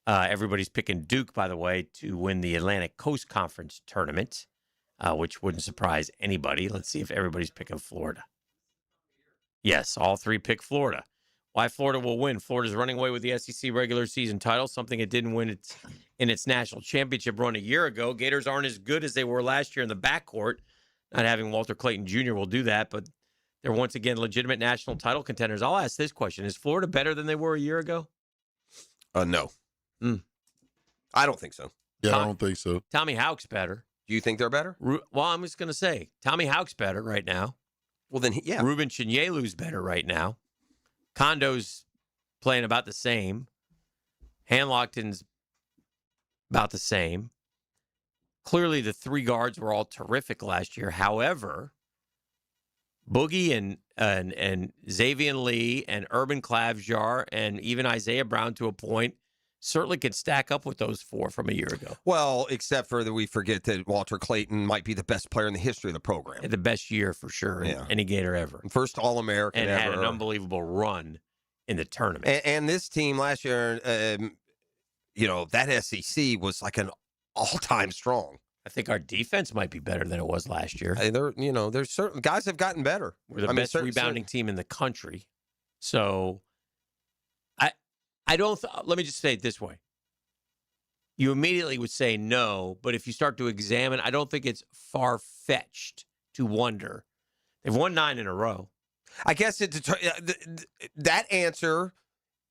Everybody's picking Duke, by the way, to win the Atlantic Coast Conference tournament, which wouldn't surprise anybody. Let's see if everybody's picking Florida. Yes, all 3 pick Florida. Why Florida will win. Florida's running away with the SEC regular season title, something it didn't win in its national championship run a year ago. Gators aren't as good as they were last year in the backcourt. Not having Walter Clayton Jr. will do that, but they're once again legitimate national title contenders. I'll ask this question. Is Florida better than they were a year ago? No. I don't think so. Yeah, I don't think so. Tommy Houck's better. Do you think they're better? Well, I'm just going to say, Tommy Houck's better right now. Well, then, yeah. Ruben Chinyelu's better right now. Kondo's playing about the same. Hanlockton's about the same. Clearly, the 3 guards were all terrific last year. However, Boogie and Xavier Lee and Urban Klavjar and even Isaiah Brown to a point certainly could stack up with those 4 from a year ago. Well, except for that we forget that Walter Clayton might be the best player in the history of the program. Had the best year for sure, any Gator ever. First All-American and ever. had an unbelievable run in the tournament. And this team last year, that SEC was like an all-time strong. I think our defense might be better than it was last year. There's certain guys have gotten better. We're the best rebounding team in the country. So let me just say it this way. You immediately would say no, but if you start to examine, I don't think it's far-fetched to wonder. They've won 9 in a row. I guess that answer.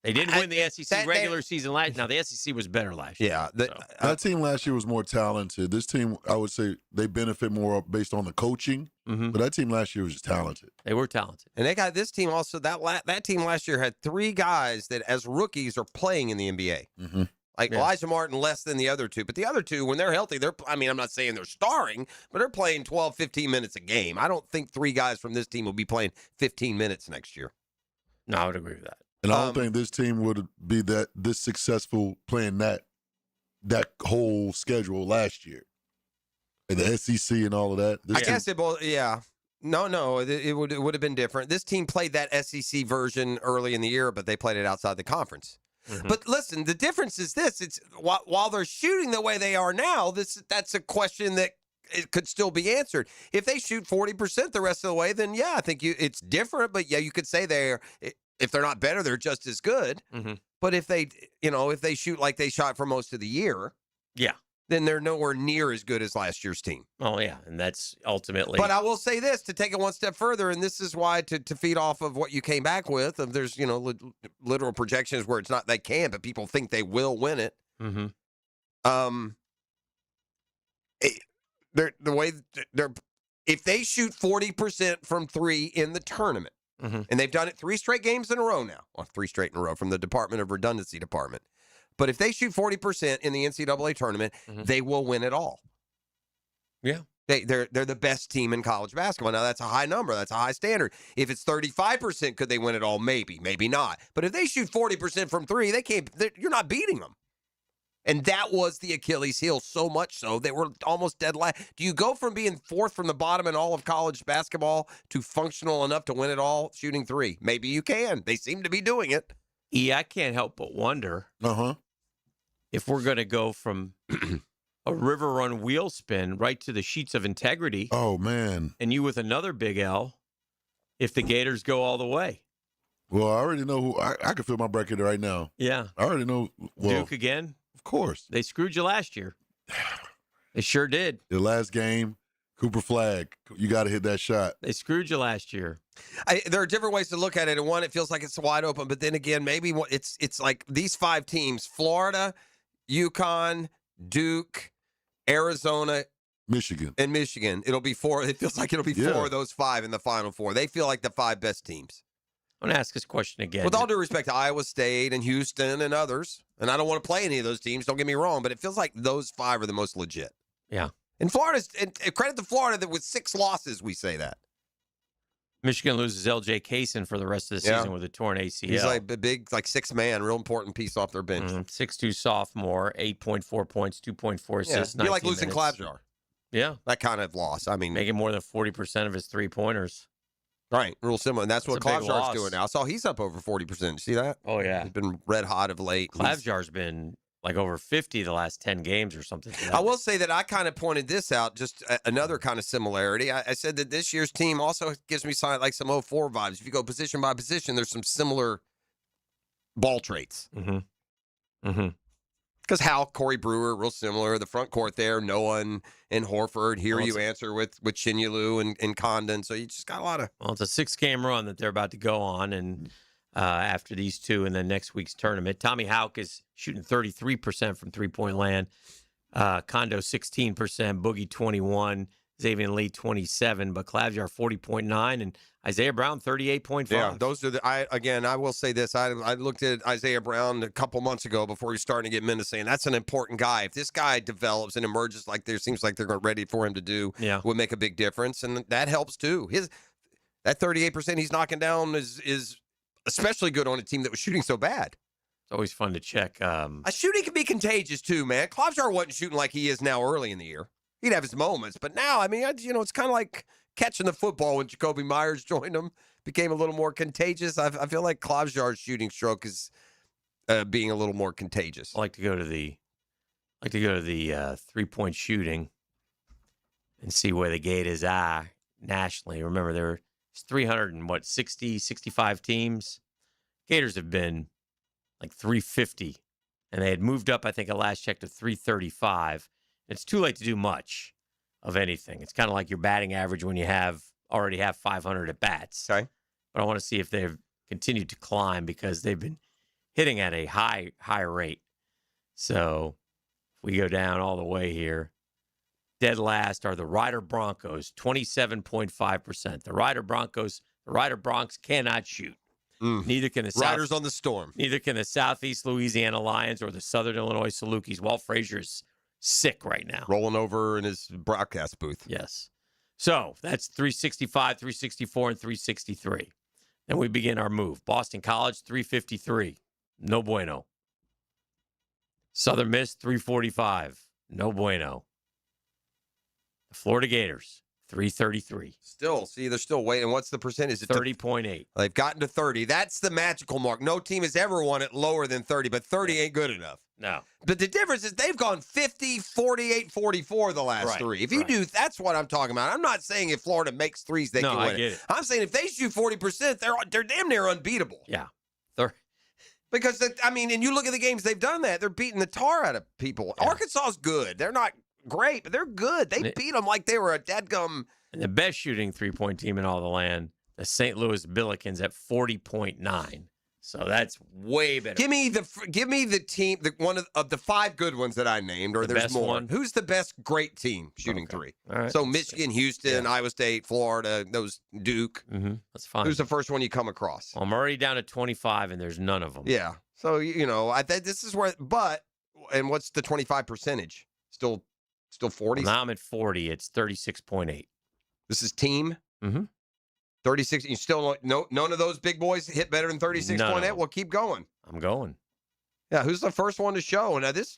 They didn't win the SEC regular season last. Now the SEC was better last year. Yeah, that team last year was more talented. This team, I would say, they benefit more based on the coaching. Mm-hmm. But that team last year was just talented. They were talented, and they got this team also. That team last year had 3 guys that, as rookies, are playing in the NBA. Mm-hmm. Like Elijah Martin less than the other 2. But the other 2, when they're healthy, I'm not saying they're starring, but they're playing 12, 15 minutes a game. I don't think 3 guys from this team will be playing 15 minutes next year. No, I would agree with that. And I don't think this team would be this successful playing that whole schedule last year. And the SEC and all of that. I guess it will, yeah. No, it would have been different. This team played that SEC version early in the year, but they played it outside the conference. Mm-hmm. But listen, the difference is this: it's while they're shooting the way they are now, that's a question that it could still be answered. If they shoot 40% the rest of the way, then yeah, I think it's different. But yeah, you could say if they're not better, they're just as good. Mm-hmm. But if they shoot like they shot for most of the year, yeah, then they're nowhere near as good as last year's team. Oh, yeah, and that's ultimately... But I will say this, to take it one step further, and this is why, to feed off of what you came back with, there's, literal projections where it's not they can, but people think they will win it. Mm-hmm. If they shoot 40% from 3 in the tournament, mm-hmm. and they've done it 3 straight games in a row now, 3 straight in a row from the Department of Redundancy Department, but if they shoot 40% in the NCAA tournament, mm-hmm. they will win it all. Yeah. They're the best team in college basketball. Now, that's a high number. That's a high standard. If it's 35%, could they win it all? Maybe. Maybe not. But if they shoot 40% from three, you're not beating them. And that was the Achilles heel, so much so they were almost dead last. Do you go from being fourth from the bottom in all of college basketball to functional enough to win it all shooting three? Maybe you can. They seem to be doing it. Yeah, I can't help but wonder if we're going to go from a river run wheel spin right to the sheets of integrity. Oh, man. And you with another big L if the Gators go all the way. Well, I already know who. I can feel my bracket right now. Yeah. I already know. Well, Duke again? Of course. They screwed you last year. They sure did. The last game, Cooper Flag. You got to hit that shot. They screwed you last year. There are different ways to look at it. And one, it feels like it's wide open. But then again, maybe it's like these five teams, Florida, UConn, Duke, Arizona, Michigan. And Michigan. It'll be four. It feels like it'll be four of those five in the Final Four. They feel like the five best teams. I'm going to ask this question again. With all due respect to Iowa State and Houston and others, and I don't want to play any of those teams, don't get me wrong, but it feels like those five are the most legit. Yeah. And Florida's, and credit to Florida that with 6 losses, we say that. Michigan loses L.J. Kaysen for the rest of the season with a torn ACL. He's like a big, like 6th man, real important piece off their bench. 6'2" sophomore, 8.4 points, 2.4 assists. Yeah. Be like losing minutes. Klabjar. Yeah. That kind of loss. I mean, making more than 40% of his 3-pointers. Right, real similar. And that's what Klabjar's doing now. I saw he's up over 40%. See that? Oh, yeah. He's been red hot of late. Klabjar's been like over 50 the last 10 games or something. I will say that I kind of pointed this out, just another kind of similarity. I said that this year's team also gives me like some 04 vibes. If you go position by position, there's some similar ball traits. Because Hal, Corey Brewer, real similar. The front court there, Noah and Horford. Here you answer with Chinyelu and Condon. So you just got a lot of... Well, it's a 6-game run that they're about to go on, and after these two and then next week's tournament. Tommy Houck is shooting 33% from three-point land. Kondo 16%, Boogie 21%, Xavier Lee 27%, but Klabjar 40.9%, and Isaiah Brown 38.5%. Yeah, those are the. I will say this. I looked at Isaiah Brown a couple months ago before he's starting to get minutes, saying that's an important guy. If this guy develops and emerges like seems like they're ready for him to do, would make a big difference, and that helps too. That 38% he's knocking down is especially good on a team that was shooting so bad. It's always fun to check. Shooting can be contagious too, man. Klabjar wasn't shooting like he is now early in the year. He'd have his moments, but now, I mean, it's kind of like catching the football when Jacoby Myers joined him, became a little more contagious. I feel like Klabjar's shooting stroke is being a little more contagious. I like to go to the 3-point shooting and see where the gate is nationally. Remember, there's 65 teams. Gators have been like 350, and they had moved up, I think, at last check to 335. It's too late to do much of anything. It's kind of like your batting average when you already have 500 at bats. Okay. But I want to see if they've continued to climb because they've been hitting at a high rate. So if we go down all the way here, dead last are the Rider Broncos, 27.5%. The Rider Broncs cannot shoot. Neither can the Riders on the Storm. Neither can the Southeast Louisiana Lions or the Southern Illinois Salukis. Walt Frazier's sick right now. Rolling over in his broadcast booth. Yes. So that's 365, 364, and 363. Then we begin our move. Boston College, 353. No bueno. Southern Miss, 345. No bueno. The Florida Gators, 333. Still, see, they're still waiting. What's the percentage? 30.8. They've gotten to 30. That's the magical mark. No team has ever won it lower than 30, but 30 ain't good enough. No. But the difference is they've gone 50, 48, 44 the last three. If you do, that's what I'm talking about. I'm not saying if Florida makes threes, they can win it. I'm saying if they shoot 40%, they're damn near unbeatable. Yeah. Because, and you look at the games they've done that, they're beating the tar out of people. Yeah. Arkansas's good. They're not great, but they're good. They beat them like they were a dadgum. And the best shooting three-point team in all the land, the St. Louis Billikens at 40.9. So that's way better. Give me the team, one of the 5 good ones that I named, or there's more. One? Who's the best great team shooting three? All right. So Michigan, Houston, Iowa State, Florida, those Duke. That's fine. Who's the first one you come across? Well, I'm already down to 25, and there's none of them. Yeah. So, I think this is where, and what's the 25 percentage? Still Still 40s? Well, now I'm at 40. It's 36.8. This is team? Mm-hmm. 36. You still none of those big boys hit better than 36.8? No. Well, keep going. I'm going. Yeah, who's the first one to show? Now, this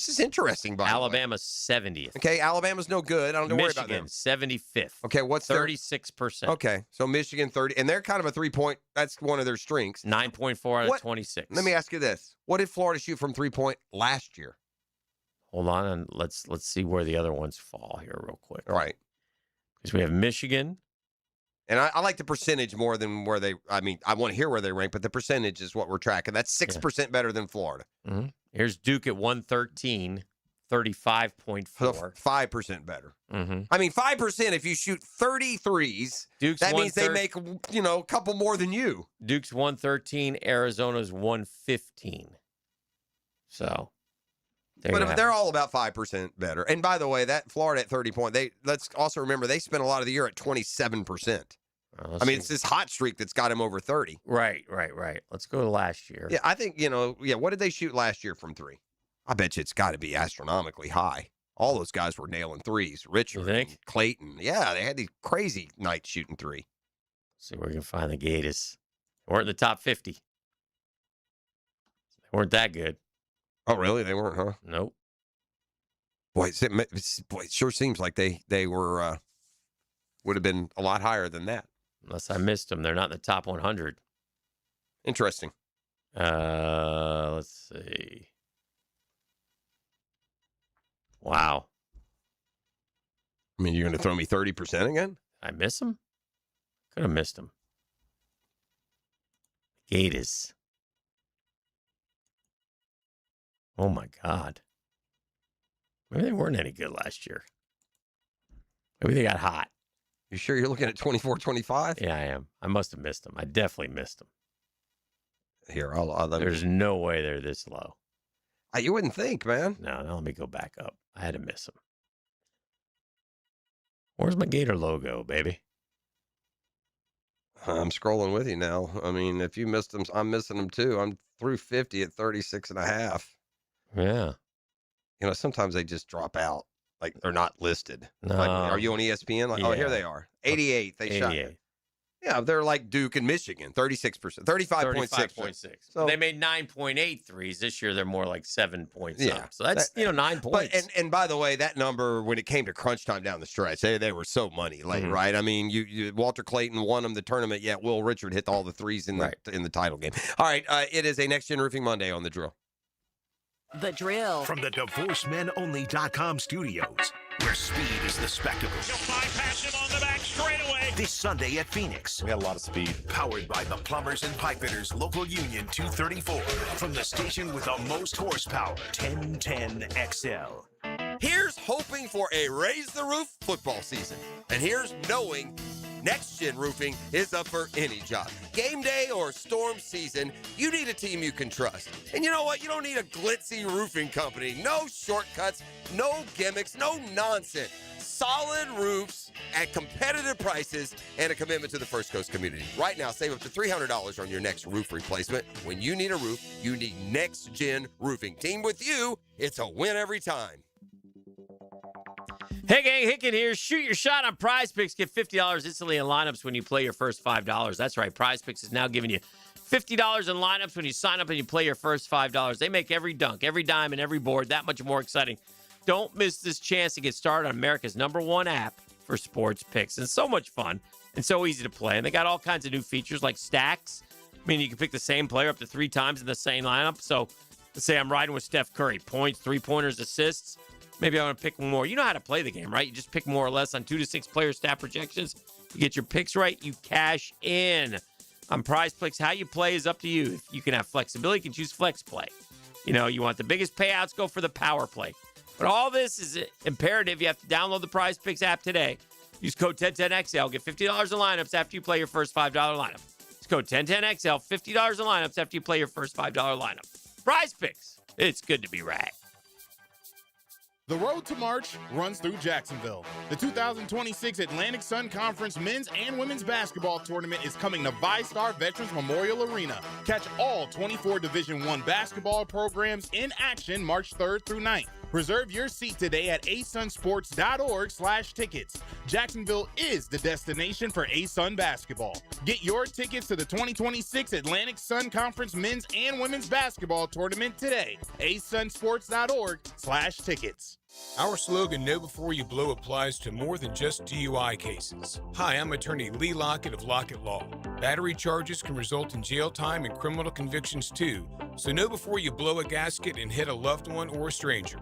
is interesting, by Alabama's 70th. Okay, Alabama's no good. I don't have to worry about Michigan, them. 75th. Okay, what's 36%. Okay, so Michigan 30, and they're kind of a 3-point. That's one of their strengths. 9.4 out of 26. Let me ask you this: what did Florida shoot from 3-point last year? Hold on, and let's see where the other ones fall here real quick. All right, because we have Michigan, and I like the percentage more than where they. I mean, I want to hear where they rank, but the percentage is what we're tracking. That's 6% better than Florida. Mm-hmm. Here's Duke at 113, 35.4. So 5% better. Mm-hmm. I mean, 5% if you shoot 30 threes, Duke's that means they make, a couple more than you. Duke's 113, Arizona's 115. So, but they're all about 5% better. And by the way, that Florida at 30 point, let's also remember they spent a lot of the year at 27%. I mean, it's this hot streak that's got him over 30. Right. Let's go to last year. Yeah, I think, what did they shoot last year from 3? I bet you it's got to be astronomically high. All those guys were nailing threes. Richard, and Clayton. Yeah, they had these crazy nights shooting 3. Let's see where we can find the Gators. They weren't in the top 50. They weren't that good. Oh, really? They weren't, huh? Nope. Boy, it sure seems like they were would have been a lot higher than that. Unless I missed them. They're not in the top 100. Interesting. Let's see. Wow. I mean, you're going to throw me 30% again? I miss them? Could have missed them. Gators. Oh, my God. Maybe they weren't any good last year. Maybe they got hot. You sure you're looking at 24-25? Yeah, I am. I must have missed them. I definitely missed them. Here, There's no way they're this low. You wouldn't think, man. No, let me go back up. I had to miss them. Where's my Gator logo, baby? I'm scrolling with you now. I mean, if you missed them, I'm missing them too. I'm through 50 at 36.5. Yeah. Sometimes they just drop out. Like, they're not listed. No. Like, are you on ESPN? Yeah. Oh, here they are. 88. They 88. shot. Yeah, they're like Duke and Michigan. 36%. 35.6. So they made 9.8 threes. This year, they're more like 7 points Yeah. up. So that's, 9 points. But, and by the way, that number, when it came to crunch time down the stretch, they were so money late, right? I mean, you Walter Clayton won them the tournament, yet Will Richard hit all the threes in the title game. All right, it is a Next Gen Roofing Monday on The Drill. The Drill. From the DivorceMenOnly.com studios, where speed is the spectacle. Bypass him on the back straightaway. This Sunday at Phoenix. We had a lot of speed. Powered by the Plumbers and Pipefitters Local Union 234. From the station with the most horsepower, 1010 XL. Here's hoping for a Raise the Roof football season. And here's knowing Next Gen Roofing is up for any job. Game day or storm season, you need a team you can trust. And you know what? You don't need a glitzy roofing company. No shortcuts, no gimmicks, no nonsense. Solid roofs at competitive prices and a commitment to the First Coast community. Right now, save up to $300 on your next roof replacement. When you need a roof, you need Next Gen Roofing. Team with you, it's a win every time. Hey, gang, Hicken here. Shoot your shot on Prize Picks. Get $50 instantly in lineups when you play your first $5. That's right. Prize Picks is now giving you $50 in lineups when you sign up and you play your first $5. They make every dunk, every dime, and every board that much more exciting. Don't miss this chance to get started on America's #1 app for sports picks. And it's so much fun and so easy to play. And they got all kinds of new features like stacks. I mean, you can pick the same player up to 3 times in the same lineup. So let's say I'm riding with Steph Curry. Points, 3-pointers, assists. Maybe I want to pick one more. You know how to play the game, right? You just pick more or less on 2 to 6 player stat projections. You get your picks right, you cash in. On Prize Picks, how you play is up to you. If you can have flexibility, you can choose flex play. You want the biggest payouts, go for the power play. But all this is imperative. You have to download the Prize Picks app today. Use code 1010XL. Get $50 in lineups after you play your first $5 lineup. It's code 1010XL. $50 in lineups after you play your first $5 lineup. Prize Picks. It's good to be right. The Road to March runs through Jacksonville. The 2026 Atlantic Sun Conference men's and women's basketball tournament is coming to VyStar Veterans Memorial Arena. Catch all 24 Division I basketball programs in action March 3rd through 9th. Reserve your seat today at asunsports.org/tickets. Jacksonville is the destination for ASUN basketball. Get your tickets to the 2026 Atlantic Sun Conference men's and women's basketball tournament today. asunsports.org/tickets. Our slogan, Know Before You Blow, applies to more than just DUI cases. Hi, I'm attorney Lee Lockett of Lockett Law. Battery charges can result in jail time and criminal convictions too, so know before you blow a gasket and hit a loved one or a stranger.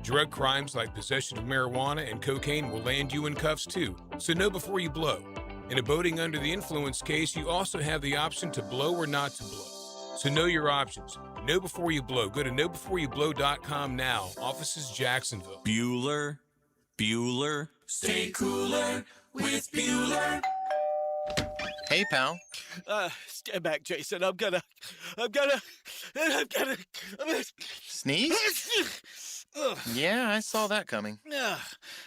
Drug crimes like possession of marijuana and cocaine will land you in cuffs too, so know before you blow. In a boating under the influence case, you also have the option to blow or not to blow. So know your options. Know before you blow. Go to knowbeforeyoublow.com now. Offices Jacksonville. Bueller. Stay cooler with Bueller. Hey, pal. Stand back, Jason. I'm gonna Sneeze? Yeah, I saw that coming.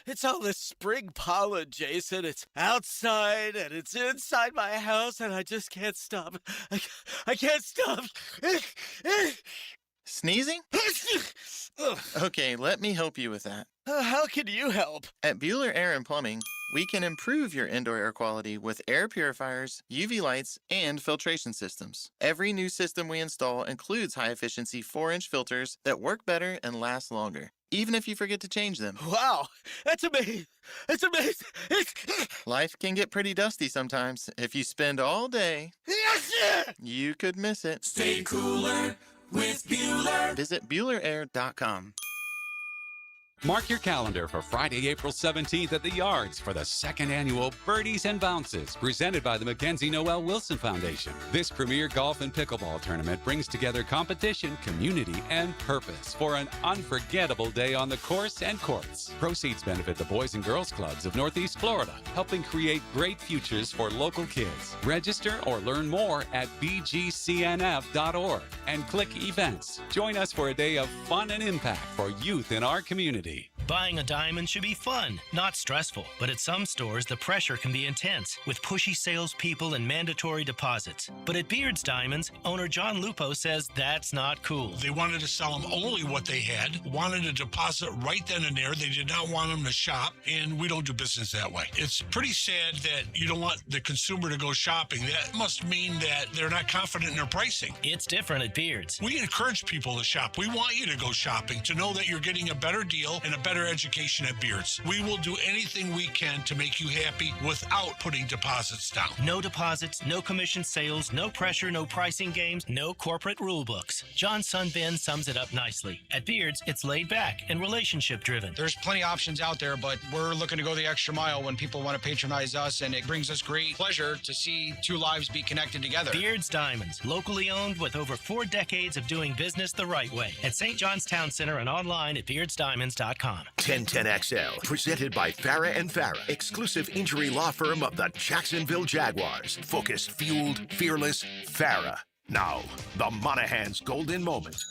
It's all this spring pollen, Jason. It's outside and it's inside my house, and I just can't stop. I can't stop. Sneezing? Okay, let me help you with that. How can you help? At Bueller Air and Plumbing, we can improve your indoor air quality with air purifiers, UV lights, and filtration systems. Every new system we install includes high-efficiency 4-inch filters that work better and last longer, even if you forget to change them. Wow, that's amazing. It's amazing. Life can get pretty dusty sometimes. If you spend all day, you could miss it. Stay cooler with Bueller. Visit BuellerAir.com. Mark your calendar for Friday, April 17th at the Yards for the second annual Birdies and Bounces, presented by the Mackenzie Noel Wilson Foundation. This premier golf and pickleball tournament brings together competition, community, and purpose for an unforgettable day on the course and courts. Proceeds benefit the Boys and Girls Clubs of Northeast Florida, helping create great futures for local kids. Register or learn more at bgcnf.org and click events. Join us for a day of fun and impact for youth in our community. Buying a diamond should be fun, not stressful. But at some stores, the pressure can be intense, with pushy salespeople and mandatory deposits. But at Beard's Diamonds, owner John Lupo says that's not cool. They wanted to sell them only what they had, wanted a deposit right then and there. They did not want them to shop, and we don't do business that way. It's pretty sad that you don't want the consumer to go shopping. That must mean that they're not confident in their pricing. It's different at Beard's. We encourage people to shop. We want you to go shopping, to know that you're getting a better deal and a better education at Beard's. We will do anything we can to make you happy without putting deposits down. No deposits, no commission sales, no pressure, no pricing games, no corporate rule books. John's son Ben sums it up nicely. At Beard's, it's laid back and relationship driven. There's plenty of options out there, but we're looking to go the extra mile when people want to patronize us, and it brings us great pleasure to see two lives be connected together. Beard's Diamonds, locally owned with over 4 decades of doing business the right way. At St. John's Town Center and online at beardsdiamonds.com. 1010XL, presented by Farah and Farah, exclusive injury law firm of the Jacksonville Jaguars. Focused, fueled, fearless, Farah. Now, the Monahan's golden moment.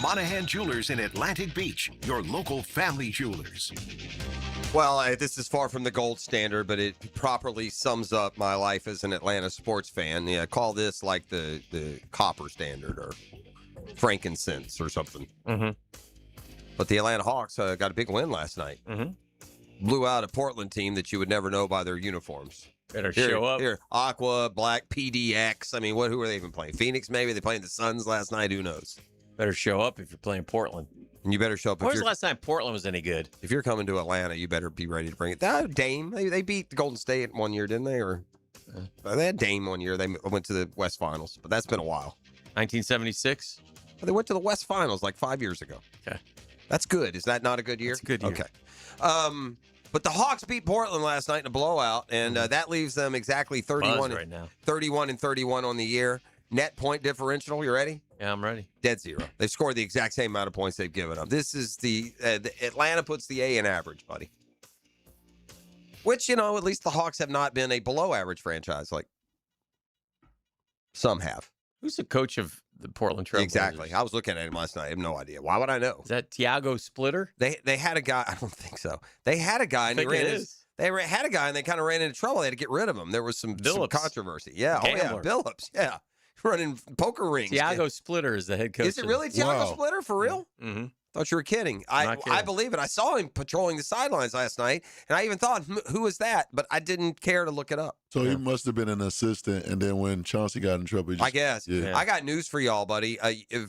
Monahan Jewelers in Atlantic Beach, your local family jewelers. Well, this is far from the gold standard, but it properly sums up my life as an Atlanta sports fan. Yeah, call this like the copper standard or frankincense or something. Mm-hmm. But the Atlanta Hawks got a big win last night. Mm-hmm. Blew out a Portland team that you would never know by their uniforms. Better show up. Here, Aqua, Black, PDX. I mean, who are they even playing? Phoenix, maybe? They playing the Suns last night? Who knows? Better show up if you're playing Portland. And you better show up. When was the last time Portland was any good? If you're coming to Atlanta, you better be ready to bring it. Dame. They beat Golden State one year, didn't they? Or they had Dame one year. They went to the West Finals, but that's been a while. 1976? They went to the West Finals like 5 years ago. Okay. That's good. Is that not a good year? It's a good year. Okay. But the Hawks beat Portland last night in a blowout, and that leaves them exactly 31 right now. 31 and 31 on the year. Net point differential. You ready? Yeah, I'm ready. Dead zero. They've scored the exact same amount of points they've given up. This is the Atlanta puts the A in average, buddy. Which, at least the Hawks have not been a below average franchise like some have. Who's the coach of the Portland Trail Blazers? Exactly. I was looking at him last night. I have no idea. Why would I know? Is that Tiago Splitter? They had a guy. I don't think so. They had a guy, and had a guy, and they kind of ran into trouble. They had to get rid of him. There was some controversy. Yeah. Gambler. Oh, yeah. Billups. Yeah. Running poker rings. Tiago Splitter is the head coach. Is it really Tiago Splitter for real? Mm-hmm. Thought you were kidding. Not kidding. I believe it. I saw him patrolling the sidelines last night, and I even thought, who was that? But I didn't care to look it up. So he must have been an assistant, and then when Chauncey got in trouble, he just, I guess. Yeah. I got news for y'all, buddy.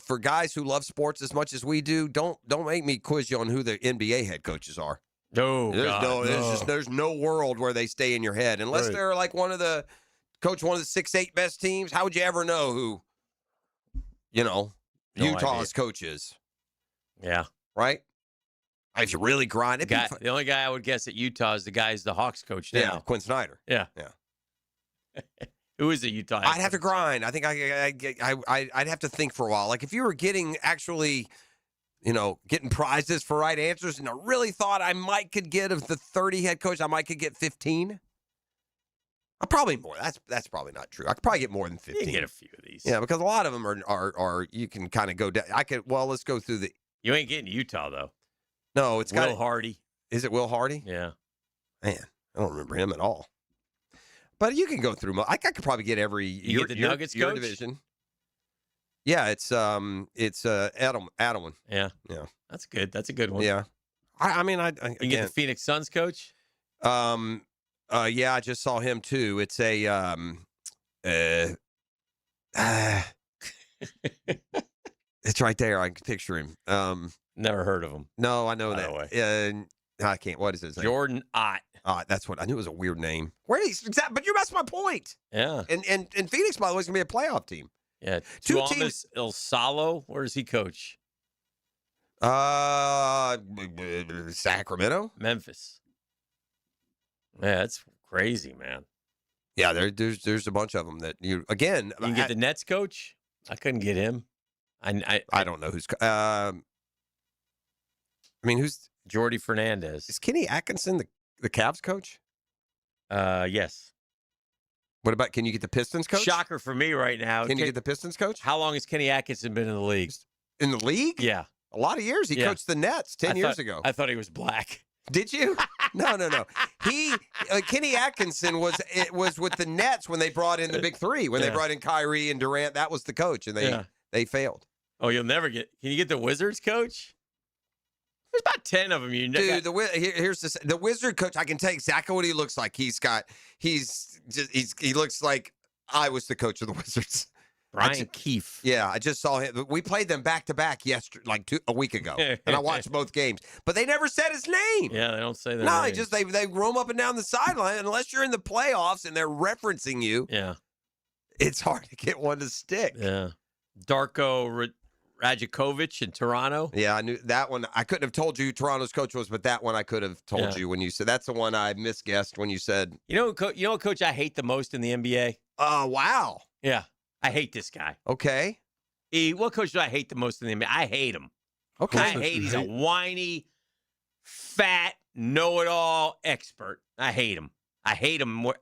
For guys who love sports as much as we do, don't make me quiz you on who the NBA head coaches are. No, there's no world where they stay in your head unless they're like one of the 6-8 best teams. How would you ever know who, Utah's coach is? Yeah. Right? If you really grind it. The only guy I would guess at Utah is the guy who's the Hawks coach now. Yeah, Quinn Snyder. Yeah. Who is the Utah? I'd have to grind. I think I'd have to think for a while. Like if you were getting prizes for right answers, and I really thought I could get of the 30 head coach, I could get 15. Probably more. That's probably not true. I could probably get more than 15. You can get a few of these. Yeah, because a lot of them are you can kind of go down. Let's go through the. You ain't getting Utah though. No, it's Will Hardy. Is it Will Hardy? Yeah. Man, I don't remember him at all. But you can go through. I could probably get every. You get the Nuggets your coach? division. Yeah, it's Adelman. Yeah. That's good. That's a good one. Yeah. I you get the Phoenix Suns coach. Yeah, I just saw him too. It's a it's right there. I can picture him. Never heard of him. No, I know that. I can't. What is his name? Jordan Ott. That's what I knew. It was a weird name. But that's my point. Yeah. And Phoenix, by the way, is gonna be a playoff team. Yeah. Two Tuomas teams. El Salo. Where does he coach? Sacramento, Memphis. Yeah, that's crazy, man. Yeah, there's a bunch of them that you can get the Nets coach. I couldn't get him. I don't know who's. Who's Jordy Fernandez? Is Kenny Atkinson the Cavs coach? Yes. What about? Can you get the Pistons coach? Shocker for me right now. Can you get the Pistons coach? How long has Kenny Atkinson been in the league? In the league? Yeah, a lot of years. He coached the Nets 10 years ago. I thought he was black. Did you? No. Kenny Atkinson was with the Nets when they brought in the big three. When they brought in Kyrie and Durant, that was the coach, and they failed. Oh, you'll never get. Can you get the Wizards coach? There's about 10 of them. Dude, here's the Wizard coach. I can tell you exactly what he looks like. He looks like I was the coach of the Wizards. Brian Keefe. Yeah, I just saw him. We played them back to back a week ago, and I watched both games. But they never said his name. Yeah, they don't say that. No, they roam up and down the sideline. Unless you're in the playoffs and they're referencing you. Yeah, it's hard to get one to stick. Yeah, Darko Rajakovic in Toronto. Yeah, I knew that one. I couldn't have told you who Toronto's coach was, but that one I could have told you when you said. That's the one I misguessed when you said. You know what coach I hate the most in the NBA? Wow. Yeah. I hate this guy. Okay. What coach do I hate the most in the NBA? I hate him. Okay. He's a whiny, fat, know-it-all expert. I hate him. I hate him. All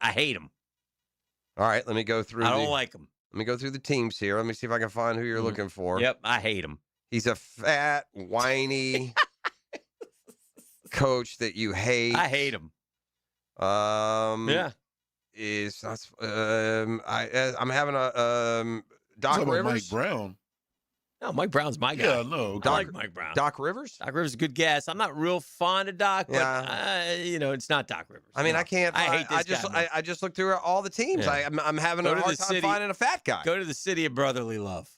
right, let me go through. I don't like him. Let me go through the teams here. Let me see if I can find who you're looking for. Yep, I hate him. He's a fat, whiny coach that you hate. I hate him. Yeah. I'm having a Doc Rivers. Mike Brown. No, Mike Brown's my guy. Yeah, no. I like Mike Brown. Doc Rivers? Doc Rivers is a good guess. I'm not real fond of Doc, but it's not Doc Rivers. I mean, I can't. I hate this guy. I just looked through all the teams. Yeah. I'm having a hard time finding a fat guy. Go to the city of brotherly love.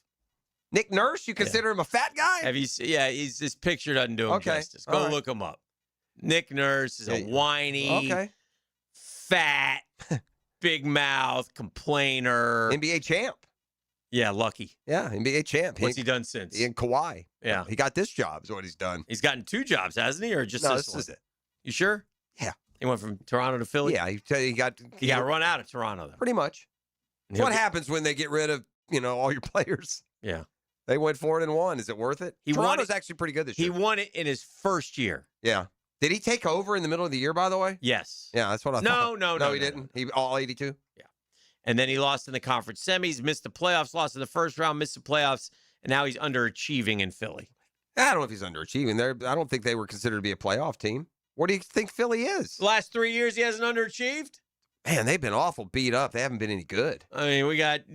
Nick Nurse, you consider him a fat guy? Have you? Yeah, his picture doesn't do him justice. Go look him up. Nick Nurse is a whiny, fat, big mouth complainer. NBA champ. Yeah, lucky. Yeah, NBA champ. What's he done since? In Kawhi. Yeah. He got this job is what he's done. He's gotten 2 jobs, hasn't he? Or just this is it. You sure? Yeah. He went from Toronto to Philly? Yeah, he got run out of Toronto, though. Pretty much. What happens when they get rid of, all your players? Yeah. They went 4-1. Is it worth it? Toronto's actually pretty good this year. He won it in his first year. Yeah. Did he take over in the middle of the year, by the way? Yes. Yeah, that's what I thought. No, he didn't. He all 82? Yeah. And then he lost in the conference semis, missed the playoffs, lost in the first round, missed the playoffs, and now he's underachieving in Philly. I don't know if he's underachieving. I don't think they were considered to be a playoff team. What do you think Philly is? The last 3 years he hasn't underachieved? Man, they've been awful beat up. They haven't been any good. I mean, you got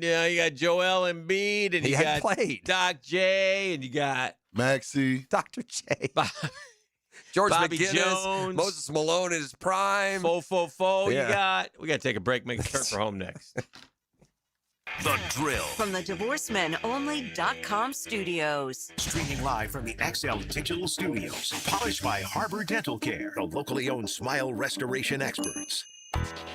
Joel Embiid, and you got played. Doc J, and you got Maxie. Dr. J. George Bobby McGinnis, Jones. Moses Malone in his prime. Fo. Yeah. We got to take a break, make a turn for home next. The Drill. From the DivorceMenOnly.com studios. Streaming live from the XL Digital Studios. Polished by Harbor Dental Care, the locally owned smile restoration experts.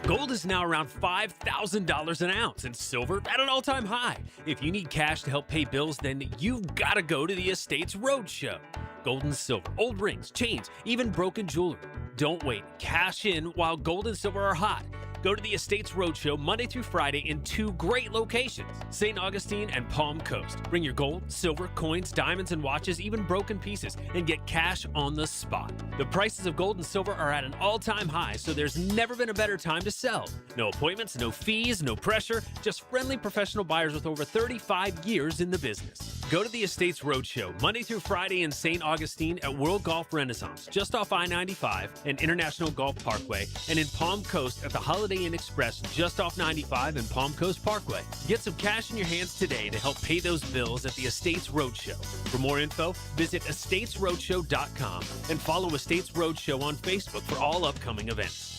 Gold is now around $5,000 an ounce, and silver at an all-time high. If you need cash to help pay bills, then you've got to go to the Estates Roadshow. Gold and silver, old rings, chains, even broken jewelry. Don't wait. Cash in while gold and silver are hot. Go to the Estates Roadshow Monday through Friday in 2 great locations, St. Augustine and Palm Coast. Bring your gold, silver, coins, diamonds, and watches, even broken pieces, and get cash on the spot. The prices of gold and silver are at an all-time high, so there's never been a better time to sell. No appointments, no fees, no pressure, just friendly professional buyers with over 35 years in the business. Go to the Estates Roadshow Monday through Friday in St. Augustine at World Golf Renaissance, just off I-95 and International Golf Parkway, and in Palm Coast at the Holiday Inn Express, just off 95 and Palm Coast Parkway. Get some cash in your hands today to help pay those bills at the Estates Roadshow. For more info, visit estatesroadshow.com and follow Estates Roadshow on Facebook for all upcoming events.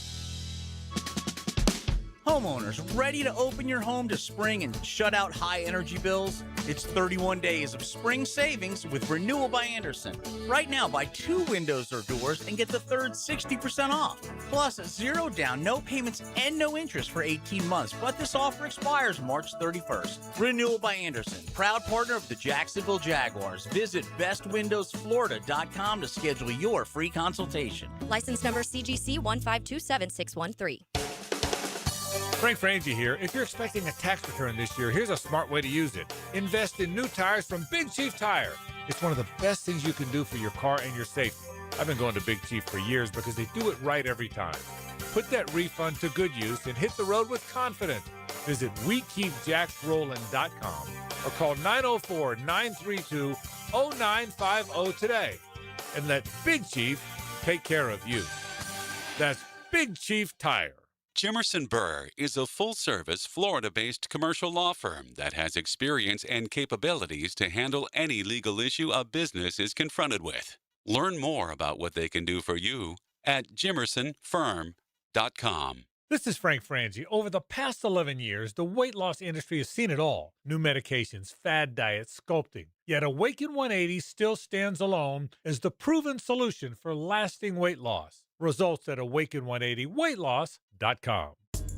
Homeowners, ready to open your home to spring and shut out high energy bills? It's 31 days of spring savings with Renewal by Andersen. Right now, buy 2 windows or doors and get the third 60% off. Plus, 0 down, no payments, and no interest for 18 months. But this offer expires March 31st. Renewal by Andersen, proud partner of the Jacksonville Jaguars. Visit bestwindowsflorida.com to schedule your free consultation. License number CGC 1527613. Frank Frangie here. If you're expecting a tax return this year, here's a smart way to use it. Invest in new tires from Big Chief Tire. It's one of the best things you can do for your car and your safety. I've been going to Big Chief for years because they do it right every time. Put that refund to good use and hit the road with confidence. Visit WeKeepJacksRollin.com or call 904-932-0950 today and let Big Chief take care of you. That's Big Chief Tire. Jimerson Burr is a full-service, Florida-based commercial law firm that has experience and capabilities to handle any legal issue a business is confronted with. Learn more about what they can do for you at jimersonfirm.com. This is Frank Frangie. Over the past 11 years, the weight loss industry has seen it all. New medications, fad diets, sculpting. Yet Awaken 180 still stands alone as the proven solution for lasting weight loss. Results at awaken180weightloss.com.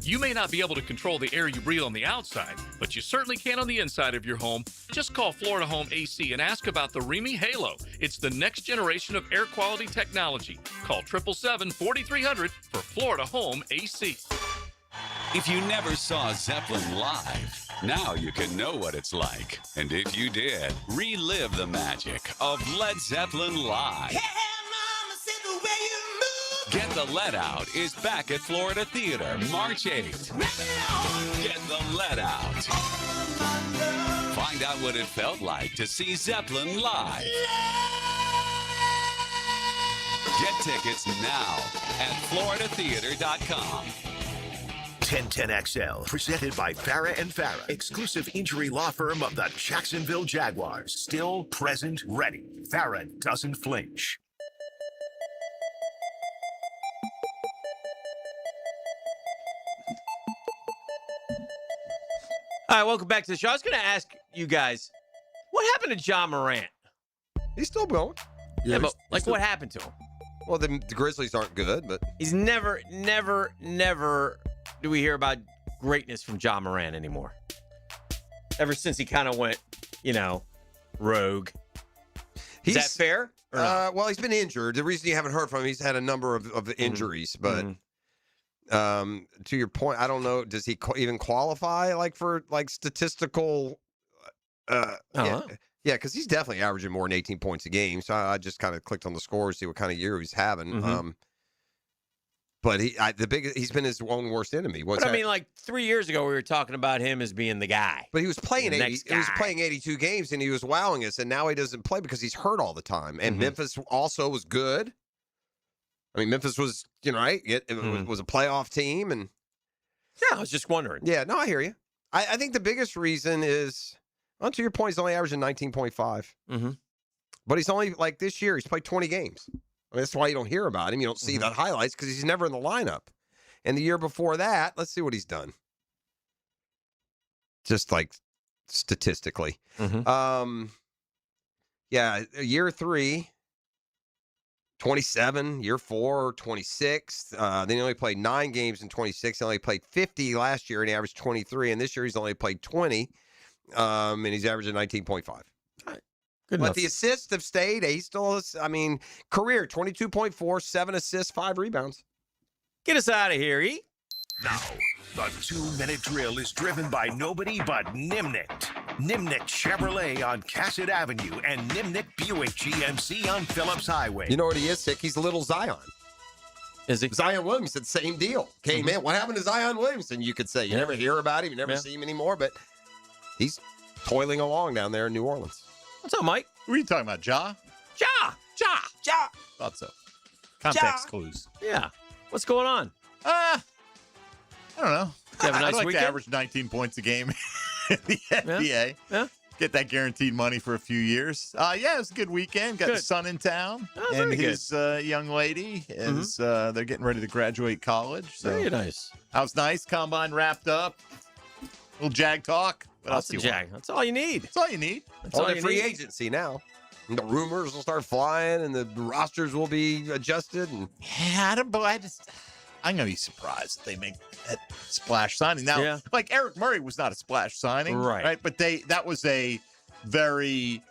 You may not be able to control the air you breathe on the outside, but you certainly can on the inside of your home. Just call Florida Home AC and ask about the Remy Halo. It's the next generation of air quality technology. Call 777-4300 for Florida Home AC. If you never saw Zeppelin live, now you can know what it's like. And if you did, relive the magic of Led Zeppelin live. Get the Let Out is back at Florida Theater March 8th. Get the Let Out. Find out what it felt like to see Zeppelin live. Get tickets now at floridatheater.com. 1010XL, presented by Farah and Farah, exclusive injury law firm of the Jacksonville Jaguars. Still, present, ready. Farah doesn't flinch. All right, welcome back to the show. I was going to ask you guys, what happened to John Morant? He's still going. Yeah, but what happened to him? Well, the Grizzlies aren't good, but he's never do we hear about greatness from John Morant anymore. Ever since he kind of went, rogue. Is that fair? Well, he's been injured. The reason you haven't heard from him, he's had a number of injuries, but to your point, I don't know. Does he even qualify for statistical? Yeah, because he's definitely averaging more than 18 points a game. So I just kind of clicked on the scores, see what kind of year he's having. But he's been his own worst enemy. But I mean, 3 years ago, we were talking about him as being the guy. But he was playing 82 games, and he was wowing us. And now he doesn't play because he's hurt all the time. And Memphis also was good. I mean, Memphis was, right? It was a playoff team, and I was just wondering. Yeah, no, I hear you. I think the biggest reason is, to your point, he's only averaging 19.5. But he's only, like this year, he's played 20 games. I mean, that's why you don't hear about him. You don't see the highlights because he's never in the lineup. And the year before that, let's see what he's done. Just like statistically. Year 3, 27. Year 4, 26. Then he only played 9 games in 26. He only played 50 last year, and he averaged 23. And this year, he's only played 20, and he's averaging 19.5. All right. Good but enough. the assists have stayed. He still is, career 22.4, 7 assists, 5 rebounds. Get us out of here, E. Now, the 2-minute drill is driven by nobody but Nimnicht. Nimnicht Chevrolet on Cassett Avenue and Nimnicht Buick GMC on Phillips Highway. You know what he is, Sick? He's little Zion. Is he? Zion Williamson, same deal. Came in. What happened to Zion Williamson? You could say. You never hear about him. You never see him anymore, but he's toiling along down there in New Orleans. What's up, Mike? What are you talking about, Ja? Ja. Thought so. Context clues. Yeah. What's going on? I don't know. You have a nice I'd like weekend? to average 19 points a game in the NBA. Yeah. Get that guaranteed money for a few years. It was a good weekend. Got the son in town. Oh, and very good. his young lady is they're getting ready to graduate college. So Very nice. that was nice. Combine wrapped up. Little Jag talk. What else Lots do of you Jag. That's all you need. That's all you need. That's all On you the free need. agency now. And the rumors will start flying, and the rosters will be adjusted. And Yeah, I'm going to be surprised if they make that splash signing. Now, like Eric Murray was not a splash signing, right? But that was a very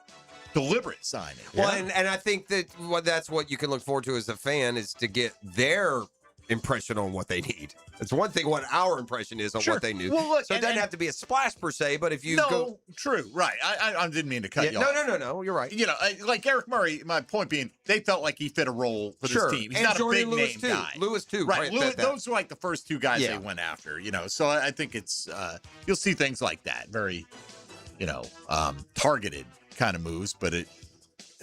deliberate signing. Well, and I think that that's what you can look forward to as a fan is to get their impression on what they need. It's one thing what our impression is on what they need. Well, look, so it doesn't have to be a splash per se, but if you go... True, right. I didn't mean to cut you off. No, you're right. You know, like Eric Murray, my point being, they felt like he fit a role for this team. He's and not Jordan a big Lewis name too. guy. Lewis too. Right. Lewis, Those were like the first two guys they went after, you know. So I think it's, you'll see things like that. Very, targeted kind of moves, but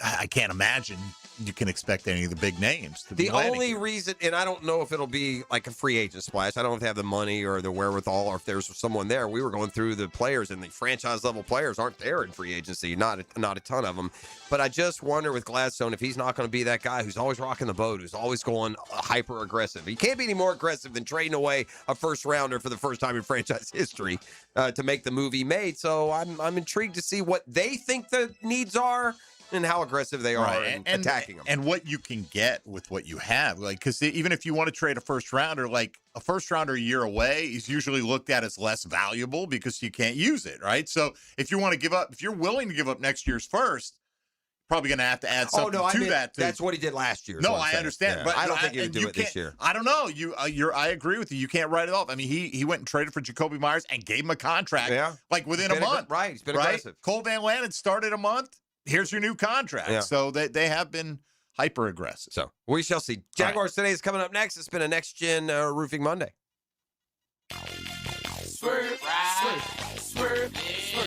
I can't imagine you can expect any of the big names to be The landing only here. reason, and I don't know if it'll be like a free agent splash. I don't know if they have the money or the wherewithal or if there's someone there. We were going through the players, and the franchise level players aren't there in free agency, not a ton of them. But I just wonder with Gladstone if he's not going to be that guy who's always rocking the boat, who's always going hyper aggressive. He can't be any more aggressive than trading away a first rounder for the first time in franchise history to make the move he made. So I'm intrigued to see what they think the needs are and how aggressive they are in attacking them. And what you can get with what you have. Like, because even if you want to trade a first rounder, like a first rounder a year away is usually looked at as less valuable because you can't use it, right? So if you want to give up, if you're willing to give up next year's first, probably going to have to add something to that. That's what he did last year. No, I understand, but I don't think he would do it this year. I don't know. I agree with you. You can't write it off. I mean, he went and traded for Jacoby Myers and gave him a contract, like within a month. Right, he's been aggressive. Cole Van Lannon started a month. Here's your new contract. Yeah. So they have been hyper aggressive. So we shall see. Jaguars today is coming up next. It's been a Next Gen Roofing Monday. Swerve, swerve, swerve.